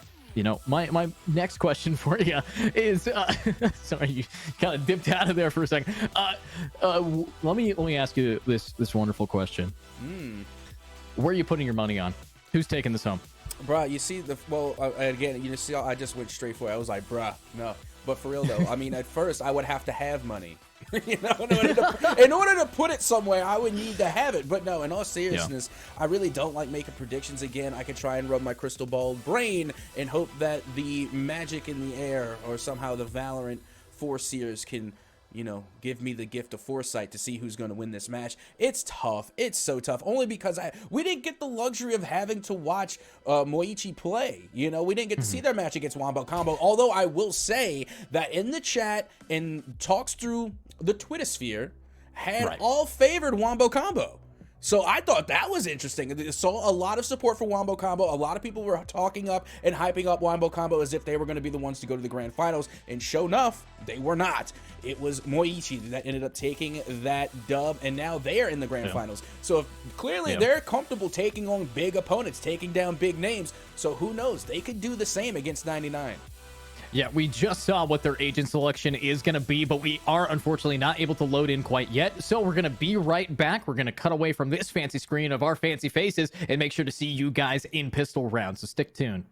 my next question for you is, sorry, you kind of dipped out of there for a second. Let me ask you this wonderful question. Where are you putting your money on? Who's taking this home? Bruh, you see again, you see how I just went straight for it. I was like, bruh, no. But for real though, I mean, at first I would have to have money. In order to put it somewhere, I would need to have it. But no, in all seriousness, I really don't like making predictions again. I could try and rub my crystal ball brain and hope that the magic in the air or somehow the Valorant Foreseers can, give me the gift of foresight to see who's going to win this match. It's tough. It's so tough. Only because we didn't get the luxury of having to watch Mochi play. We didn't get to see their match against Wombo Combo. Although I will say that in the chat and talks through the Twitter sphere had all favored Wombo Combo. So I thought that was interesting. I saw a lot of support for Wombo Combo. A lot of people were talking up and hyping up Wombo Combo as if they were going to be the ones to go to the grand finals. And sure enough, they were not. It was Mochi that ended up taking that dub, and now they are in the grand finals. So clearly they're comfortable taking on big opponents, taking down big names. So who knows? They could do the same against 99. Yeah, we just saw what their agent selection is going to be, but we are unfortunately not able to load in quite yet. So we're going to be right back. We're going to cut away from this fancy screen of our fancy faces and make sure to see you guys in pistol round. So stick tuned.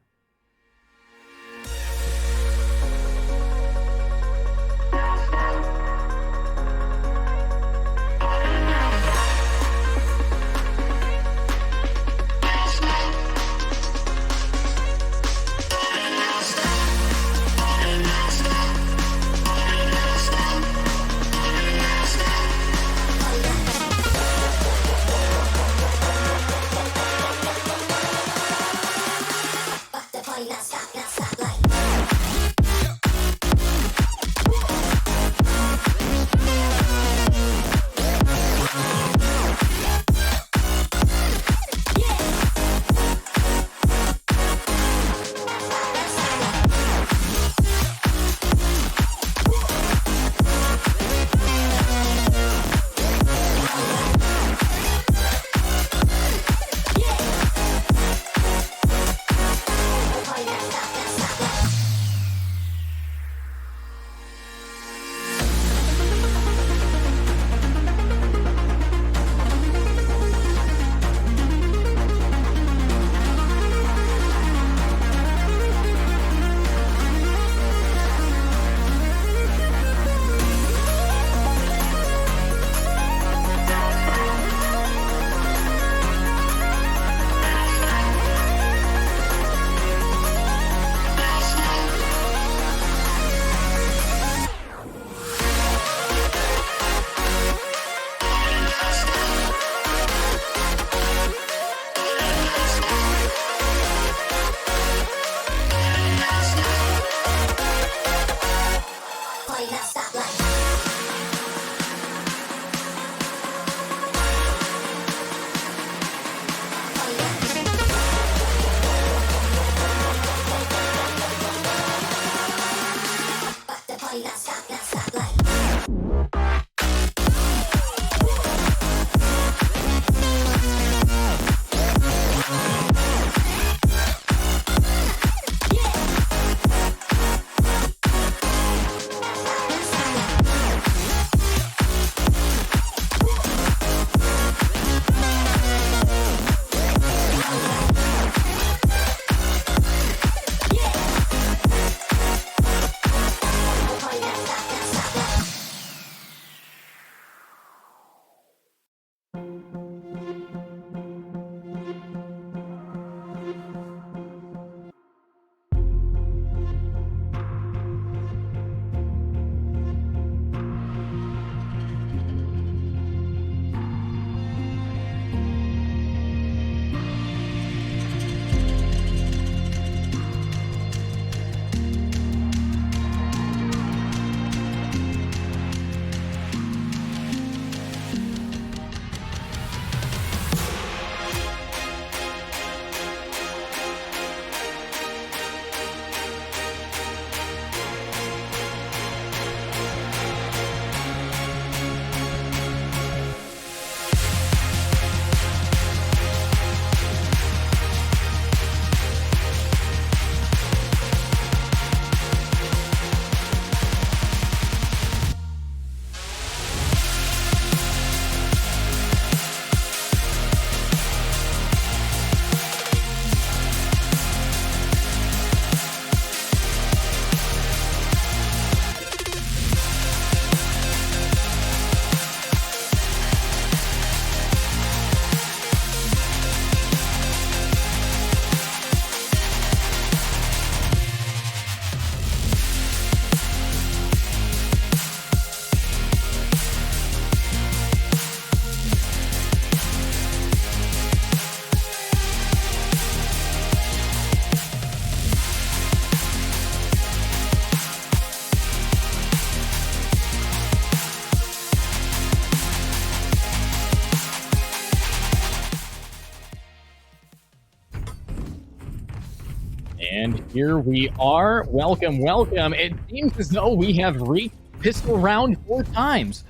And here we are. Welcome, welcome. It seems as though we have reached pistol round 4 times.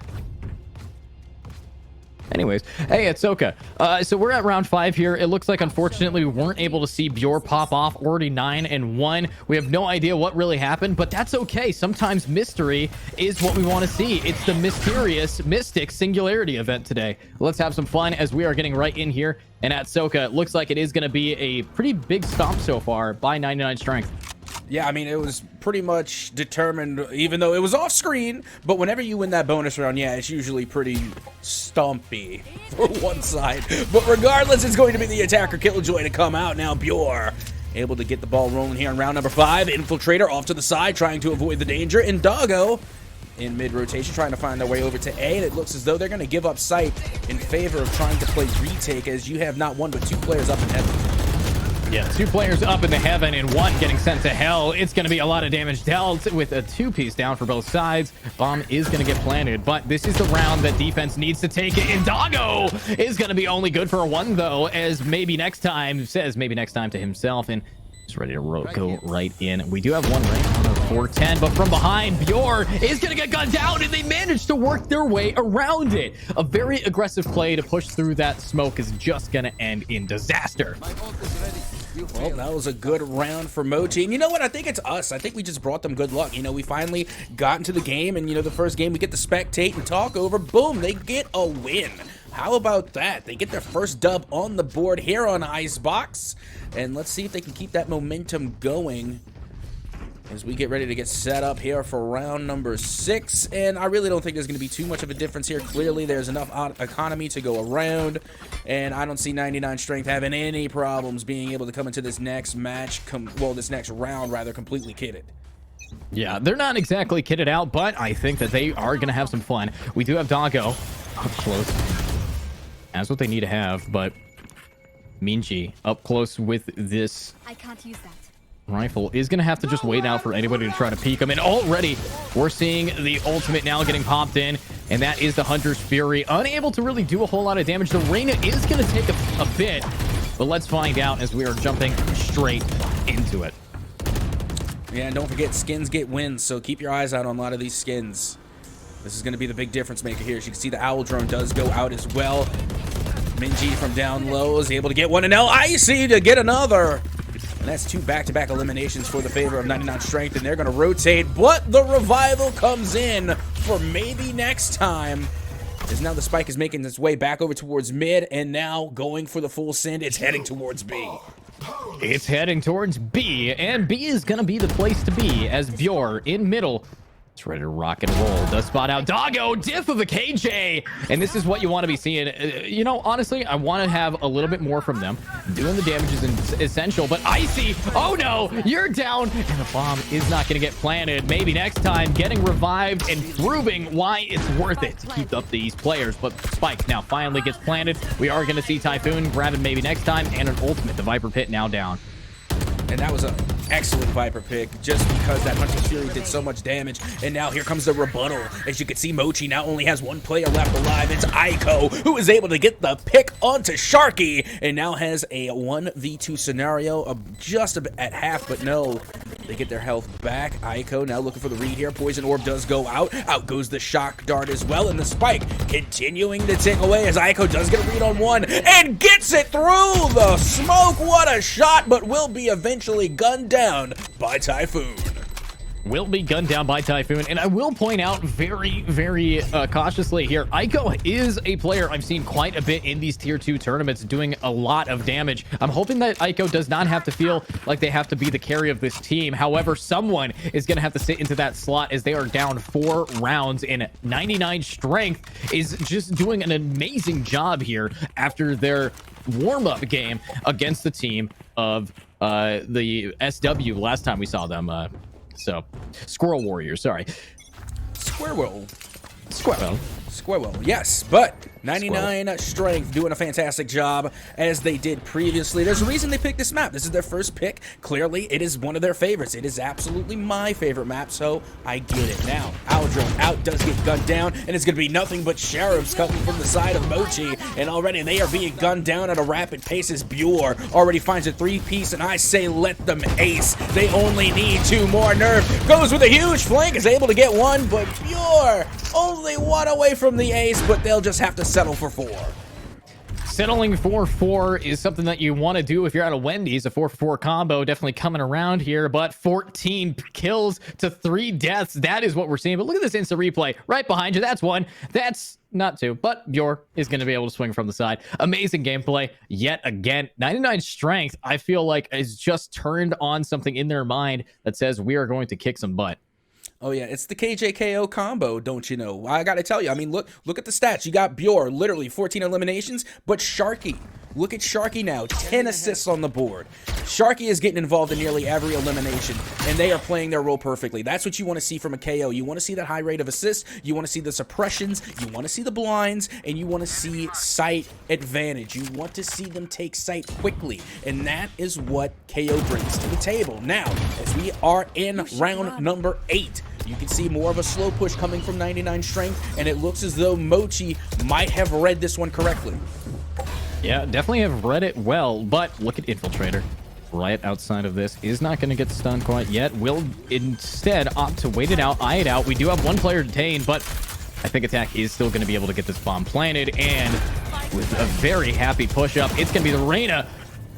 Anyways, hey, it's Soka. So we're at round 5 here. It looks like, unfortunately, we weren't able to see Bjor pop off. Already 9-1. We have no idea what really happened, but that's okay. Sometimes mystery is what we want to see. It's the mysterious Mystic Singularity event today. Let's have some fun as we are getting right in here. And at Soka, it looks like it is going to be a pretty big stomp so far by 99 Strength. Yeah, I mean, it was pretty much determined, even though it was off screen, but whenever you win that bonus round, yeah, it's usually pretty stompy for one side. But regardless, it's going to be the attacker Killjoy to come out now. Bjor able to get the ball rolling here in round number 5. Infiltrator off to the side, trying to avoid the danger. And Doggo in mid-rotation, trying to find their way over to A, and it looks as though they're going to give up sight in favor of trying to play retake, as you have not one but 2 players up in heaven. Yeah, 2 players up in the heaven and 1 getting sent to hell. It's going to be a lot of damage dealt with a 2-piece down for both sides. Bomb is going to get planted, but this is the round that defense needs to take it. And Doggo is going to be only good for a 1, though, as maybe next time, says maybe next time to himself, and he's ready to go right in. We do have 1 right on a 410, but from behind, Bjor is going to get gunned down, and they managed to work their way around it. A very aggressive play to push through that smoke is just going to end in disaster. Well, that was a good round for Mochi. And you know what? I think it's us. I think we just brought them good luck. You know, we finally got into the game, and, you know, the first game we get to spectate and talk over. Boom, they get a win. How about that? They get their first dub on the board here on Icebox. And let's see if they can keep that momentum going as we get ready to get set up here for round number 6. And I really don't think there's going to be too much of a difference here. Clearly, there's enough economy to go around, and I don't see 99 Strength having any problems being able to come into this next match, this next round, rather, completely kitted. Yeah, they're not exactly kitted out, but I think that they are going to have some fun. We do have Doggo up close. That's what they need to have, but Minji up close with this I can't use that. rifle is going to have to just wait out for anybody to try to peek him. And already we're seeing the ultimate now getting popped in, and that is the Hunter's Fury. Unable to really do a whole lot of damage. The Reyna is going to take a bit, but let's find out as we are jumping straight into it. Yeah, and don't forget, skins get wins, so keep your eyes out on a lot of these skins. This is going to be the big difference maker here. As you can see, the Owl Drone does go out as well. Minji from down low is able to get one, and now Icy to get another. And that's 2 back-to-back eliminations for the favor of 99 Strength, and they're going to rotate, but the revival comes in for maybe next time. As now the spike is making its way back over towards mid, and now going for the full send, it's heading towards B. It's heading towards B, and B is going to be the place to be as Bjor in middle. It's ready to rock and roll. Does spot out Doggo, diff of a KJ, and this is what you want to be seeing. You know, honestly, I want to have a little bit more from them. Doing the damage is essential, but Icy, oh no, you're down, and the bomb is not going to get planted. Maybe next time, getting revived and proving why it's worth it to keep up these players. But Spike now finally gets planted. We are going to see Typhoon grab it maybe next time, and an ultimate. The Viper Pit now down. And that was an excellent Viper pick, just because that Hunter's Fury did so much damage. And now here comes the rebuttal. As you can see, Mochi now only has 1 player left alive. It's Aiko, who is able to get the pick onto Sharky, and now has a 1v2 scenario of just at half, but no, they get their health back. Aiko now looking for the read here. Poison Orb does go out. Out goes the Shock Dart as well, and the Spike continuing to tick away as Aiko does get a read on 1 and gets it through the smoke. What a shot, but will be eventually gunned down by Typhoon. Will be gunned down by Typhoon, and I will point out very, very cautiously here, Aiko is a player I've seen quite a bit in these tier 2 tournaments doing a lot of damage. I'm hoping that Aiko does not have to feel like they have to be the carry of this team. However, someone is going to have to sit into that slot as they are down 4 rounds, and 99 Strength is just doing an amazing job here after their warm-up game against the team of the SW last time we saw them. So, Skwirel Warriors, sorry. Skwirel. Skwirel. Skwirel, yes, but 99 strength doing a fantastic job as they did previously. There's a reason they picked this map. This is their first pick. Clearly, it is one of their favorites. It is absolutely my favorite map, so I get it. Now, Aldrone out does get gunned down, and it's going to be nothing but sheriffs coming from the side of Mochi, and already they are being gunned down at a rapid pace as Bure already finds a 3-piece, and I say let them ace. They only need 2 more. Nerve goes with a huge flank, is able to get 1, but Bure only 1 away from the ace, but they'll just have to settle for 4. Settling for 4 is something that you want to do if you're at a Wendy's. A 4-for-4 combo definitely coming around here, but 14 kills to 3 deaths. That is what we're seeing. But look at this instant replay right behind you. That's 1. That's not 2, but Bure is going to be able to swing from the side. Amazing gameplay yet again. 99 strength, I feel like, is just turned on something in their mind that says we are going to kick some butt. Oh yeah, it's the KJKO combo, don't you know? I gotta tell you, I mean, look at the stats. You got Bure, literally 14 eliminations, but Sharky, look at Sharky now, 10 assists on the board. Sharky is getting involved in nearly every elimination, and they are playing their role perfectly. That's what you want to see from a KO. You want to see that high rate of assists, you want to see the suppressions, you want to see the blinds, and you want to see sight advantage. You want to see them take sight quickly, and that is what KO brings to the table. Now, as we are in round number 8, you can see more of a slow push coming from 99 strength, and it looks as though Mochi might have read this one correctly. Yeah, definitely have read it well, but look at Infiltrator. Right outside of this is not going to get stunned quite yet. Will instead opt to wait it out, eye it out. We do have 1 player detained, but I think Attack is still going to be able to get this bomb planted, and with a very happy push-up, it's going to be the Reyna.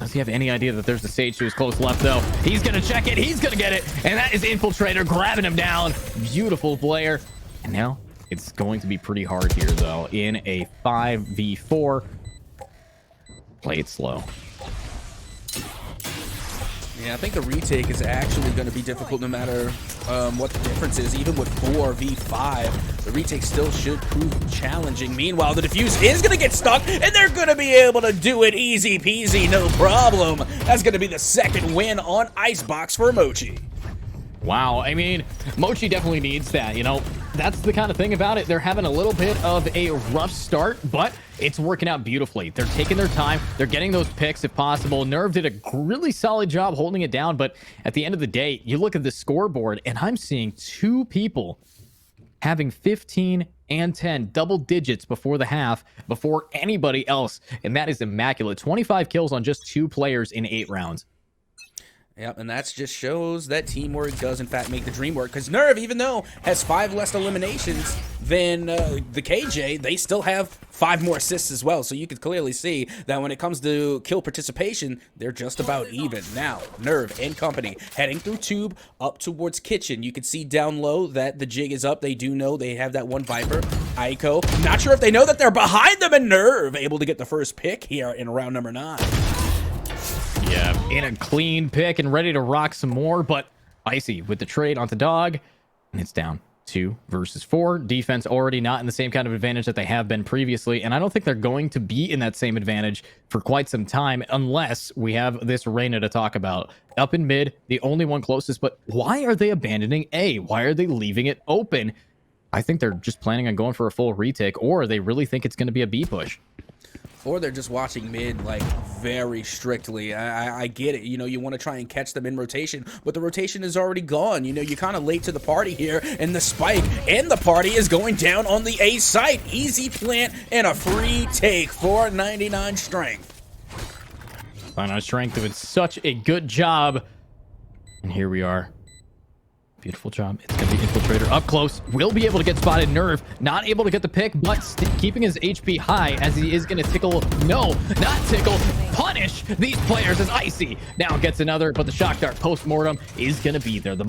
Does he have any idea that there's a Sage to his close left, though? He's going to check it. He's going to get it. And that is Infiltrator grabbing him down. Beautiful player. And now it's going to be pretty hard here, though, in a 5v4. Play it slow. Yeah, I think the retake is actually going to be difficult no matter what the difference is. Even with 4v5, the retake still should prove challenging. Meanwhile, the defuse is going to get stuck, and they're going to be able to do it easy peasy, no problem. That's going to be the 2nd win on Icebox for Mochi. Wow, I mean, Mochi definitely needs that, you know. That's the kind of thing about it. They're having a little bit of a rough start, but it's working out beautifully. They're taking their time. They're getting those picks if possible. Nerve did a really solid job holding it down, but at the end of the day, you look at the scoreboard, and I'm seeing 2 people having 15 and 10 double digits before the half, before anybody else, and that is immaculate. 25 kills on just 2 players in 8 rounds. Yep, and that just shows that teamwork does, in fact, make the dream work. Because Nerve, even though has 5 less eliminations than the KJ, they still have 5 more assists as well. So you can clearly see that when it comes to kill participation, they're just about even. Now, Nerve and company heading through Tube up towards Kitchen. You can see down low that the jig is up. They do know they have that 1 Viper. Aiko, not sure if they know that they're behind them, and Nerve able to get the first pick here in round number 9. Yeah, in a clean pick and ready to rock some more, but Icy with the trade onto Dog, and it's down 2 versus 4. Defense already not in the same kind of advantage that they have been previously, and I don't think they're going to be in that same advantage for quite some time unless we have this Reyna to talk about. Up in mid, the only one closest, but why are they abandoning A? Why are they leaving it open? I think they're just planning on going for a full retake, or they really think it's going to be a B push. Or they're just watching mid, like, very strictly. I get it. You know, you want to try and catch them in rotation, but the rotation is already gone. You know, you're kind of late to the party here, and the spike and the party is going down on the A site. Easy plant and a free take for 99 strength. 99 strength doing such a good job. And here we are. Beautiful job. It's going to be Infiltrator up close. Will be able to get spotted. Nerve not able to get the pick, but keeping his HP high as he is going to tickle. No, not tickle. Punish these players as Icy now gets another, but the Shock Dart post-mortem is going to be there. The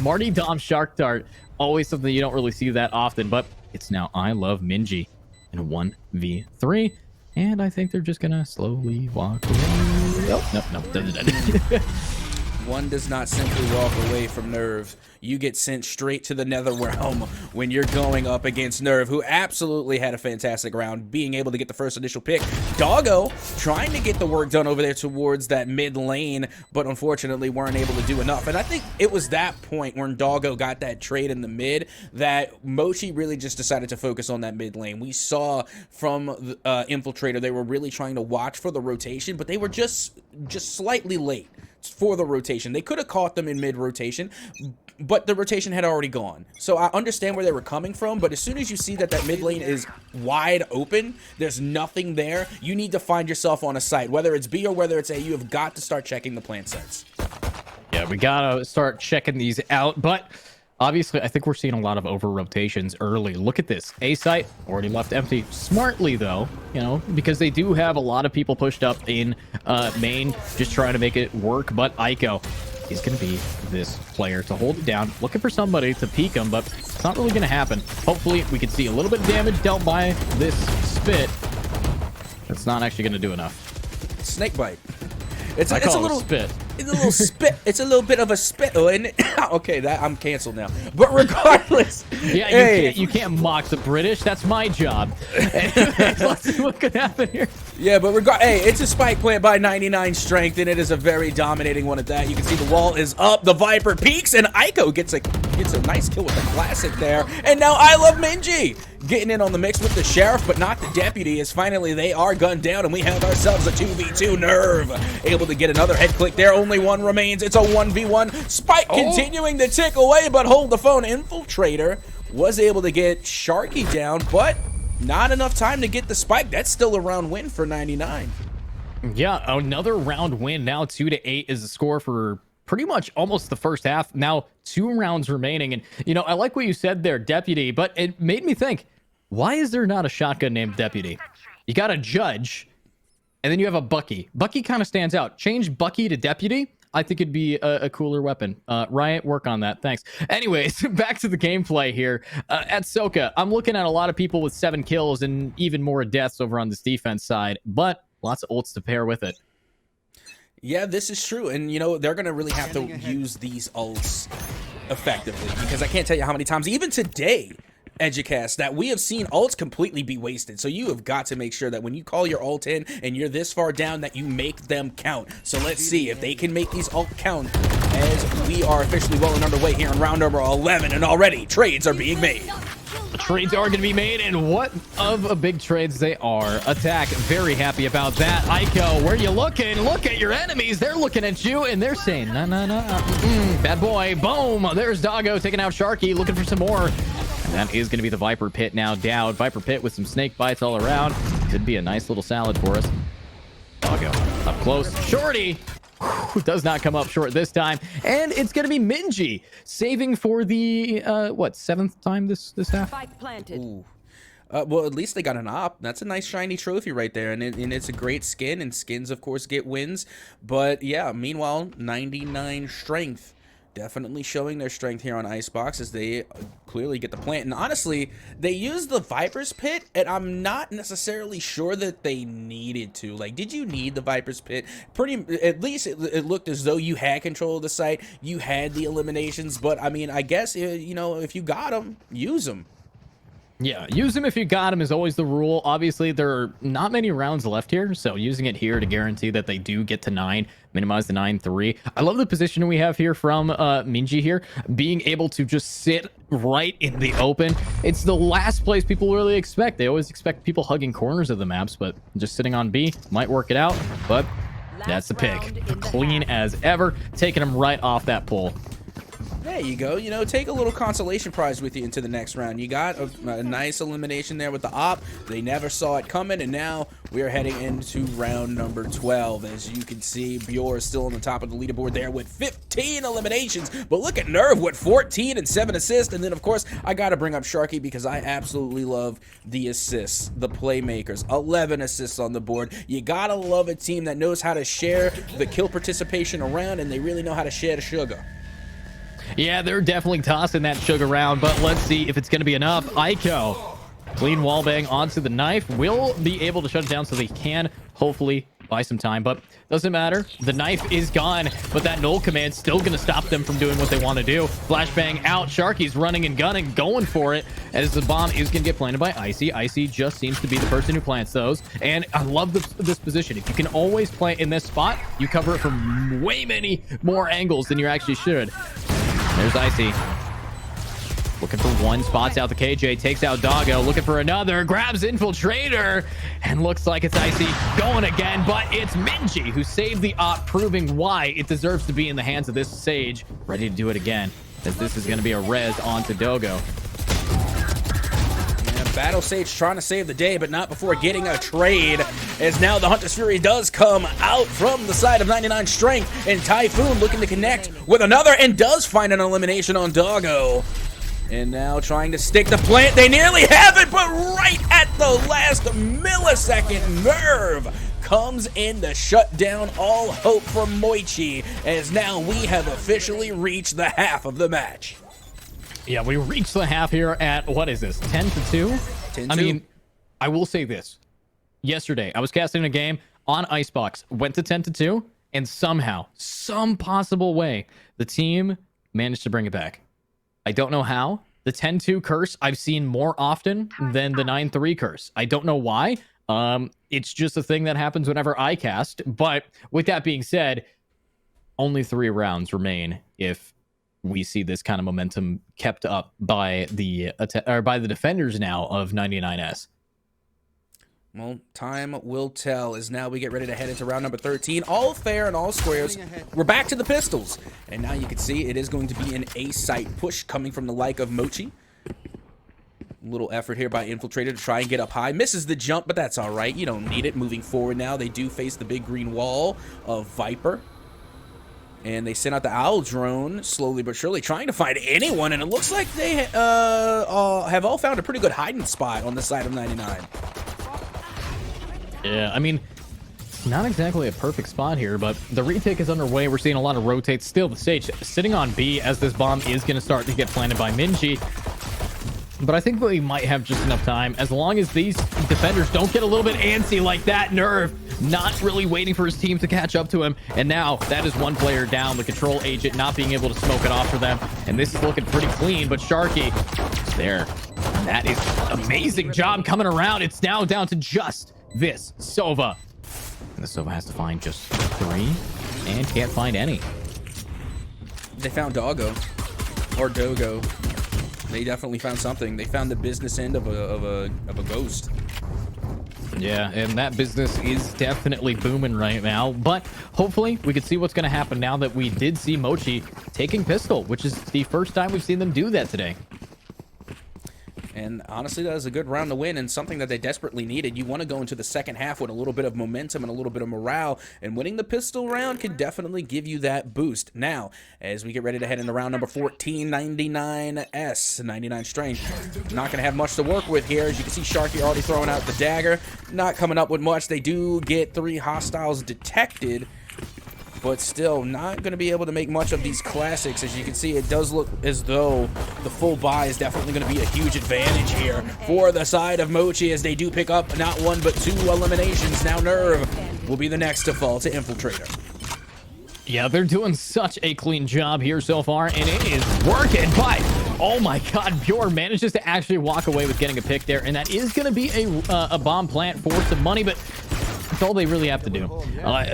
Marty Dom Shock Dart, always something you don't really see that often, but it's now I Love Minji in a 1v3. And I think they're just going to slowly walk away. Oh, no. One does not simply walk away from Nerve. You get sent straight to the Netherrealm when you're going up against Nerve, who absolutely had a fantastic round, being able to get the first initial pick. Doggo trying to get the work done over there towards that mid lane, but unfortunately weren't able to do enough. And I think it was that point when Doggo got that trade in the mid that Mochi really just decided to focus on that mid lane. We saw from Infiltrator, they were really trying to watch for the rotation, but they were just slightly late for the rotation. They could have caught them in mid rotation, but the rotation had already gone. So I understand where they were coming from, but as soon as you see that that mid lane is wide open, there's nothing there, you need to find yourself on a site. Whether it's B or whether it's A, you have got to start checking the plant sites. Yeah, we gotta start checking these out, but obviously I think we're seeing a lot of over rotations early. Look at this. A site already left empty. Smartly though, you know, because they do have a lot of people pushed up in main, just trying to make it work. But Aiko is going to be this player to hold it down, looking for somebody to peek him, but it's not really going to happen. Hopefully we can see a little bit of damage dealt by this spit. That's not actually going to do enough. Snake bite. It's a little spit. It's a little spit. It's a little bit of a spit, isn't it? Okay, that I'm canceled now. But regardless, yeah, you can't mock the British. That's my job. Let's see what could happen here. Yeah, but hey, it's a spike plant by 99 strength, and it is a very dominating one at that. You can see the wall is up. The Viper peaks, and Aiko gets a nice kill with the classic there. And now I Love Minji getting in on the mix with the Sheriff, but not the Deputy, as finally they are gunned down, and we have ourselves a 2v2 Nerve. Able to get another head click there. Only one remains. It's a 1v1. Spike continuing to tick away, but hold the phone. Infiltrator was able to get Sharky down, but not enough time to get the spike. That's still a round win for 99. Yeah, another round win. Now 2-8 is the score for pretty much almost the first half. Now 2 rounds remaining. And, you know, I like what you said there, Deputy, but it made me think, why is there not a shotgun named Deputy? You got a Judge, and then you have a Bucky. Bucky kind of stands out. Change Bucky to Deputy. I think it'd be a cooler weapon. Riot, work on that. Thanks. Anyways, back to the gameplay here. At Soka, I'm looking at a lot of people with 7 kills and even more deaths over on this defense side, but lots of ults to pair with it. Yeah, this is true. And, you know, they're going to really have to use these ults effectively, because I can't tell you how many times, even today, Educast, that we have seen ults completely be wasted. So you have got to make sure that when you call your ult in and you're this far down, that you make them count. So let's see if they can make these ult count, as we are officially well and underway here in round number 11, and already trades are being made. Trades are going to be made, and what of a big trades they are. Attack, very happy about that. Aiko, where you looking? Look at your enemies. They're looking at you, and they're saying, no, no, no. Bad boy. Boom. There's Doggo taking out Sharky, looking for some more. And that is going to be the Viper Pit now down. Viper Pit with some snake bites all around. Could be a nice little salad for us. Doggo up close. Shorty does not come up short this time. And it's going to be Minji saving for the, what, 7th time this half? Spike planted. Ooh. Well, at least they got an op. That's a nice shiny trophy right there, and it's a great skin, and skins, of course, get wins. But, yeah, meanwhile, 99 strength. Definitely showing their strength here on Icebox, as they clearly get the plant. And honestly, they used the Viper's Pit, and I'm not necessarily sure that they needed to. Like, did you need the Viper's Pit? At least it looked as though you had control of the site. You had the eliminations, but I mean, I guess, you know, if you got them, use them. Yeah, use them if you got them is always the rule. Obviously, there are not many rounds left here, so using it here to guarantee that they do get to 9, minimize the 9-3. I love the position we have here from Minji here, being able to just sit right in the open. It's the last place people really expect. They always expect people hugging corners of the maps, but just sitting on B might work it out, but that's the pick. Clean as ever, taking them right off that pole. There you go. You know, take a little consolation prize with you into the next round. You got a nice elimination there with the op. They never saw it coming, and now we are heading into round number 12. As you can see, Bjor is still on the top of the leaderboard there with 15 eliminations. But look at Nerve with 14 and 7 assists. And then, of course, I got to bring up Sharky because I absolutely love the assists, the playmakers. 11 assists on the board. You got to love a team that knows how to share the kill participation around, and they really know how to share the sugar. Yeah, they're definitely tossing that sugar around, but let's see if it's going to be enough. Aiko, clean wallbang onto the knife, will be able to shut it down so they can hopefully buy some time, but doesn't matter. The knife is gone, but that null command still going to stop them from doing what they want to do. Flashbang out. Sharky's running and gunning, going for it, as the bomb is going to get planted by Icy. Icy just seems to be the person who plants those, and I love this position. If you can always plant in this spot, you cover it from way many more angles than you actually should. There's Icy. Looking for one, spots out the KJ, takes out Doggo, looking for another, grabs Infiltrator, and looks like it's Icy going again, but it's Minji who saved the op, proving why it deserves to be in the hands of this Sage. Ready to do it again, as this is going to be a res onto Doggo. Battle Sage trying to save the day, but not before getting a trade, as now the Hunter's Fury does come out from the side of 99 Strength, and Typhoon looking to connect with another, and does find an elimination on Doggo. And now trying to stick the plant. They nearly have it, but right at the last millisecond, Nerve comes in to shut down all hope for Mochi, as now we have officially reached the half of the match. Yeah, we reached the half here at, what is this, 10-2? 10-2. I mean, I will say this. Yesterday, I was casting a game on Icebox, went to 10-2, and somehow, some possible way, the team managed to bring it back. I don't know how. The 10-2 curse I've seen more often than the 9-3 curse. I don't know why. It's just a thing that happens whenever I cast. But with that being said, only 3 rounds remain if we see this kind of momentum kept up by the defenders now of 99S. Well, time will tell, as now we get ready to head into round number 13. All fair and all squares. We're back to the pistols. And now you can see it is going to be an A-site push coming from the like of Mochi. Little effort here by Infiltrator to try and get up high. Misses the jump, but that's all right. You don't need it. Moving forward now, they do face the big green wall of Viper. And they send out the Owl drone, slowly but surely, trying to find anyone. And it looks like they have all found a pretty good hiding spot on the side of 99. Yeah, I mean, it's not exactly a perfect spot here, but the retake is underway. We're seeing a lot of rotates. Still, the Sage sitting on B, as this bomb is going to start to get planted by Minji. But I think we might have just enough time, as long as these defenders don't get a little bit antsy like that. Nerve not really waiting for his team to catch up to him. And now that is one player down, the control agent not being able to smoke it off for them. And this is looking pretty clean, but Sharky is there. And that is amazing job coming around. It's now down to just this Sova. And the Sova has to find just 3 and can't find any. They found Doggo or Dogo. They definitely found something. They found the business end of a ghost. Yeah, and that business is definitely booming right now. But hopefully we can see what's going to happen now that we did see Mochi taking pistol, which is the first time we've seen them do that today. And honestly, that was a good round to win and something that they desperately needed. You want to go into the second half with a little bit of momentum and a little bit of morale, and winning the pistol round can definitely give you that boost. Now, as we get ready to head into round number 14, 99S, 99 strength. Not going to have much to work with here. As you can see, Sharky already throwing out the dagger. Not coming up with much. They do get 3 hostiles detected, but still not going to be able to make much of these classics. As you can see, it does look as though the full buy is definitely going to be a huge advantage here for the side of Mochi, as they do pick up not 1 but 2 eliminations. Now Nerve will be the next to fall to Infiltrator. Yeah, they're doing such a clean job here so far, and it is working. But oh my god, Pure manages to actually walk away with getting a pick there, and that is going to be a bomb plant for some money, but that's all they really have to do.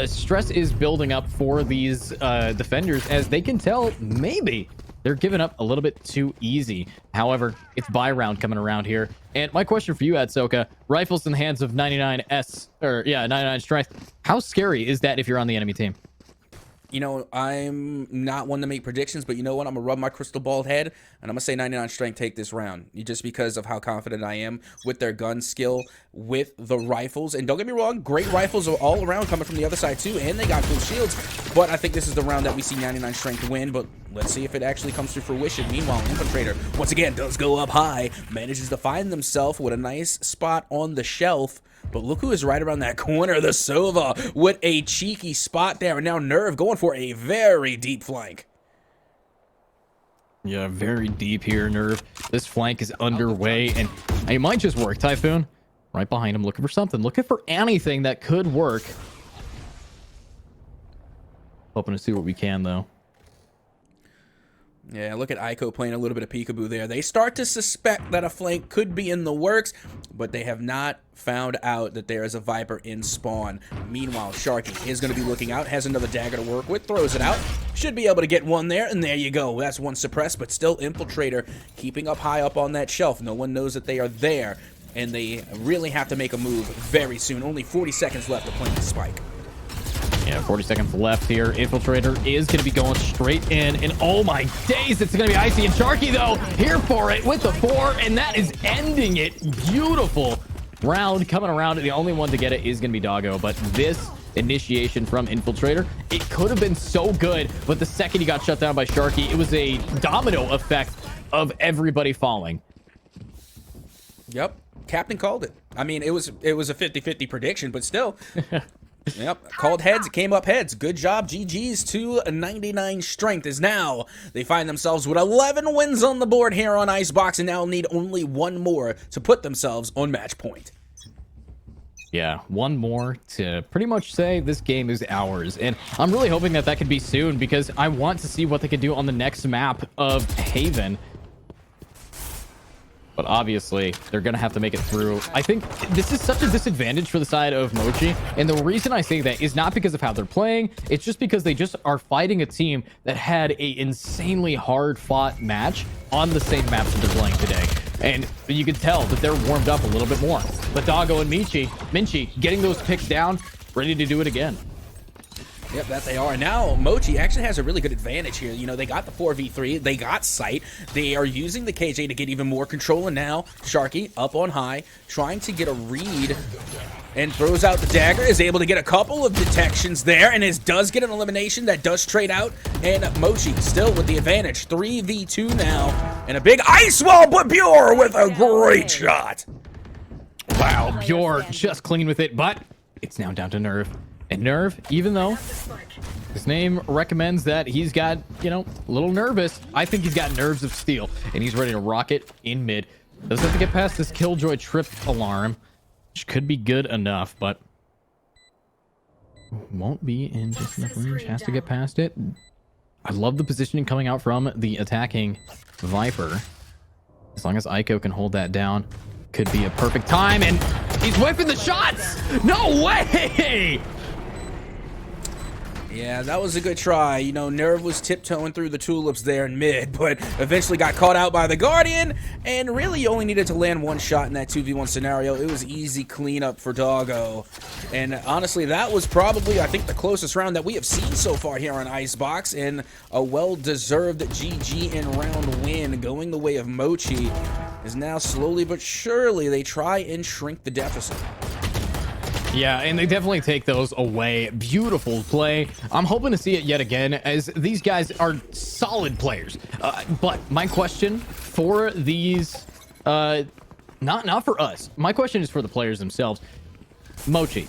Stress is building up for these defenders, as they can tell maybe they're giving up a little bit too easy. However, it's buy round coming around here. And my question for you, Adsoka, rifles in the hands of 99S, or yeah, 99 strength. How scary is that if you're on the enemy team? You know, I'm not one to make predictions, but you know what? I'm going to rub my crystal ball head, and I'm going to say 99 strength take this round. Just because of how confident I am with their gun skill, with the rifles. And don't get me wrong, great rifles are all around coming from the other side too, and they got cool shields. But I think this is the round that we see 99 strength win, but let's see if it actually comes to fruition. Meanwhile, Infiltrator, once again, does go up high, manages to find themselves with a nice spot on the shelf. But look who is right around that corner, the Sova, with a cheeky spot there. And now Nerve going for a very deep flank. Yeah, very deep here, Nerve. This flank is underway, and it might just work. Typhoon, right behind him, looking for something. Looking for anything that could work. Hoping to see what we can, though. Yeah, look at Aiko playing a little bit of peekaboo there. They start to suspect that a flank could be in the works, but they have not found out that there is a Viper in spawn. Meanwhile, Sharky is going to be looking out, has another dagger to work with, throws it out. Should be able to get one there, and there you go. That's one suppressed, but still Infiltrator keeping up high up on that shelf. No one knows that they are there, and they really have to make a move very soon. Only 40 seconds left to plant the spike. Yeah, 40 seconds left here. Infiltrator is going to be going straight in. And oh my days, it's going to be Icy and Sharky, though, here for it with the 4. And that is ending it. Beautiful round coming around. The only one to get it is going to be Doggo. But this initiation from Infiltrator, it could have been so good. But the second he got shut down by Sharky, it was a domino effect of everybody falling. Yep. Captain called it. I mean, it was a 50-50 prediction, but still... Yep, called heads, it came up heads. Good job, GG's to 99 strength is now. They find themselves with 11 wins on the board here on Icebox and now need only one more to put themselves on match point. Yeah, one more to pretty much say this game is ours. And I'm really hoping that that could be soon because I want to see what they could do on the next map of Haven. But obviously, they're going to have to make it through. I think this is such a disadvantage for the side of Mochi. And the reason I say that is not because of how they're playing. It's just because they just are fighting a team that had a insanely hard-fought match on the same maps that they're playing today. And you can tell that they're warmed up a little bit more. But Doggo and Minchi getting those picks down, ready to do it again. Yep, that they are. Now, Mochi actually has a really good advantage here. You know, they got the 4v3. They got sight. They are using the KJ to get even more control. And now, Sharky up on high, trying to get a read. And throws out the dagger. Is able to get a couple of detections there. And does get an elimination. That does trade out. And Mochi still with the advantage. 3v2 now. And a big ice wall, but Bjor with a great shot. Wow, Bjor just clean with it. But it's now down to Nerve. And Nerve, even though his name recommends that he's got, you know, a little nervous, I think he's got nerves of steel. And he's ready to rock it in mid. Doesn't have to get past this Killjoy trip alarm, which could be good enough, but won't be in just enough range. Has to get past it. I love the positioning coming out from the attacking Viper. As long as Aiko can hold that down, could be a perfect time. And he's whipping the shots! No way! Yeah, that was a good try. You know, Nerve was tiptoeing through the tulips there in mid, but eventually got caught out by the Guardian, and really you only needed to land one shot in that 2v1 scenario. It was easy cleanup for Doggo. And honestly, that was probably, I think, the closest round that we have seen so far here on Icebox, and a well-deserved GG in round win going the way of Mochi. Is now slowly but surely they try and shrink the deficit. Yeah, and they definitely take those away. Beautiful play. I'm hoping to see it yet again, as these guys are solid players. But my question for these, not for us. My question is for the players themselves. Mochi,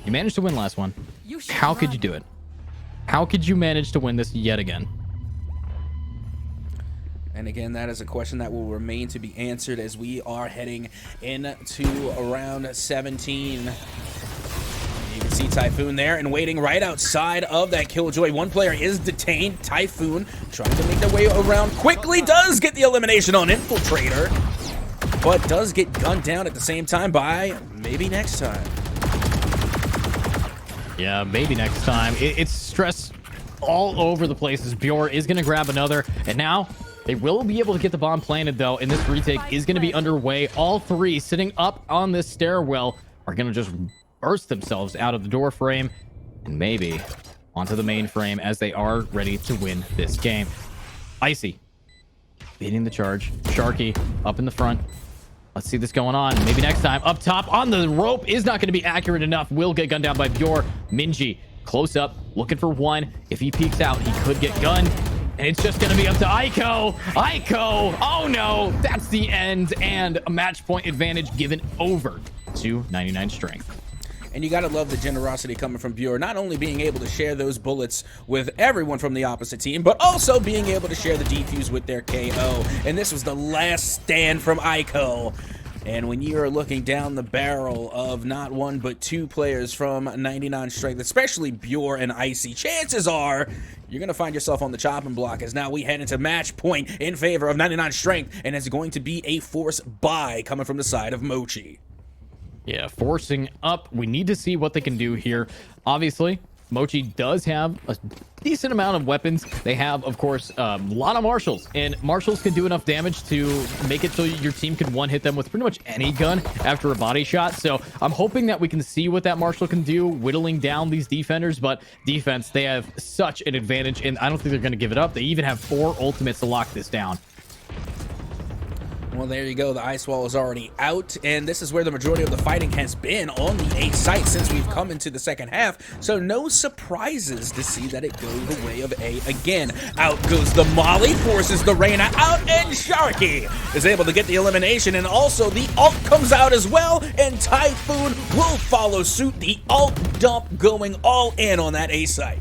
you managed to win last one. How could you do it? How could you manage to win this yet again? And again, that is a question that will remain to be answered as we are heading into round 17. You can see Typhoon there and waiting right outside of that Killjoy. One player is detained. Typhoon trying to make their way around quickly. Does get the elimination on Infiltrator, but does get gunned down at the same time by maybe next time. Yeah, maybe next time. It's stress all over the place as Bjor is going to grab another. And now they will be able to get the bomb planted, though, and this retake is going to be underway. All three sitting up on this stairwell are going to just burst themselves out of the door frame and maybe onto the main frame as they are ready to win this game. Icy leading the charge. Sharky up in the front. Let's see this going on. Maybe next time. Up top on the rope is not going to be accurate enough. Will get gunned down by Bjor. Minji close up, looking for one. If he peeks out, he could get gunned. And it's just going to be up to Aiko. Aiko! Oh no! That's the end. And a match point advantage given over to 99 strength. And you gotta love the generosity coming from Bjor, not only being able to share those bullets with everyone from the opposite team, but also being able to share the defuse with their KO. And this was the last stand from Aiko. And when you are looking down the barrel of not one but two players from 99 Strength, especially Bure and Icy, chances are you're going to find yourself on the chopping block, as now we head into match point in favor of 99 Strength, and it's going to be a force buy coming from the side of Mochi. Yeah, forcing up. We need to see what they can do here. Obviously, Mochi does have a decent amount of weapons. They have, of course, a lot of marshals, and marshals can do enough damage to make it so your team can one-hit them with pretty much any gun after a body shot. So I'm hoping that we can see what that marshal can do, whittling down these defenders. But defense, they have such an advantage, and I don't think they're going to give it up. They even have 4 ultimates to lock this down. Well, there you go. The ice wall is already out, and this is where the majority of the fighting has been on the A site since we've come into the second half. So no surprises to see that it goes the way of A again. Out goes the Molly, forces the Reyna out, and Sharky is able to get the elimination, and also the ult comes out as well, and Typhoon will follow suit. The ult dump going all in on that A site.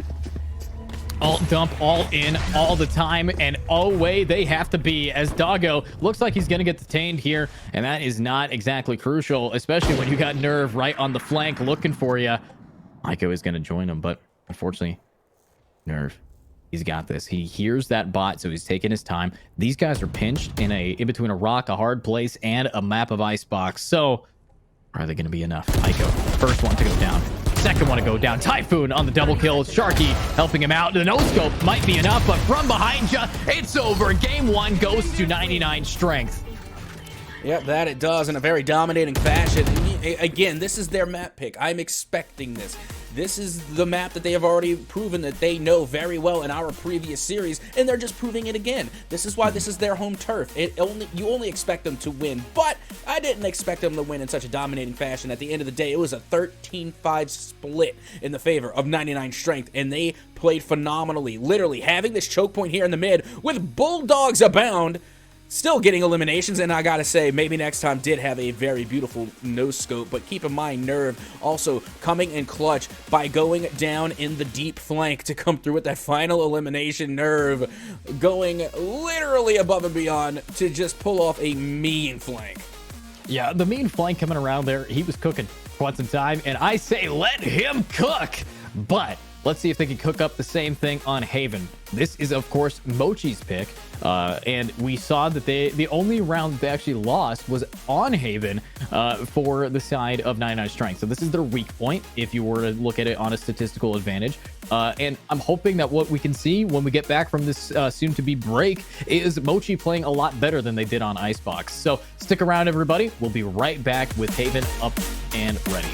Alt dump all in all the time, and away they have to be, as Doggo looks like he's going to get detained here, and that is not exactly crucial, especially when you got Nerve right on the flank looking for you. Aiko is going to join him, but unfortunately, Nerve, he's got this. He hears that bot, so he's taking his time. These guys are pinched in between a rock, a hard place, and a map of Icebox, so are they going to be enough? Aiko, first one to go down. Second one to go down. Typhoon on the double kill. Sharky helping him out. The no-scope might be enough, but from behind you, it's over. Game 1 goes to 99 Strength. Yep, that it does in a very dominating fashion. And again, this is their map pick. I'm expecting this. This is the map that they have already proven that they know very well in our previous series, and they're just proving it again. This is why this is their home turf. You only expect them to win, but I didn't expect them to win in such a dominating fashion. At the end of the day, it was a 13-5 split in the favor of 99 Strength, and they played phenomenally. Literally, having this choke point here in the mid with bulldogs abound, still getting eliminations, and I gotta say, maybe next time did have a very beautiful no-scope, but keep in mind, Nerve also coming in clutch by going down in the deep flank to come through with that final elimination. Nerve going literally above and beyond to just pull off a mean flank. Yeah, the mean flank coming around there, he was cooking quite some time, and I say let him cook, but let's see if they can cook up the same thing on Haven. This is, of course, Mochi's pick, and we saw that the only round they actually lost was on Haven for the side of 99 Strength. So this is their weak point, if you were to look at it on a statistical advantage. And I'm hoping that what we can see when we get back from this soon-to-be break is Mochi playing a lot better than they did on Icebox. So stick around, everybody. We'll be right back with Haven up and ready.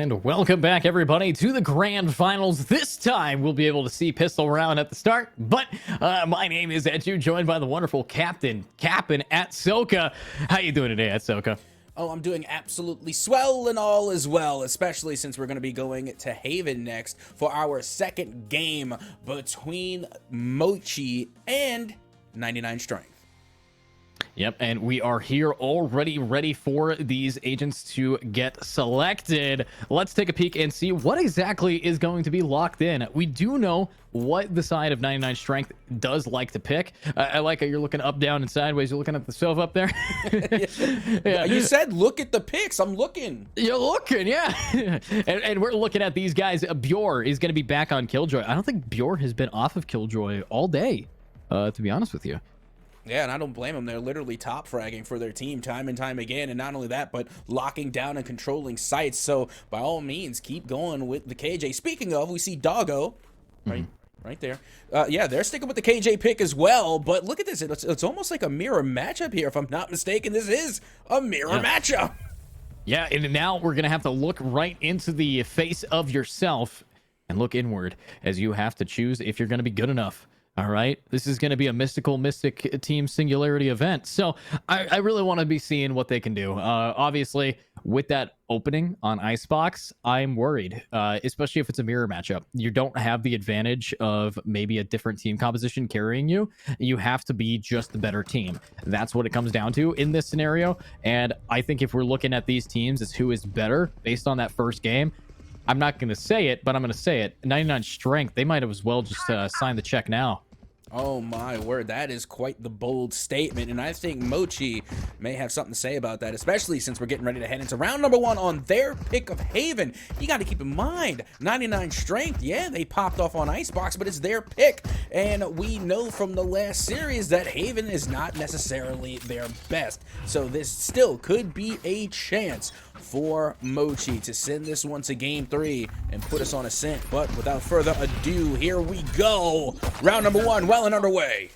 And welcome back, everybody, to the grand finals. This time, we'll be able to see pistol round at the start. But my name is Edu, joined by the wonderful Captain at Soka. How you doing today, at Soka? Oh, I'm doing absolutely swell and all as well, especially since we're going to be going to Haven next for our second game between Mochi and 99 Strength. Yep, and we are here already ready for these agents to get selected. Let's take a peek and see what exactly is going to be locked in. We do know what the side of 99 Strength does like to pick. I like how you're looking up, down, and sideways. You're looking at the stove up there. Yeah. You said look at the picks. I'm looking. You're looking, yeah. and we're looking at these guys. Bjor is going to be back on Killjoy. I don't think Bjor has been off of Killjoy all day, to be honest with you. Yeah, and I don't blame them. They're literally top fragging for their team time and time again. And not only that, but locking down and controlling sites. So by all means, keep going with the KJ. Speaking of, we see Doggo right there. Yeah, they're sticking with the KJ pick as well. But look at this. It's almost like a mirror matchup here. If I'm not mistaken, this is a mirror matchup. Yeah, and now we're going to have to look right into the face of yourself and look inward as you have to choose if you're going to be good enough. All right, this is going to be a mystic team Singularity event. So I really want to be seeing what they can do. Obviously, with that opening on Icebox, I'm worried, especially if it's a mirror matchup. You don't have the advantage of maybe a different team composition carrying you. You have to be just the better team. That's what it comes down to in this scenario. And I think if we're looking at these teams as who is better based on that first game, I'm not going to say it, but I'm going to say it. 99 Strength, they might as well just sign the check now. Oh my word, that is quite the bold statement, and I think Mochi may have something to say about that, especially since we're getting ready to head into round number 1 on their pick of Haven. You got to keep in mind, 99 Strength, yeah, they popped off on Icebox, but it's their pick, and we know from the last series that Haven is not necessarily their best, so this still could be a chance for Mochi to send this one to game 3 and put us on a scent. But without further ado, here we go. Round number 1, well and underway.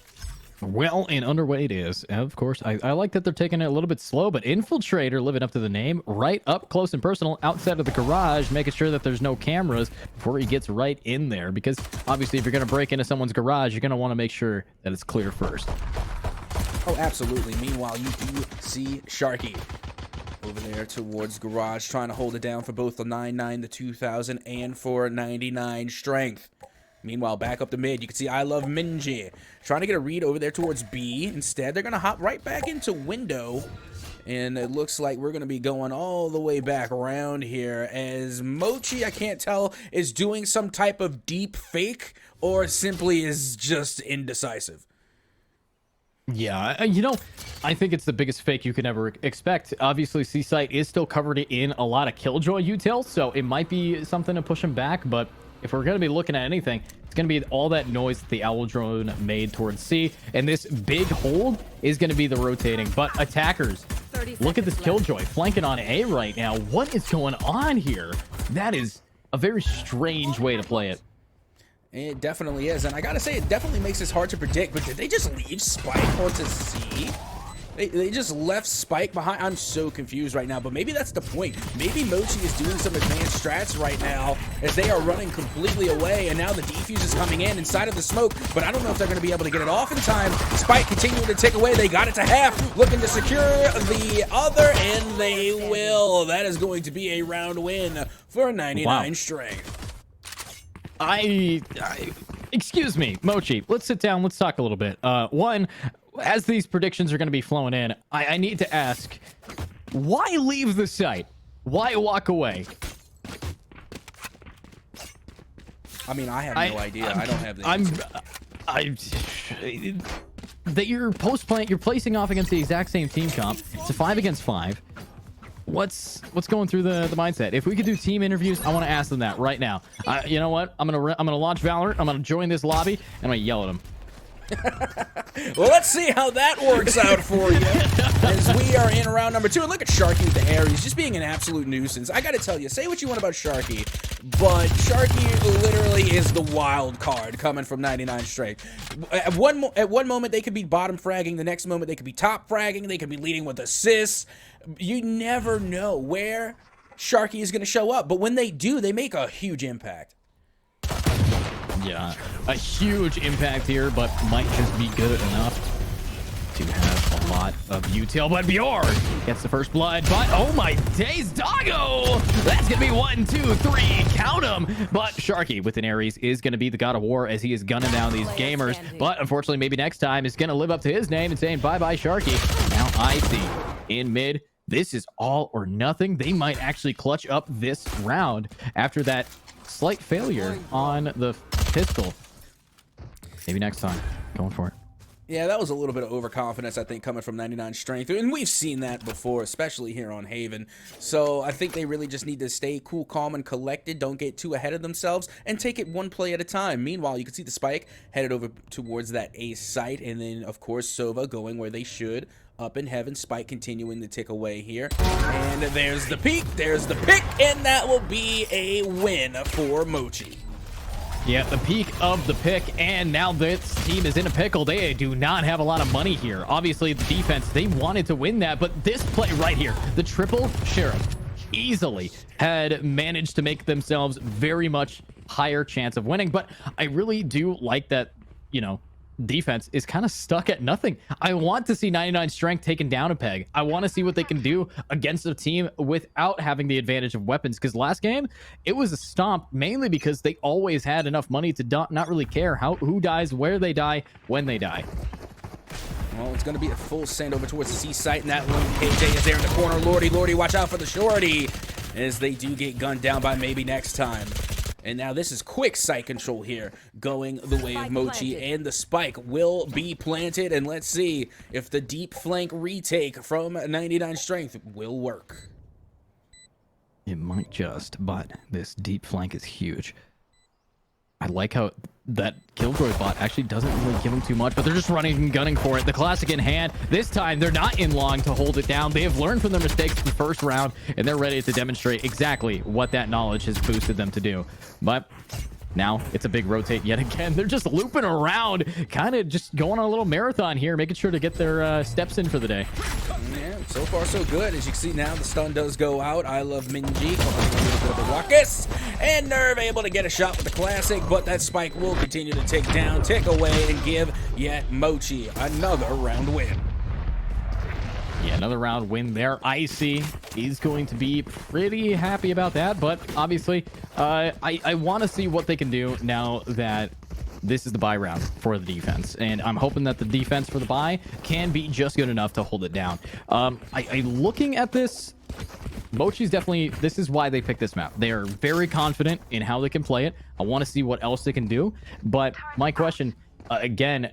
Well and underway it is. Of course, I like that they're taking it a little bit slow, but Infiltrator, living up to the name, right up close and personal outside of the garage, making sure that there's no cameras before he gets right in there. Because obviously, if you're going to break into someone's garage, you're going to want to make sure that it's clear first. Oh, absolutely. Meanwhile, you do see Sharky over there towards garage, trying to hold it down for both the 9-9, the 2000, and for 99 Strength. Meanwhile, back up the mid, you can see I Love Minji trying to get a read over there towards B. Instead, they're going to hop right back into window. And it looks like we're going to be going all the way back around here as Mochi, I can't tell, is doing some type of deep fake or simply is just indecisive. Yeah, I think it's the biggest fake you can ever expect. Obviously, C-Site is still covered in a lot of Killjoy utils, so it might be something to push him back, but if we're going to be looking at anything, it's going to be all that noise that the Owl Drone made towards C, and this big hold is going to be the rotating. But attackers, look at this Killjoy flanking on A right now. What is going on here? That is a very strange way to play it. It definitely is, and I gotta say, it definitely makes this hard to predict, but did they just leave Spike onto C? They just left Spike behind. I'm so confused right now, but maybe that's the point. Maybe Mochi is doing some advanced strats right now as they are running completely away, and now the defuse is coming in inside of the smoke, but I don't know if they're going to be able to get it off in time. Spike continuing to tick away. They got it to half, looking to secure the other, and they will. That is going to be a round win for 99 Strength. Excuse me, Mochi, let's sit down, let's talk a little bit. One, as these predictions are going to be flowing in, I need to ask, why leave the site? Why walk away? I mean, I have no idea. I don't have the answer. That you're you're placing off against the exact same team comp. It's a 5 against 5. What's going through the mindset? If we could do team interviews, I want to ask them that right now. You know what? I'm gonna launch Valorant. I'm gonna join this lobby and I'm gonna yell at them. Well, let's see how that works out for you as we are in round number 2. And look at Sharky with the air. He's just being an absolute nuisance. I gotta tell you, say what you want about Sharky, but Sharky literally is the wild card coming from 99 Strength. At one moment they could be bottom fragging, the next moment they could be top fragging, they could be leading with assists. You never know where Sharky is going to show up. But when they do, they make a huge impact. Yeah, a huge impact here, but might just be good enough to have a lot of util. But Bjorn gets the first blood, but oh my days, doggo! That's gonna be 1, 2, 3, count them. But Sharky with an Ares is gonna be the god of war as he is gunning down these gamers. But unfortunately, maybe next time is gonna live up to his name and saying bye-bye Sharky. Now I see in mid, this is all or nothing. They might actually clutch up this round after that slight failure on the pistol. Maybe next time. Going for it. Yeah, that was a little bit of overconfidence, I think, coming from 99 Strength. And we've seen that before, especially here on Haven. So I think they really just need to stay cool, calm, and collected. Don't get too ahead of themselves and take it one play at a time. Meanwhile, you can see the Spike headed over towards that A site. And then, of course, Sova going where they should. Up in heaven, Spike continuing to tick away here. And there's the peak, there's the pick, and that will be a win for Mochi. Yeah, the peak of the pick, and now this team is in a pickle. They do not have a lot of money here. Obviously, the defense, they wanted to win that, but this play right here, the triple sheriff, easily had managed to make themselves very much higher chance of winning. But I really do like that, you know, defense is kind of stuck at nothing. I want to see 99 Strength taken down a peg. I want to see what they can do against a team without having the advantage of weapons, because last game it was a stomp, mainly because they always had enough money to not really care who dies, where they die, when they die. Well, it's going to be a full send over towards the C site, and that one KJ is there in the corner. Lordy, watch out for the shorty, as they do get gunned down by maybe next time. And now this is quick site control here, going the way of Mochi, and the spike will be planted. And let's see if the deep flank retake from 99 Strength will work. It might just, but this deep flank is huge. I like how that Killjoy bot actually doesn't really give him too much, but they're just running and gunning for it. The classic in hand. This time, they're not in long to hold it down. They have learned from their mistakes in the first round, and they're ready to demonstrate exactly what that knowledge has boosted them to do. But now it's a big rotate yet again. They're just looping around, kind of just going on a little marathon here, making sure to get their steps in for the day. Yeah, so far so good. As you can see now, the stun does go out. I love Minji, causing a little bit of a ruckus. And Nerve able to get a shot with the classic, but that spike will continue to tick down, tick away, and give yet Mochi another round win. Yeah, another round win there. Icy is going to be pretty happy about that, but obviously, I want to see what they can do now that this is the bye round for the defense, and I'm hoping that the defense for the bye can be just good enough to hold it down. Looking at this, Mochi's definitely, this is why they picked this map. They are very confident in how they can play it. I want to see what else they can do, but my question, again,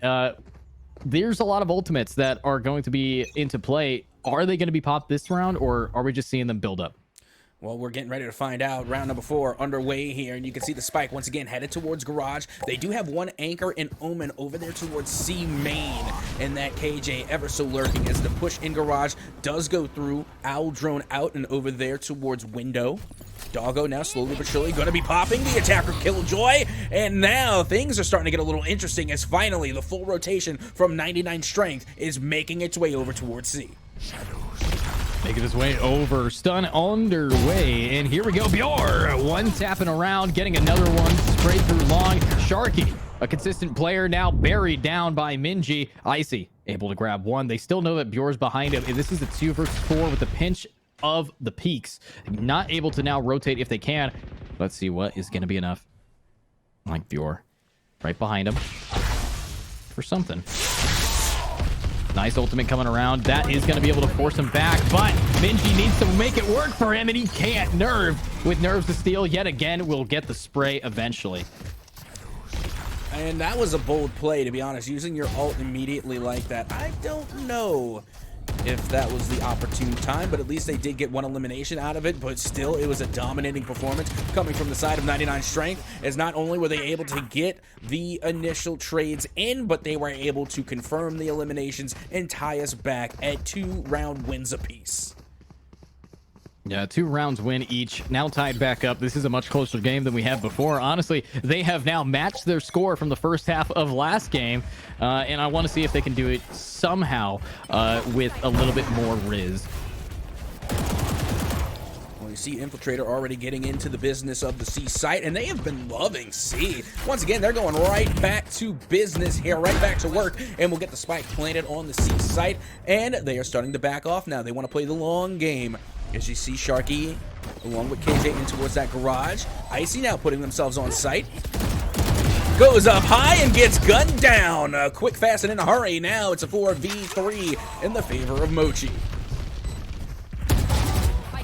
there's a lot of ultimates that are going to be into play. Are they going to be popped this round, or are we just seeing them build up? Well, we're getting ready to find out. Round number 4 underway here, and you can see the spike once again headed towards Garage. They do have one anchor and Omen over there towards C main, and that KJ ever so lurking as the push in Garage does go through. Owl drone out and over there towards Window. Doggo now slowly but surely going to be popping the attacker Killjoy, and now things are starting to get a little interesting as finally the full rotation from 99 Strength is making its way over towards C. Making his way over, stun underway, and here we go. Bjorn, one tapping around, getting another one straight through long. Sharky, a consistent player, now buried down by Minji. Icy able to grab one. They still know that Bjorn's behind him, and this is a 2 versus 4 with the pinch of the peaks. Not able to now rotate if they can. Let's see what is going to be enough. Like Bjorn, right behind him for something. Nice ultimate coming around. That is going to be able to force him back, but Minji needs to make it work for him, and he can't. Nerve, with Nerves to steal yet again, will get the spray eventually. And that was a bold play, to be honest. Using your ult immediately like that. I don't know if that was the opportune time, but at least they did get one elimination out of it. But still, it was a dominating performance coming from the side of 99 Strength, as not only were they able to get the initial trades in, but they were able to confirm the eliminations and tie us back at 2-round wins apiece. Yeah, 2 rounds win each, now tied back up. This is a much closer game than we had before. Honestly, they have now matched their score from the first half of last game, and I want to see if they can do it somehow with a little bit more Riz. Well, Well, you see Infiltrator already getting into the business of the C site, and they have been loving C. Once again, they're going right back to business here, right back to work, and we'll get the spike planted on the C site, and they are starting to back off now. They want to play the long game. As you see Sharky, along with KJ, in towards that garage. Icy now putting themselves on site. Goes up high and gets gunned down. Quick, fast, and in a hurry. Now it's a 4v3 in the favor of Mochi.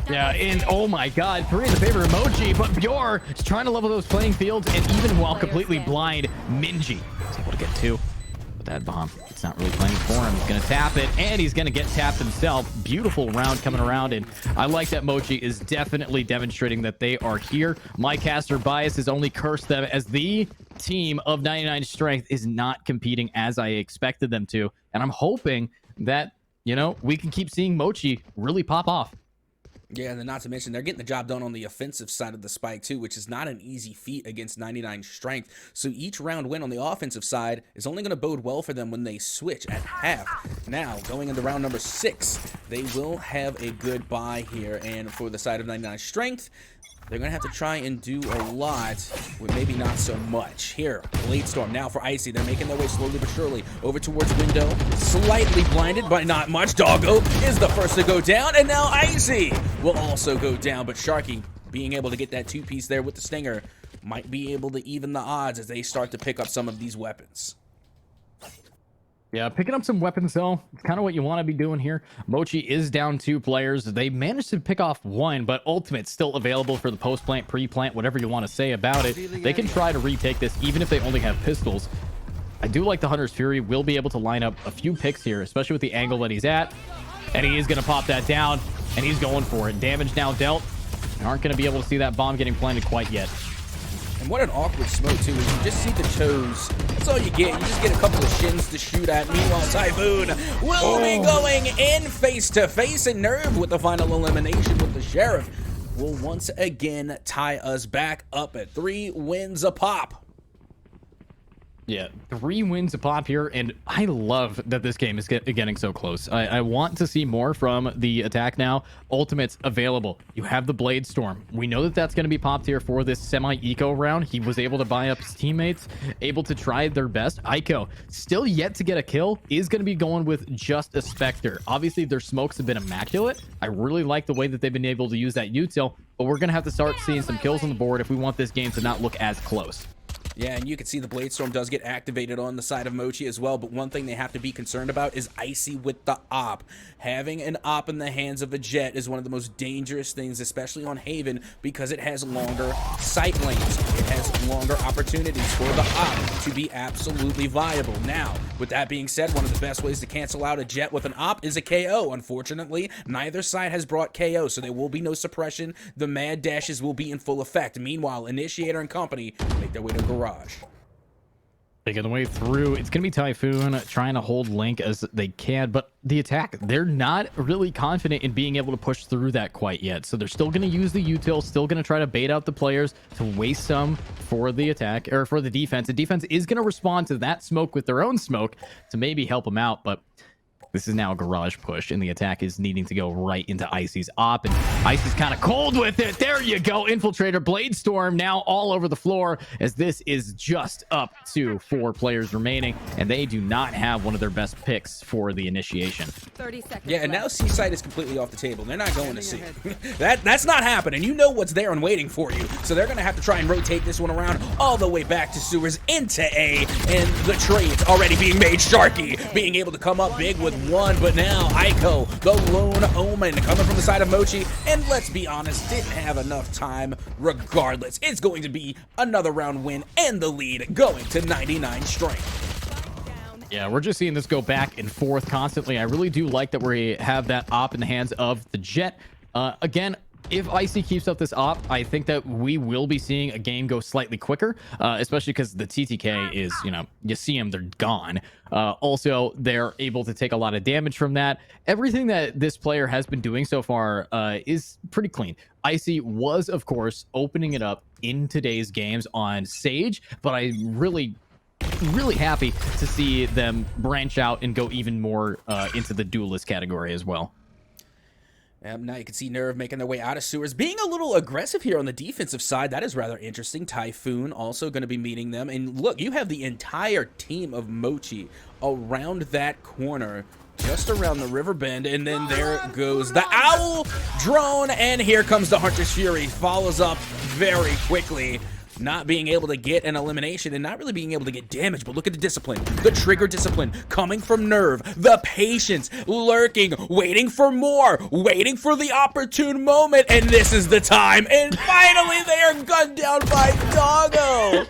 Yeah, and oh my god, 3 in the favor of Mochi, but Bjor is trying to level those playing fields, and even while completely blind, Minji is able to get 2. But that bomb, it's not really playing for him. He's going to tap it, and he's going to get tapped himself. Beautiful round coming around, and I like that Mochi is definitely demonstrating that they are here. My caster bias has only cursed them, as the team of 99 Strength is not competing as I expected them to, and I'm hoping that, you know, we can keep seeing Mochi really pop off. Yeah, and then not to mention, they're getting the job done on the offensive side of the spike, too, which is not an easy feat against 99 Strength. So each round win on the offensive side is only going to bode well for them when they switch at half. Now, going into round number 6, they will have a good buy here. And for the side of 99 Strength, they're going to have to try and do a lot with maybe not so much. Here, Blade Storm now for Icy. They're making their way slowly but surely over towards Window. Slightly blinded by not much. Doggo is the first to go down, and now Icy will also go down. But Sharky, being able to get that 2-piece there with the Stinger, might be able to even the odds as they start to pick up some of these weapons. Yeah, picking up some weapons, though, it's kind of what you want to be doing here. Mochi is down 2 players. They managed to pick off 1, but Ultimate's still available for the post-plant, pre-plant, whatever you want to say about it. They can try to retake this, even if they only have pistols. I do like the Hunter's Fury will be able to line up a few picks here, especially with the angle that he's at. And he is going to pop that down, and he's going for it. Damage now dealt. They aren't going to be able to see that bomb getting planted quite yet. And what an awkward smoke, too, is you just see the toes. That's all you get. You just get a couple of shins to shoot at. Meanwhile, Typhoon will be going in face-to-face, and Nerve with the final elimination with the Sheriff will once again tie us back up at 3 wins a pop. Yeah, 3 wins a pop here, and I love that this game is getting so close. I want to see more from the attack now. Ultimate's available. You have the Blade Storm. We know that that's going to be popped here for this semi-eco round. He was able to buy up his teammates, able to try their best. Aiko, still yet to get a kill, is going to be going with just a Spectre. Obviously, their smokes have been immaculate. I really like the way that they've been able to use that util, but we're going to have to start seeing some kills on the board if we want this game to not look as close. Yeah, and you can see the Blade Storm does get activated on the side of Mochi as well, but one thing they have to be concerned about is Icy with the op. Having an op in the hands of a Jet is one of the most dangerous things, especially on Haven, because it has longer sight lanes. It has longer opportunities for the op to be absolutely viable. Now, with that being said, one of the best ways to cancel out a Jet with an op is a KO. Unfortunately, neither side has brought KO, so there will be no suppression. The mad dashes will be in full effect. Meanwhile, Initiator and company make their way to Garage. Taking the way through, it's going to be Typhoon trying to hold Link as they can, but the attack, they're not really confident in being able to push through that quite yet. So they're still going to use the util, still going to try to bait out the players to waste some for the attack, or for the defense. The defense is going to respond to that smoke with their own smoke to maybe help them out, but this is now a garage push, and the attack is needing to go right into Icy's op, and Icy's kind of cold with it. There you go. Infiltrator, Blade Storm now all over the floor, as this is just up to 4 players remaining, and they do not have one of their best picks for the initiation. 30 seconds Yeah, and now C-Side is completely off the table. They're not going to C. That's not happening. You know what's there and waiting for you. So they're going to have to try and rotate this one around all the way back to sewers into A, and the trade's already being made. Sharky being able to come up big with 1, but now Aiko, the lone omen, coming from the side of Mochi, and let's be honest, didn't have enough time regardless. It's going to be another round win and the lead going to 99 Strength. Yeah, we're just seeing this go back and forth constantly. I really do like that we have that op in the hands of the Jet. Again, if Icy keeps up this op, I think that we will be seeing a game go slightly quicker, especially because the TTK is, you know, you see them, they're gone. Also, they're able to take a lot of damage from that. Everything that this player has been doing so far is pretty clean. Icy was, of course, opening it up in today's games on Sage, but I'm really happy to see them branch out and go even more into the duelist category as well. Now you can see Nerve making their way out of sewers, being a little aggressive here on the defensive side. That is rather interesting. Typhoon also going to be meeting them. And look, you have the entire team of Mochi around that corner, just around the river bend. And then there goes the Owl drone. And here comes the Hunter's Fury. Follows up very quickly. Not being able to get an elimination and not really being able to get damage, but look at the discipline, the trigger discipline coming from Nerve, the patience, lurking, waiting for more, waiting for the opportune moment, and this is the time, and finally they are gunned down by Doggo.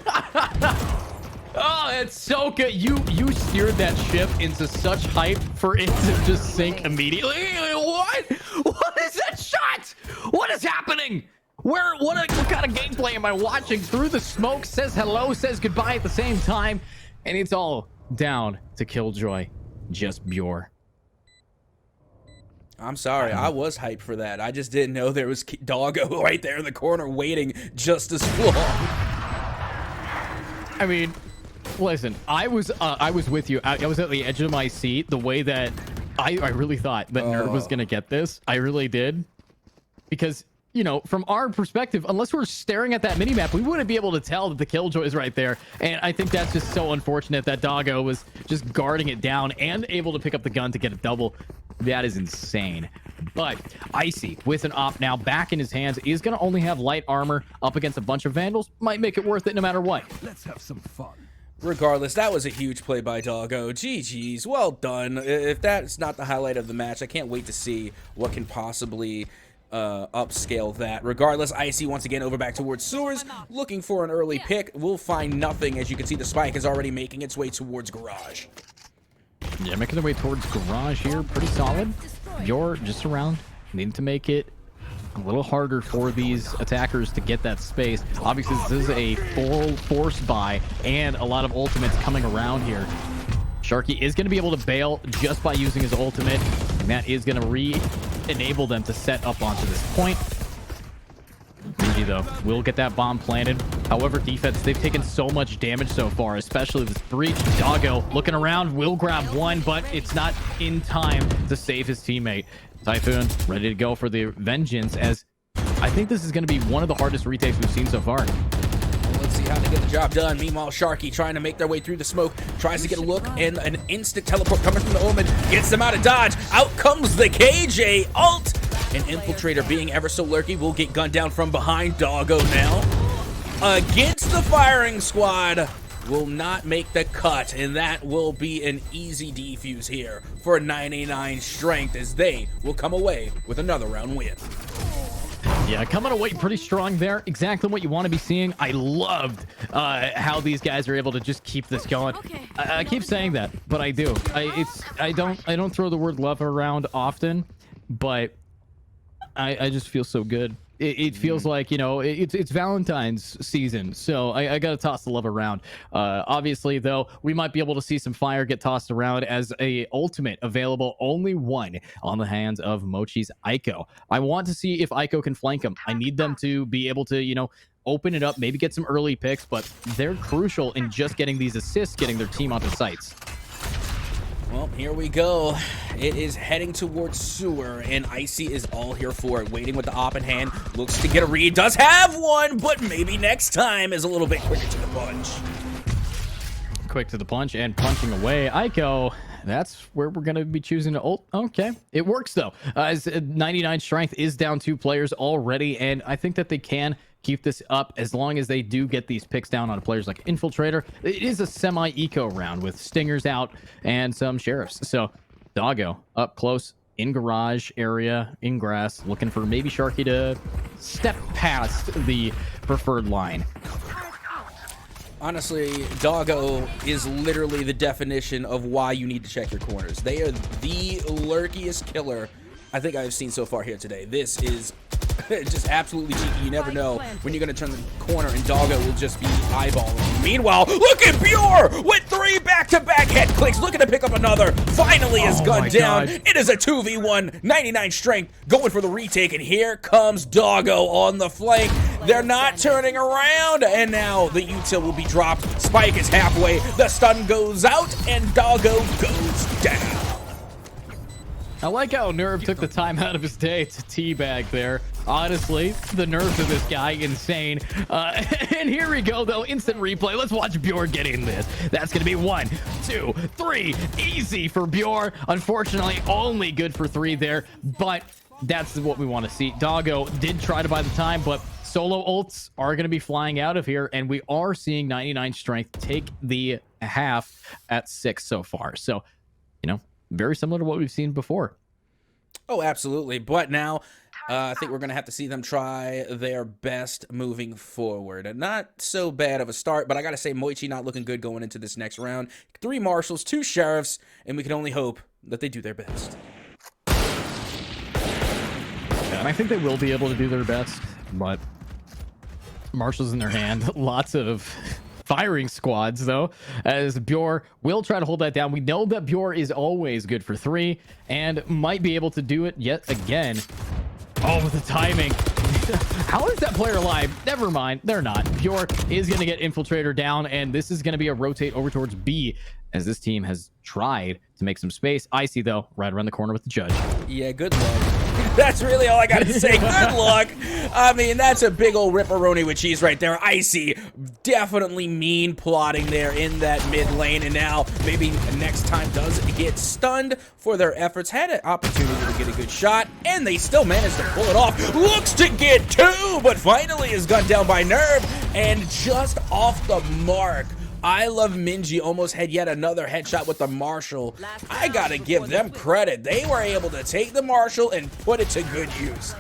Oh, it's so good. You steered that ship into such hype for it to just sink immediately. What? What is that shot? What is happening? What kind of gameplay am I watching? Through the smoke, says hello, says goodbye at the same time, and it's all down to Killjoy. Just Bjor. I'm sorry, I was hyped for that. I just didn't know there was Doggo right there in the corner waiting just as long. I mean, listen, I was with you. I was at the edge of my seat. The way that I really thought that Nerve was gonna get this, I really did, because, you know, from our perspective, unless we're staring at that minimap, we wouldn't be able to tell that the Killjoy is right there. And I think that's just so unfortunate that Doggo was just guarding it down and able to pick up the gun to get a double. That is insane. But Icy, with an op now back in his hands, is going to only have light armor up against a bunch of Vandals. Might make it worth it no matter what. Let's have some fun. Regardless, that was a huge play by Doggo. GG's, well done. If that's not the highlight of the match, I can't wait to see what can possibly upscale that. Regardless, Icy once again over back towards sewers, looking for an early pick. We'll find nothing. As you can see, the spike is already making its way towards garage. Yeah, making their way towards garage here. Pretty solid. You're just around. Need to make it a little harder for these attackers to get that space. Obviously, this is a full force buy and a lot of ultimates coming around here. Sharky is going to be able to bail just by using his ultimate, and that is going to re-enable them to set up onto this point. GG, though, will get that bomb planted. However, defense, they've taken so much damage so far, especially this breach. Doggo looking around, will grab one, but it's not in time to save his teammate. Typhoon ready to go for the vengeance, as I think this is going to be one of the hardest retakes we've seen so far. Let's see how they get the job done. Meanwhile, Sharky trying to make their way through the smoke, tries to get a look, and an instant teleport coming from the Omen gets them out of dodge. Out comes the KJ ult. An Infiltrator, being ever so lurky, will get gunned down from behind. Doggo now against the firing squad will not make the cut, and that will be an easy defuse here for 99 strength, as they will come away with another round win. Yeah, coming away pretty strong there. Exactly what you want to be seeing. I loved how these guys are able to just keep this going. I keep saying that, but I do. I don't throw the word love around often, but I just feel so good. It feels like, you know, it's Valentine's season, so I gotta toss the love around. Obviously, though, we might be able to see some fire get tossed around as a ultimate available, only one on the hands of Mochi's Aiko. I want to see if Aiko can flank him. I need them to be able to, you know, open it up, maybe get some early picks, but they're crucial in just getting these assists, getting their team onto sites. Well, here we go. It is heading towards sewer, and Icy is all here for it. Waiting with the op in hand. Looks to get a read. Does have one, but maybe next time is a little bit quicker to the punch. Quick to the punch and punching away. Aiko, that's where we're going to be choosing to ult. Okay. It works, though. As 99 strength is down 2 players already, and I think that they can keep this up as long as they do get these picks down on players like Infiltrator. It is a semi-eco round with Stingers out and some Sheriffs. So Doggo up close in garage area, in grass, looking for maybe Sharky to step past the preferred line. Honestly, Doggo is literally the definition of why you need to check your corners. They are the lurkiest killer I think I've seen so far here today. This is just absolutely cheeky. You never know when you're going to turn the corner and Doggo will just be eyeballing. Meanwhile, look at Bjor with 3 back-to-back head clicks, looking to pick up another. Finally is gunned down. God. It is a 2v1, 99 strength, going for the retake, and here comes Doggo on the flank. They're not turning around, and now the util will be dropped. Spike is halfway, the stun goes out, and Doggo goes down. I like how Nerve took the time out of his day to teabag there. Honestly, the nerves of this guy, insane. And here we go, though. Instant replay. Let's watch Bjorn get in this. That's going to be 1, 2, 3. Easy for Bjorn. Unfortunately, only good for 3 there, but that's what we want to see. Doggo did try to buy the time, but solo ults are going to be flying out of here, and we are seeing 99 strength take the half at 6 so far. So, you know, very similar to what we've seen before. Oh, absolutely. But now I think we're going to have to see them try their best moving forward. And not so bad of a start, but I got to say, Mochi not looking good going into this next round. 3 marshals, 2 sheriffs, and we can only hope that they do their best. Yeah, and I think they will be able to do their best, but marshals in their hand. Lots of firing squads, though, as Bjor will try to hold that down. We know that Bjor is always good for 3 and might be able to do it yet again. Oh, the timing. How is that player alive? Never mind. They're not. Bjor is going to get Infiltrator down, and this is going to be a rotate over towards B, as this team has tried to make some space. Icy, though, right around the corner with the judge. Yeah, good luck. That's really all I got to say. Good luck. I mean, that's a big old ripperoni with cheese right there. Icy, definitely mean plotting there in that mid lane. And now maybe next time does get stunned for their efforts. Had an opportunity to get a good shot, and they still managed to pull it off. Looks to get 2, but finally is gunned down by Nerve, and just off the mark. I Love Minji almost had yet another headshot with the Marshall. I gotta give them credit. They were able to take the Marshall and put it to good use.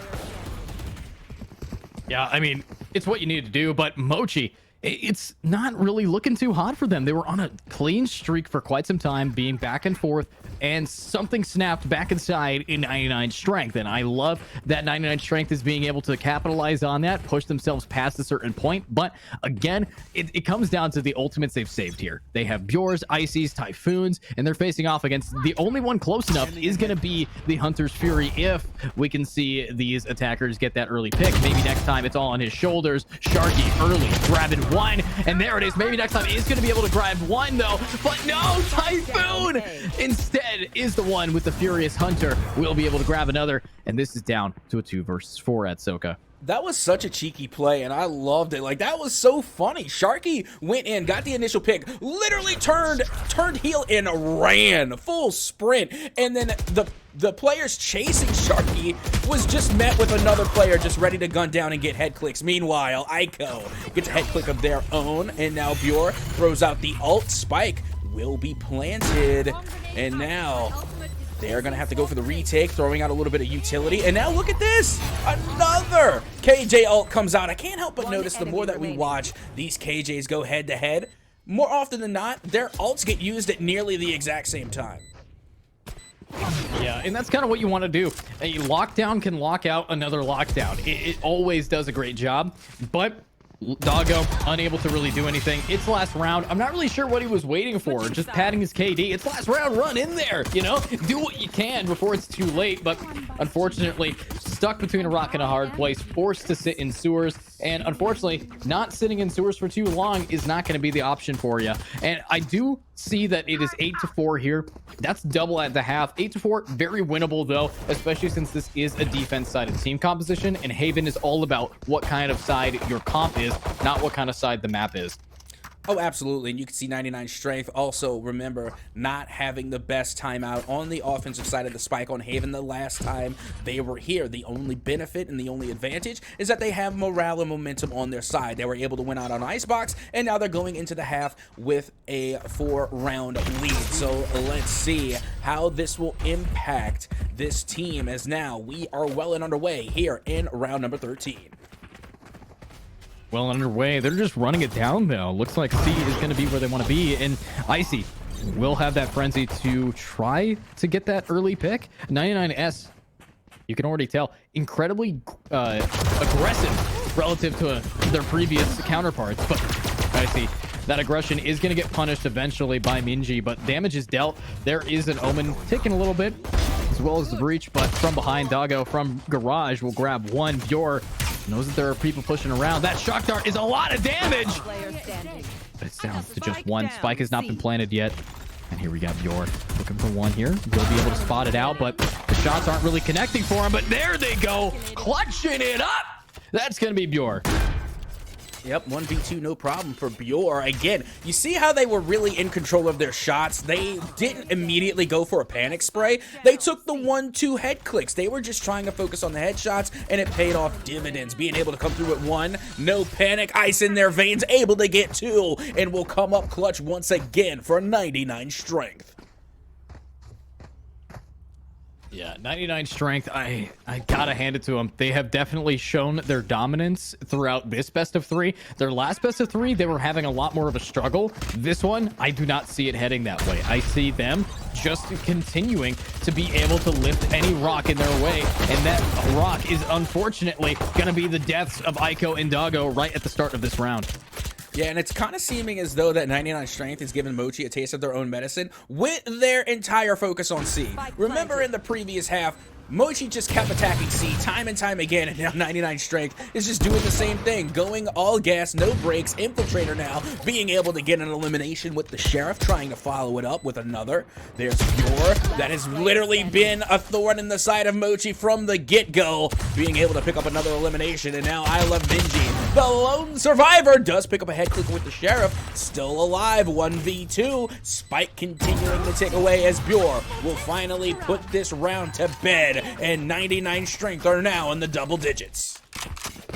Yeah, I mean, it's what you need to do, but Mochi, it's not really looking too hot for them. They were on a clean streak for quite some time, being back and forth, and something snapped back inside in 99 strength. And I love that 99 strength is being able to capitalize on that, push themselves past a certain point. But again, it comes down to the ultimates they've saved here. They have Bjors, Ices, Typhoons, and they're facing off against the only one close enough is going to be the Hunter's Fury. If we can see these attackers get that early pick, maybe next time it's all on his shoulders. Sharky early grabbing 1, and there it is. Maybe next time he's going to be able to grab 1, though. But no, Typhoon instead is the one with the Furious Hunter. We'll be able to grab another, and this is down to a 2 versus 4 at Soka. That was such a cheeky play, and I loved it. Like, that was so funny. Sharky went in, got the initial pick, literally turned heel and ran, full sprint. And then the players chasing Sharky was just met with another player just ready to gun down and get head clicks. Meanwhile, Aiko gets a head click of their own, and now Bjor throws out the ult. Spike will be planted, and now they're going to have to go for the retake, throwing out a little bit of utility. And now look at this. Another KJ ult comes out. I can't help but notice the more that we watch these KJs go head-to-head, more often than not, their ults get used at nearly the exact same time. Yeah, and that's kind of what you want to do. A lockdown can lock out another lockdown. It always does a great job, but Doggo unable to really do anything. It's last round. I'm not really sure what he was waiting for, just padding his KD. It's last round, run in there, you know, do what you can before it's too late. But unfortunately, stuck between a rock and a hard place, forced to sit in sewers. And unfortunately, not sitting in sewers for too long is not going to be the option for you. And I do see that it is 8-4 here. That's double at the half. 8-4, very winnable though, especially since this is a defense-sided team composition, and Haven is all about what kind of side your comp is, not what kind of side the map is. Oh, absolutely. And you can see 99 strength. Also, remember, not having the best timeout on the offensive side of the spike on Haven the last time they were here. The only benefit and the only advantage is that they have morale and momentum on their side. They were able to win out on Icebox, and now they're going into the half with a 4-round lead. So let's see how this will impact this team, as now we are well and underway here in round number 13. Well underway. They're just running it down though. Looks like C is going to be where they want to be, and Icy will have that frenzy to try to get that early pick. 99S, you can already tell, incredibly aggressive relative to their previous counterparts, but Icy, that aggression is going to get punished eventually by Minji, but damage is dealt. There is an Omen taking a little bit, as well as the breach, but from behind, Doggo from Garage will grab 1. Bjor knows that there are people pushing around. That shock dart is a lot of damage, but it's down to just 1. Spike has not been planted yet, and here we got Bjor looking for 1 here. He'll be able to spot it out, but the shots aren't really connecting for him, but there they go, clutching it up. That's going to be Bjor. Yep, 1v2, no problem for Bjor. Again, you see how they were really in control of their shots? They didn't immediately go for a panic spray. They took the 1-2 head clicks. They were just trying to focus on the headshots, and it paid off dividends. Being able to come through at 1, no panic, ice in their veins, able to get 2, and will come up clutch once again for 99 strength. Yeah, 99 strength. I gotta hand it to them. They have definitely shown their dominance throughout this best of 3. Their last best of 3, they were having a lot more of a struggle. This one, I do not see it heading that way. I see them just continuing to be able to lift any rock in their way, and that rock is unfortunately gonna be the deaths of Aiko and Doggo right at the start of this round. Yeah, and it's kind of seeming as though that 99 strength is giving Mochi a taste of their own medicine with their entire focus on C. Remember in the previous half, Mochi just kept attacking C time and time again, and now 99 strength is just doing the same thing, going all gas, no brakes. Infiltrator now being able to get an elimination with the Sheriff, trying to follow it up with another. There's Pure, that has literally been a thorn in the side of Mochi from the get-go, being able to pick up another elimination, and now I Love Minji, the lone survivor, does pick up a head click with the Sheriff, still alive, 1v2, Spike continuing to tick away as Pure will finally put this round to bed. And 99 strength are now in the double digits.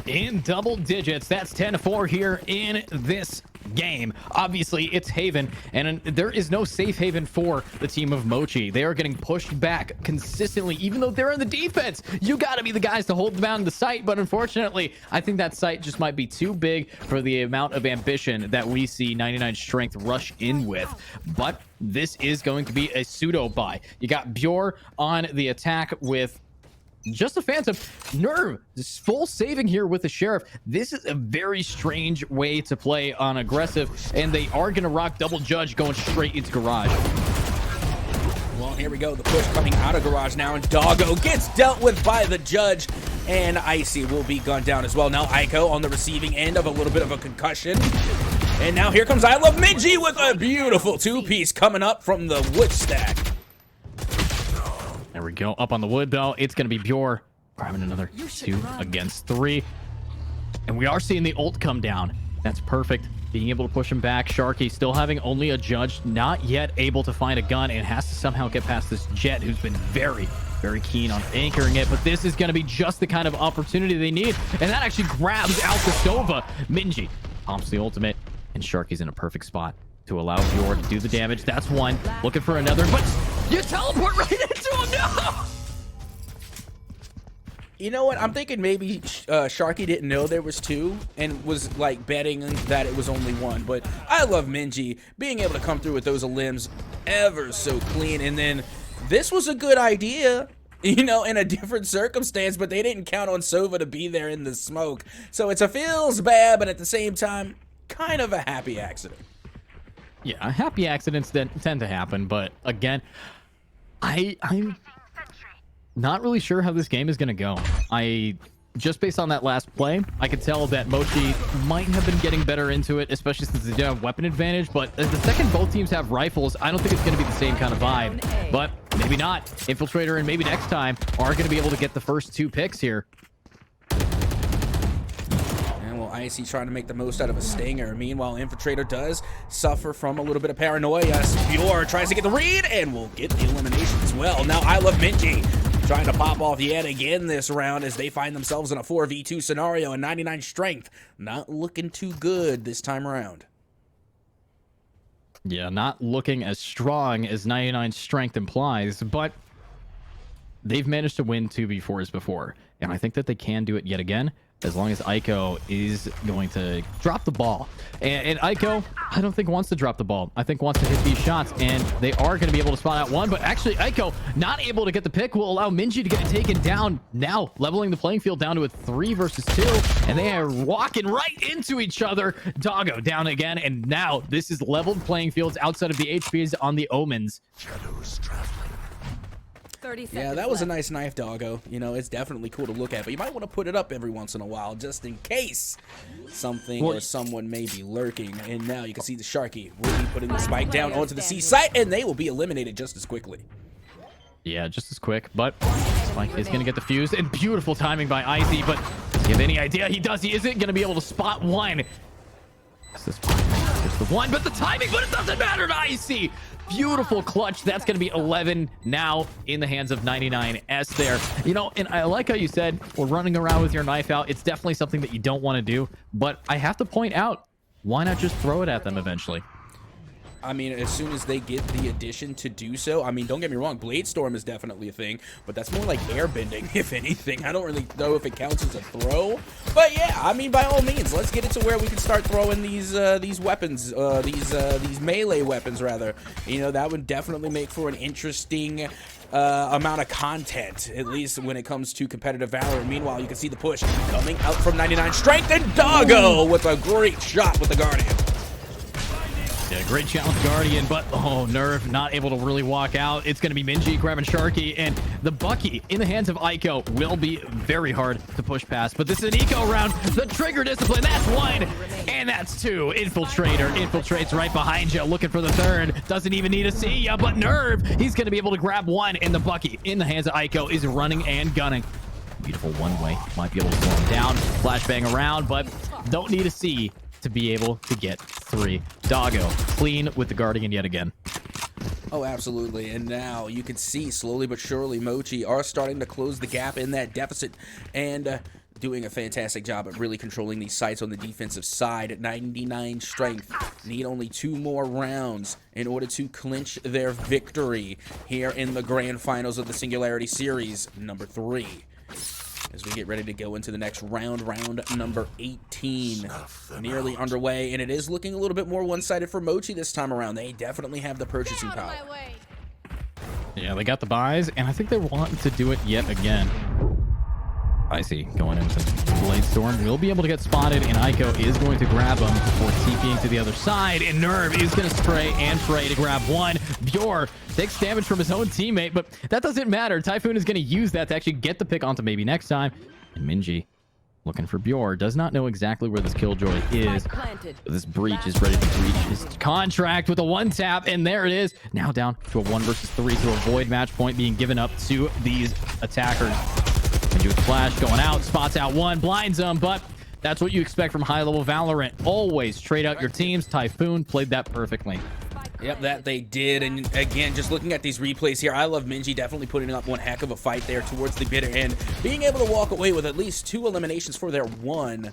In double digits, that's 10-4 here in this game. Obviously, it's Haven, and there is no safe haven for the team of Mochi. They are getting pushed back consistently, even though they're in the defense. You got to be the guys to hold them down in the site, but unfortunately, I think that site just might be too big for the amount of ambition that we see 99 strength rush in with. But this is going to be a pseudo buy. You got Bjor on the attack with just a Phantom. Nerve full saving here with the Sheriff. This is a very strange way to play on aggressive, and they are going to rock double judge going straight into garage. Well, here we go. The push coming out of garage now, and Doggo gets dealt with by the judge, and Icy will be gunned down as well. Now Aiko on the receiving end of a little bit of a concussion. And now here comes I Love Minji with a beautiful 2-piece coming up from the wood stack. There we go. Up on the wood, though. It's going to be Bjor grabbing another 2 against 3. And we are seeing the ult come down. That's perfect. Being able to push him back. Sharky still having only a judge. Not yet able to find a gun and has to somehow get past this Jet, who's been very keen on anchoring it. But this is going to be just the kind of opportunity they need. And that actually grabs out the Sova. Minji pumps the ultimate. And Sharky's in a perfect spot to allow Bjor to do the damage. That's one. Looking for another, but you teleport right into him now! You know what? I'm thinking maybe Sharky didn't know there was 2 and was like betting that it was only 1. But I Love Minji being able to come through with those limbs ever so clean. And then this was a good idea, you know, in a different circumstance, but they didn't count on Sova to be there in the smoke. So it's a feels bad, but at the same time, kind of a happy accident. Yeah, happy accidents tend to happen, but again, I'm not really sure how this game is going to go. Just based on that last play, I could tell that Mochi might have been getting better into it, especially since they do have weapon advantage, but the second both teams have rifles, I don't think it's going to be the same kind of vibe, but maybe not. Infiltrator and maybe next time are going to be able to get the first 2 picks here. Icy trying to make the most out of a stinger. Meanwhile, Infiltrator does suffer from a little bit of paranoia. Bjor tries to get the read and will get the elimination as well. Now I Love Minji trying to pop off yet again this round as they find themselves in a 4v2 scenario, and 99 strength not looking too good this time around. Yeah, not looking as strong as 99 strength implies, but they've managed to win 2v4s before, and I think that they can do it yet again, as long as Aiko is going to drop the ball. And Aiko, I don't think wants to drop the ball. I think wants to hit these shots, and they are going to be able to spot out one, but actually Aiko not able to get the pick will allow Minji to get it taken down, now leveling the playing field down to a 3 versus 2, and they are walking right into each other. Doggo down again, and now this is leveled playing fields outside of the HPs on the Omens. Shadows traveling. Yeah, that was a nice knife, Doggo. You know, it's definitely cool to look at, but you might want to put it up every once in a while just in case something or someone may be lurking. And now you can see the Sharky will be putting the spike down onto the C site, and they will be eliminated just as quickly. Yeah, just as quick, but Spike is going to get the fuse, and beautiful timing by Icy, but does he have any idea? He does. He isn't going to be able to spot one. It's this one. It's the one, but the timing, but it doesn't matter to Icy. Beautiful clutch. That's going to be 11 now in the hands of 99S there. You know, and I like how you said, we're running around with your knife out. It's definitely something that you don't want to do, but I have to point out, why not just throw it at them eventually? I mean, as soon as they get the addition to do so, I mean, don't get me wrong, Blade Storm is definitely a thing, but that's more like airbending, if anything. I don't really know if it counts as a throw, but yeah, I mean, by all means, let's get it to where we can start throwing these weapons, these melee weapons, rather. You know, that would definitely make for an interesting amount of content, at least when it comes to competitive Valorant. Meanwhile, you can see the push coming out from 99 Strength, and Doggo with a great shot with the Guardian. Yeah, great challenge, Guardian, but oh, Nerve not able to really walk out. It's going to be Minji grabbing Sharky, and the Bucky in the hands of Aiko will be very hard to push past. But this is an eco round. The trigger discipline, that's one, and that's two. Infiltrator infiltrates right behind you, looking for the third. Doesn't even need to see ya, but Nerve, he's going to be able to grab one, and the Bucky in the hands of Aiko is running and gunning. Beautiful one-way. Might be able to slow him down. Flashbang around, but don't need to see to be able to get three. Doggo clean with the Guardian yet again. Oh, absolutely. And now you can see slowly but surely Mochi are starting to close the gap in that deficit and doing a fantastic job at really controlling these sites on the defensive side. At 99 strength, need only 2 more rounds in order to clinch their victory here in the grand finals of the Singularity Series number 3. As we get ready to go into the next round, round number 18, nearly underway, and it is looking a little bit more one-sided for Mochi this time around. They definitely have the purchasing power. Yeah, they got the buys, and I think they want to do it yet again. I see. Going into Blade Storm will be able to get spotted, and Aiko is going to grab him before TPing to the other side, and Nerve is going to spray and pray to grab one. Bjor takes damage from his own teammate, but that doesn't matter. Typhoon is going to use that to actually get the pick onto maybe next time. And Minji, looking for Bjor, does not know exactly where this Killjoy is. But this breach is ready to breach his contract with a one-tap, and there it is. Now down to a 1 versus 3 to avoid match point being given up to these attackers. Minji with the flash going out, spots out one, blinds them, but that's what you expect from high-level Valorant. Always trade out your teams. Typhoon played that perfectly. Yep, that they did. And again, just looking at these replays here, I love Minji definitely putting up one heck of a fight there towards the bitter end, being able to walk away with at least 2 eliminations for their 1.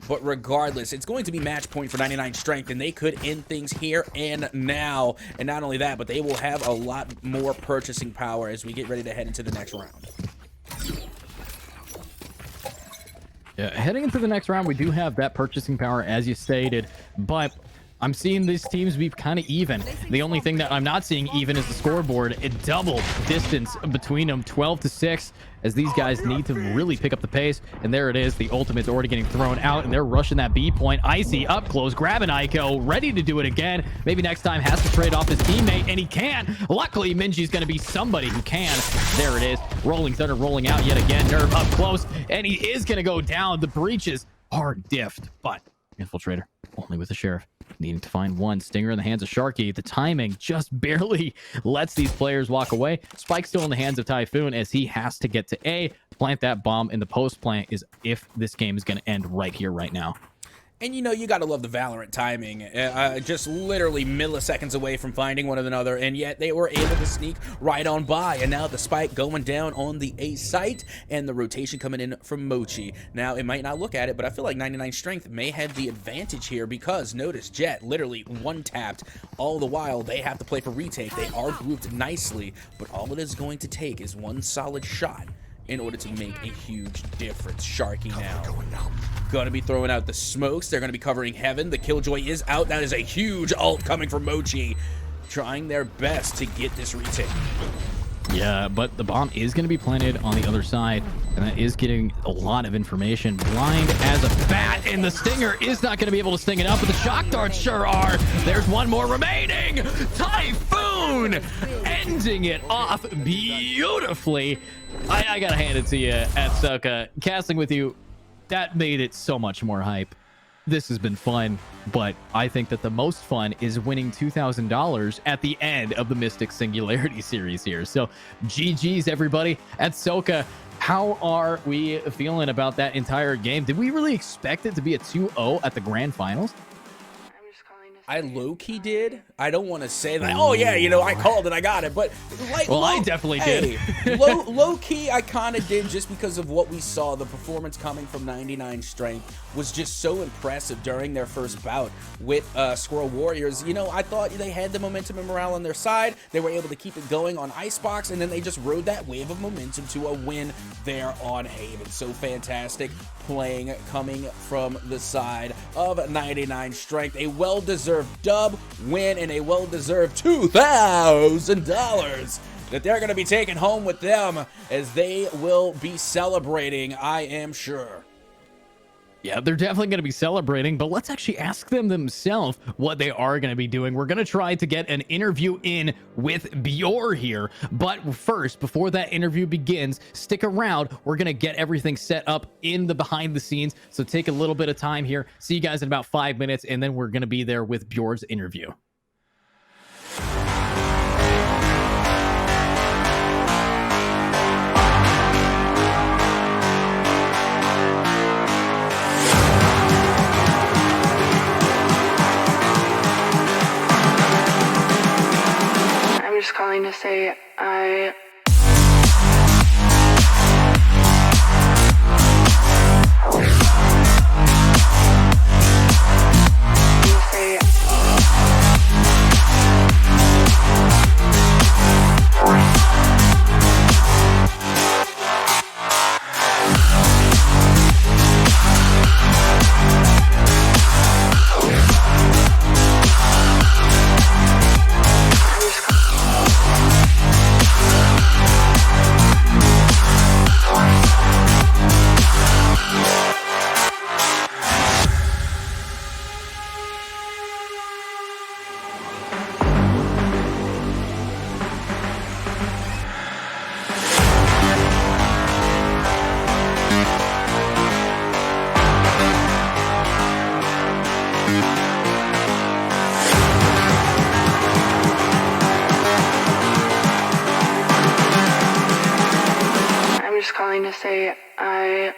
But regardless, it's going to be match point for 99 strength, and they could end things here and now. And not only that, but they will have a lot more purchasing power as we get ready to head into the next round. Yeah, heading into the next round, we do have that purchasing power, as you stated, but I'm seeing these teams be kind of even. The only thing that I'm not seeing even is the scoreboard. A double distance between them, 12-6, as these guys need to really pick up the pace. And there it is. The ultimate's already getting thrown out, and they're rushing that B point. Icy up close, grabbing Aiko, ready to do it again. Maybe next time has to trade off his teammate, and he can. Luckily, Minji's going to be somebody who can. There it is. Rolling Thunder rolling out yet again. Nerve up close, and he is going to go down. The breaches are diffed, but Infiltrator only with the Sheriff. Needing to find one. Stinger in the hands of Sharky. The timing just barely lets these players walk away. Spike still in the hands of Typhoon as he has to get to A. Plant that bomb, and the post plant is if this game is going to end right here, right now. And you know, you gotta love the Valorant timing. Just literally milliseconds away from finding one another, and yet they were able to sneak right on by. And now the spike going down on the A site, and the rotation coming in from Mochi. Now, it might not look at it, but I feel like 99 strength may have the advantage here because notice Jet literally one-tapped. All the while, they have to play for retake. They are grouped nicely, but all it is going to take is one solid shot in order to make a huge difference. Sharky now gonna be throwing out the smokes. They're gonna be covering Heaven. The Killjoy is out. That is a huge ult coming from Mochi, trying their best to get this retake. Yeah, but the bomb is going to be planted on the other side, and that is getting a lot of information. Blind as a bat, and the Stinger is not going to be able to sting it up, but the shock darts sure are. There's one more remaining. Typhoon ending it off beautifully. I got to hand it to you, Atsuka. Casting with you, that made it so much more hype. this has been fun, but I think that the most fun is winning $2,000 at the end of the Mystic Singularity Series here. So GG's, everybody. At Soka, how are we feeling about that entire game? Did we really expect it to be a 2-0 at the grand finals? I low-key did. I don't want to say that, oh yeah, you know, I called it, I got it, but like, well, I definitely did. Low-key, I kind of did, just because of what we saw. The performance coming from 99 Strength was just so impressive during their first bout with Skwirel Warriors. You know, I thought they had the momentum and morale on their side. They were able to keep it going on Icebox, and then they just rode that wave of momentum to a win there on Haven. So fantastic playing coming from the side of 99 Strength. A well-deserved dub win and a well-deserved $2,000 that they're going to be taking home with them, as they will be celebrating, I am sure. Yeah, they're definitely going to be celebrating, but let's actually ask them themselves what they are going to be doing. We're going to try to get an interview in with Bjor here, but first, before that interview begins, stick around. We're going to get everything set up in the behind the scenes, so take a little bit of time here. See you guys in about 5 minutes, and then we're going to be there with Bjor's interview. Just calling to say I calling to say I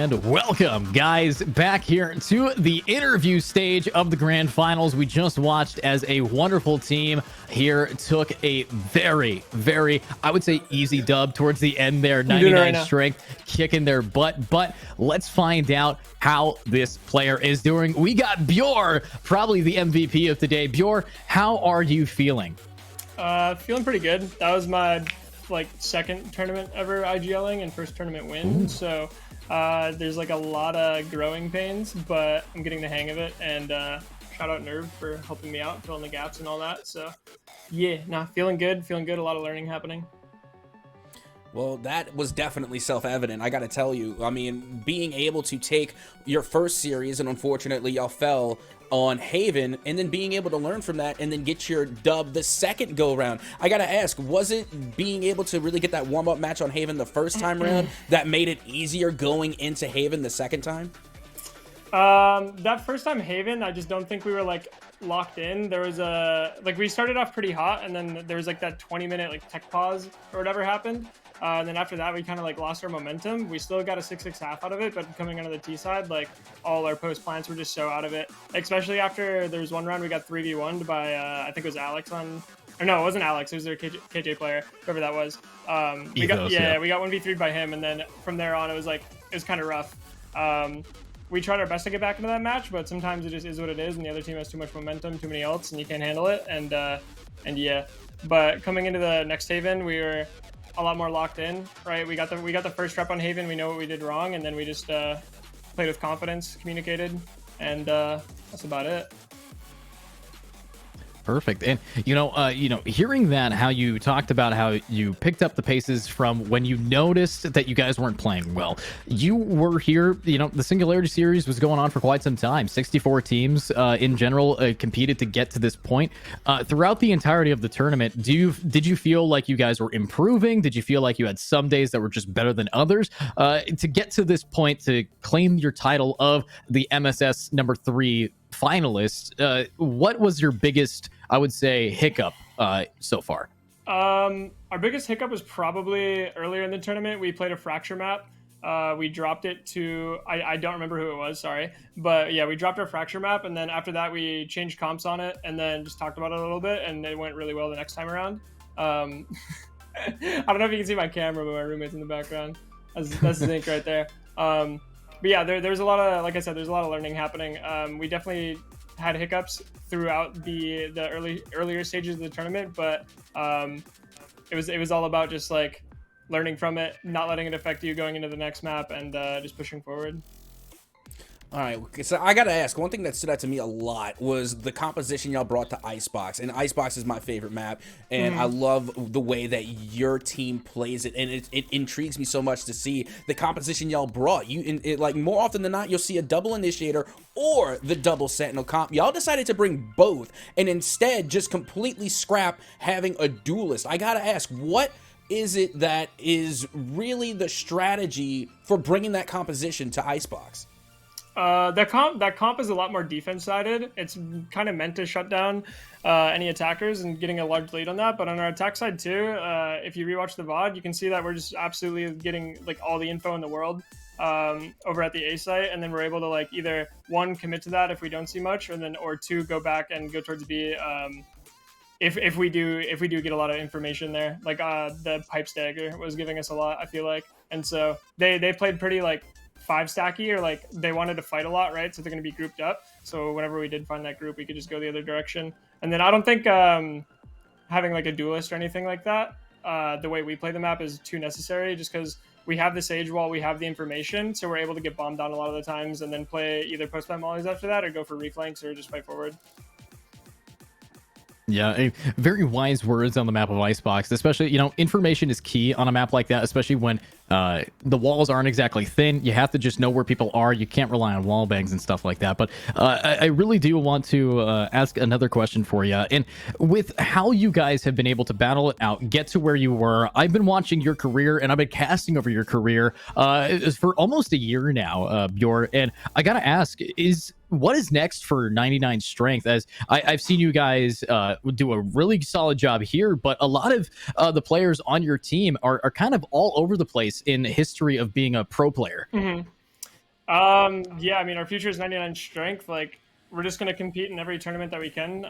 And welcome, guys, back here to the interview stage of the grand finals. We just watched as a wonderful team here took a very, I would say, easy dub towards the end there. 99 Strength kicking their butt. But let's find out how this player is doing. We got Bjor, probably the MVP of today. Bjor, how are you feeling? Feeling pretty good. That was my second tournament ever IGLing and first tournament win. Ooh. So there's a lot of growing pains, but I'm getting the hang of it. And shout out Nerve for helping me out, filling the gaps and all that. So yeah, feeling good. A lot of learning happening. Well, that was definitely self-evident, I gotta tell you. I mean, being able to take your first series, and unfortunately y'all fell on Haven, and then being able to learn from that and then get your dub the second go-round. I gotta ask, was it being able to really get that warm-up match on Haven the first time around that made it easier going into Haven the second time? That first time Haven, I just don't think we were like locked in. There was we started off pretty hot, and then there was like that 20-minute like tech pause or whatever happened. And then after that, we kind of like lost our momentum. We still got a 6-6 half out of it, but coming onto the T side, like all our post plants were just so out of it. Especially after there was one round we got 3v1'd by I think it was Alex on. Or no, it wasn't Alex. It was their KJ player, whoever that was. We got 1v3'd by him, and then from there on, it was kind of rough. We tried our best to get back into that match, but sometimes it just is what it is, and the other team has too much momentum, too many ults, and you can't handle it. And yeah, but coming into the next Haven, we were a lot more locked in, right? We got the first rep on Haven. We know what we did wrong, and then we just played with confidence, communicated, and that's about it. Perfect. And hearing that, how you talked about how you picked up the paces from when you noticed that you guys weren't playing well. You were here, the Singularity Series was going on for quite some time. 64 teams in general competed to get to this point. Throughout the entirety of the tournament, did you feel like you guys were improving? Did you feel like you had some days that were just better than others? To get to this point, to claim your title of the MSS number 3 finalist, what was your biggest, I would say, hiccup so far? Our biggest hiccup was probably earlier in the tournament. We played a fracture map. We dropped it to, I don't remember who it was, sorry. But yeah, we dropped our fracture map, and then after that we changed comps on it and then just talked about it a little bit, and it went really well the next time around. I don't know if you can see my camera, but my roommate's in the background. That's Zinc right there. But yeah, there's a lot of, like I said, there's a lot of learning happening. We definitely had hiccups throughout the earlier stages of the tournament, but it was all about just like learning from it, not letting it affect you going into the next map, and just pushing forward. All right, so I gotta ask, one thing that stood out to me a lot was the composition y'all brought to Icebox, and Icebox is my favorite map, and I love the way that your team plays it, and it intrigues me so much to see the composition y'all brought. Like more often than not, you'll see a double initiator or the double sentinel comp. Y'all decided to bring both, and instead just completely scrap having a duelist. I gotta ask, what is it that is really the strategy for bringing that composition to Icebox? That comp is a lot more defense sided. It's kind of meant to shut down any attackers and getting a large lead on that. But on our attack side too, if you rewatch the VOD, you can see that we're just absolutely getting like all the info in the world over at the A site, and then we're able to like either one, commit to that if we don't see much, or two, go back and go towards B. If we do get a lot of information there, like the pipe stagger was giving us a lot, I feel like, and so they played pretty like 5-stacky, or like they wanted to fight a lot, right? So they're going to be grouped up. So whenever we did find that group, we could just go the other direction. And then I don't think having like a duelist or anything like that, the way we play the map is too necessary, just because we have the Sage Wall, we have the information, so we're able to get bombed down a lot of the times and then play either post-plant mollies after that or go for reflanks or just fight forward. Yeah, very wise words on the map of Icebox, especially, information is key on a map like that, especially when the walls aren't exactly thin. You have to just know where people are. You can't rely on wall bangs and stuff like that. But I really do want to ask another question for you. And with how you guys have been able to battle it out, get to where you were, I've been watching your career and I've been casting over your career for almost a year now, Bjorn. And I got to ask, what is next for 99 Strength? As I've seen you guys do a really solid job here, but a lot of the players on your team are kind of all over the place in history of being a pro player. Yeah, I mean, our future is 99 Strength. Like, we're just going to compete in every tournament that we can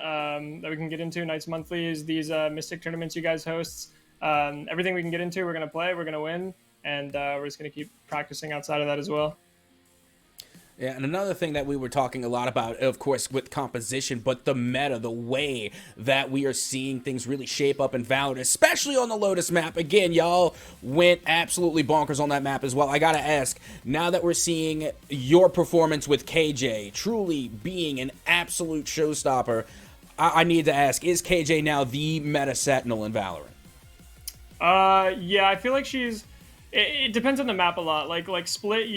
get into. Knights Monthlies, these Mystic tournaments you guys host. Everything we can get into, we're going to play, we're going to win, and we're just going to keep practicing outside of that as well. Yeah, and another thing that we were talking a lot about, of course, with composition, but the meta, the way that we are seeing things really shape up in Valorant, especially on the Lotus map. Again, y'all went absolutely bonkers on that map as well. I gotta ask, now that we're seeing your performance with KJ truly being an absolute showstopper, I need to ask, is KJ now the meta Sentinel in Valorant? Yeah, I feel like it depends on the map a lot. Like Split,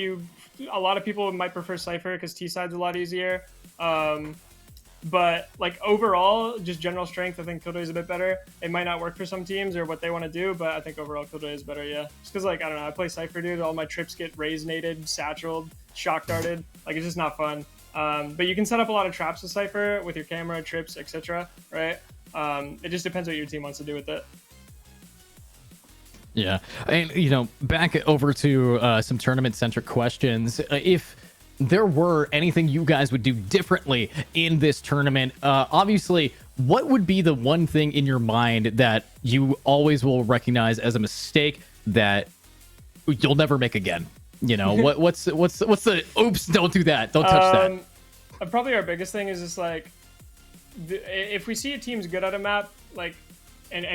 a lot of people might prefer Cypher because T side's a lot easier. But like overall, just general strength, I think Killjoy is a bit better. It might not work for some teams or what they want to do, but I think overall Killjoy is better. Yeah, just because like I don't know, I play Cypher, dude. All my trips get raise naded, satcheled, shock darted. Like it's just not fun. But you can set up a lot of traps with Cypher with your camera, trips, etc. Right? It just depends what your team wants to do with it. Yeah, and back over to some tournament-centric questions. If there were anything you guys would do differently in this tournament, obviously, what would be the one thing in your mind that you always will recognize as a mistake that you'll never make again? What's the oops? Don't do that. Don't touch that. Probably our biggest thing is just like if we see a team's good at a map, like.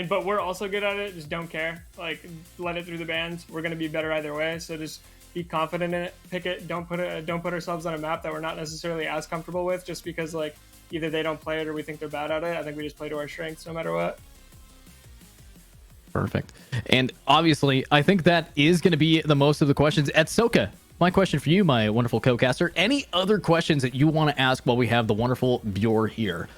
But we're also good at it. Just don't care. Like let it through the bands. We're gonna be better either way. So just be confident in it. Pick it. Don't put ourselves on a map that we're not necessarily as comfortable with, just because like either they don't play it or we think they're bad at it. I think we just play to our strengths no matter what. Perfect. And obviously, I think that is going to be the most of the questions at Soka. My question for you, my wonderful co-caster. Any other questions that you want to ask while we have the wonderful Bjor here?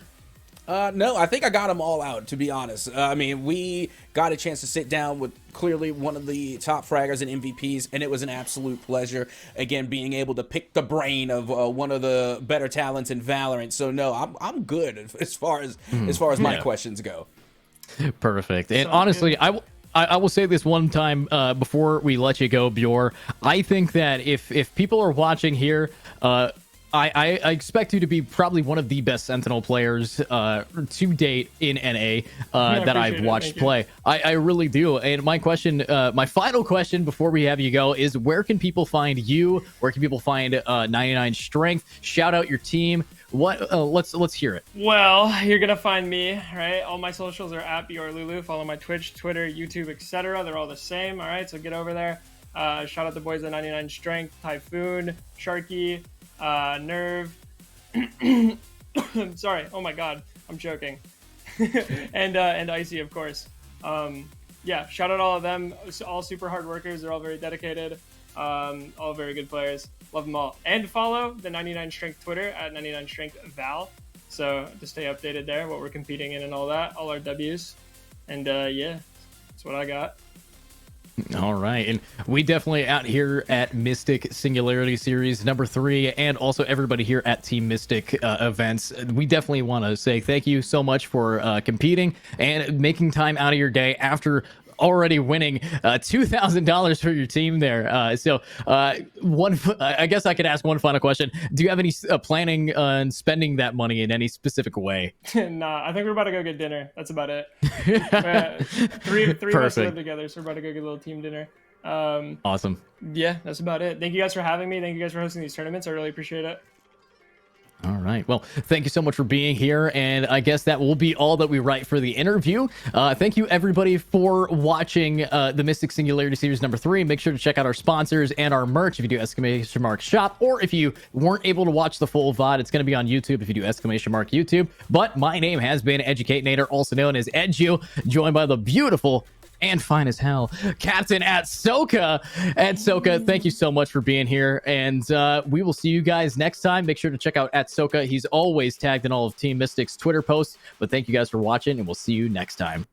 No, I think I got them all out, to be honest. I mean, we got a chance to sit down with clearly one of the top fraggers and MVPs, and it was an absolute pleasure, again, being able to pick the brain of one of the better talents in Valorant. So, no, I'm good as far as my questions go. Perfect. And honestly, I will say this one time before we let you go, Bjor. I think that if people are watching here, I expect you to be probably one of the best Sentinel players to date in NA that I've watched play. I really do. And my question, my final question before we have you go is, where can people find you? Where can people find 99 Strength? Shout out your team. What? Let's hear it. Well, you're gonna find me, right? All my socials are at BRLulu. Follow my Twitch, Twitter, YouTube, etc. They're all the same. All right, so get over there. Shout out the boys at 99 Strength, Typhoon, Sharky, Nerve. Sorry. Oh my God, I'm joking. and Icy, of course. Yeah, shout out all of them. All super hard workers. They're all very dedicated. All very good players. Love them all. And follow the 99 Strength Twitter at 99 Strength Val. So to stay updated there, what we're competing in and all that, all our W's. And yeah, that's what I got. All right. And we definitely out here at Mystic Singularity Series number 3, and also everybody here at Team Mystic events, we definitely want to say thank you so much for competing and making time out of your day after already winning $2,000 for your team there. I guess I could ask one final question. Do you have any planning on spending that money in any specific way? Nah, I think we're about to go get dinner. That's about it. Three of us live together, so we're about to go get a little team dinner. Awesome. Yeah, that's about it. Thank you guys for having me. Thank you guys for hosting these tournaments. I really appreciate it. All right. Well, thank you so much for being here. And I guess that will be all that we write for the interview. Thank you, everybody, for watching the Mystic Singularity Series number 3. Make sure to check out our sponsors and our merch if you do exclamation mark shop. Or if you weren't able to watch the full VOD, it's going to be on YouTube if you do exclamation mark YouTube. But my name has been Educate-Nator, also known as Edu, joined by the beautiful and fine as hell Captain at Soka. At Soka, thank you so much for being here, and we will see you guys next time. Make sure to check out at Soka. He's always tagged in all of Team Mystic's Twitter posts. But thank you guys for watching, and we'll see you next time.